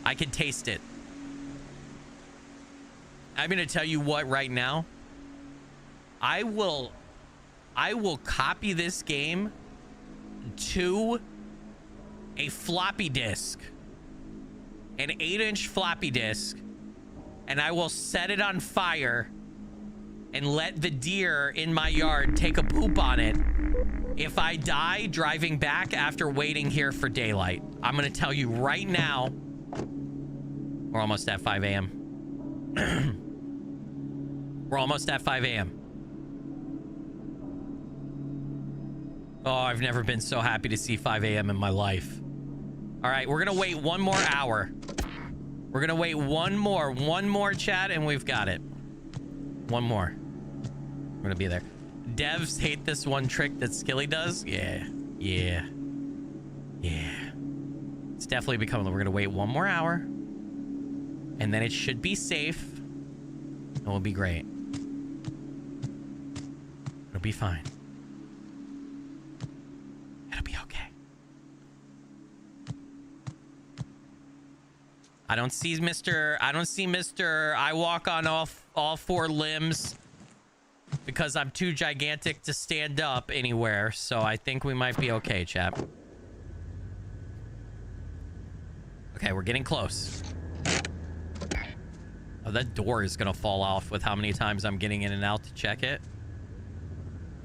I can taste it. I'm going to tell you what right now. I will copy this game to a floppy disk. An 8-inch floppy disk, and I will set it on fire and let the deer in my yard take a poop on it if I die driving back after waiting here for daylight. I'm gonna tell you right now, we're almost at 5 a.m. We're almost at 5 a.m. Oh, I've never been so happy to see 5 a.m. in my life. All right, we're gonna wait one more hour. We're gonna wait one more chat, and we've got it. One more. We're gonna be there. Devs hate this one trick that Skilly does. Yeah. It's definitely becoming. We're gonna wait one more hour, and then it should be safe. And we'll be great. It'll be fine. It'll be okay. I don't see Mr. I walk on all four limbs because I'm too gigantic to stand up anywhere. So I think we might be okay, chap. Okay, we're getting close. Oh, that door is gonna fall off with how many times I'm getting in and out to check it.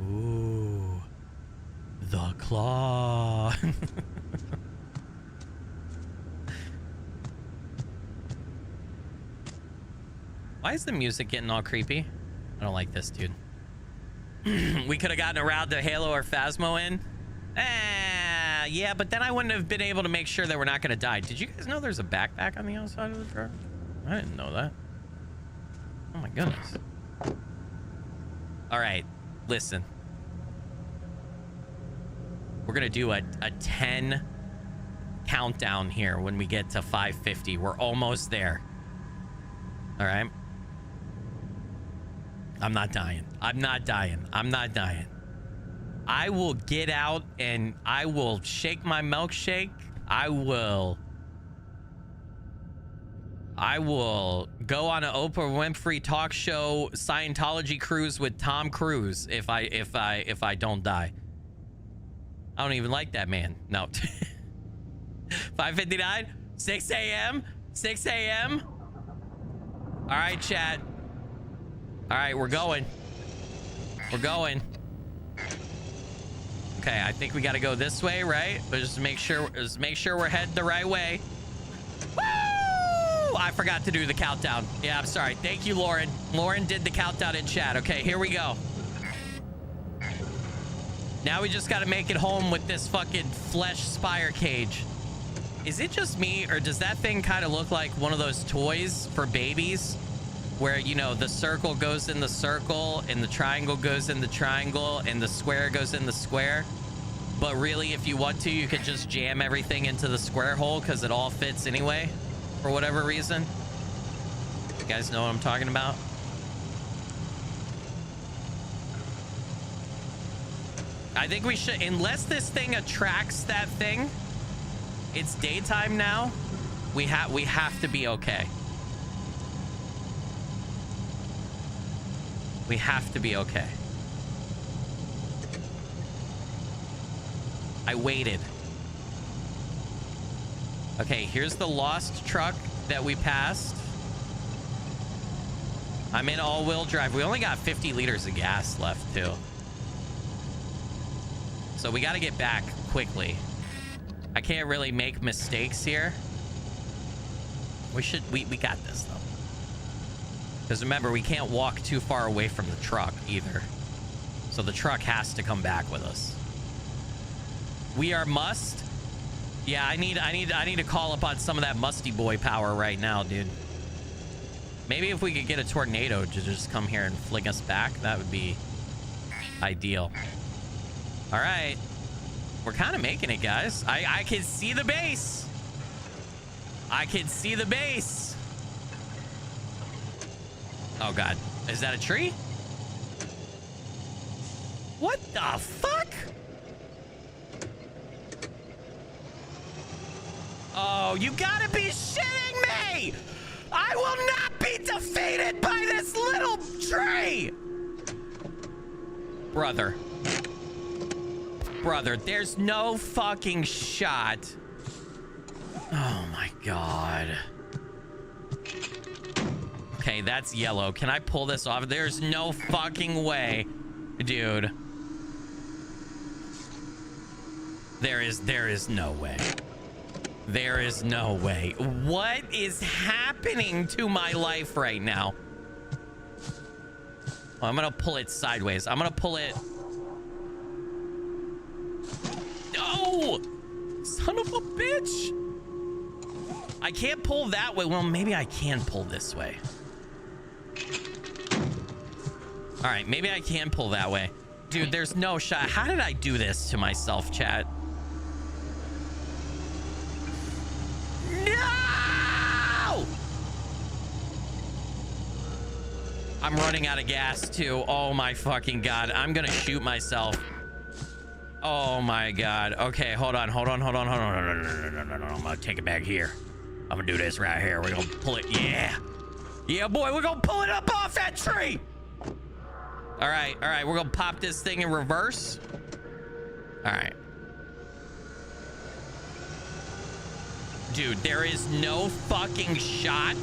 Ooh. The claw. Why is the music getting all creepy? I don't like this, dude. We could have gotten around to Halo or Phasmo in. Yeah, but then I wouldn't have been able to make sure that we're not going to die. Did you guys know there's a backpack on the outside of the truck? I didn't know that. Oh my goodness. All right, listen. We're going to do a 10 countdown here when we get to 550. We're almost there. All right. I'm not dying. I'm not dying. I'm not dying. I will get out and I will shake my milkshake. I will go on an Oprah Winfrey talk show Scientology cruise with Tom Cruise if I don't die. I don't even like that man. No. 5:59, 6 a.m. 6 a.m. All right, chat. All right, we're going. We're going. Okay, I think we got to go this way, right? But just make sure we're heading the right way. Woo! I forgot to do the countdown. Yeah, I'm sorry. Thank you, Lauren. Lauren did the countdown in chat. Okay, here we go. Now we just got to make it home with this fucking flesh spire cage. Is it just me, or does that thing kind of look like one of those toys for babies? Where, you know, the circle goes in the circle and the triangle goes in the triangle and the square goes in the square. But really, if you want to, you could just jam everything into the square hole because it all fits anyway, for whatever reason. You guys know what I'm talking about? I think we should, unless this thing attracts that thing, it's daytime now, we have to be okay. We have to be okay. I waited. Okay, here's the lost truck that we passed. I'm in all-wheel drive. We only got 50 liters of gas left, too. So we got to get back quickly. I can't really make mistakes here. We got this, though. Because remember, we can't walk too far away from the truck either. So the truck has to come back with us. We are must. Yeah, I need to call upon some of that musty boy power right now, dude. Maybe if we could get a tornado to just come here and fling us back, that would be ideal. All right. We're kind of making it, guys. I can see the base. I can see the base. Oh, God. Is that a tree? What the fuck? Oh, you gotta be shitting me! I will not be defeated by this little tree! Brother. Brother, there's no fucking shot. Oh, my God. Okay, that's yellow. Can I pull this off? There's no fucking way, dude. There is no way. There is no way. What is happening to my life right now? Oh, I'm gonna pull it sideways. I'm gonna pull it. No! Son of a bitch! I can't pull that way. Well, maybe I can pull this way. All right, maybe I can pull that way. Dude, there's no shot. How did I do this to myself, chat? No! I'm running out of gas, too. Oh, my fucking God. I'm going to shoot myself. Oh, my God. Okay, hold on. No. I'm going to take it back here. I'm going to do this right here. We're going to pull it. Yeah. Yeah, boy, we're going to pull it up off that tree. All right. We're going to pop this thing in reverse. All right. Dude, there is no fucking shot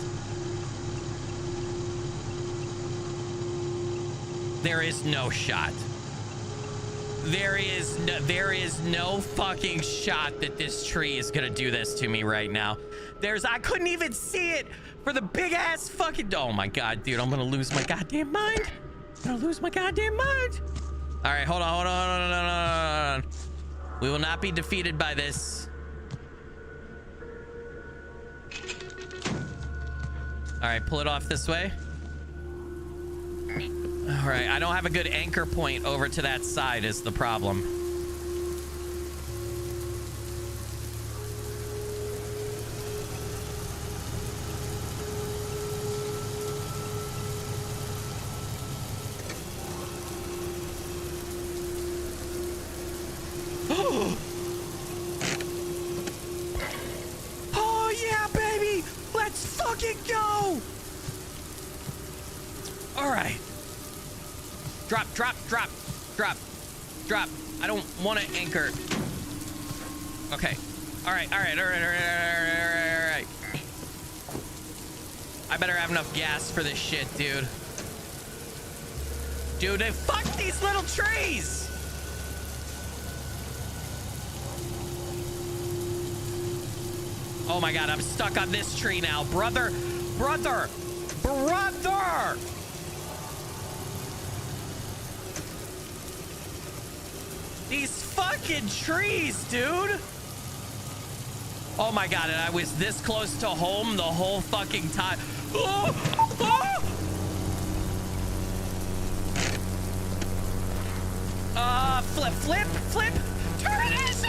There is no shot. There is no fucking shot that this tree is gonna do this to me right now. I couldn't even see it for the big ass fucking, oh my God, dude, I'm gonna lose my goddamn mind. I'm gonna lose my goddamn mind. All right, hold on. We will not be defeated by this. All right, pull it off this way. All right, I don't have a good anchor point over to that side is the problem. Oh yeah, baby! Let's fucking go! All right. Drop. I don't want to anchor. Okay. All right. I better have enough gas for this shit, dude. Dude, fuck these little trees! Oh my God, I'm stuck on this tree now. Brother! These fucking trees, dude! Oh my God, and I was this close to home the whole fucking time. Oh! Flip! Turn it!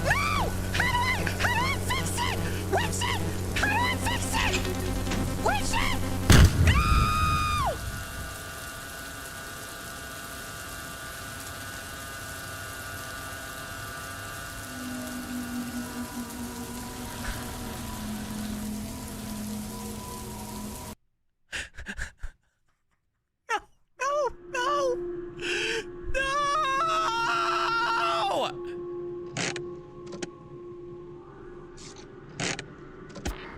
No! How do I fix it? What's it? How do I fix it? What's it? No!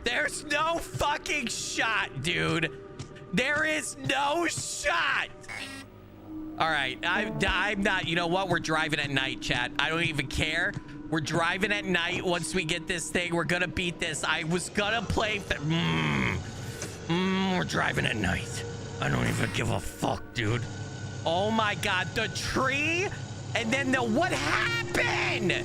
There's no fucking shot, dude. There is no shot. All right, I'm not, you know what? We're driving at night, chat. I don't even care. We're driving at night. Once we get this thing, we're gonna beat this. I was gonna play, we're driving at night. I don't even give a fuck, dude. Oh my God, the tree? And then what happened?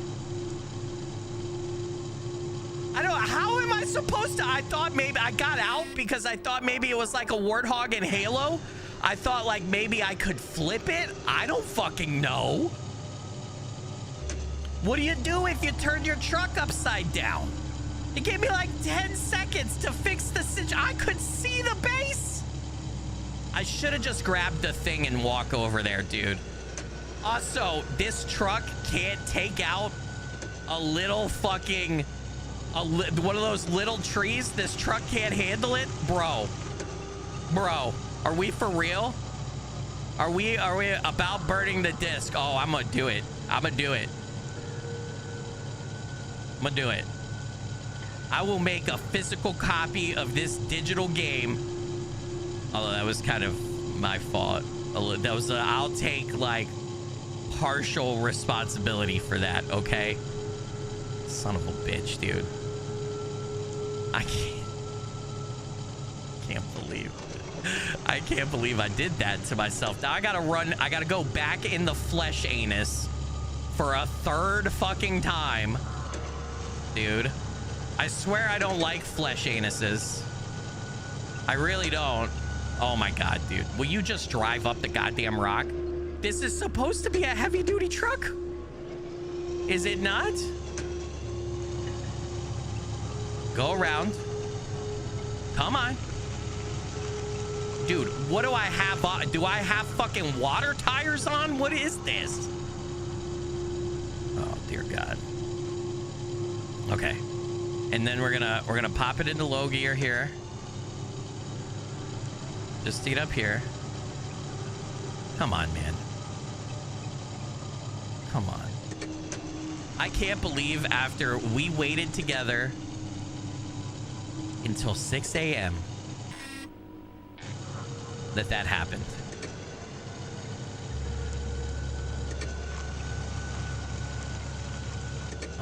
How am I supposed to? I thought maybe I got out because I thought maybe it was like a warthog in Halo. I thought like maybe I could flip it. I don't fucking know. What do you do if you turn your truck upside down? It gave me like 10 seconds to fix the situation. I could see the base. I should have just grabbed the thing and walk over there, dude. Also, this truck can't take out a little fucking... one of those little trees. This truck can't handle it. Bro, are we for real? Are we about burning the disc? Oh, I'm gonna do it. I will make a physical copy of this digital game. Although that was kind of my fault. That was I'll take like partial responsibility for that, okay? Son of a bitch, dude. I can't believe I did that to myself. Now I gotta go back in the flesh anus for a third fucking time. Dude, I swear I don't like flesh anuses. I really don't. Oh my God, dude. Will you just drive up the goddamn rock? This is supposed to be a heavy duty truck. Is it not? Go around. Come on. Dude, what do I have on? Do I have fucking water tires on? What is this? Oh, dear God. Okay. And then we're gonna pop it into low gear here. Just seat up here. Come on, man. Come on. I can't believe after we waited together until 6 a.m. that happened.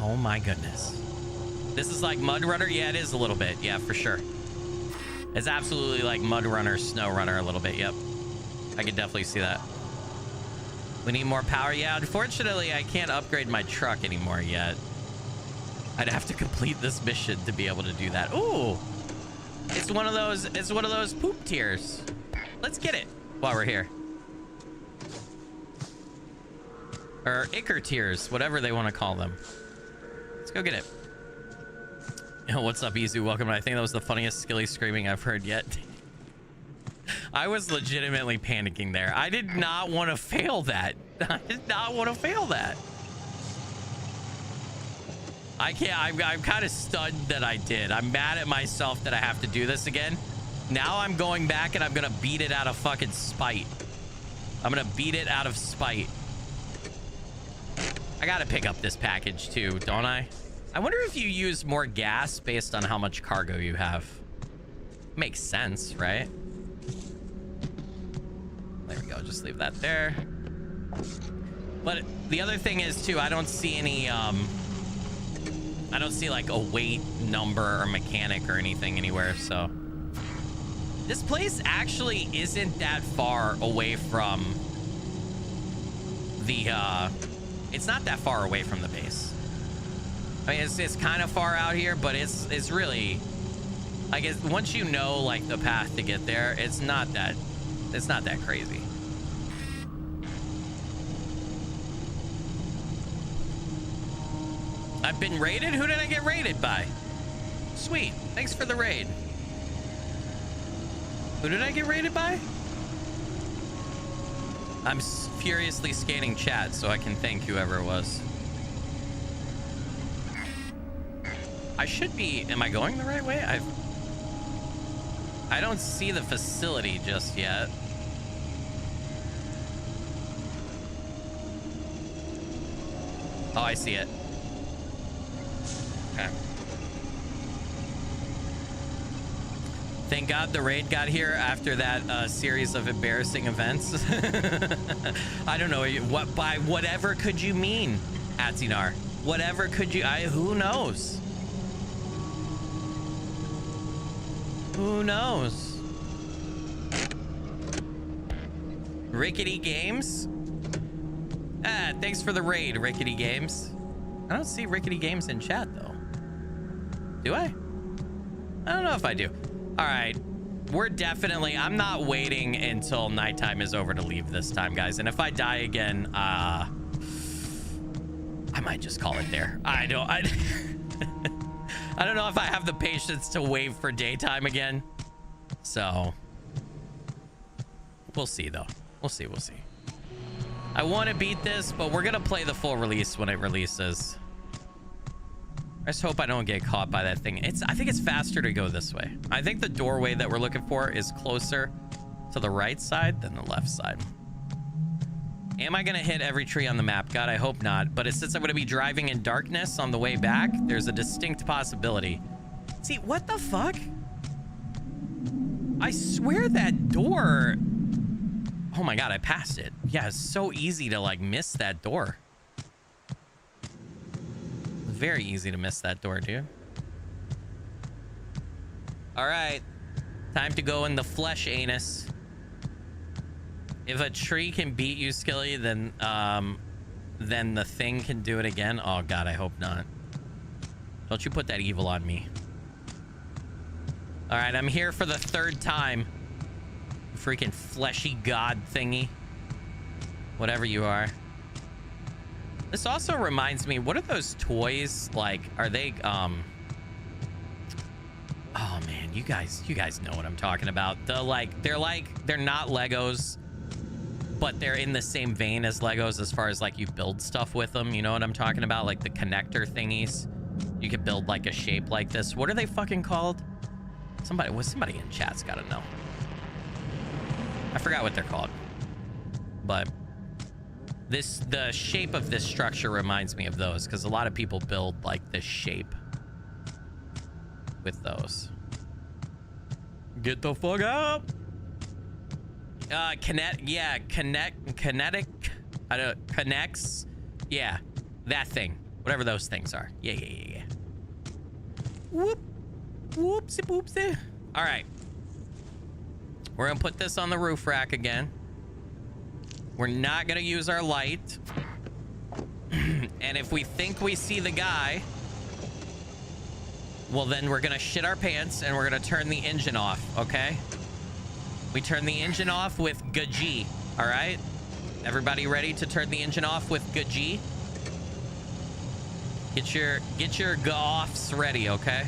Oh my goodness. This is like Mud Runner? Yeah, it is a little bit. Yeah, for sure. It's absolutely like Mud Runner, Snow Runner a little bit. Yep. I can definitely see that. We need more power. Yeah, unfortunately, I can't upgrade my truck anymore yet. I'd have to complete this mission to be able to do that. Ooh. It's one of those poop tiers. Let's get it while we're here. Or ichor tiers, whatever they want to call them. Let's go get it. Yo, what's up, Izu? Welcome. I think that was the funniest Skilly screaming I've heard yet. I was legitimately panicking there. I did not want to fail that. I did not want to fail that. I can't. I'm kind of stunned that I did. I'm mad at myself that I have to do this again. Now I'm going back and I'm going to beat it out of fucking spite. I'm going to beat it out of spite. I got to pick up this package too, don't I? I wonder if you use more gas based on how much cargo you have. Makes sense, right? There we go. Just leave that there. But the other thing is too, I don't see any, I don't see like a weight number or mechanic or anything anywhere. So this place actually isn't that far away from the, it's not that far away from the base. I mean, it's kind of far out here, but it's really, I guess once you know like the path to get there, it's not that crazy. I've been raided? Who did I get raided by? Sweet. Thanks for the raid. Who did I get raided by? I'm furiously scanning chat so I can thank whoever it was. I should be... Am I going the right way? I don't see the facility just yet. Oh, I see it. Okay. Thank God the raid got here after that series of embarrassing events. I don't know what by whatever could you mean, Atzinar? Whatever could you? Who knows? Who knows? Rickety Games. Ah, thanks for the raid, Rickety Games. I don't see Rickety Games in chat though. Do I? I don't know if I do. All right, we're definitely, I'm not waiting until nighttime is over to leave this time, guys. And if I die again, I might just call it there. I don't know if I have the patience to wait for daytime again. So we'll see though. We'll see. I want to beat this, but we're going to play the full release when it releases. I just hope I don't get caught by that thing. I think it's faster to go this way. I think the doorway that we're looking for is closer to the right side than the left side. Am I going to hit every tree on the map? God, I hope not. But since I'm going to be driving in darkness on the way back, there's a distinct possibility. See, what the fuck? I swear that door... Oh my God, I passed it. Yeah, it's so easy to like miss that door. Very easy to miss that door, dude. All right, time to go in the flesh anus. If a tree can beat you, Skilly, then the thing can do it again. Oh God, I hope not. Don't you put that evil on me. All right, I'm here for the third time. Freaking fleshy god thingy. Whatever you are. This also reminds me, what are those toys like? Are they oh man, you guys know what I'm talking about. They're not Legos, but they're in the same vein as Legos as far as like you build stuff with them. You know what I'm talking about? Like the connector thingies. You could build like a shape like this. What are they fucking called? Somebody in chat's gotta know. I forgot what they're called, but the shape of this structure reminds me of those because a lot of people build like this shape with those. Get the fuck up. Kinetic. I don't connects. Yeah, that thing. Whatever those things are. Yeah. Whoop. Whoopsie poopsie. All right. We're gonna put this on the roof rack again. We're not gonna use our light. And if we think we see the guy, well, then we're gonna shit our pants and we're gonna turn the engine off, okay? We turn the engine off with G, all right? Everybody ready to turn the engine off with G? Get your go-offs ready, okay?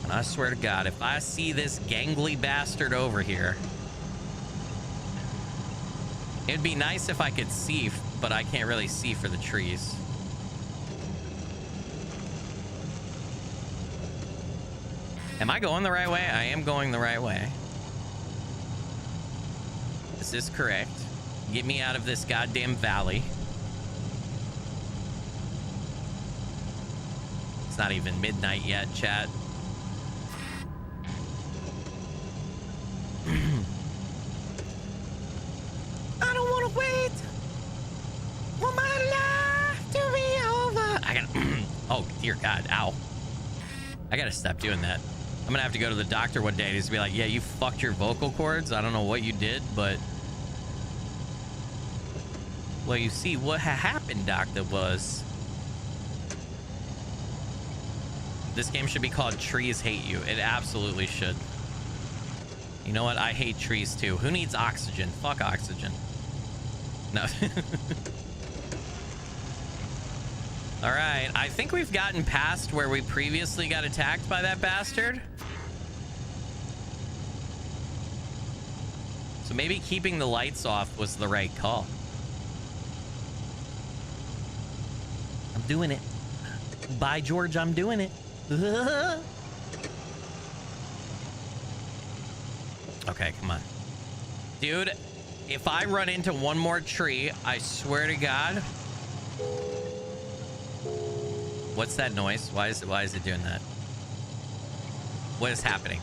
And I swear to God, if I see this gangly bastard over here, it'd be nice if I could see, but I can't really see for the trees. Am I going the right way? I am going the right way. Is this correct? Get me out of this goddamn valley. It's not even midnight yet, chat. I don't want to wait for my life to be over. I gotta... Oh, dear God. Ow. I gotta stop doing that. I'm gonna have to go to the doctor one day and he's gonna be like, yeah, you fucked your vocal cords. I don't know what you did, but... Well, you see, what happened, doctor, was... This game should be called Trees Hate You. It absolutely should. You know what? I hate trees, too. Who needs oxygen? Fuck oxygen. No. All right. I think we've gotten past where we previously got attacked by that bastard. So maybe keeping the lights off was the right call. I'm doing it. By George, I'm doing it. Okay, come on. Dude, if I run into one more tree, I swear to God. What's that noise? Why is it doing that? What is happening?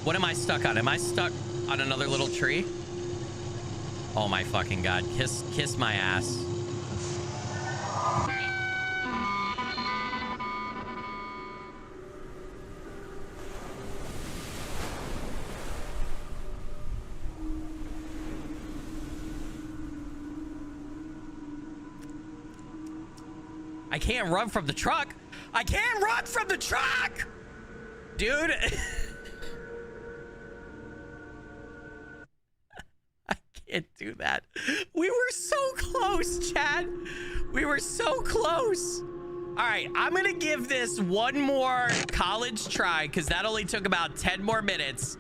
What am I stuck on? Am I stuck on another little tree? Oh my fucking God. Kiss my ass. I can't run from the truck. I can't run from the truck! Dude. I can't do that. We were so close, Chad. We were so close. All right, I'm gonna give this one more college try because that only took about 10 more minutes.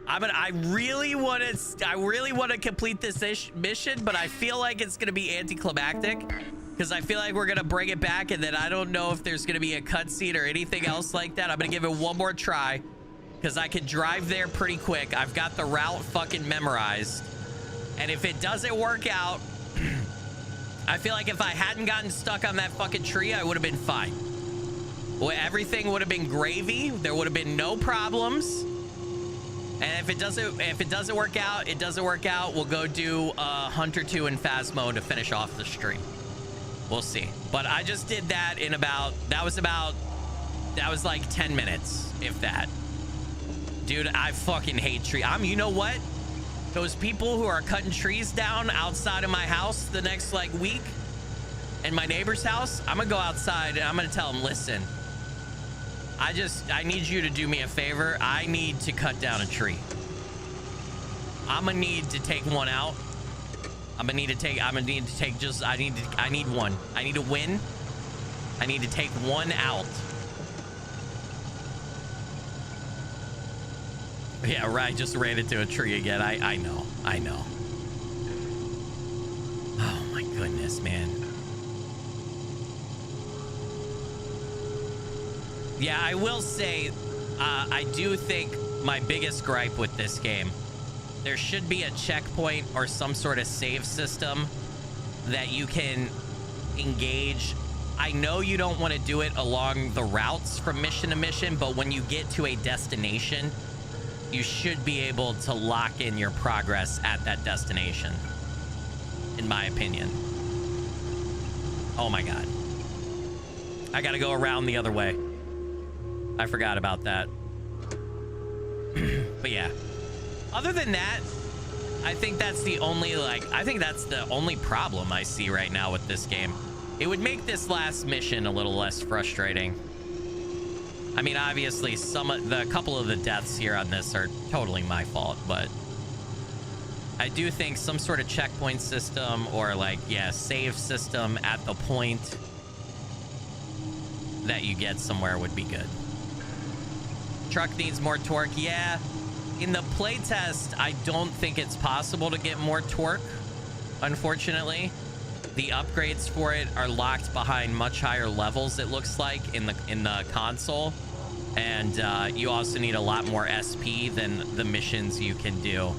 I really want to complete this mission, but I feel like it's gonna be anticlimactic. Because I feel like we're going to bring it back and then I don't know if there's going to be a cutscene or anything else like that. I'm going to give it one more try because I can drive there pretty quick. I've got the route fucking memorized. And if it doesn't work out, I feel like if I hadn't gotten stuck on that fucking tree, I would have been fine. Well, everything would have been gravy. There would have been no problems. And if it doesn't work out, it doesn't work out. We'll go do Hunter 2 in fast mode to finish off the stream. We'll see. But I just did that in that was like 10 minutes, if that. Dude, I fucking hate trees. You know what? Those people who are cutting trees down outside of my house the next like week and my neighbor's house, I'm gonna go outside and I'm gonna tell them, listen, I need you to do me a favor. I need to cut down a tree. I'm gonna need to take one out. I need one. I need to win. I need to take one out. Yeah, right. Just ran into a tree again. I know. Oh my goodness, man. Yeah, I will say, I do think my biggest gripe with this game, there should be a checkpoint or some sort of save system that you can engage. I know you don't want to do it along the routes from mission to mission, but when you get to a destination, you should be able to lock in your progress at that destination, in my opinion. Oh my god. I gotta go around the other way. I forgot about that. But yeah. Other than that, I think that's the only, I think that's the only problem I see right now with this game. It would make this last mission a little less frustrating. I mean, obviously, a couple of the deaths here on this are totally my fault, but I do think some sort of checkpoint system or save system at the point that you get somewhere would be good. Truck needs more torque. Yeah, in the playtest, I don't think it's possible to get more torque, unfortunately. The upgrades for it are locked behind much higher levels, it looks like, in the console. And you also need a lot more SP than the missions you can do.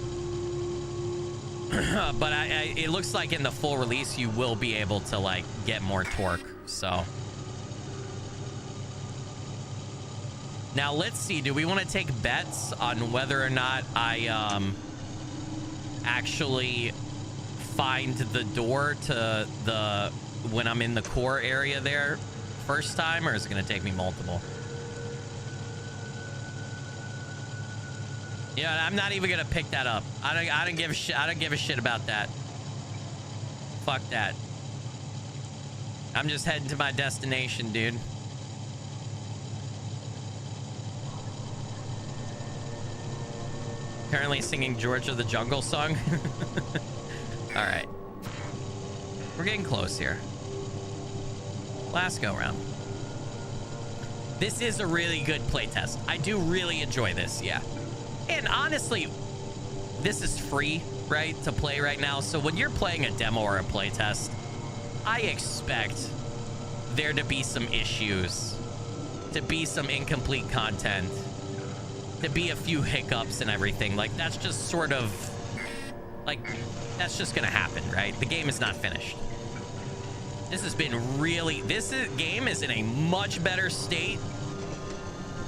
But it looks like in the full release, you will be able to, get more torque, so... Now, let's see. Do we want to take bets on whether or not I actually find the door to when I'm in the core area there first time, or is it going to take me multiple? Yeah, I'm not even going to pick that up. I don't give a shit. I don't give a shit about that. Fuck that. I'm just heading to my destination, dude. Currently singing George of the Jungle song. All right. We're getting close here. Last go round. This is a really good playtest. I do really enjoy this, yeah. And honestly, this is free, right, to play right now. So when you're playing a demo or a playtest, I expect there to be some issues, to be some incomplete content, to be a few hiccups and everything. That's just sort of that's just gonna happen, right? The game is not finished. This has been really, game is in a much better state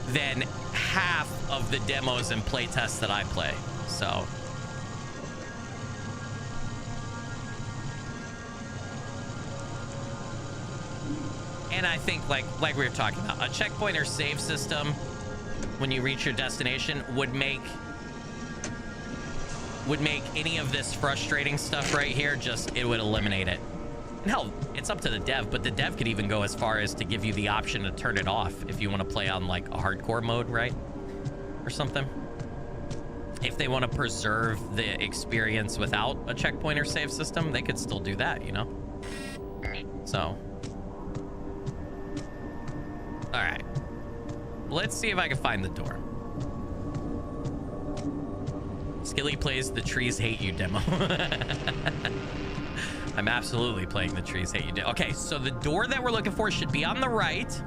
than half of the demos and playtests that I play, so. And I think like we were talking about, a checkpoint or save system when you reach your destination would make any of this frustrating stuff right here, it would eliminate it. And hell, it's up to the dev, but the dev could even go as far as to give you the option to turn it off if you want to play on a hardcore mode, right? Or something. If they want to preserve the experience without a checkpoint or save system, they could still do that, you know? So. All right. Let's see if I can find the door. Skilly plays the Trees Hate You demo. I'm absolutely playing the Trees Hate You demo. Okay, so the door that we're looking for should be on the right.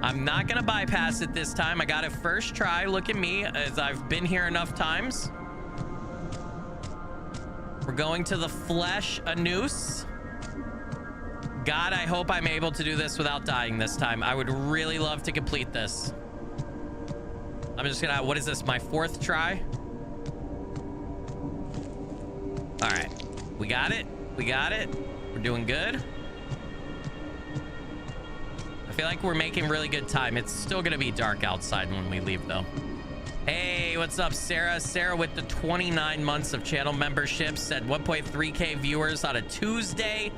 I'm not gonna bypass it this time. I got it first try. Look at me, as I've been here enough times. We're going to the flesh a noose. God, I hope I'm able to do this without dying this time. I would really love to complete this. I'm just gonna, what is this, my fourth try? All right, we got it. We got it. We're doing good. I feel like we're making really good time. It's still gonna be dark outside when we leave though. Hey, what's up, Sarah? Sarah with the 29 months of channel membership said 1.3K viewers on a Tuesday.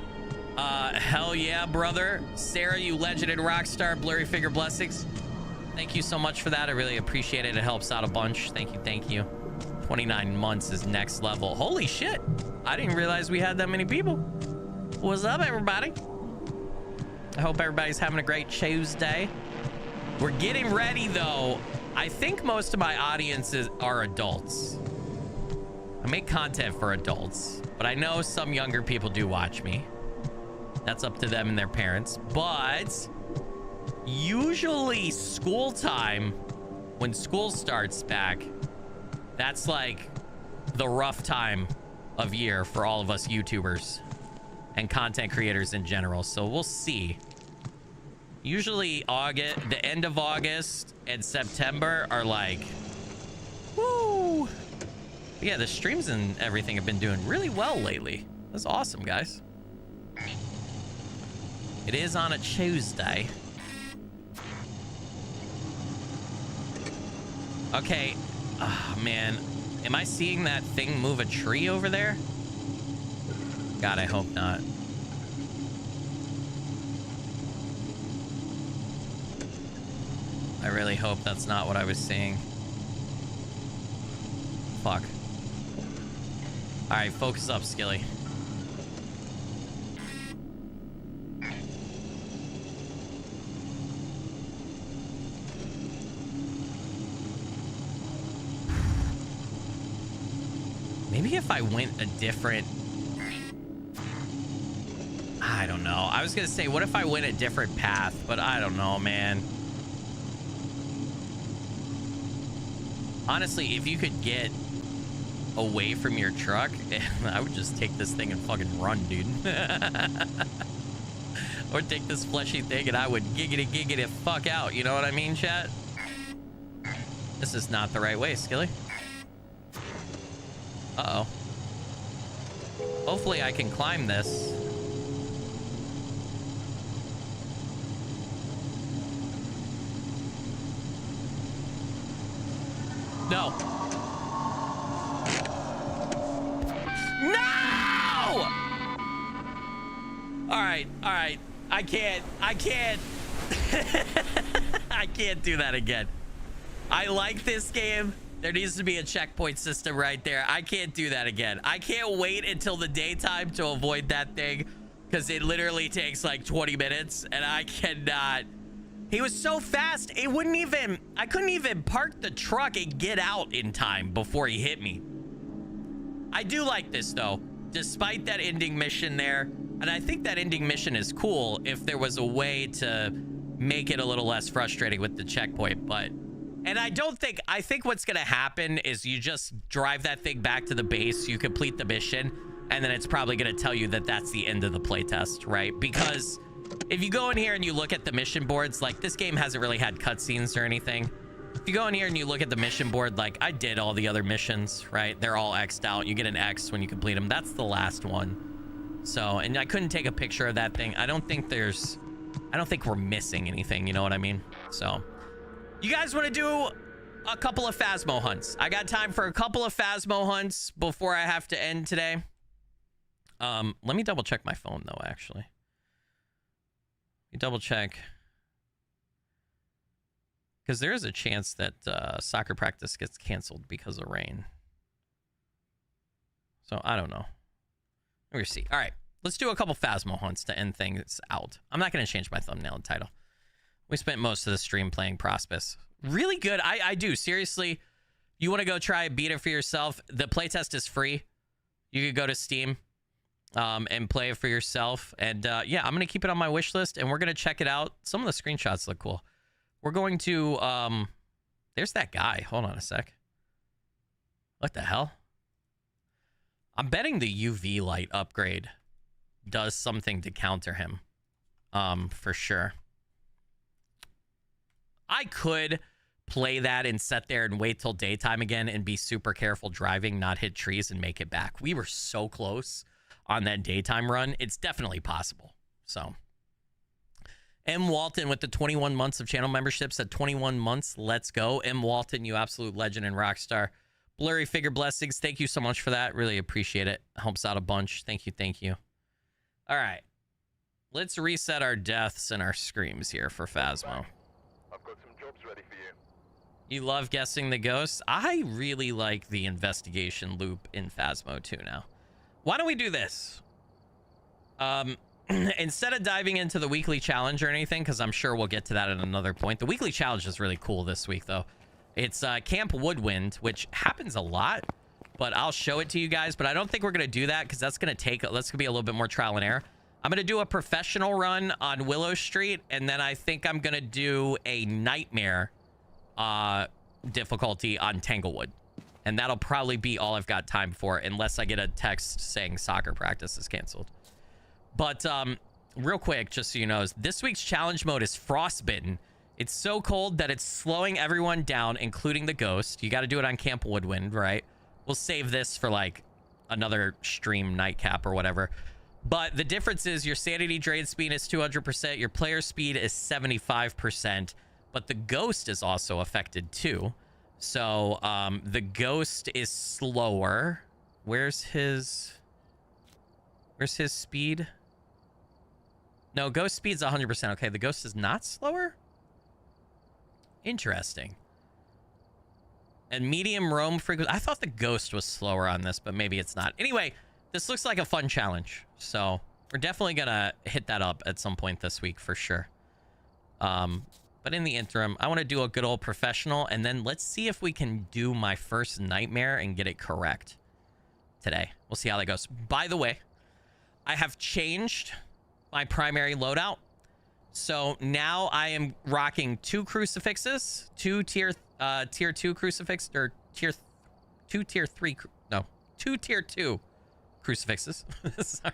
Hell yeah, brother. Sarah, you legend and rock star. Blurry Figure blessings. Thank you so much for that. I really appreciate it. It helps out a bunch. Thank you. Thank you. 29 months is next level. Holy shit. I didn't realize we had that many people. What's up, everybody? I hope everybody's having a great Tuesday. We're getting ready, though. I think most of my audiences are adults. I make content for adults, but I know some younger people do watch me. That's up to them and their parents. But usually school time, when school starts back, that's like the rough time of year for all of us YouTubers and content creators in general. So we'll see. Usually August, the end of August and September are like, woo. But yeah, the streams and everything have been doing really well lately. That's awesome, guys. It is on a Tuesday. Okay. Oh, man. Am I seeing that thing move a tree over there? God, I hope not. I really hope that's not what I was seeing. Fuck. Alright, focus up, Skilly. Maybe if I went a different... I don't know. I was gonna say, what if I went a different path? But I don't know, man. Honestly, if you could get away from your truck, I would just take this thing and fucking run, dude. Or take this fleshy thing and I would giggity fuck out. You know what I mean, chat? This is not the right way, Skilly. Uh-oh. Hopefully I can climb this. No. No! All right. I can't. I can't do that again. I like this game. There needs to be a checkpoint system right there. I can't do that again. I can't wait until the daytime to avoid that thing, because it literally takes like 20 minutes and I cannot. He was so fast, it wouldn't even, I couldn't even park the truck and get out in time before he hit me. I do like this though, despite that ending mission there. And I think that ending mission is cool if there was a way to make it a little less frustrating with the checkpoint, but... And I think what's gonna happen is you just drive that thing back to the base, you complete the mission, and then it's probably gonna tell you that that's the end of the playtest, right? Because if you go in here and you look at the mission boards, like this game hasn't really had cutscenes or anything. If you go in here and you look at the mission board, like I did all the other missions, right? They're all X'd out. You get an X when you complete them. That's the last one. So, and I couldn't take a picture of that thing. I don't think we're missing anything, you know what I mean? So, you guys want to do a couple of Phasmo hunts? I got time for a couple of Phasmo hunts before I have to end today. Let me double check my phone though, actually. You double check. Because there is a chance that soccer practice gets canceled because of rain. So, I don't know. We'll see. All right. Let's do a couple Phasmo hunts to end things out. I'm not going to change my thumbnail and title. We spent most of the stream playing Prospice. Really good. I do. Seriously, you want to go try beat it for yourself? The playtest is free. You could go to Steam and play it for yourself. And yeah, I'm going to keep it on my wish list, and we're going to check it out. Some of the screenshots look cool. We're going to... there's that guy. Hold on a sec. What the hell? I'm betting the UV light upgrade does something to counter him. For sure. I could play that and sit there and wait till daytime again and be super careful driving, not hit trees, and make it back. We were so close on that daytime run. It's definitely possible. So, M. Walton with the 21 months of channel membership said 21 months. Let's go. M. Walton, you absolute legend and rock star. Blurry Figure Blessings, thank you so much for that. Really appreciate it. Helps out a bunch. Thank you, thank you. All right. Let's reset our deaths and our screams here for Phasmo. I've got some jobs ready for you. You love guessing the ghosts? I really like the investigation loop in Phasmo 2 now. Why don't we do this? Instead of diving into the weekly challenge or anything, because I'm sure we'll get to that at another point. The weekly challenge is really cool this week, though. It's Camp Woodwind, which happens a lot, but I'll show it to you guys. But I don't think we're going to do that because that's going to be a little bit more trial and error. I'm going to do a professional run on Willow Street, and then I think I'm going to do a nightmare difficulty on Tanglewood. And that'll probably be all I've got time for, unless I get a text saying soccer practice is canceled. But real quick, just so you know, this week's challenge mode is Frostbitten. It's so cold that it's slowing everyone down, including the ghost. You got to do it on Camp Woodwind, right? We'll save this for like another stream nightcap or whatever. But the difference is your sanity drain speed is 200%, your player speed is 75%, but the ghost is also affected too. So the ghost is slower. Where's his speed? No, ghost speed's 100%. Okay, the ghost is not slower? Interesting. And medium roam frequency. I thought the ghost was slower on this, but maybe it's not. Anyway, this looks like a fun challenge. So we're definitely going to hit that up at some point this week for sure. But in the interim, I want to do a good old professional, and then let's see if we can do my first nightmare and get it correct today. We'll see how that goes. By the way, I have changed my primary loadout. So now I am rocking 2 crucifixes, 2 tier 2 crucifix, or tier 2 crucifixes. Sorry.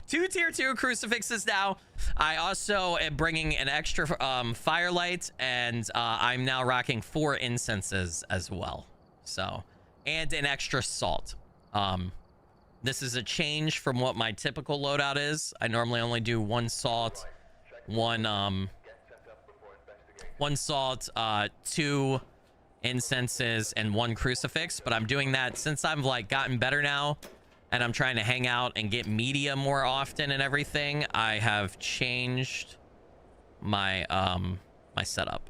2 tier 2 crucifixes now. I also am bringing an extra firelight, and I'm now rocking 4 incenses as well. So, and an extra salt. This is a change from what my typical loadout is. I normally only do 1 salt, 1 salt, 2 incenses, and 1 crucifix. But I'm doing that since I've like gotten better now, and I'm trying to hang out and get media more often and everything. I have changed my my setup.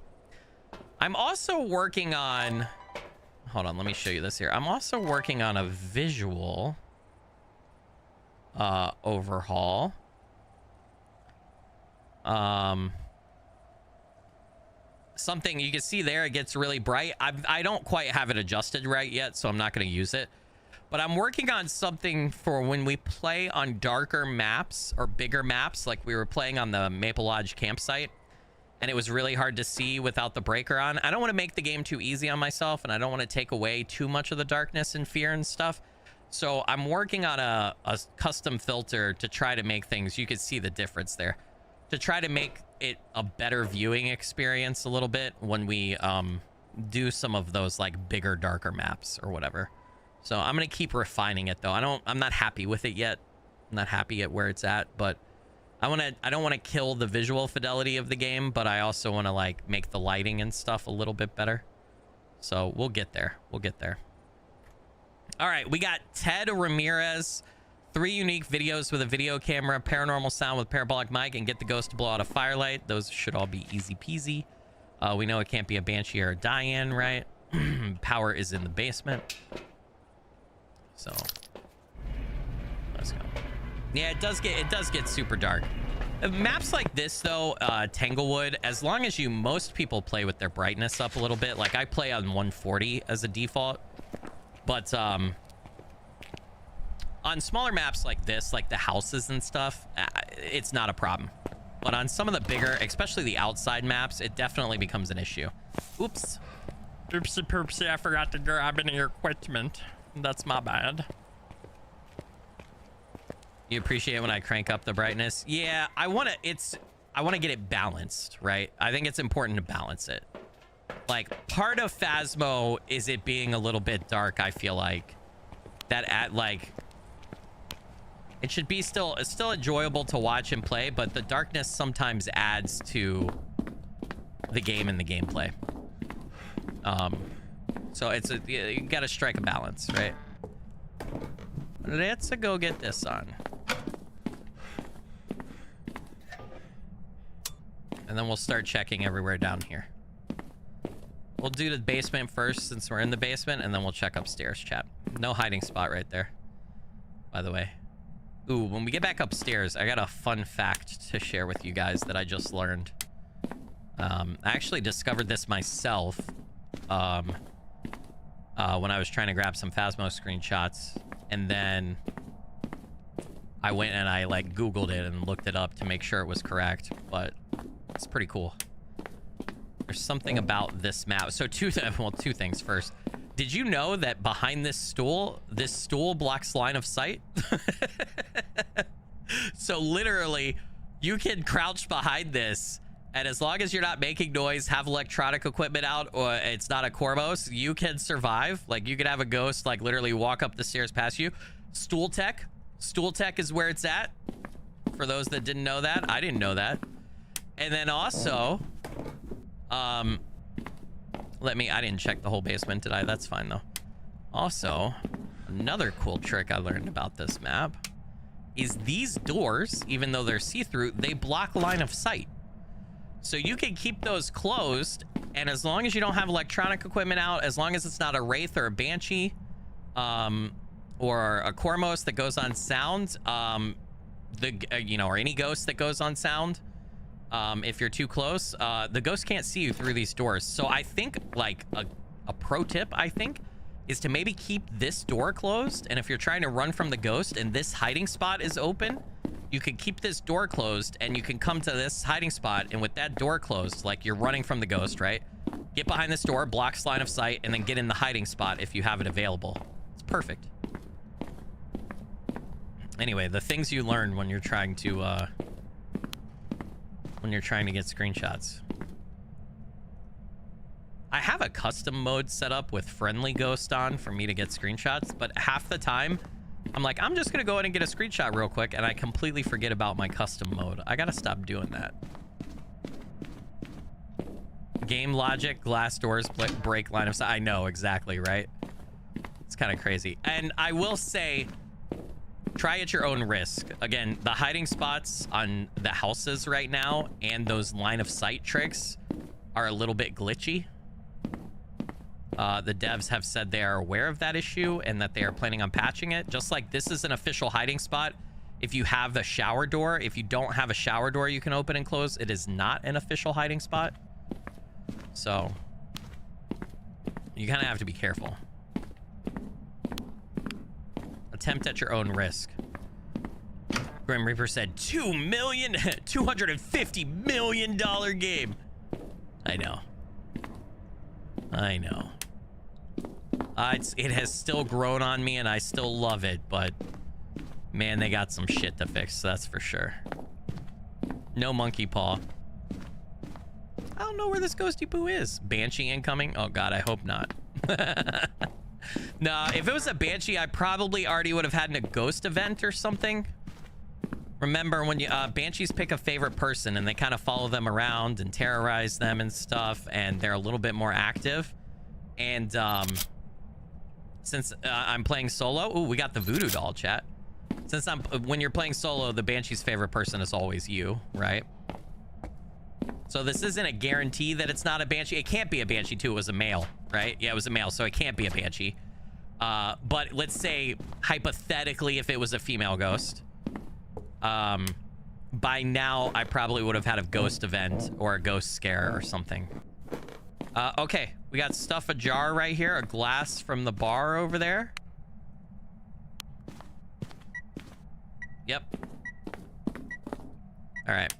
I'm also working on, hold on, let me show you this here. I'm also working on a visual overhaul. Something you can see there, it gets really bright. I don't quite have it adjusted right yet, so I'm not going to use it. But I'm working on something for when we play on darker maps or bigger maps, like we were playing on the Maple Lodge campsite, and it was really hard to see without the breaker on. I don't want to make the game too easy on myself, and I don't want to take away too much of the darkness and fear and stuff. So I'm working on a custom filter to try to make things, you can see the difference there, to try to make it a better viewing experience a little bit when we do some of those like bigger, darker maps or whatever. So I'm gonna keep refining it though. I'm not happy with it yet. I'm not happy at where it's at, but I don't want to kill the visual fidelity of the game, but I also want to like make the lighting and stuff a little bit better. So we'll get there. We'll get there. All right, we got Ted Ramirez, 3 unique videos with a video camera, paranormal sound with parabolic mic, and get the ghost to blow out a firelight. Those should all be easy peasy. We know it can't be a banshee or a Diane, right? Power is in the basement. So let's go. Yeah, it does get super dark. Maps like this though, Tanglewood, as long as most people play with their brightness up a little bit. Like I play on 140 as a default, but on smaller maps like this, like the houses and stuff, it's not a problem. But on some of the bigger, especially the outside maps, it definitely becomes an issue. Oops. Oopsie poopsie, I forgot to grab any equipment. That's my bad. You appreciate when I crank up the brightness? Yeah, I want to get it balanced, right? I think it's important to balance it. Like part of Phasmo is it being a little bit dark, I feel like. That it should be it's still enjoyable to watch and play, but the darkness sometimes adds to the game and the gameplay. So you gotta strike a balance, right? Let's go get this on. And then we'll start checking everywhere down here. We'll do the basement first since we're in the basement, and then we'll check upstairs, chat. No hiding spot right there, by the way. Ooh, when we get back upstairs, I got a fun fact to share with you guys that I just learned. I actually discovered this myself when I was trying to grab some Phasmo screenshots, and then I went and I like Googled it and looked it up to make sure it was correct, but it's pretty cool. There's something about this map. So two things first. Did you know that behind this stool blocks line of sight? So literally, you can crouch behind this, and as long as you're not making noise, have electronic equipment out, or it's not a Corvos, you can survive. Like, you could have a ghost, like, literally walk up the stairs past you. Stool tech, Stool tech is where it's at. For those that didn't know that, I didn't know that. And then also, I didn't check the whole basement, did I? That's fine though. Also, another cool trick I learned about this map is these doors, even though they're see-through, they block line of sight. So you can keep those closed, and as long as you don't have electronic equipment out, as long as it's not a wraith or a banshee, or a cormos that goes on sound, or any ghost that goes on sound, if you're too close, the ghost can't see you through these doors. So I think like a pro tip, I think, is to maybe keep this door closed, and if you're trying to run from the ghost and this hiding spot is open, you can keep this door closed and you can come to this hiding spot, and with that door closed, like you're running from the ghost, right? Get behind this door, blocks line of sight, and then get in the hiding spot if you have it available. It's perfect. Anyway, the things you learn when you're trying to get screenshots. I have a custom mode set up with friendly ghost on for me to get screenshots, but half the time I'm like, I'm just gonna go in and get a screenshot real quick, and I completely forget about my custom mode. I gotta stop doing that. Game logic, glass doors break line of sight. I know, exactly, right? It's kind of crazy. And I will say, try at your own risk. Again, the hiding spots on the houses right now and those line of sight tricks are a little bit glitchy. The devs have said they are aware of that issue and that they are planning on patching it. Just like this is an official hiding spot. If you have the shower door, if you don't have a shower door you can open and close, it is not an official hiding spot. So you kind of have to be careful. Attempt at your own risk. Grim Reaper said $250 million game. I know. I know. It has still grown on me and I still love it, but man, they got some shit to fix, that's for sure. No monkey paw. I don't know where this ghosty poo is. Banshee incoming? Oh god, I hope not. Nah, if it was a banshee, I probably already would have had a ghost event or something. Remember when you banshees pick a favorite person and they kind of follow them around and terrorize them and stuff, and they're a little bit more active. And since I'm playing solo, ooh, we got the voodoo doll, chat. Since when you're playing solo, the banshee's favorite person is always you, right? So this isn't a guarantee that it's not a banshee. It can't be a banshee too. It was a male, right? Yeah, it was a male, so it can't be a banshee. But let's say hypothetically, if it was a female ghost, by now I probably would have had a ghost event or a ghost scare or something. Okay, we got stuff ajar right here, a glass from the bar over there. Yep. All right.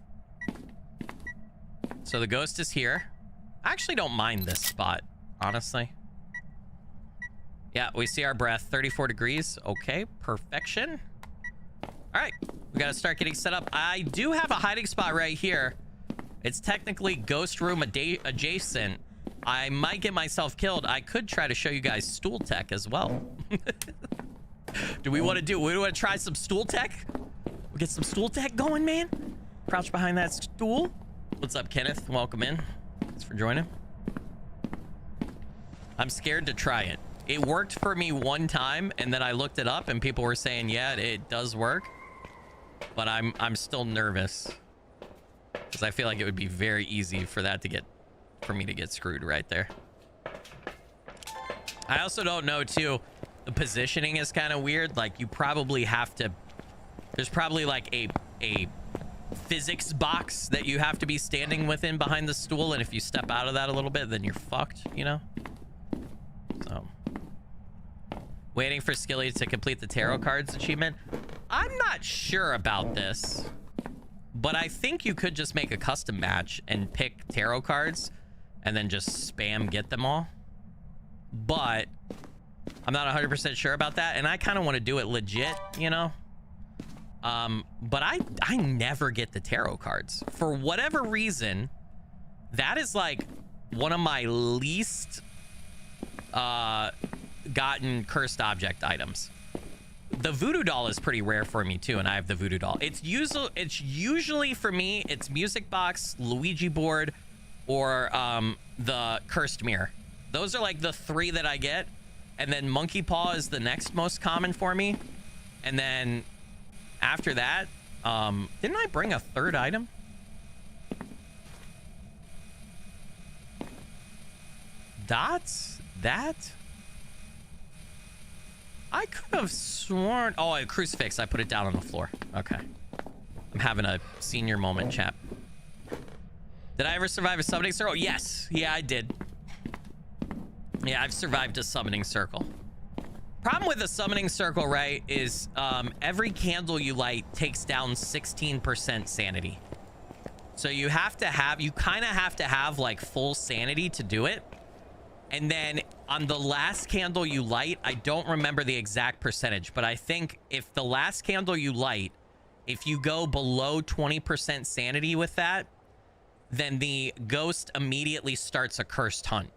So the ghost is here. I actually don't mind this spot, honestly. Yeah, we see our breath, 34 degrees. Okay, perfection. All right, we got to start getting set up. I do have a hiding spot right here. It's technically ghost room adjacent. I might get myself killed. I could try to show you guys stool tech as well. Do we want to try some stool tech? We'll get some stool tech going, man. Crouch behind that stool. What's up, Kenneth? Welcome in. Thanks for joining. I'm scared to try it. It worked for me one time, and then I looked it up, and people were saying, yeah, it does work. But I'm still nervous because I feel like it would be very easy for me to get screwed right there. I also don't know too. The positioning is kind of weird. Like you probably have to. There's probably like a physics box that you have to be standing within behind the stool, and if you step out of that a little bit, then you're fucked. You know. So. Waiting for Skilly to complete the tarot cards achievement. I'm not sure about this, but I think you could just make a custom match and pick tarot cards and then just spam get them all. But I'm not 100% sure about that, and I kind of want to do it legit, you know? But I never get the tarot cards. For whatever reason, that is like one of my least gotten cursed object items. The voodoo doll is pretty rare for me too, and I have the voodoo doll. It's usually for me, it's music box, Luigi board, or the cursed mirror. Those are like the 3 that I get, and then monkey paw is the next most common for me. And then after that, didn't I bring a 3rd item? Dots? That? I could have sworn... Oh, a crucifix. I put it down on the floor. Okay. I'm having a senior moment, chat. Did I ever survive a summoning circle? Yes. Yeah, I did. Yeah, I've survived a summoning circle. Problem with a summoning circle, right, is every candle you light takes down 16% sanity. So you have to have... You kind of have to have, like, full sanity to do it. And then on the last candle you light, I don't remember the exact percentage, but I think if the last candle you light, if you go below 20% sanity with that, then the ghost immediately starts a cursed hunt.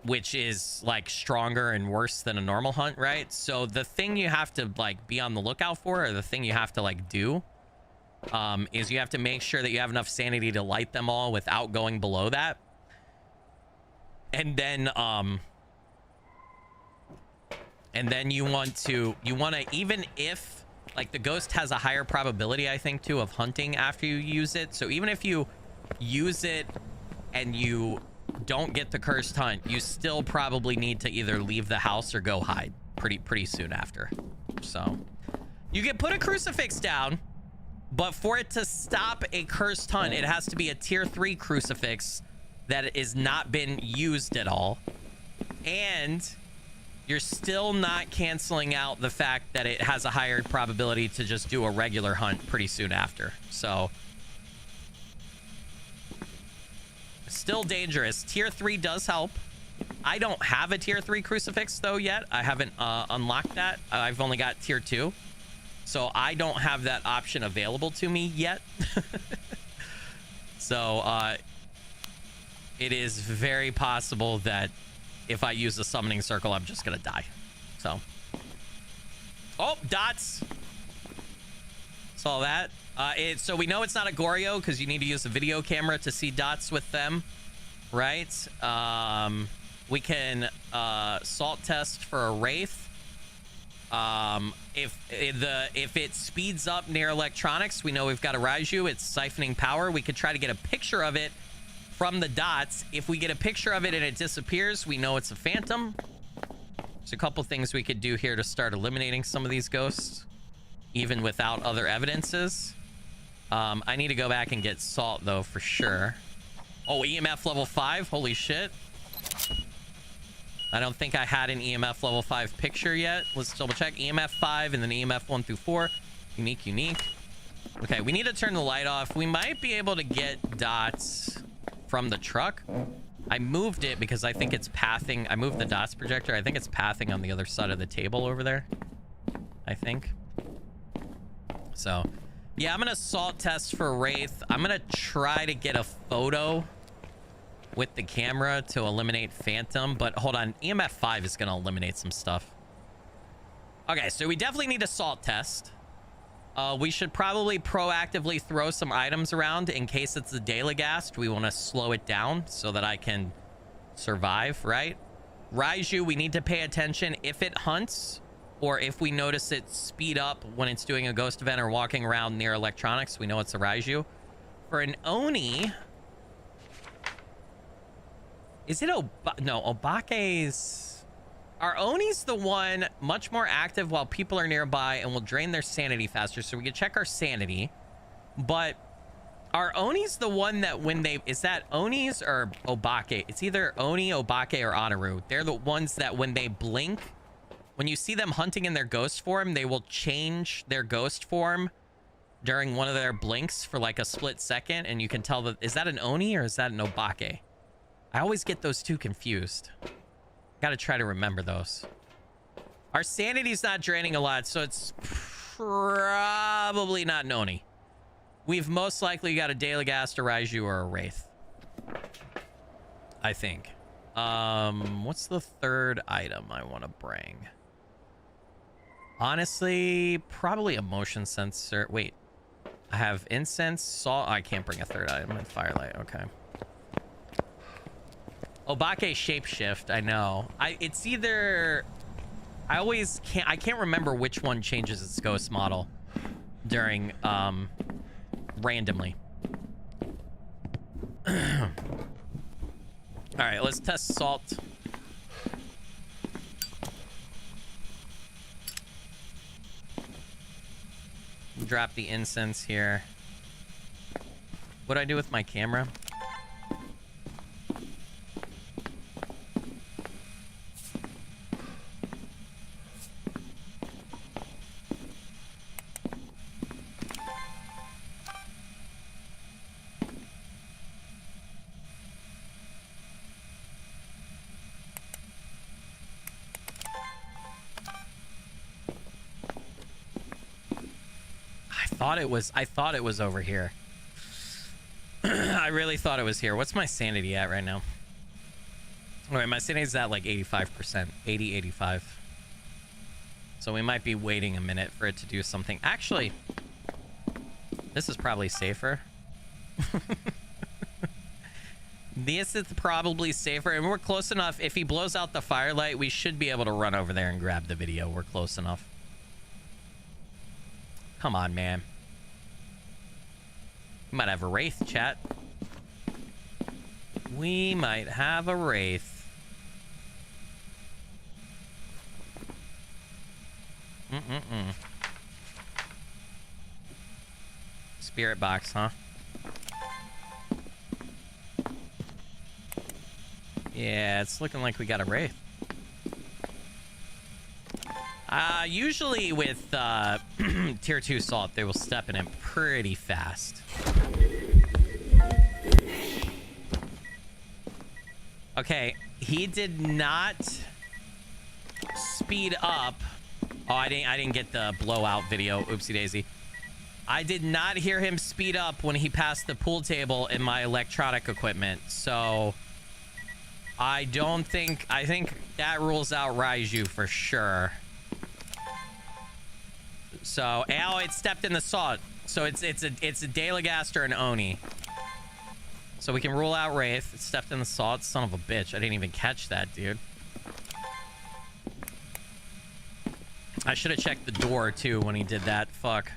Which is like stronger and worse than a normal hunt, right? So the thing you have to like be on the lookout for, or the thing you have to like do, is you have to make sure that you have enough sanity to light them all without going below that. And then you want to even if like the ghost has a higher probability, I think too, of hunting after you use it. So even if you use it and you don't get the cursed hunt, you still probably need to either leave the house or go hide pretty soon after. So you can put a crucifix down, but for it to stop a cursed hunt, it has to be a tier 3 crucifix that is not been used at all, and you're still not canceling out the fact that it has a higher probability to just do a regular hunt pretty soon after. So still dangerous. Tier 3 does help. I don't have a tier 3 crucifix though yet. I haven't unlocked that. I've only got tier 2, so I don't have that option available to me yet. So it is very possible that if I use the summoning circle, I'm just gonna die. So, oh, dots. Saw that. So we know it's not a Goryo because you need to use a video camera to see dots with them, right? We can salt test for a wraith. If it speeds up near electronics, we know we've got a Raiju. It's siphoning power. We could try to get a picture of it from the dots. If we get a picture of it and it disappears, we know it's a phantom. There's a couple things we could do here to start eliminating some of these ghosts, even without other evidences. I need to go back and get salt though, for sure. Oh, EMF level 5. Holy shit. I don't think I had an EMF level 5 picture yet. Let's double check. EMF 5 and then EMF 1 through 4. Unique. Okay, we need to turn the light off. We might be able to get dots from the truck. I moved it because I think it's pathing. I moved the dots projector. I think it's pathing on the other side of the table over there, I think. So yeah, I'm gonna salt test for wraith. I'm gonna try to get a photo with the camera to eliminate phantom, but hold on, EMF 5 is gonna eliminate some stuff. Okay, so we definitely need a salt test. We should probably proactively throw some items around in case it's a Daelagast. We want to slow it down so that I can survive, right? Raiju, we need to pay attention if it hunts or if we notice it speed up when it's doing a ghost event or walking around near electronics. We know it's a Raiju. For an Oni, is it no, Obake's... Our Oni's the one much more active while people are nearby and will drain their sanity faster, so we can check our sanity. But our Oni's the one that when they... Is that Oni's or Obake? It's either Oni, Obake, or Anaru. They're the ones that when they blink, when you see them hunting in their ghost form, they will change their ghost form during one of their blinks for like a split second, and you can tell that... Is that an Oni or is that an Obake? I always get those two confused. Gotta try to remember those. Our sanity's not draining a lot, so it's probably not Noni. We've most likely got a Daelagast, a Raiju, or a Wraith, I think. What's the third item I want to bring? Honestly, probably a motion sensor. Wait, I have incense, salt. I can't bring a third item in firelight. Okay. Obake shapeshift. I know. It's either. I always can't. I can't remember which one changes its ghost model during randomly. All right, let's test salt. Drop the incense here. What do I do with my camera? I thought it was over here. I really thought it was here. What's my sanity at right now? All right, my sanity's at like 85%, 80, 85. So we might be waiting a minute for it to do something. Actually, this is probably safer. This is probably safer, and we're close enough. If he blows out the firelight, we should be able to run over there and grab the video. We're close enough. Come on, man. We might have a wraith, chat. We might have a wraith. Spirit box, huh? Yeah, it's looking like we got a wraith. Usually with tier 2 salt, they will step in it pretty fast. Okay, he did not speed up. Oh, I didn't get the blowout video. Oopsie daisy. I did not hear him speed up when he passed the pool table in my electronic equipment. So I think that rules out Raiju for sure. So, oh, it stepped in the salt. So it's a Dalagast or an Oni. So we can rule out Wraith. It stepped in the salt. Son of a bitch. I didn't even catch that, dude. I should have checked the door, too, when he did that. Fuck.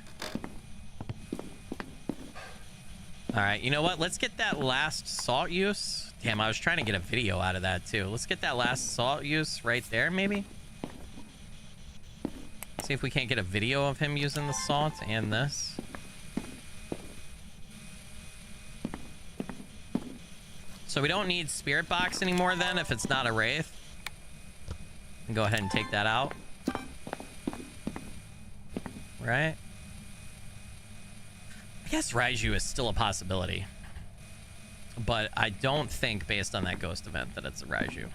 Alright, you know what? Let's get that last salt use. Damn, I was trying to get a video out of that, too. Let's get that last salt use right there, maybe? See if we can't get a video of him using the salt and this. So we don't need Spirit Box anymore then if it's not a Wraith. And go ahead and take that out. Right? I guess Raiju is still a possibility. But I don't think, based on that ghost event, that it's a Raiju.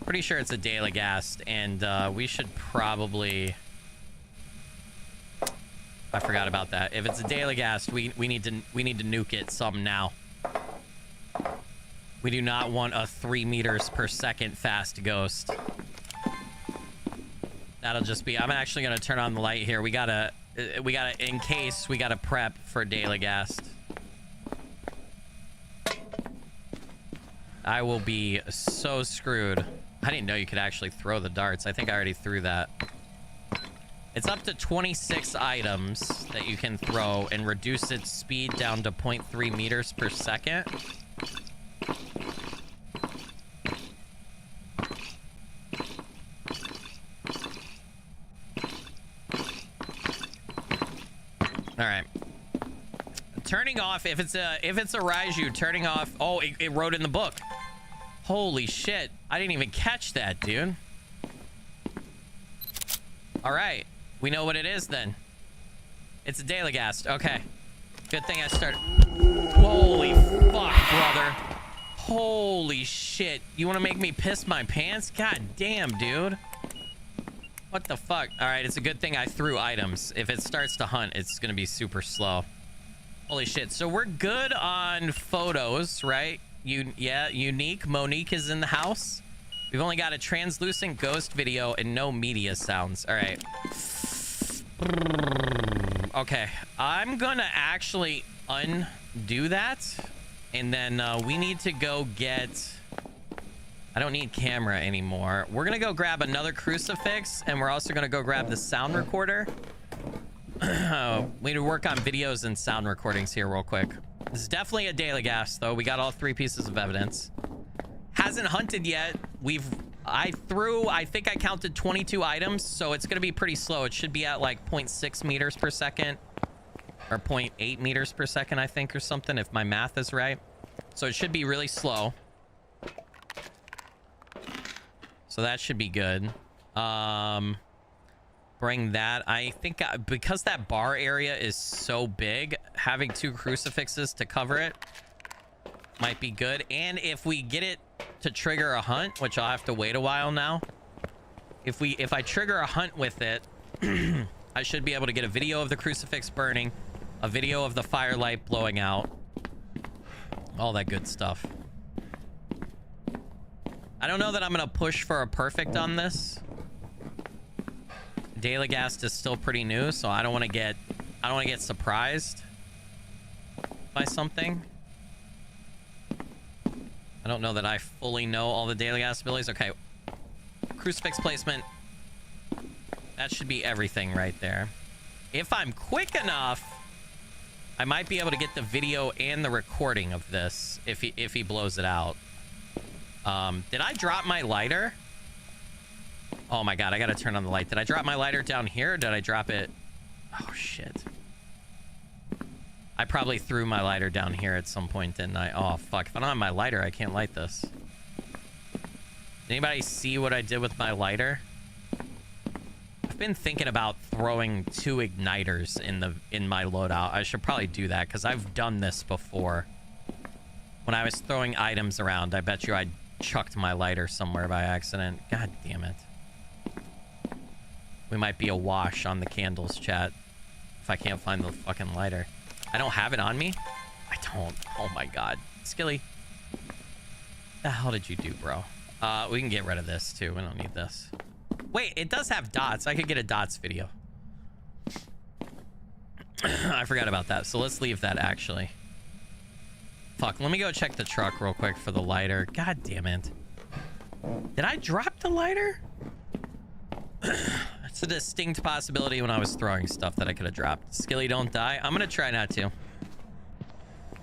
Pretty sure it's a Dalagast, and we should probably... I forgot about that. If it's a Dalagast, we need to nuke it some now. We do not want a 3 meters per second fast ghost. That'll just be... I'm actually gonna turn on the light here. We gotta in case we gotta prep for Dalagast. I will be so screwed. I didn't know you could actually throw the darts. I think I already threw that. It's up to 26 items that you can throw and reduce its speed down to 0.3 meters per second. All right. Turning off, if it's a Raiju, turning off... Oh, it wrote in the book. Holy shit. I didn't even catch that, dude. All right. We know what it is then. It's a Dalagast. Okay. Good thing I started... Holy fuck, brother. Holy shit. You want to make me piss my pants? God damn, dude. What the fuck? All right, it's a good thing I threw items. If it starts to hunt, it's going to be super slow. Holy shit. So we're good on photos, right? Yeah, Unique. Monique is in the house. We've only got a translucent ghost video and no media sounds. All right. Okay. I'm going to actually undo that. And then we need to go get... I don't need camera anymore. We're going to go grab another crucifix. And we're also going to go grab the sound recorder. We need to work on videos and sound recordings here real quick. This is definitely a daily gas, though. We got all 3 pieces of evidence. Hasn't hunted yet. I think I counted 22 items, so it's going to be pretty slow. It should be at like 0.6 meters per second or 0.8 meters per second, I think, or something, if my math is right. So it should be really slow. So that should be good. Bring that. I think because that bar area is so big, having 2 crucifixes to cover it might be good. And if we get it to trigger a hunt, which I'll have to wait a while now, if I trigger a hunt with it, I should be able to get a video of the crucifix burning, a video of the firelight blowing out, all that good stuff. I don't know that I'm gonna push for a perfect on this. Daily Ghast is still pretty new, so I don't want to get surprised by something. I don't know that I fully know all the Daily Ghast abilities. Okay, crucifix placement. That should be everything right there. If I'm quick enough, I might be able to get the video and the recording of this if he blows it out. Did I drop my lighter? Oh my god, I gotta turn on the light. Did I drop my lighter down here, or did I drop it? Oh shit. I probably threw my lighter down here at some point, didn't I? Oh fuck, if I don't have my lighter, I can't light this. Anybody see what I did with my lighter? I've been thinking about throwing 2 igniters in my loadout. I should probably do that, because I've done this before. When I was throwing items around, I bet you I chucked my lighter somewhere by accident. God damn it. We might be awash on the candles, chat, if I can't find the fucking lighter. I don't have it on me? I don't. Oh my god. Skilly. The hell did you do, bro? We can get rid of this, too. We don't need this. Wait, it does have dots. I could get a dots video. I forgot about that. So let's leave that, actually. Fuck, let me go check the truck real quick for the lighter. God damn it. Did I drop the lighter? It's a distinct possibility when I was throwing stuff that I could have dropped. Skilly, don't die. I'm gonna try not to.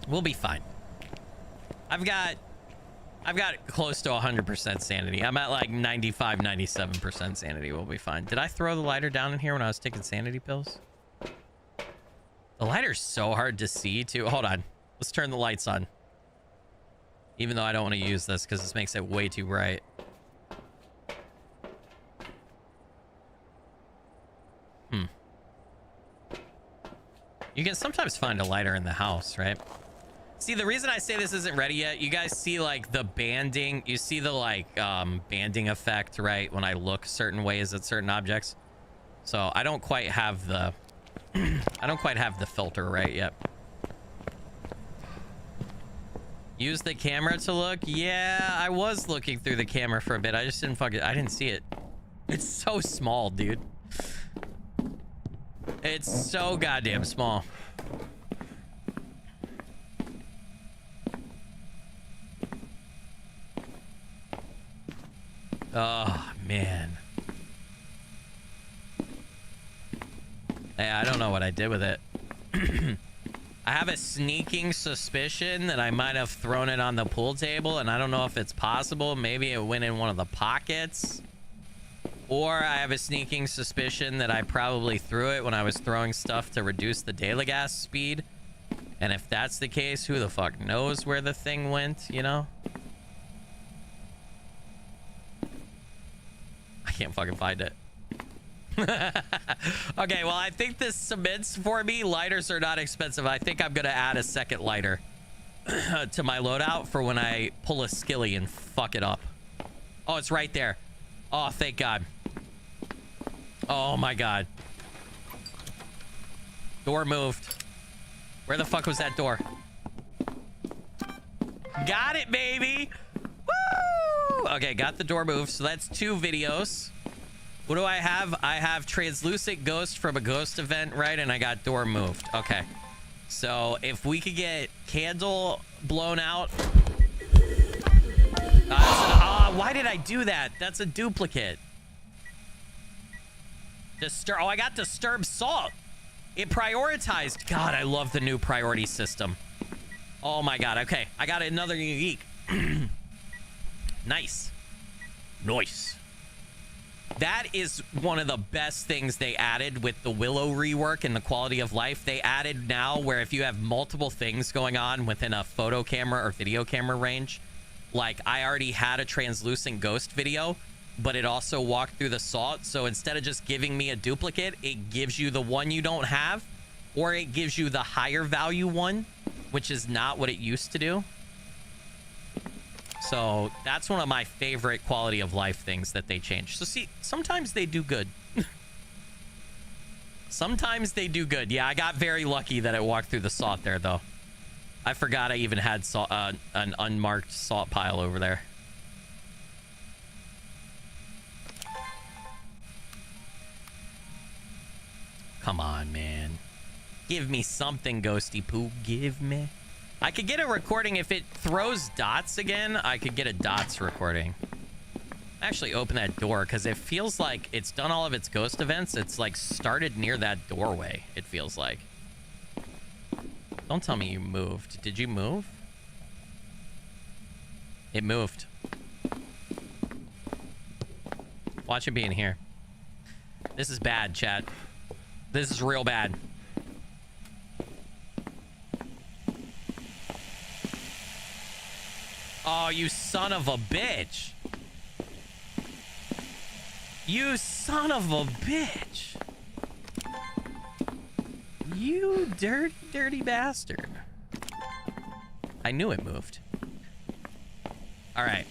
We'll be fine. I've got close to 100% sanity. I'm at like 95, 97% sanity. We'll be fine. Did I throw the lighter down in here when I was taking sanity pills? The lighter's so hard to see too. Hold on. Let's turn the lights on. Even though I don't want to use this because this makes it way too bright. You can sometimes find a lighter in the house, right? See, the reason I say this isn't ready yet, you guys see like the banding. You see the like banding effect, right? When I look certain ways at certain objects. So I don't quite have the I don't quite have the filter right yet. Use the camera to look. Yeah, I was looking through the camera for a bit. I just didn't I didn't see it. It's so small, dude. It's so goddamn small. Oh, man. Hey, I don't know what I did with it. I have a sneaking suspicion that I might have thrown it on the pool table, and I don't know if it's possible. Maybe it went in one of the pockets. Or I have a sneaking suspicion that I probably threw it when I was throwing stuff to reduce the daily gas speed. And if that's the case, who the fuck knows where the thing went, you know? I can't fucking find it. Okay, well, I think this submits for me. Lighters are not expensive. I think I'm gonna add a second lighter to my loadout for when I pull a skilly and fuck it up. Oh, it's right there. Oh, thank God. Oh my God. Door moved. Where the fuck was that door? Got it, baby. Woo! Okay, got the door moved. So that's 2 videos. What do I have? I have translucent ghost from a ghost event, right? And I got door moved. Okay. So if we could get candle blown out. Why did I do that? That's a duplicate. Oh, I got disturbed salt. It prioritized. God, I love the new priority system. Oh my God. Okay, I got another unique. Nice. Nice. That is one of the best things they added with the Willow rework and the quality of life. They added now where if you have multiple things going on within a photo camera or video camera range, like I already had a translucent ghost video, but it also walked through the salt. So instead of just giving me a duplicate, it gives you the one you don't have, or it gives you the higher value one, which is not what it used to do. So that's one of my favorite quality of life things that they changed. So see, sometimes they do good. Sometimes they do good. Yeah, I got very lucky that it walked through the salt there, though. I forgot I even had salt, an unmarked salt pile over there. Come on, man. Give me something, Ghosty Poo. Give me. I could get a recording if it throws dots again. I could get a dots recording. Actually open that door because it feels like it's done all of its ghost events. It's like started near that doorway, it feels like. Don't tell me you moved. Did you move? It moved. Watch it be in here. This is bad, chat. This is real bad. Oh, you son of a bitch. You son of a bitch. You dirty, dirty bastard. I knew it moved. All right.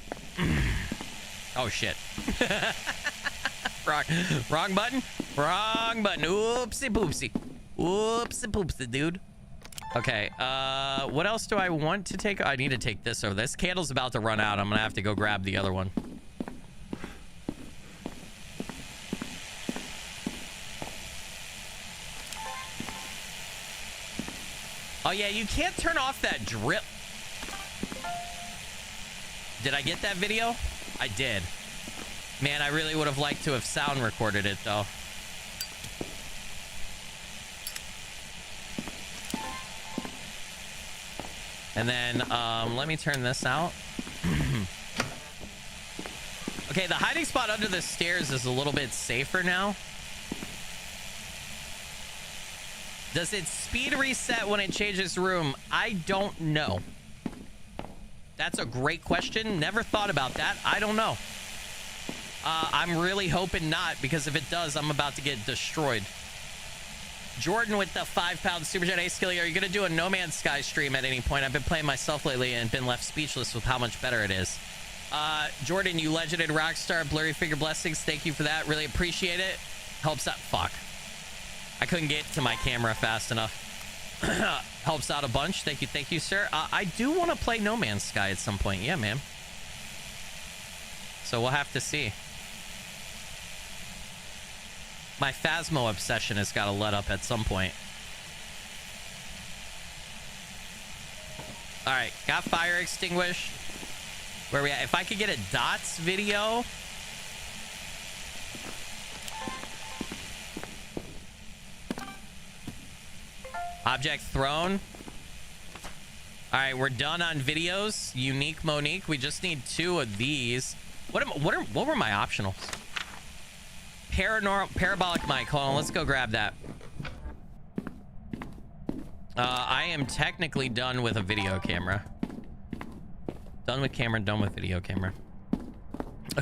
Oh, shit. Wrong button. Wrong button. Oopsie poopsie. Oopsie poopsie, dude. Okay, what else do I want to take? I need to take this over. This candle's about to run out. I'm gonna have to go grab the other one. Oh yeah, you can't turn off that drip. Did I get that video? I did. Man, I really would have liked to have sound recorded it though. And then, let me turn this out. Okay, the hiding spot under the stairs is a little bit safer now. Does it speed reset when it changes room? I don't know. That's a great question. Never thought about that. I don't know. I'm really hoping not, because if it does, I'm about to get destroyed. Jordan with the 5-pound super chat. Hey, Skilly, are you going to do a No Man's Sky stream at any point? I've been playing myself lately and been left speechless with how much better it is. Jordan, you legended rockstar, blurry figure blessings. Thank you for that. Really appreciate it. Helps out. Fuck. I couldn't get to my camera fast enough. Helps out a bunch. Thank you, sir. I do want to play No Man's Sky at some point. Yeah, man. So we'll have to see. My Phasmo obsession has got to let up at some point. All right, got fire extinguished. Where we at? If I could get a dots video. Object thrown. All right, we're done on videos. Unique Monique. We just need 2 of these. What were my optionals? Parabolic mic. Hold on, let's go grab that. I am technically done with a video camera. Done with camera, done with video camera.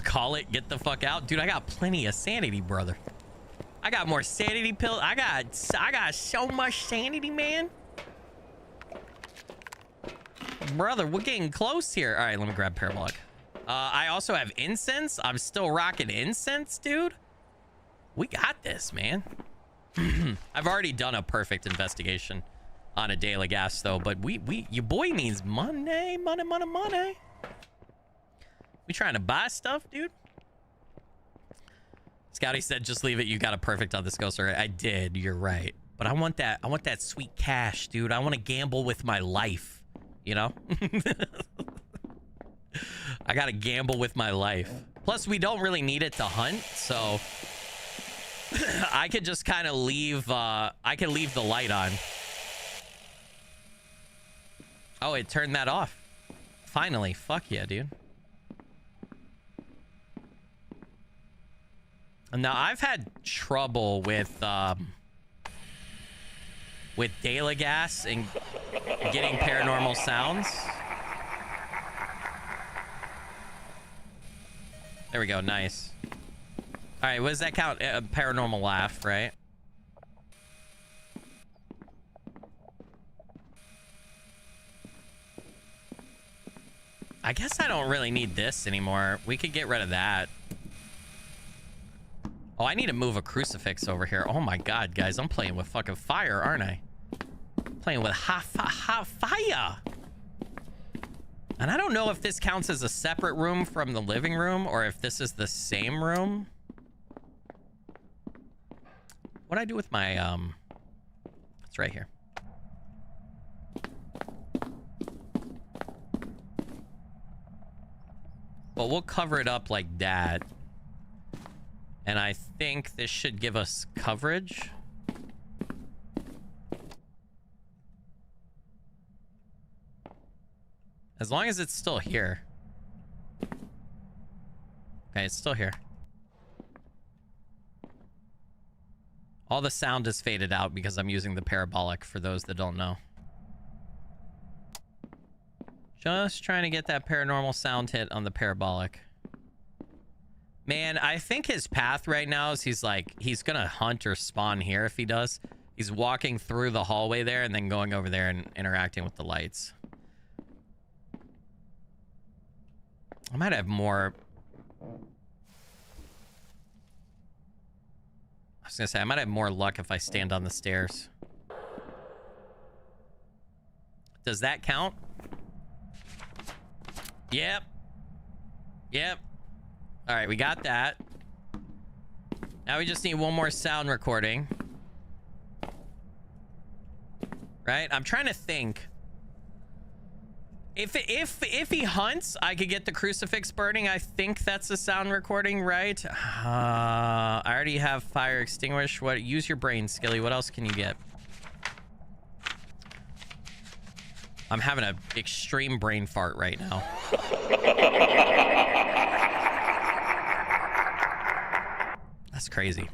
Call it, get the fuck out. Dude, I got plenty of sanity, brother. I got more sanity pills. I got so much sanity, man. Brother, we're getting close here. All right, let me grab parabolic. I also have incense. I'm still rocking incense, dude. We got this, man. I've already done a perfect investigation on a daily gas, though. But your boy needs money. We trying to buy stuff, dude? Scouty said, just leave it. You got a perfect on this ghost. I did. You're right. But I want that sweet cash, dude. I want to gamble with my life, you know? I got to gamble with my life. Plus, we don't really need it to hunt, so I could just kind of leave, I could leave the light on. Oh, it turned that off. Finally. Fuck yeah, dude. Now, I've had trouble with Dela gas and getting paranormal sounds. There we go. Nice. All right. What does that count? A paranormal laugh, right? I guess I don't really need this anymore. We could get rid of that. Oh, I need to move a crucifix over here. Oh my god, guys. I'm playing with fucking fire, aren't I? Playing with hot fire. And I don't know if this counts as a separate room from the living room or if this is the same room. What'd I do with my, it's right here. Well, we'll cover it up like that. And I think this should give us coverage. As long as it's still here. Okay, it's still here. All the sound is faded out because I'm using the parabolic, for those that don't know. Just trying to get that paranormal sound hit on the parabolic. Man, I think his path right now is he's gonna hunt or spawn here if he does. He's walking through the hallway there and then going over there and interacting with the lights. I might have more. I was gonna say, I might have more luck if I stand on the stairs. Does that count? Yep. Yep. All right, we got that. Now we just need one more sound recording. Right? I'm trying to think. If he hunts, I could get the crucifix burning. I think that's a sound recording, right? I already have fire extinguished. What? Use your brain, Skilly. What else can you get? I'm having an extreme brain fart right now. That's crazy.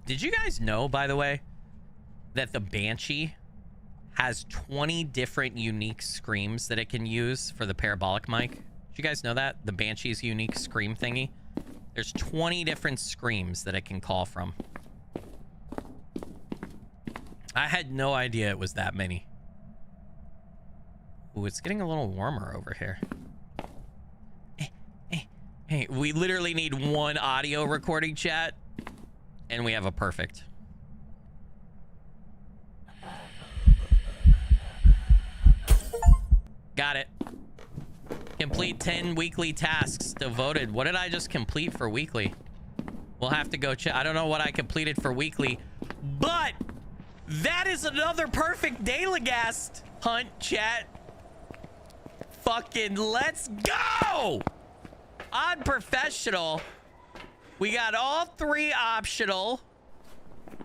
Did you guys know, by the way, that the Banshee has 20 different unique screams that it can use for the parabolic mic? Did you guys know that? The Banshee's unique scream thingy? There's 20 different screams that it can call from. I had no idea it was that many. Ooh, it's getting a little warmer over here. Hey, we literally need one audio recording, chat, and we have a perfect. Got it. Complete 10 weekly tasks devoted. What did I just complete for weekly? We'll have to go check. I don't know what I completed for weekly, but that is another perfect Dailagast hunt, chat. Fucking let's go! On professional, we got all three optional.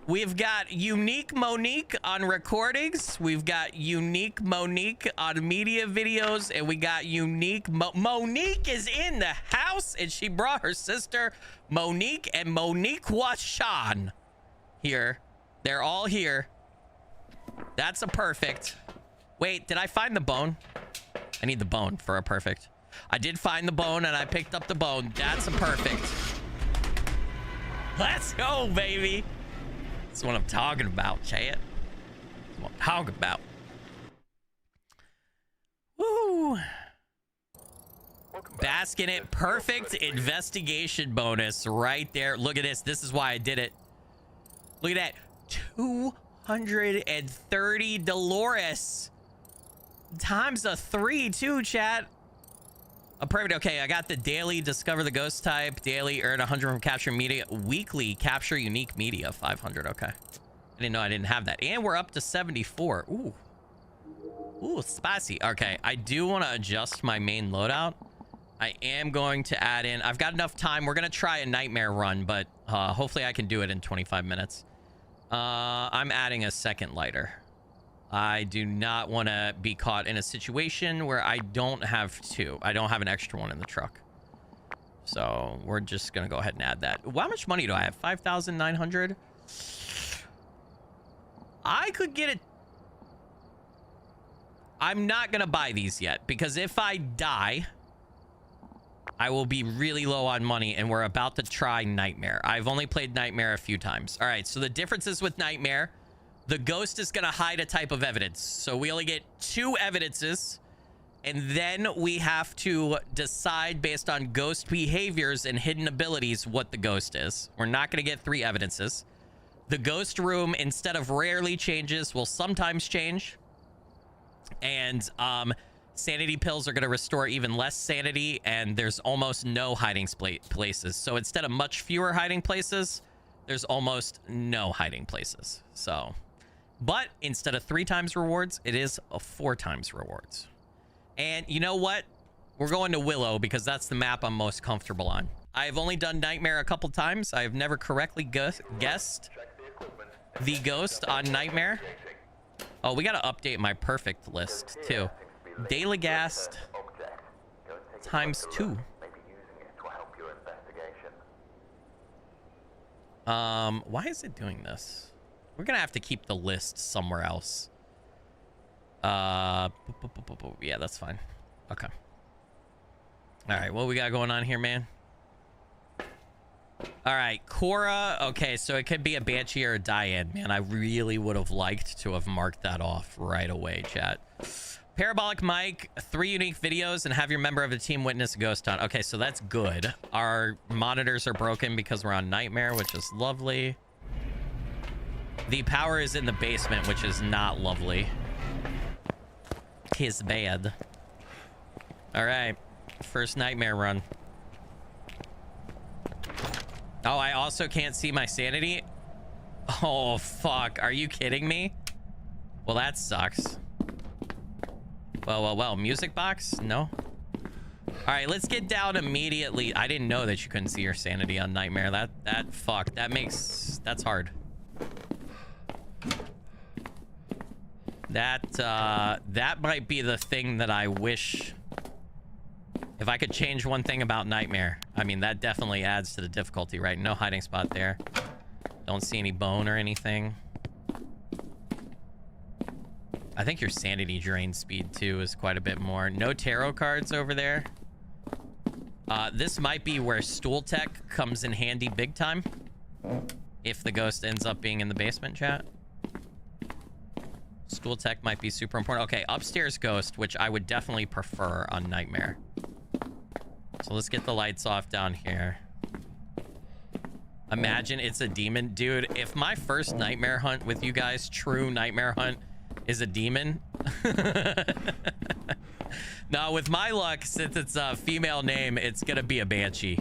We've got unique Monique on recordings. We've got unique Monique on media videos. And we got unique Monique is in the house. And she brought her sister Monique and Monique Washan here. They're all here. That's a perfect. Wait, did I find the bone? I need the bone for a perfect. I did find the bone and I picked up the bone. That's a perfect. Let's go, baby. That's what I'm talking about, chat. That's what I'm talking about. Woo. Bask in it. Perfect investigation bonus right there. Look at this. This is why I did it. Look at that. 230 Dolores. Times a 3 too, chat. A perfect. Okay, I got the daily discover the ghost type. Daily earn 100 from capture media. Weekly capture unique media 500. Okay. I didn't know I didn't have that. And we're up to 74. Ooh. Ooh, spicy. Okay, I do want to adjust my main loadout. I am going to add in... I've got enough time. We're going to try a nightmare run, but hopefully I can do it in 25 minutes. I'm adding a second lighter. I do not want to be caught in a situation where I don't have two. I don't have an extra one in the truck. So we're just going to go ahead and add that. How much money do I have? 5,900? I could get it. I'm not going to buy these yet because if I die, I will be really low on money and we're about to try Nightmare. I've only played Nightmare a few times. All right, so the differences with Nightmare, the ghost is going to hide a type of evidence. So we only get 2 evidences and then we have to decide based on ghost behaviors and hidden abilities what the ghost is. We're not going to get 3 evidences. The ghost room, instead of rarely changes, will sometimes change. And sanity pills are going to restore even less sanity, and there's almost no hiding places. So instead of much fewer hiding places, there's almost no hiding places. So, but instead of 3 times rewards, it is a 4 times rewards. And you know what? We're going to Willow because that's the map I'm most comfortable on. I've only done Nightmare a couple times. I've never correctly guessed the ghost on Nightmare. Oh, we got to update my perfect list too. Daily Gast times 2. Why is it doing this? We're gonna have to keep the list somewhere else. Yeah, that's fine. Okay. All right, what we got going on here, man? All right, Cora. Okay, so it could be a Banshee or a Diane. Man, I really would have liked to have marked that off right away, chat. Parabolic mic, 3 unique videos, and have your member of the team witness a ghost hunt. Okay, so that's good. Our monitors are broken because we're on Nightmare, which is lovely. The power is in the basement, which is not lovely. His bad. All right, first Nightmare run. Oh, I also can't see my sanity. Oh, fuck. Are you kidding me? Well, that sucks. Well. Music box? No. All right, let's get down immediately. I didn't know that you couldn't see your sanity on Nightmare. That's hard. That might be the thing that I wish. If I could change one thing about Nightmare, I mean, that definitely adds to the difficulty, right? No hiding spot there. Don't see any bone or anything. I think your sanity drain speed, too, is quite a bit more. No tarot cards over there. This might be where stool tech comes in handy big time. If the ghost ends up being in the basement, chat. Stool tech might be super important. Okay, upstairs ghost, which I would definitely prefer on Nightmare. So let's get the lights off down here. Imagine it's a demon. Dude, if my first Nightmare hunt with you guys, true Nightmare hunt, is a demon. No, with my luck, since it's a female name, it's gonna be a Banshee.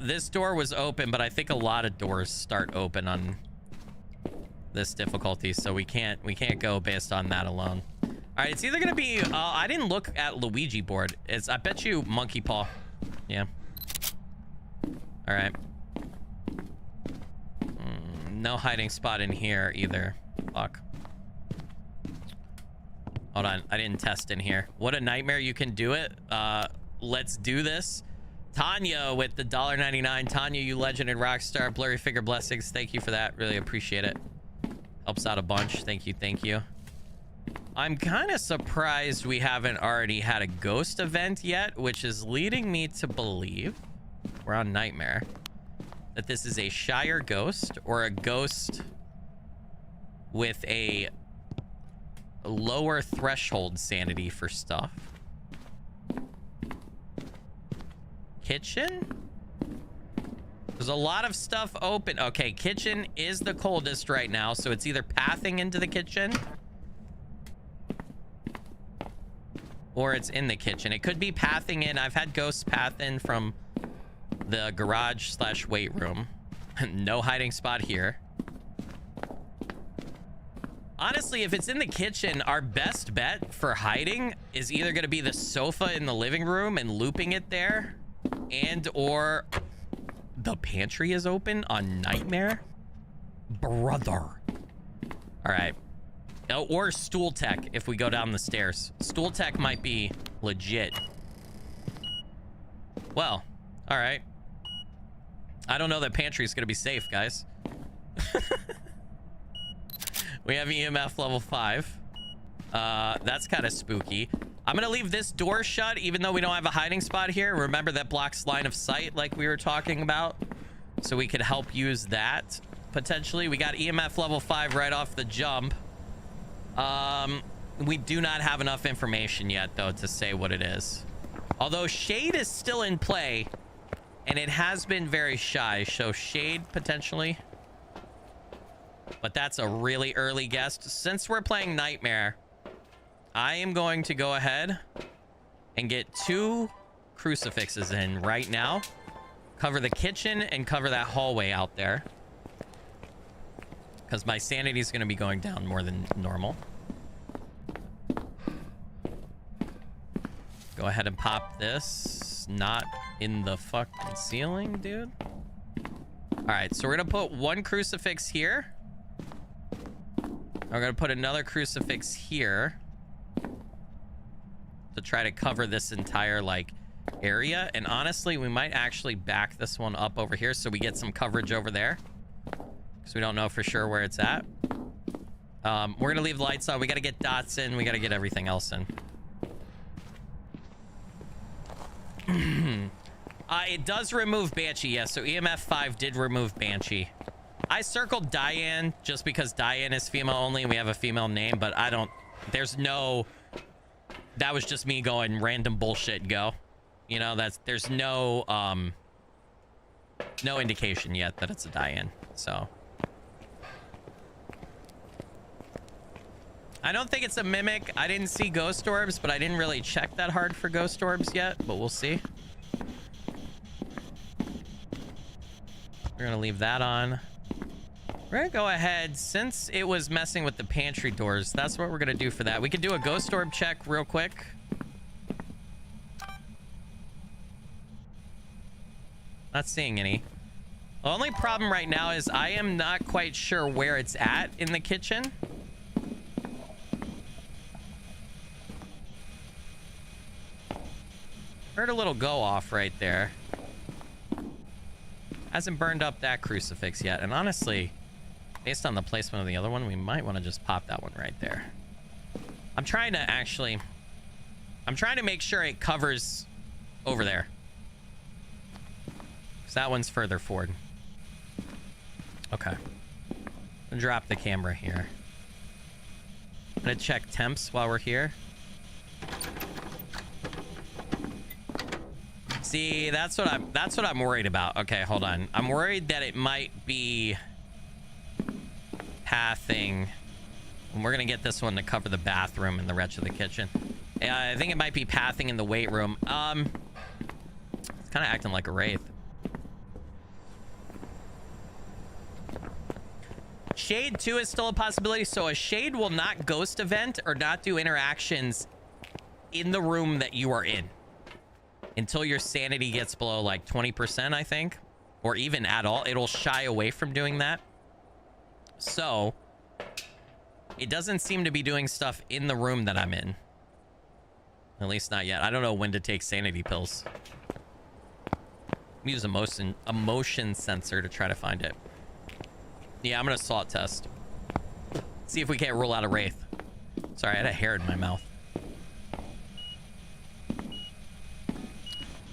This door was open, but I think a lot of doors start open on this difficulty, so we can't go based on that alone. All right, it's either gonna be I didn't look at Luigi board. I bet you monkey paw. Yeah. All right. No hiding spot in here either. Fuck. Hold on, I didn't test in here. What a nightmare. You can do it. Let's do this. Tanya with the $1.99. Tanya, you legend and rockstar. Blurry figure blessings. Thank you for that. Really appreciate it. Helps out a bunch. Thank you. I'm kind of surprised we haven't already had a ghost event yet, which is leading me to believe, we're on Nightmare, that this is a Shire ghost or a ghost with a lower threshold sanity for stuff. Kitchen? There's a lot of stuff open. Okay, kitchen is the coldest right now, so it's either pathing into the kitchen or it's in the kitchen. It could be pathing in. I've had ghosts path in from the garage / weight room. No hiding spot here. Honestly, if it's in the kitchen, our best bet for hiding is either going to be the sofa in the living room and looping it there, and or the pantry is open on Nightmare. Brother. All right. Oh, or stool tech if we go down the stairs. Stool tech might be legit. Well, all right. I don't know that pantry is going to be safe, guys. We have EMF level 5. That's kind of spooky. I'm going to leave this door shut, even though we don't have a hiding spot here. Remember, that blocks line of sight like we were talking about. So we could help use that, potentially. We got EMF level 5 right off the jump. We do not have enough information yet, though, to say what it is. Although Shade is still in play, and it has been very shy. So Shade, potentially. But that's a really early guess. Since we're playing Nightmare, I am going to go ahead and get 2 crucifixes in right now. Cover the kitchen and cover that hallway out there, because my sanity is going to be going down more than normal. Go ahead and pop this. Not in the fucking ceiling, dude. All right, so we're going to put 1 crucifix here. We're going to put another crucifix here to try to cover this entire, like, area. And honestly, we might actually back this one up over here so we get some coverage over there, because we don't know for sure where it's at. We're going to leave the lights on. We got to get dots in. We got to get everything else in. It does remove Banshee, yes. So EMF 5 did remove Banshee. I circled Diane just because Diane is female only and we have a female name, but I don't... There's no... That was just me going random bullshit go. You know, there's no no indication yet that it's a Diane, so... I don't think it's a mimic. I didn't see ghost orbs, but I didn't really check that hard for ghost orbs yet, but we'll see. We're gonna leave that on. We're gonna go ahead, since it was messing with the pantry doors, that's what we're gonna do for that. We could do a ghost orb check real quick. Not seeing any. The only problem right now is I am not quite sure where it's at in the kitchen. Heard a little go off right there. Hasn't burned up that crucifix yet. And honestly, based on the placement of the other one, we might want to just pop that one right there. I'm trying to make sure it covers over there, because that one's further forward. Okay. I'll drop the camera here. I'm gonna check temps while we're here. See, that's what I'm worried about. Okay, hold on. I'm worried that it might be pathing. And we're gonna get this one to cover the bathroom and the rest of the kitchen. I think it might be pathing in the weight room. It's kind of acting like a wraith. Shade 2 is still a possibility. So a shade will not ghost event or not do interactions in the room that you are in until your sanity gets below like 20%, I think, or even at all. It'll shy away from doing that. So it doesn't seem to be doing stuff in the room that I'm in. At least not yet. I don't know when to take sanity pills. Use a motion sensor to try to find it. Yeah, I'm gonna salt test. See if we can't rule out a wraith. Sorry, I had a hair in my mouth.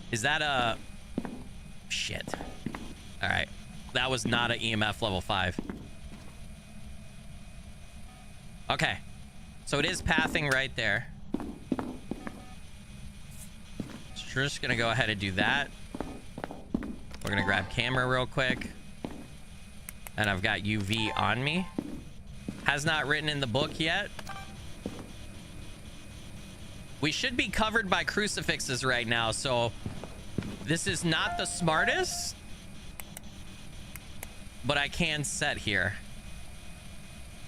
Is that a... Shit. All right. That was not an EMF level 5. Okay. So it is pathing right there. So we're just going to go ahead and do that. We're going to grab camera real quick. And I've got UV on me. Has not written in the book yet. We should be covered by crucifixes right now, so this is not the smartest, but I can set here.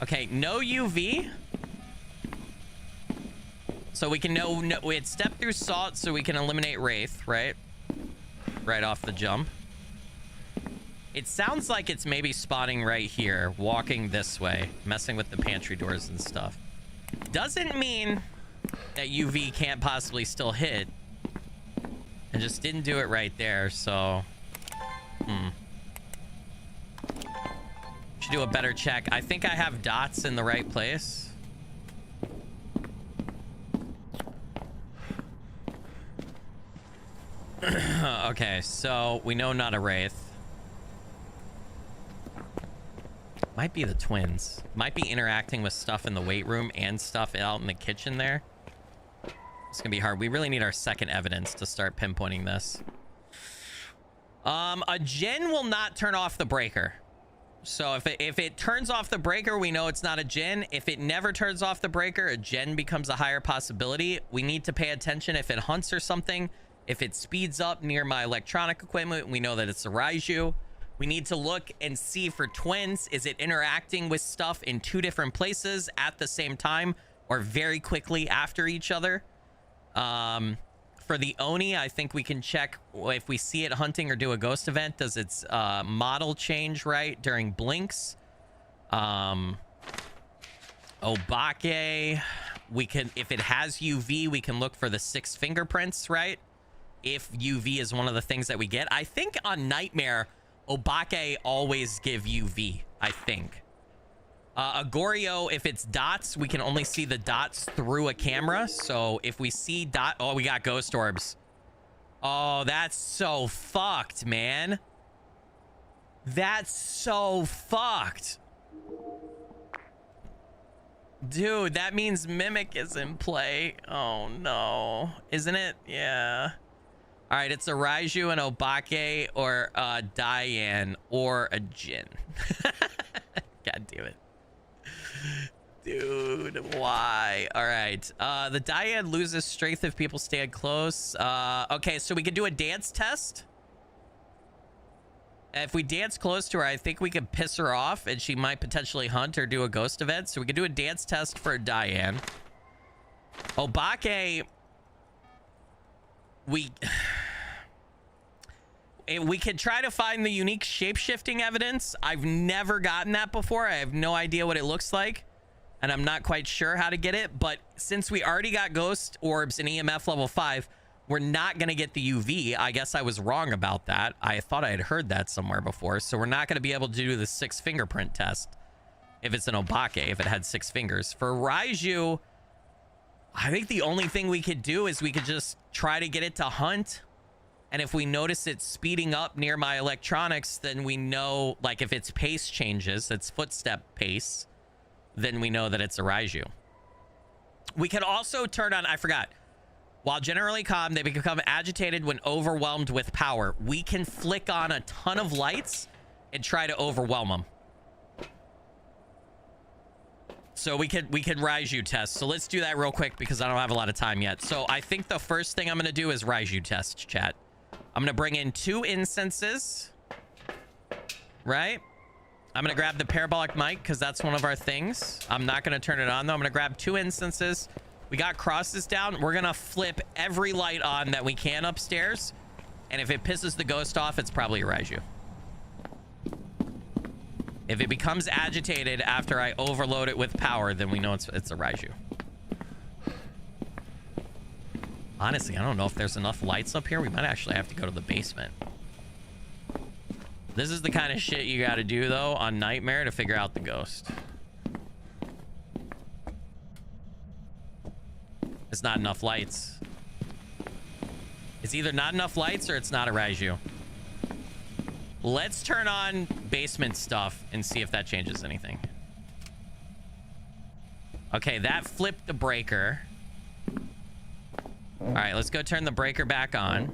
Okay, no UV. So we can know we had step through salt, so we can eliminate Wraith, right? Right off the jump. It sounds like it's maybe spawning right here, walking this way, messing with the pantry doors and stuff. Doesn't mean that UV can't possibly still hit. And just didn't do it right there, so... Should do a better check. I think I have dots in the right place. Okay, so we know not a Wraith. Might be the twins. Might be interacting with stuff in the weight room and stuff out in the kitchen there. It's gonna be hard. We really need our second evidence to start pinpointing this. A Jinn will not turn off the breaker. So if it turns off the breaker, we know it's not a Jinn. If it never turns off the breaker, a Jinn becomes a higher possibility. We need to pay attention if it hunts or something. If it speeds up near my electronic equipment, we know that it's a Raiju. We need to look and see for twins. Is it interacting with stuff in two different places at the same time or very quickly after each other? For the Oni, I think we can check if we see it hunting or do a ghost event. Does its model change right during blinks? Obake, we can, if it has UV, we can look for the 6 fingerprints, right? If UV is one of the things that we get. I think on Nightmare, Obake always give UV, I think. Agorio, if it's dots, we can only see the dots through a camera. So if we see dot... Oh, we got ghost orbs. Oh, that's so fucked, man. That's so fucked. Dude, that means Mimic is in play. Oh, no. Isn't it? Yeah. All right, it's a Raiju, an Obake, or a Diane, or a Jinn. God damn it. Dude, why? All right. The Diane loses strength if people stand close. Okay, so we can do a dance test. If we dance close to her, I think we can piss her off, and she might potentially hunt or do a ghost event. So we can do a dance test for Diane. Obake... We can try to find the unique shape-shifting evidence. I've never gotten that before. I have no idea what it looks like, and I'm not quite sure how to get it. But since we already got ghost orbs in EMF level 5, we're not going to get the UV. I guess I was wrong about that. I thought I had heard that somewhere before. So we're not going to be able to do the 6 fingerprint test if it's an Obake, if it had 6 fingers. For Raiju... I think the only thing we could do is we could just try to get it to hunt. And if we notice it speeding up near my electronics, then we know, like, if its pace changes, its footstep pace, then we know that it's a Raiju. We can also turn on, I forgot, while generally calm, they become agitated when overwhelmed with power. We can flick on a ton of lights and try to overwhelm them. So we could Raiju test. So let's do that real quick because I don't have a lot of time yet. So I think the first thing I'm going to do is Raiju test, chat. I'm going to bring in 2 instances. Right? I'm going to grab the parabolic mic because that's one of our things. I'm not going to turn it on, though. I'm going to grab 2 instances. We got crosses down. We're going to flip every light on that we can upstairs. And if it pisses the ghost off, it's probably a Raiju. If it becomes agitated after I overload it with power, then we know it's a Raiju. Honestly, I don't know if there's enough lights up here. We might actually have to go to the basement. This is the kind of shit you got to do, though, on Nightmare to figure out the ghost. It's not enough lights. It's either not enough lights or it's not a Raiju. Let's turn on basement stuff and see if that changes anything. Okay, that flipped the breaker. All right, let's go turn the breaker back on.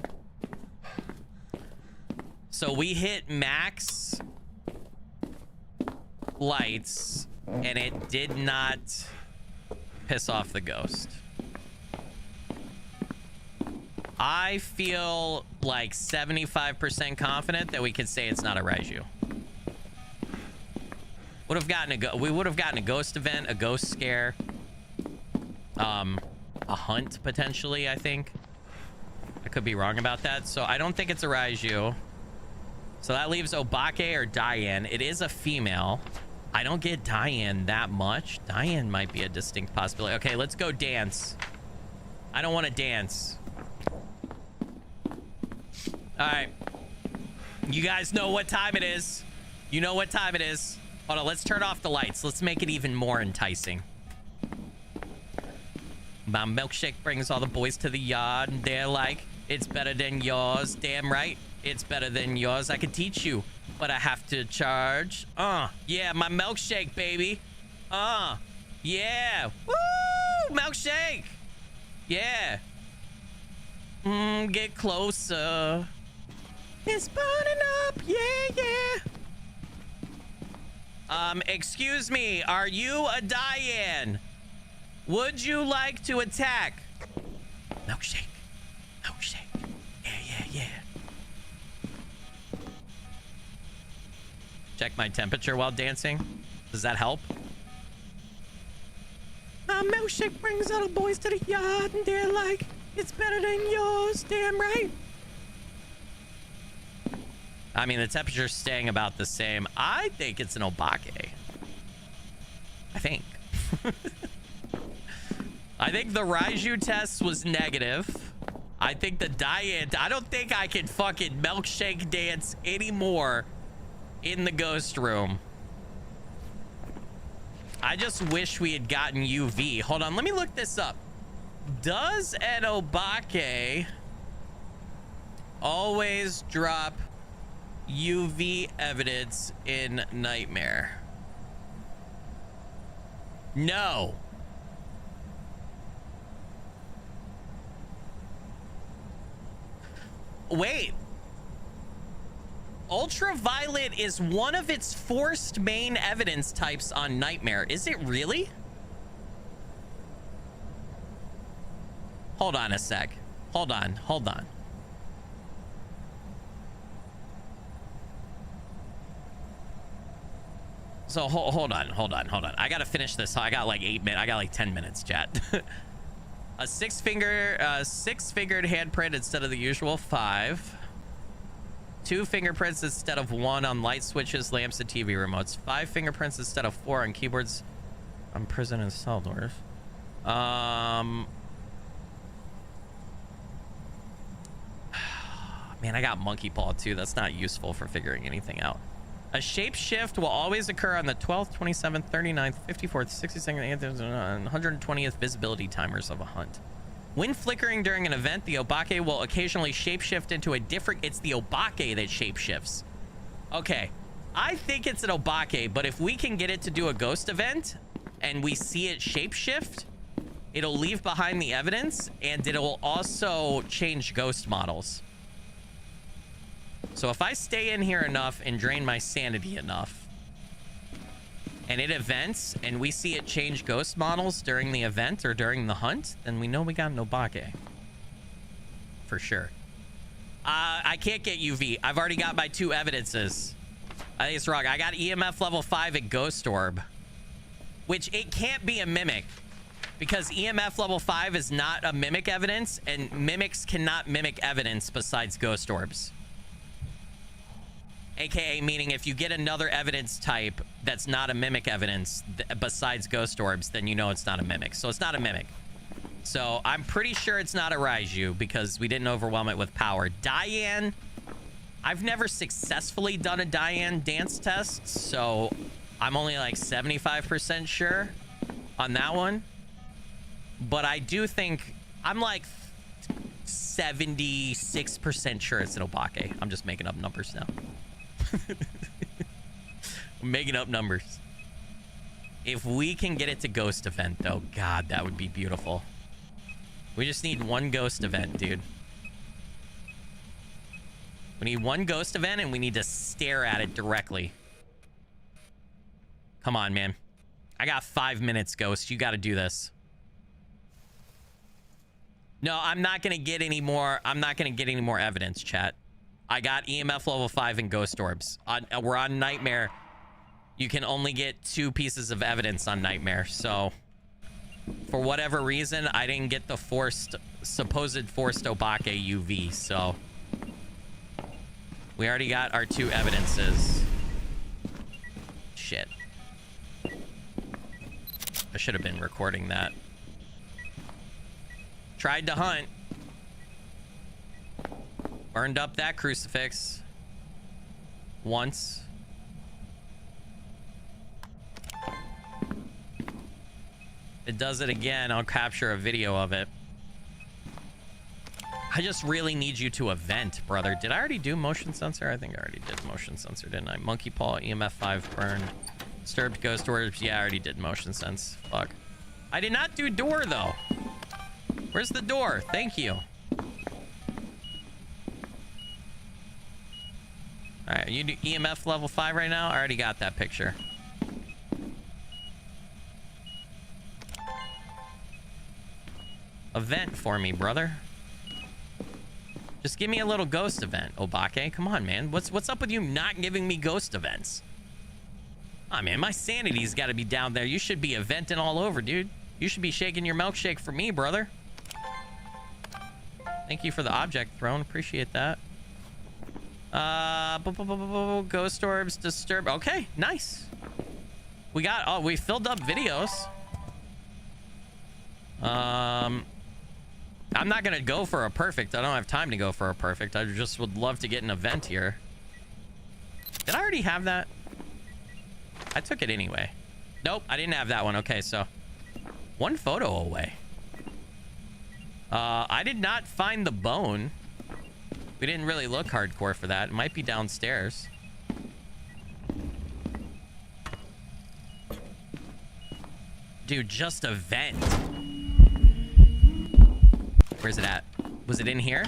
So we hit max lights and it did not piss off the ghost. I feel like 75% confident that we could say it's not a Raiju. Would have gotten we would have gotten a ghost event, a ghost scare, a hunt potentially. I think I could be wrong about that, so I don't think it's a Raiju. So that leaves Obake or Diane. It is a female. I don't get Diane that much. Diane might be a distinct possibility. Okay, let's go dance. I don't want to dance. All right. You guys know what time it is. You know what time it is. Hold on, let's turn off the lights. Let's make it even more enticing. My milkshake brings all the boys to the yard, and they're like, it's better than yours. Damn right, it's better than yours. I could teach you, but I have to charge. Yeah, my milkshake, baby. Yeah. Woo! Milkshake! Yeah. Get closer. It's burning up. Yeah, yeah. Excuse me, are you a Diane? Would you like to attack? Milkshake. Milkshake. Yeah, yeah, yeah. Check my temperature while dancing. Does that help? My milkshake brings little boys to the yard, and they're like, it's better than yours. Damn right. I mean, the temperature's staying about the same. I think it's an Obake. I think. I think the Raiju test was negative. I think the diet... I don't think I can fucking milkshake dance anymore in the ghost room. I just wish we had gotten UV. Hold on, let me look this up. Does an Obake always drop UV evidence in Nightmare? No. Wait. Ultraviolet is one of its forced main evidence types on Nightmare. Is it really? Hold on a sec. Hold on. So hold on. I gotta finish this. I got like 8 minutes. I got like 10 minutes, chat. A six-fingered handprint instead of the usual 5. 2 fingerprints instead of 1 on light switches, lamps, and TV remotes. 5 fingerprints instead of 4 on keyboards, on prison and cell doors. Man, I got monkey paw too. That's not useful for figuring anything out. A shapeshift will always occur on the 12th, 27th, 39th, 54th, 62nd, and 120th visibility timers of a hunt. When flickering during an event, the Obake will occasionally shapeshift into a different... It's the Obake that shapeshifts. Okay. I think it's an Obake, but if we can get it to do a ghost event and we see it shapeshift, it'll leave behind the evidence and it'll also change ghost models. So if I stay in here enough and drain my sanity enough and it events and we see it change ghost models during the event or during the hunt, then we know we got an Obake. For sure. I can't get UV. I've already got my 2 evidences. I think it's wrong. I got EMF level 5 at Ghost Orb, which it can't be a mimic because EMF level 5 is not a mimic evidence and mimics cannot mimic evidence besides Ghost Orbs. AKA meaning if you get another evidence type that's not a mimic evidence besides ghost orbs, then you know it's not a mimic. So it's not a mimic. So I'm pretty sure it's not a Raiju because we didn't overwhelm it with power. Diane, I've never successfully done a Diane dance test, so I'm only like 75% sure on that one. But I do think I'm like 76% sure it's an Obake. I'm just making up numbers now. I'm making up numbers. If we can get it to ghost event though, god, that would be beautiful. We just need 1 ghost event, dude. We need 1 ghost event and we need to stare at it directly. Come on, man. I got 5 minutes, Ghost. You got to do this. No, I'm not gonna get any more. I'm not gonna get any more evidence, chat. I got EMF level 5 and ghost orbs. We're on Nightmare. You can only get 2 pieces of evidence on Nightmare. So, for whatever reason, I didn't get the supposed forced Obake UV. So, we already got our 2 evidences. Shit. I should have been recording that. Tried to hunt. Burned up that crucifix. Once. It does it again. I'll capture a video of it. I just really need you to event, brother. Did I already do motion sensor? I think I already did motion sensor, didn't I? Monkey paw, EMF 5 burned. Disturbed ghost orbs. Yeah, I already did motion sense. Fuck. I did not do door, though. Where's the door? Thank you. Alright, you do EMF level 5 right now? I already got that picture. Event for me, brother. Just give me a little ghost event, Obake. Come on, man. What's up with you not giving me ghost events? Ah, man, my sanity's got to be down there. You should be eventing all over, dude. You should be shaking your milkshake for me, brother. Thank you for the object thrown. Appreciate that. Ghost orbs, disturb. Okay, nice. We got, oh, we filled up videos. I'm not gonna go for a perfect. I don't have time to go for a perfect. I just would love to get an event here. Did I already have that? I took it anyway. Nope, I didn't have that one. Okay, so 1 photo away. I did not find the bone. We didn't really look hardcore for that. It might be downstairs. Dude, just a vent. Where's it at? Was it in here?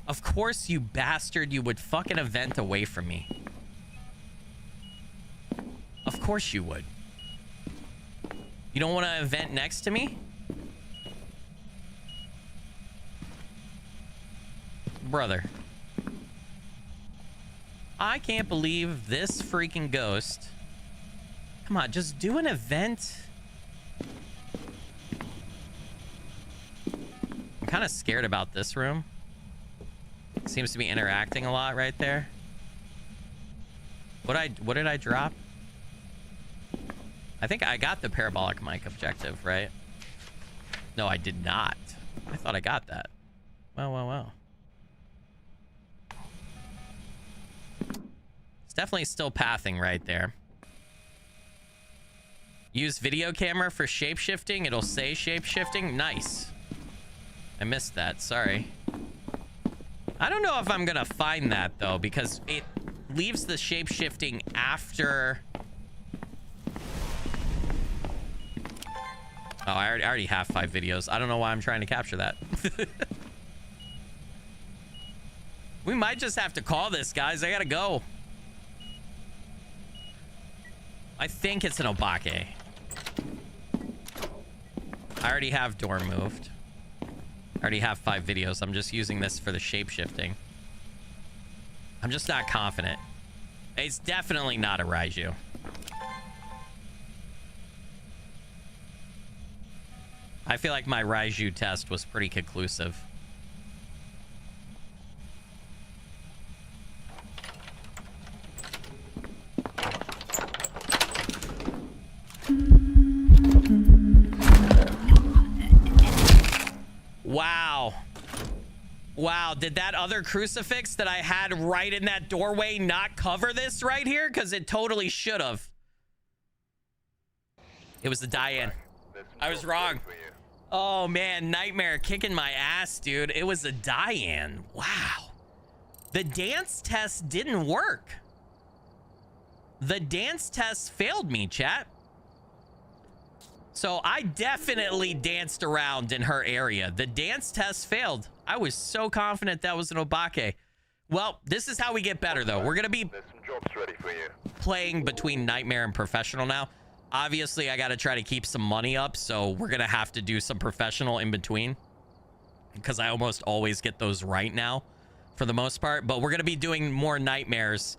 Of course, you bastard. You would fucking event away from me. Of course you would. You don't want to event next to me? Brother. I can't believe this freaking ghost. Come on, just do an event. I'm kind of scared about this room. Seems to be interacting a lot right there. What did I drop? I think I got the parabolic mic objective, right? No, I did not. I thought I got that. Well. It's definitely still pathing right there. Use video camera for shape-shifting. It'll say shape-shifting. Nice. I missed that. Sorry. I don't know if I'm gonna find that, though, because it leaves the shape-shifting after... Oh, I already have 5 videos. I don't know why I'm trying to capture that. We might just have to call this, guys. I gotta go. I think it's an Obake. I already have door moved. I already have 5 videos. I'm just using this for the shape-shifting. I'm just not confident. It's definitely not a Raiju. I feel like my Raiju test was pretty conclusive. Wow. Wow, did that other crucifix that I had right in that doorway not cover this right here? Because it totally should have. It was the Diane. I was wrong. Oh, man. Nightmare kicking my ass, dude. It was a Diane. Wow. The dance test didn't work. The dance test failed me, chat. So I definitely danced around in her area. The dance test failed. I was so confident that was an Obake. Well, this is how we get better, though. We're going to be playing between Nightmare and Professional now. Obviously, I got to try to keep some money up, so we're going to have to do some Professional in between. because I almost always get those right now for the most part. But we're going to be doing more nightmares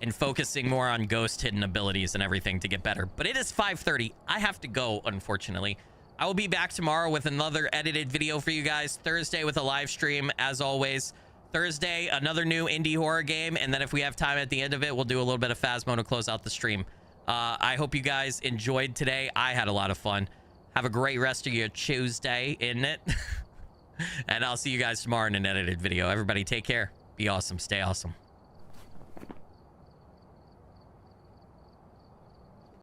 and focusing more on ghost hidden abilities and everything to get better. But it is 5:30. I have to go, unfortunately. I will be back tomorrow with another edited video for you guys. Thursday with a live stream, as always. Thursday, another new indie horror game. And then if we have time at the end of it, we'll do a little bit of Phasmo to close out the stream. I hope you guys enjoyed today. I had a lot of fun. Have a great rest of your Tuesday, isn't it? And I'll see you guys tomorrow in an edited video. Everybody take care. Be awesome. Stay awesome.